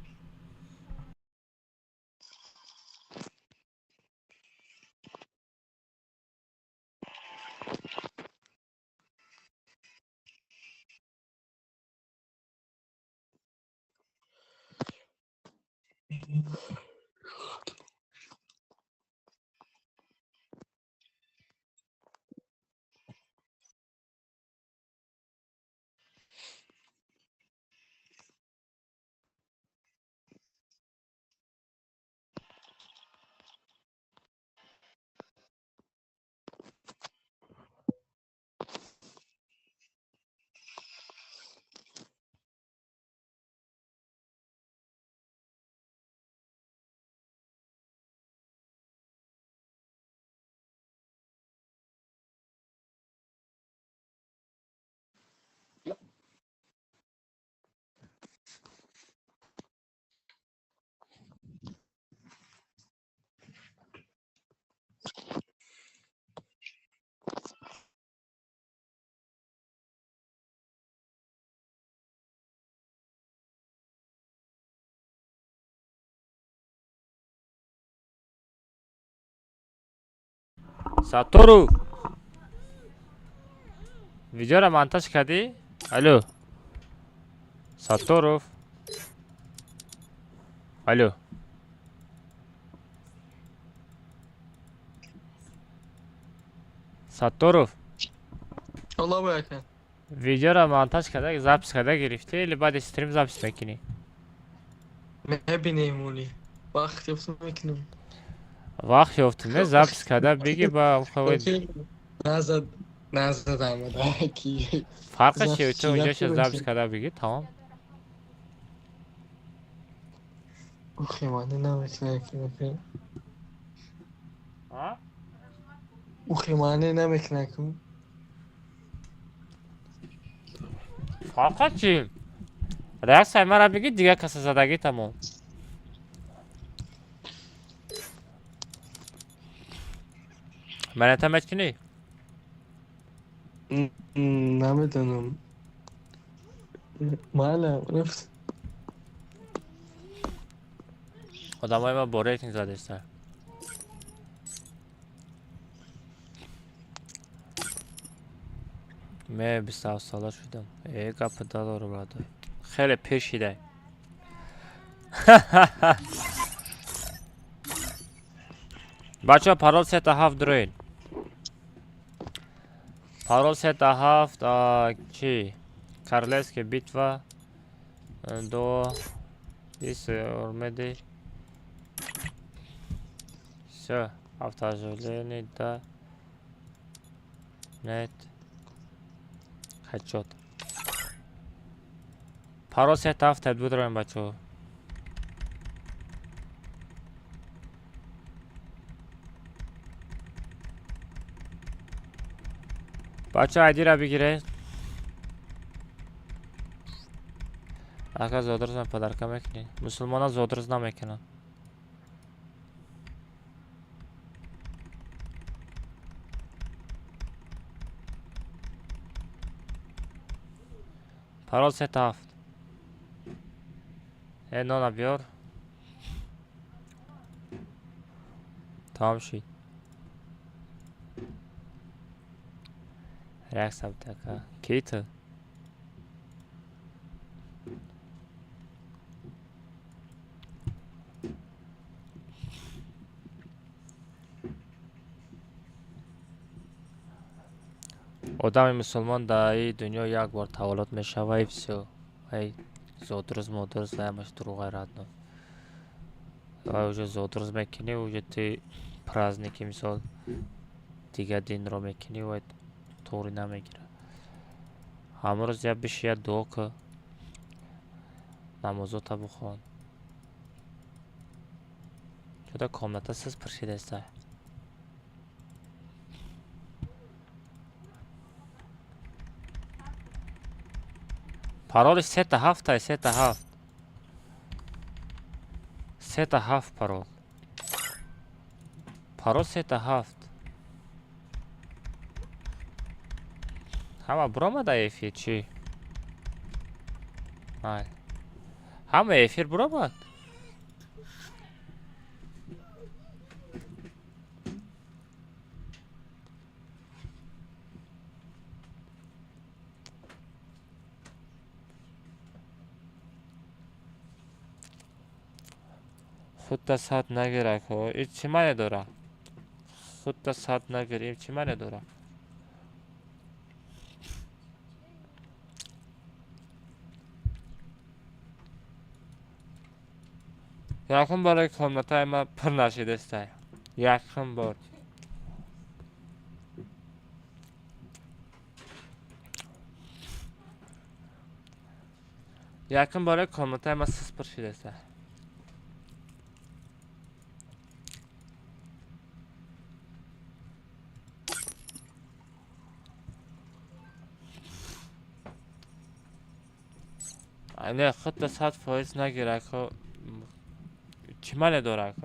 ساتورو ویدیو را مانتاژ کردی؟ الو ساتورو الو ساتورو الله باکن. ویدیو را مانتاژ کرده زاپس کرده گرفتی ولی بعد استریم زاپس میکنی؟ میبینیم مولی وقت یفتم میکنم. وقت یافتم زاپس کرده بگی با خود نزد آمده کی فرقش چیه تو اونجا شد زاپس کرده بگی تمام. خیمانه نمیکنه که ها؟ او خیمانه نمیکنه که فرقش چیه؟ رقص سایمه را بگی دیگه کسی زدگی تمام. من تمت کنی؟ نمیدونم مالا رفت آدم های ما با ریتینگ زده سر من 27 ساله شدم. ای گپ دادا رو باید خیلی پیشیده. بچه ها پارول 3 تا 7 دروین. پارول 3 تا 7 چی؟ Королевская битва до Ормеды. Все, автожеление, да. Нет. Хедшот. Парол сет авто будем бачо. بچه عدی را بگیره. اگه زودرز پدرکه میکنی مسلمان ها زودرز نمیکنن. پارول 3 تا 7 نانا بیار تمام شید. رقص هم تکا کی تو одами мусулмон дар ин дунё як бор таваллуд мешава и всё. Ай зодруз модруз ваймаш дурӯғай радно. Ай уже зодруз мекунӣ, уже ти праздники мисол дигар динро мекунӣ, вай тори намегира. Ҳама рӯз я биши я дуо кӯ. Намозота бхон. Чуда комната сиз пиршидестай. Пароли 3-7 3-7. 3-7 парол. Парол 3-7. Ҳама буромада эфир чӣ? Ай. Ҳама эфир буромад? худта сад нагирак ҳо. Ин чӣ маъне дора? Худта сад нагир, ин чӣ маъне дора? Якум барои комнатаи ман пир нашидестай. Якум бор. Якум барои комнатаи ман сиз пиршидестай. Не, худта 100% нагирак ҳо. Чӣ маъне дорад?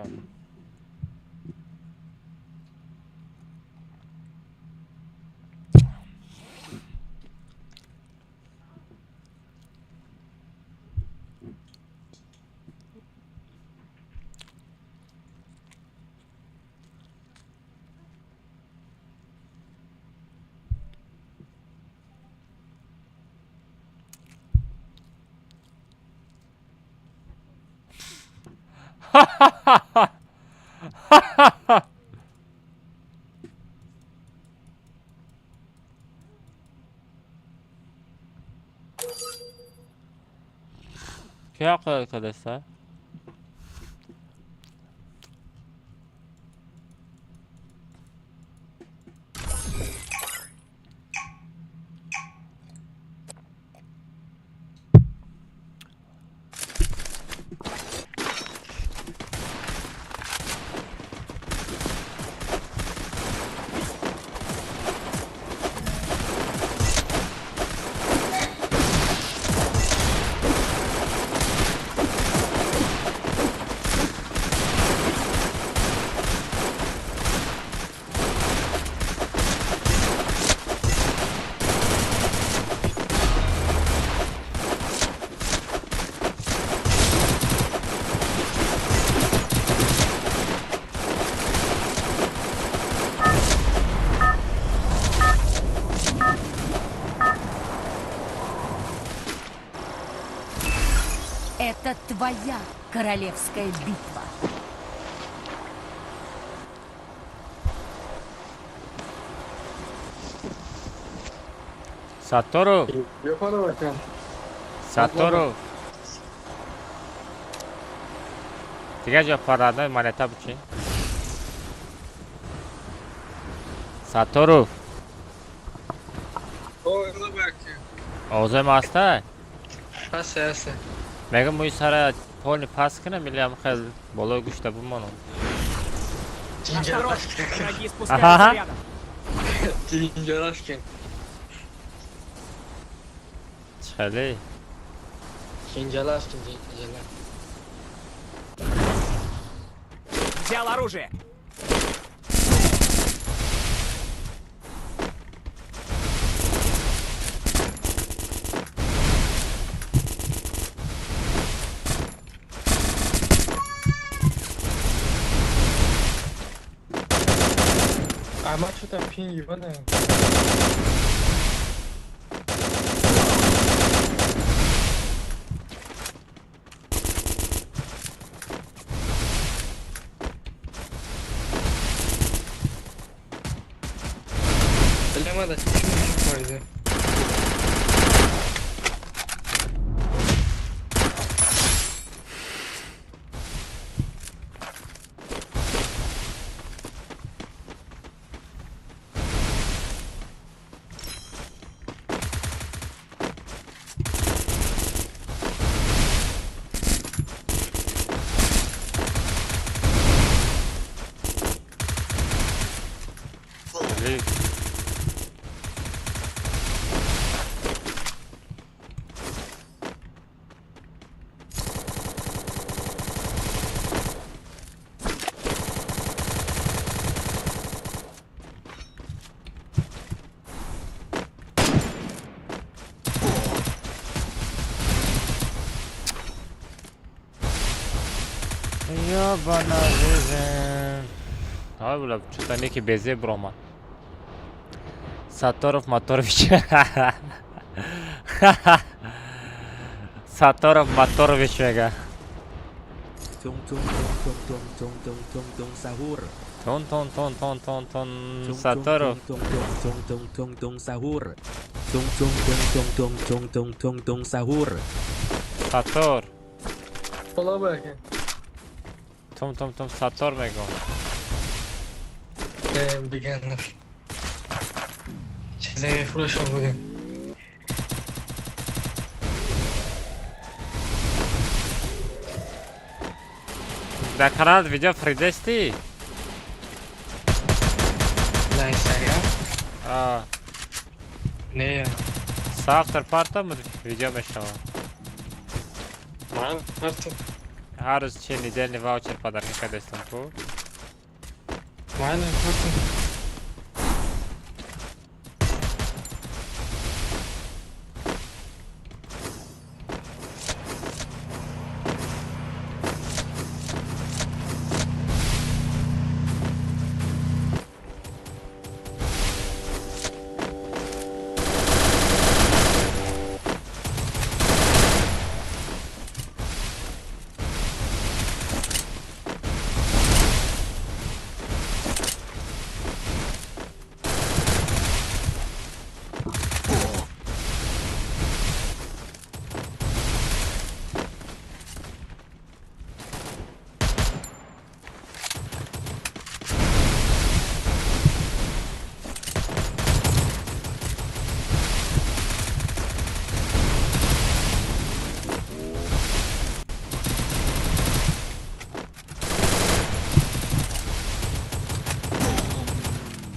Кия қояд кадеста? Это твоя королевская битва. Сатору. Сатору. Дига ҷо парада монета бичи. Сатору. Ой, лабаки. Овзем аста? Аста. Мегам муи сара полни пас кунам или ҳам хел болои гӯшта бимонам? Враги спускаются рядом. Кинжалашкин. Хеле. Кинжалашкин. Взял оружие. Ама что-то пин ебаная. Bilemedi. Şu koydu. یا bana verin. Abi ulan çocuklar ne ki beze broma. Satorov Matoroviç. Satorov Matoroviç mega. Tung tung tung tung tung tung tung tung sahur. Ton ton ton ton ton ton Satorov. Tung tung tung tung tung sahur. Tung tung tung tung tung tung tung tung sahur. Sator. Ola belki. Tom tom tom Sator mega. Beginner. Size flash bugün. Da kanal video Fridesti. Nice ya. Aa. Ne ya? After parta mı video meşava? Man, artık. Harus će nedeljni voucher подарка kada sam tu. Man, artık.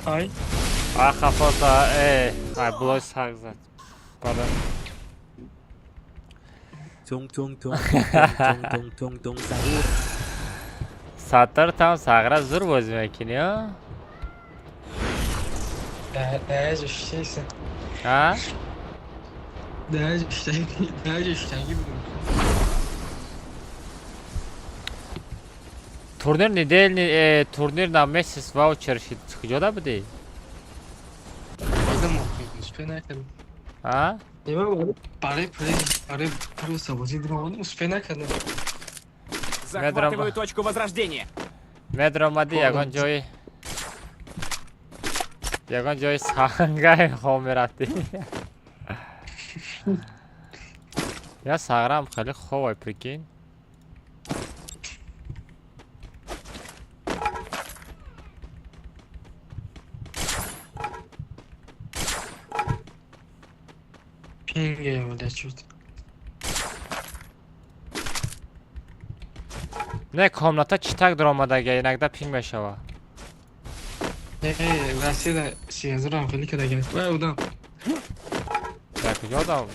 Ay. Ah kafada ay bloß gesagt. Pardon. Tung tung tung tung tung tung tung sahur. Satar tam sagra zo'r bozim ekan ya. Daha işteysin. Ha? Daha işten gibi. Turnir недельный турнир на месяц ваучер куда bude? Adam uspěje nekadem. Ha? Nemám pare sabotí dronu, uspěje nekadem. Захватываю точку возрождения. Medro madi yagon joy sangay khomerati. Ya sagram khali khoy прикинь. Pinge вылечит. Ne komnata chitak dromadagi inakda ping meshava. Россияда сезрам خیلی که دیگه. و اودم. Jak yodam.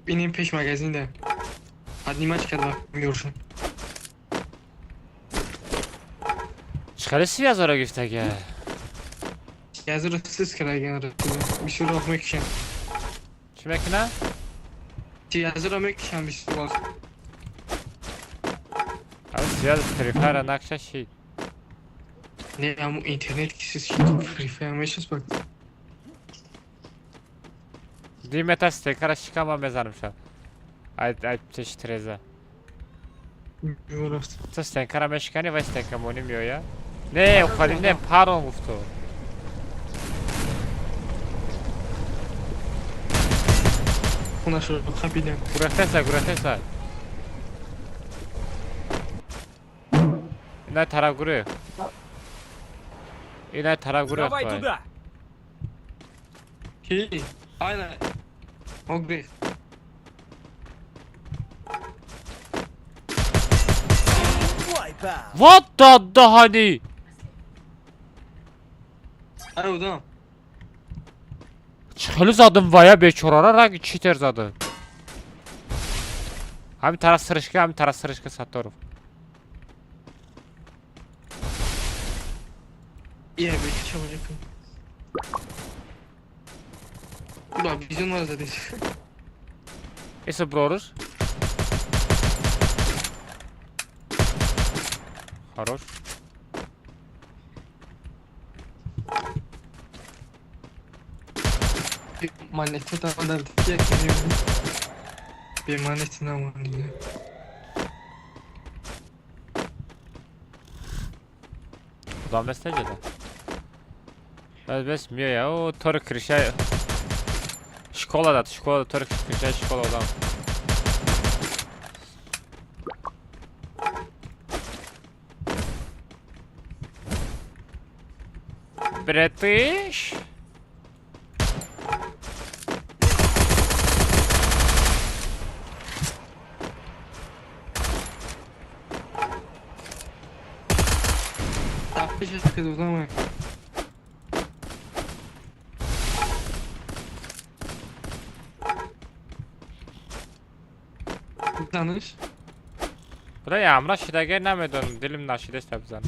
Benim peş magazinde. Hadi maç kadar görüşün. Chqali связора giftaga. Yazır siz kiragen bir şey olmak için. Chimekna? Yazır olmak için bir şey var. Abi связь Free Fire nakşa şey. Ne ama internet kişisi şey Free Fire meşhur bak. Dimeta stekara shikama mezanım şu an. Ay çeşitreza. Co stekara meszkanie weź stekamoni miyo ya. Ne ufalim ne pardon guftu. خونش رو خبیدم. گرفته اینا طرف گره. اینا طرف گره. Давай туда! کی؟ آینه. مگری. What the hani? آره بودم. خیلی زدم ویا بیچاره رنگ چیتر زدم. همین طرف سرشکه ستارم. یه بیتی چه باید کن. با بیزون var zaten. ایسا برورش. Хорош. Maneti tam da diye geliyor. Bir maneti ne var diye. Adam bes necede? Bes miyor ya o tor krişe. Şkolada tor krişe şkolada. British. Tapış kız o zaman. Tanış. Buraya amra şidege nemedon dilim naşide istebzan.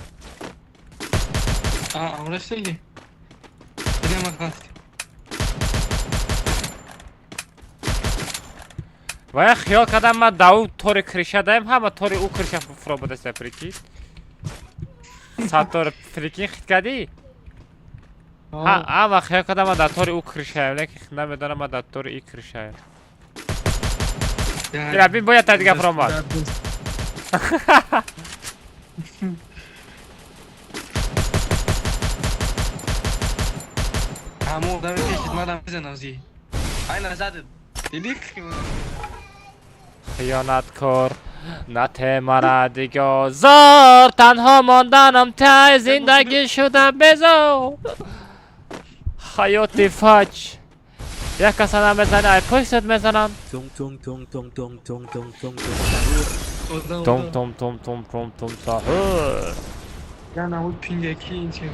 Amra şeyi. Benim akast. Vaya xiyal kadam ma dav tori krişe dayım hama tori u krişe fro bude sepriki. Sator frikin xit kadi. Ha ama xiyal kadam ma da tori u krişe ne ki nemedon ma da tori i krişe. Ya bin boya tadiga from var. همون دم پیشت مادم بزنم زی. این نزد. دیدی؟ خیانتکار نته مرا دیگه زار تنها ماندنم ته زندگی شده بزار حیاتی فج یک کس هم بزنه ای پشتت میزنم تون تون تون تون تون تون تون تون تون ساهر یا نمود پینگ یکی این چه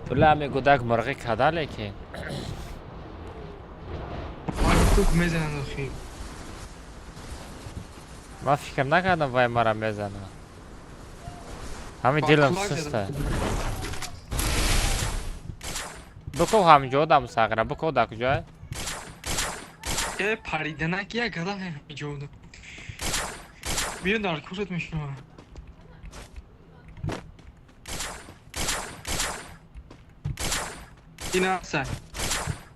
طوله همی گودک مرغی کده لیکن توک میزنن آخی من فکر نکردم وای مرا میزنه همین دلم سسته بکو همینجا دم ساقره بکو دا کجای پریدنه که یک گله همینجا بودم بیرون در کورت میشنم این افسر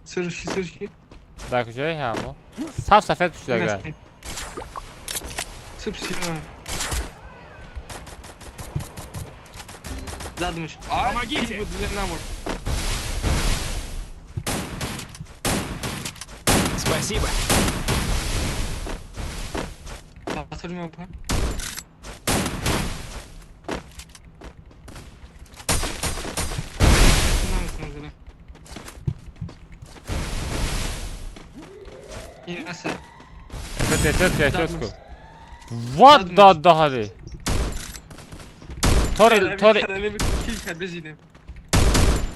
سرشی دا کجای همو صاف سفید پشت گر سرشی زدمش Помогите! Спасибо. Batırmıyor bu. Тетку. Вот да hadi.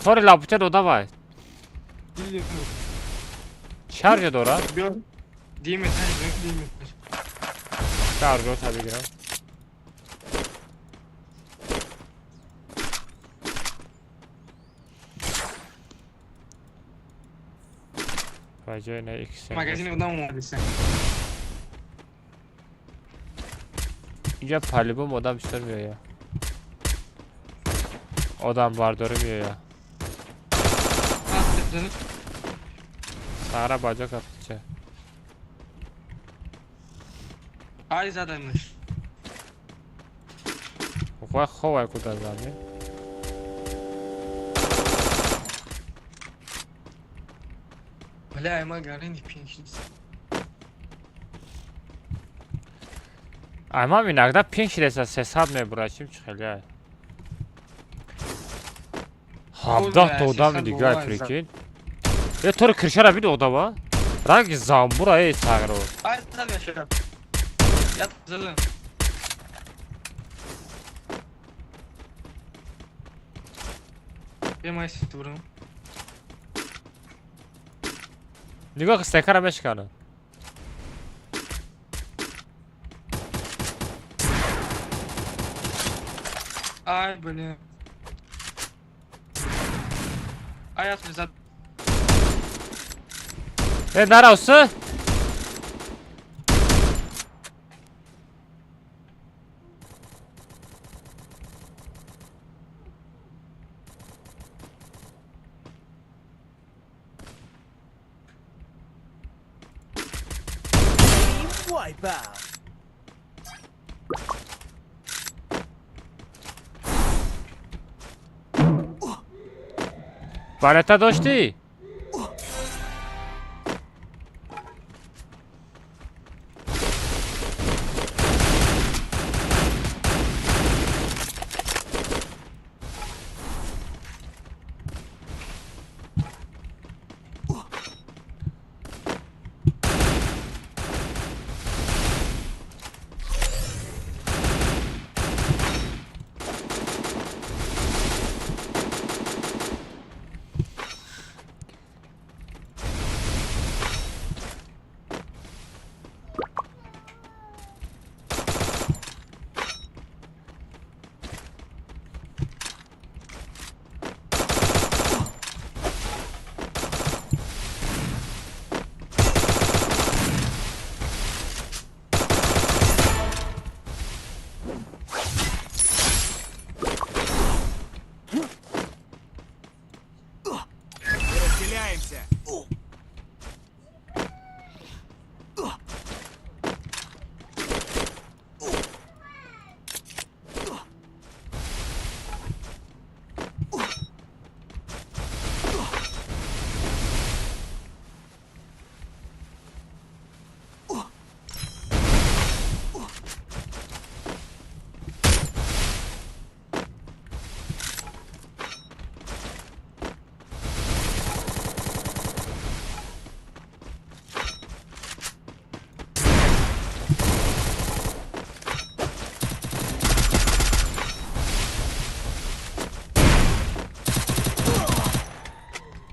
Tori lapuče do давай. Charge dora. Değil mi? Charge tabii ki. Vay ne ikisi. Magazini odan mı vardı sen? اینجا پلیبوم آدم بیشتر میاد آدم برداره میاد سهره باجا کفت چه آی زدمش خواه خواه کودن زدی Бля, я могу не пинчить. Ama inakda pink desa ses atmıyor çıkıyor. Havda toda mı diyor Türkiye? Ya tor kırşara bir de oda var. Rangi zambura ey sagro. Ай, tabii yaşarım. Yat zılın. Я май сутуру. Nigo stekara beşkanı. Ай, блин. Ай, я слезал. Neresi? Wipe out. Paleta doşti. Разделяемся.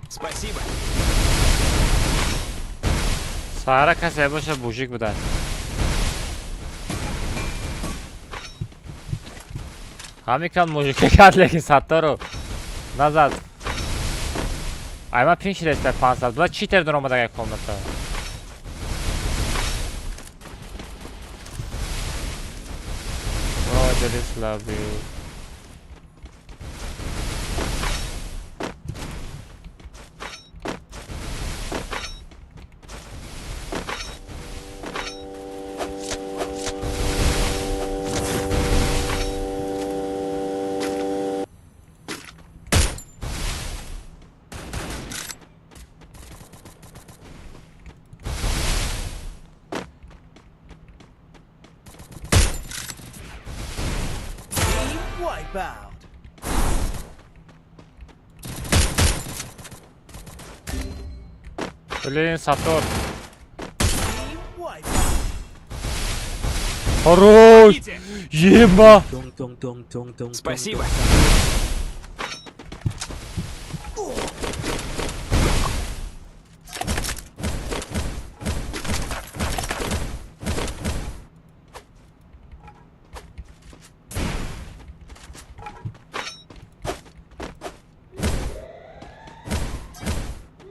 Спасибо. Sahara kasaya boşa bujik bu da. Hamikan mujike kad lekin sattaro. Nazad. Ayma pink reste pansal. Bula cheater durumda gel komnata. Oh, Delis love you. Wipe out. Блин, Сатор. Wipe Хорош! Еба! Спасибо.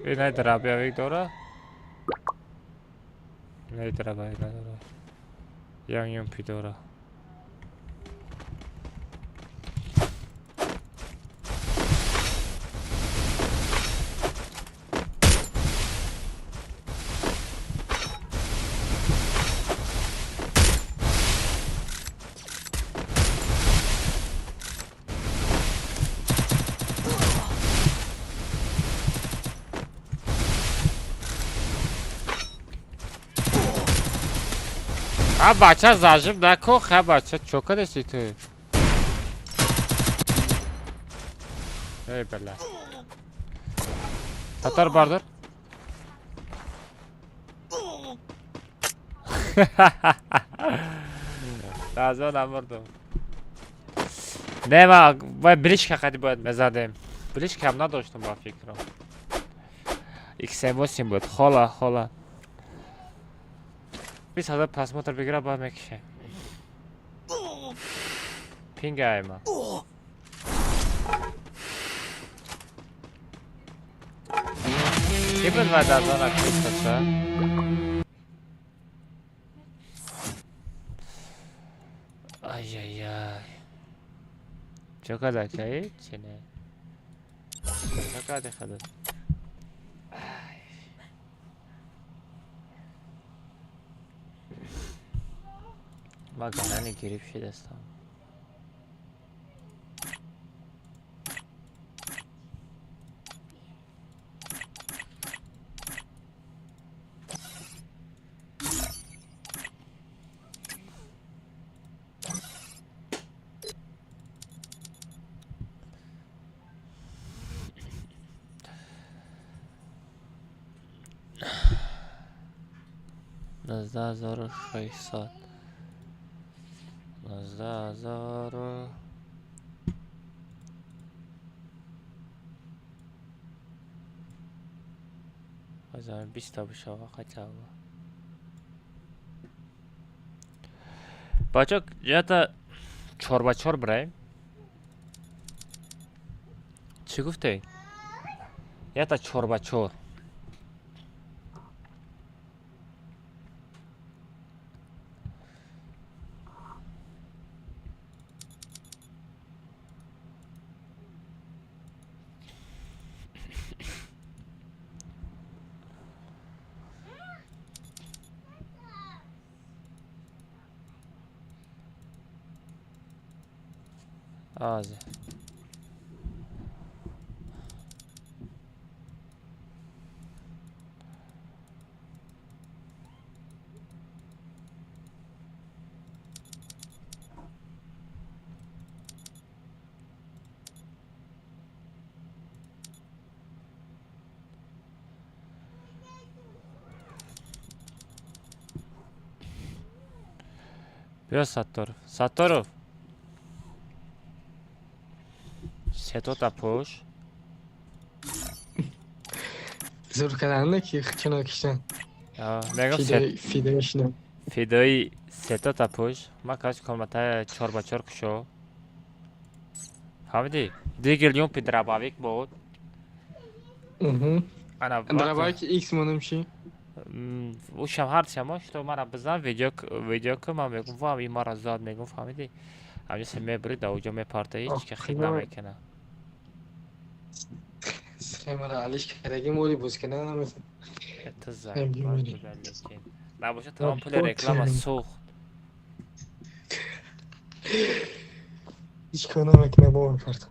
Не драбя Виктора. Не драбя Виктора. Ям пидора. А бача зажим, да, кох, а бача, чё кадеши ты? Эй, бля. Татар бардыр? Тазон амурдум. Нема, бличка хоть будет, мы задаем. Бличка нам надо, что мы фикром. X8 будет, хола. Biz hazır prasмотр бигра ба мекише. Пингайма. Ки буд вадар зона кристаса? Ай-яй-яй. Чё когда чай? Чене. Какая хода? Maganani girip şey destem. Nazda zoru 600. Nazda zoru. Hazır 20 ta bışava хотя бы. Бачок, это чор брай. Чӣ гуфтӣ? Это чор. Ази. Бё Сатторов. Сетота пош. Зуркаларны ки кино кишан. Мегам фидоишна. Фидои сетота пош. Ма каш комата 4x4 кушо. Фамиди? Дигел юм пидрабавик бод. Ана дробавик X монамши. Ушам ҳарчама что мара бизан видеоку ман мегум ва ин мара зад мегум фамиди? Амҷасе мебурид да уҷо мепарта ҳеч ки хид намекана. Сремара алиш караги моли бускана намеса. Это зад. Набошад тамом пули реклама сухт. Ҳеч кор намекана бо мепарта.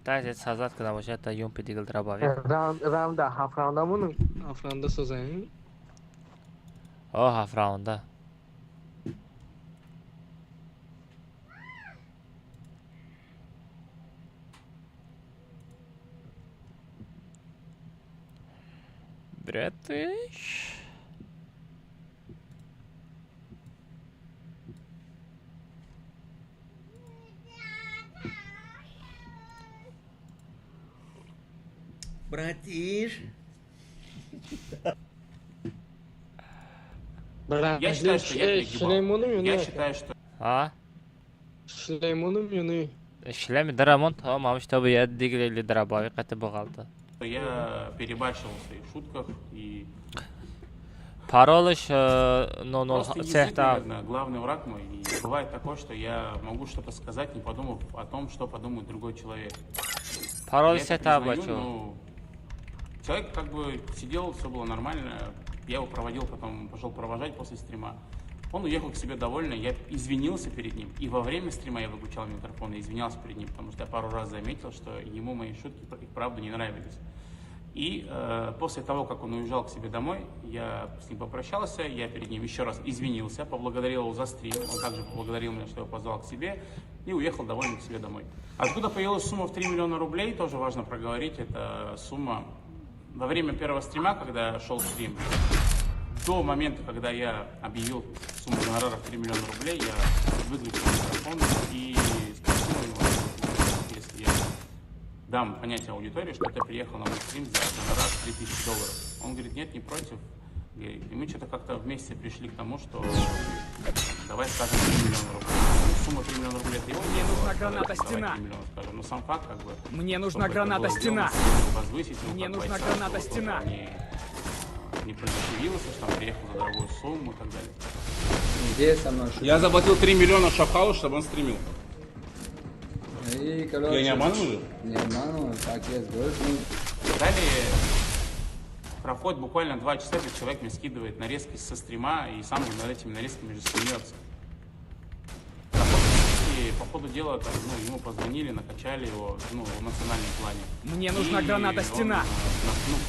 Дайзет сазад ка набошад та юмпи дигил драбави. Раунда ҳафт раундамон ҳафт раунда созаем. О ҳафт раунда. British. Братиш. Я считаю, что я перегибал. Я считаю, что... Шлеймоным юны. Шлеми дарамон тамам чтобы я дигли драбави ката богалта. Я перебарщил в своих шутках и... Паролыш, Просто язык, наверное, главный враг мой. И бывает такое, что я могу что-то сказать, не подумав о том, что подумает другой человек. Паролыш это бачу. Человек как бы сидел, все было нормально. Я его проводил, потом пошел провожать после стрима. Он уехал к себе довольный, я извинился перед ним. И во время стрима я выключал микрофон и извинялся перед ним, потому что я пару раз заметил, что ему мои шутки и правда не нравились. И после того, как он уезжал к себе домой, я с ним попрощался, я перед ним еще раз извинился, поблагодарил его за стрим, он также поблагодарил меня, что я позвал к себе, и уехал довольный к себе домой. Откуда появилась сумма в 3 миллиона рублей, тоже важно проговорить, это сумма во время первого стрима, когда шел стрим. До момента, когда я объявил сумму гонорара в 3 миллиона рублей, я выключил микрофон и спросил его, если я дам понять аудитории, что ты приехал на мой стрим за гонорар $3000. Он говорит, нет, не против. Говорит, и мы что-то как-то вместе пришли к тому, что давай скажем 3 миллиона рублей. Сумма 3 миллиона рублей это его. Мне нужна граната стена. Скажем. Но сам факт как бы. Мне нужна граната стена. Возвысить, мне нужна граната стена. Не продешевился, что он приехал за дорогую сумму и так далее. Где со мной? Я заплатил 3 миллиона Шапхалу, чтобы он стримил. И, короче, я не обманываю? Не обманываю, так есть, говоришь. Далее проходит буквально 2 часа, когда человек мне скидывает нарезки со стрима и сам над этими нарезками же смеется. И по ходу дела там, ему позвонили, накачали его в эмоциональном плане. Мне нужна граната стена.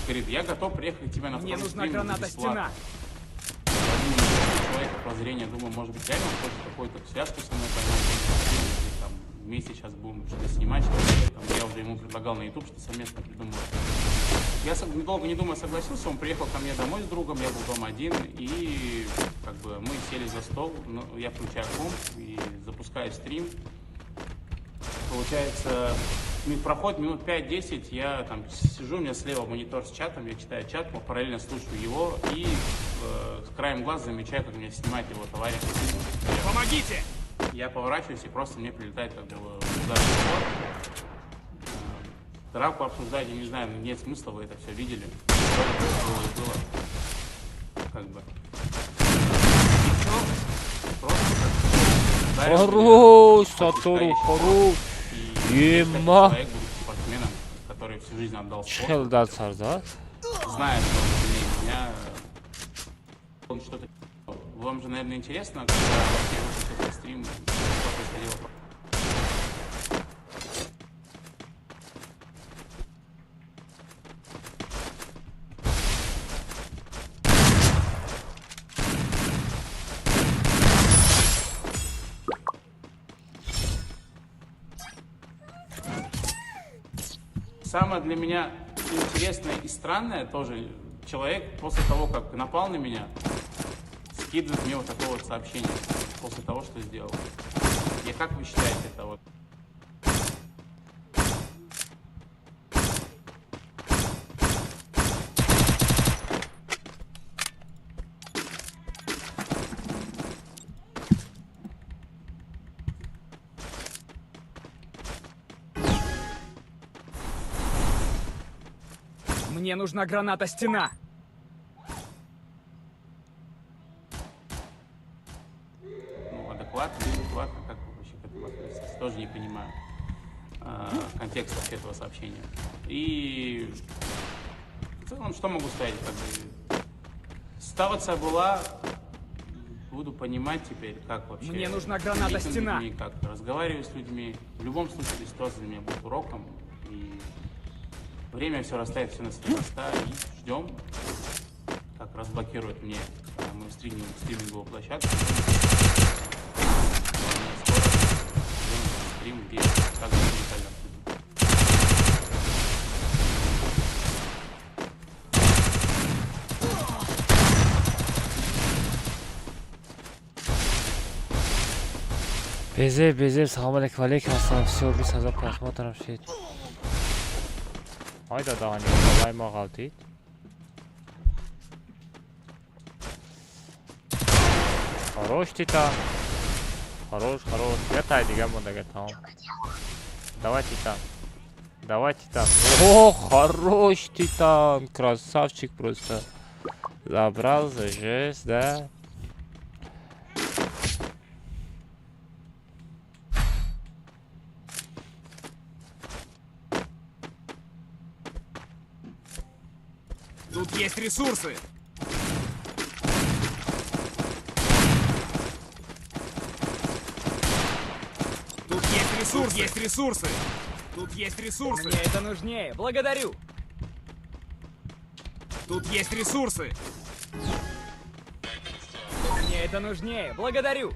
Говорит, я готов приехать к тебе на второй стрим. Мне нужна граната стена. Человека прозрения, думаю, может быть, реально он хочет какую-то связку со мной поймать. Там, вместе сейчас будем что-то снимать. Я уже ему предлагал на YouTube, что совместно придумывать. Я недолго не думая согласился, он приехал ко мне домой с другом, я был дома один, и как бы мы сели за стол, я включаю комп и запускаю стрим. Получается, проходит минут 5-10, я там сижу, у меня слева монитор с чатом, я читаю чат, параллельно слушаю его, и с краем глаз замечаю, как меня снимает его товарищ. Помогите! Я поворачиваюсь, и просто мне прилетает как бы удар в живот. Драку обсуждать, я не знаю, нет смысла, вы это все видели. Было. Как бы. И все. Просто Хорош, Сатору, хорош. Ема. Человек, будучи спортсменом, который всю жизнь отдал спорту. Челдат Сарзат. Зная, что он сильнее меня, он что-то... Вам же, наверное, интересно, когда вообще выпустил этот стрим, что происходило. Самое для меня интересное и странное тоже, человек после того, как напал на меня, скидывает мне вот такое вот сообщение, после того, что сделал. И как вы считаете это вот? Мне нужна граната стена. Адекватно, неадекватно, как вы вообще к этому относитесь? Тоже не понимаю контекст вообще этого сообщения. И в целом, что могу сказать? Как бы, ситуация была, буду понимать теперь, как вообще... Мне нужна граната стена. Людьми, как разговаривать с людьми. В любом случае, ситуация для меня будет уроком. И время все расставит, все на свои места, и ждем, как разблокируют мне мою стриминговую площадку. Стрим, где как бы уникально. Безе, салам алейкум, ассалам, все, 20,000 просмотров шед. Hayda daha ne kolay mı kaldı? Хорош, Титан. Хорош. Летай, дигамон, тамам. Давай, Титан. О, хорош, Титан. Красавчик просто. Забрал за жесть, да? Тут есть ресурсы. Тут есть ресурсы. Мне это нужнее. Благодарю. Тут есть ресурсы. Мне это нужнее. Благодарю.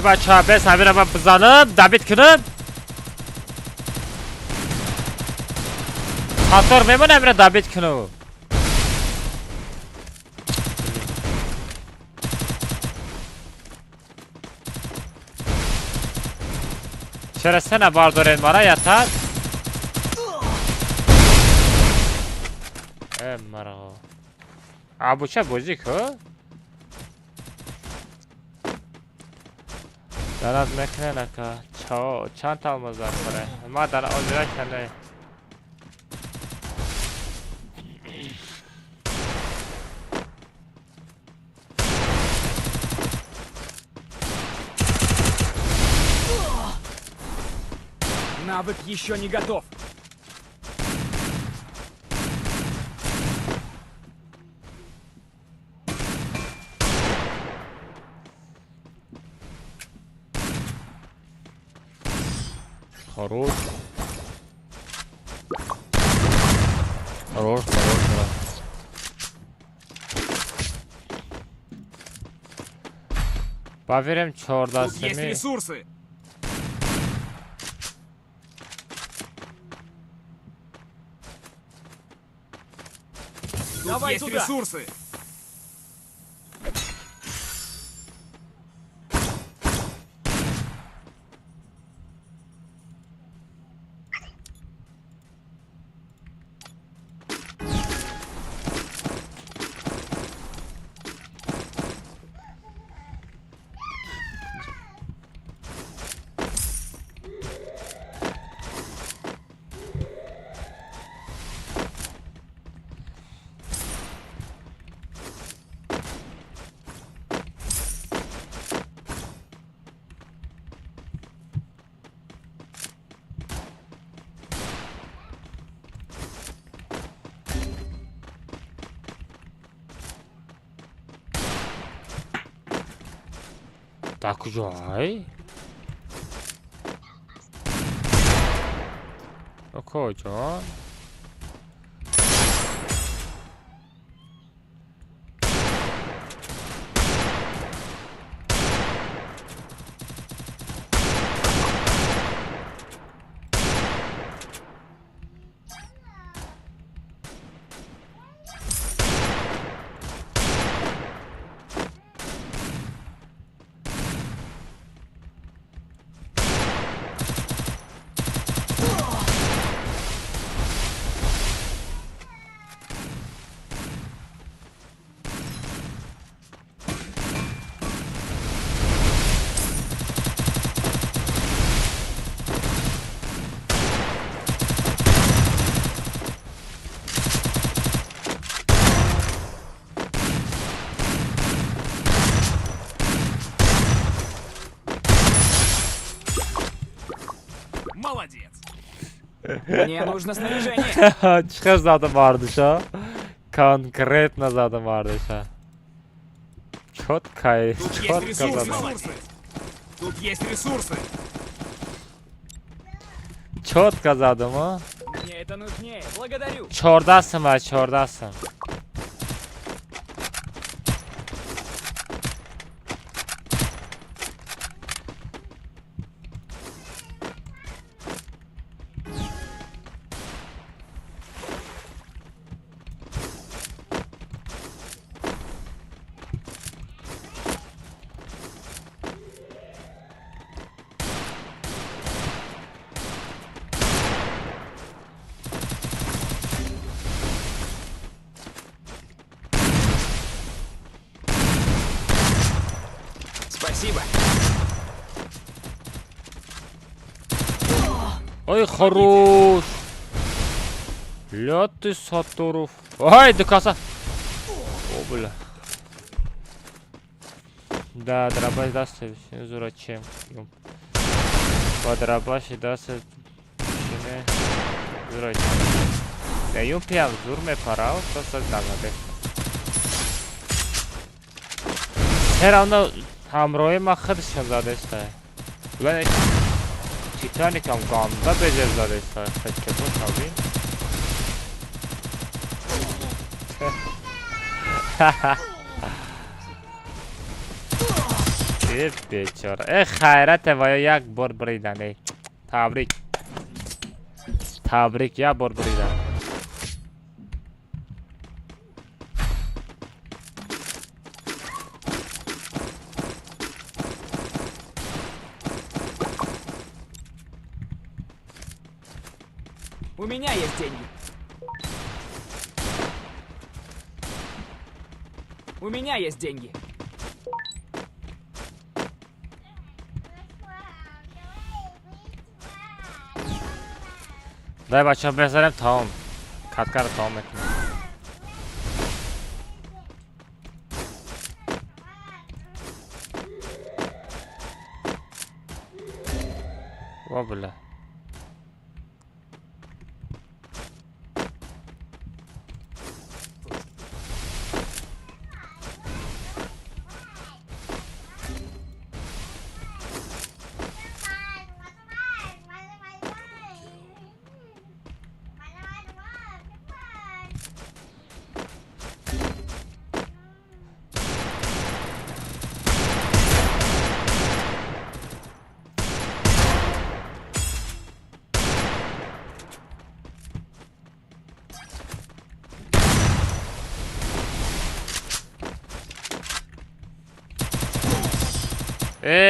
بچه ها بس همین رو من بزنم دبیت کنم خاطر میمونه همین رو دبیت کنم چرا سه نبار دارین مارا یتر مرا ابو چه بوجی که دارد میکنه نکه چند تا مزار کنه ما در آزیره کنه Навык еще не готов. Хорош. Хорош, хорош. Поверим, чёрта Тут есть семи. ресурсы. Давай есть туда. Ресурсы. Так кujay. کجا؟ Молодец. Мне нужно снаряжение. چقدر زده مردشا конкретно زده مردشا четко ресурсы. Тут есть ресурсы. четко زدم ها Мне это нужнее. Благодарю. 14 Спасибо. Ой, хорош. Ля ты Сатуров. Ай, да коса. О, бля. Да, дробаш даст зурачем. По дробаши даст зурачем. Да юмпиам зурме парау, то создагаде. Все равно ҳамроҳи ман хеле шон задестай. Буган Титаникам ганда бежер задестай. Хачкатон табин. Бечора. Хайрате ва як бор бридан. Табрик. Табрик як бор бридан. У меня есть деньги. У меня есть деньги. Дай бача безарем таом. Каткар таом мекунем. Ва бля.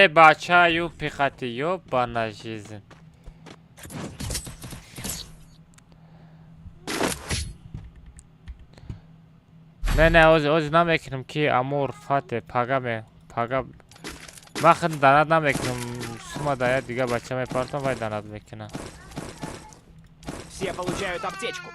Бача ю пихати ё бана жизнь. Не, оз намекунем ки амур фате пага. Ман хеле данад намекунем. Сума дая дига бача мепартам вай данад мекунам. Все получают аптечку.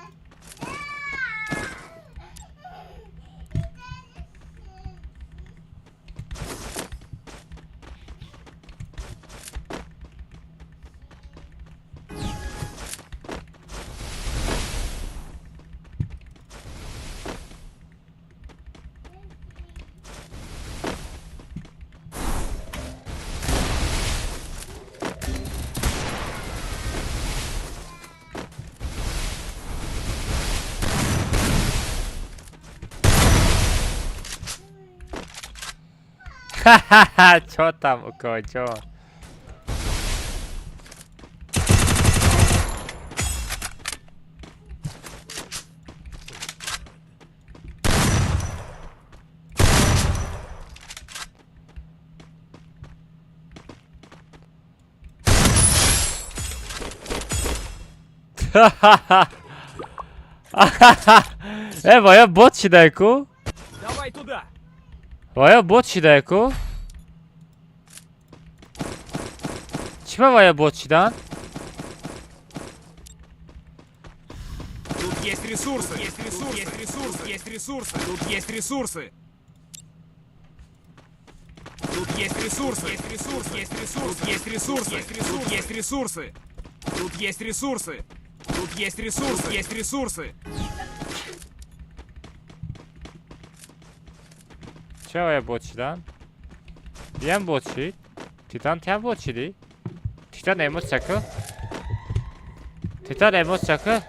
Ха-ха-ха, чё там у кого, чё? Vaya bot shidayku. Давай туда. Vaya bot shidayku. Chima vaya bot shidan? Тут есть ресурсы. Есть ресурсы. Есть ресурсы. Есть ресурсы. Тут есть ресурсы. Тут есть ресурсы. Есть ресурсы. Есть ресурсы. Есть ресурсы. Есть ресурсы. Тут есть ресурсы. Тут есть ресурсы. Есть ресурсы. Чего я бот shidan? Yan bot shid? Titan tem bot shidi? Titan emos chakı? Titan emos chakı?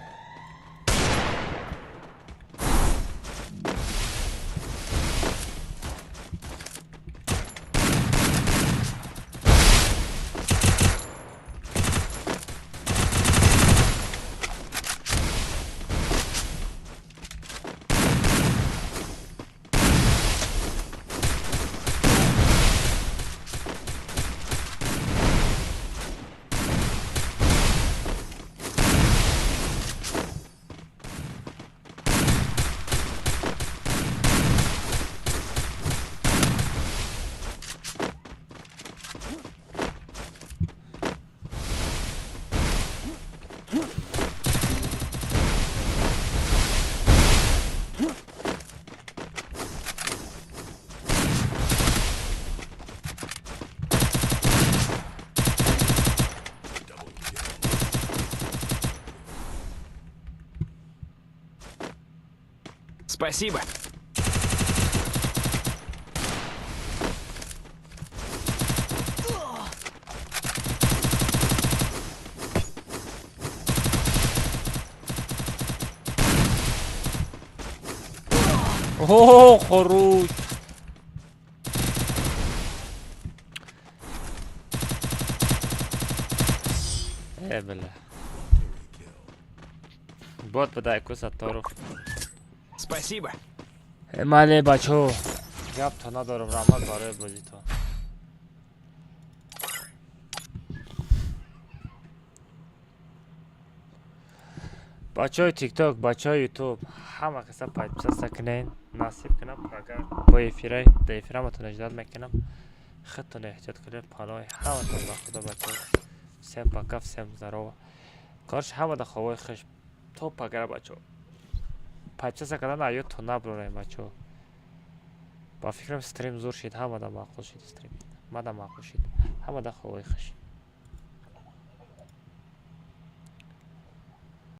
Спасибо. О, хорош. Бля. Бот подай кусаторов. Спасибо. Мале бачо. Гап то надорам рамад барои бозӣ то. бачаҳои тикток, бачаҳои ютуб, ҳама каса подписаться кунед, насиб кунам, агар бо эфирай, да эфираматон эҷдод мекунам. Худтон эҳтиёт кунед, паноҳи ҳаматон ба худо бачаҳо. Всем пока, всем здорово. Короче, ҳама да ховои хуш. Топ агар бачаҳо. Подписаться кардан аёдтон наброрем бачаҳо. Ба фикрам стрим зур шид, ҳама да маъқул шид стрим. Ма да маъқул шид. Ҳама да ховои хуш.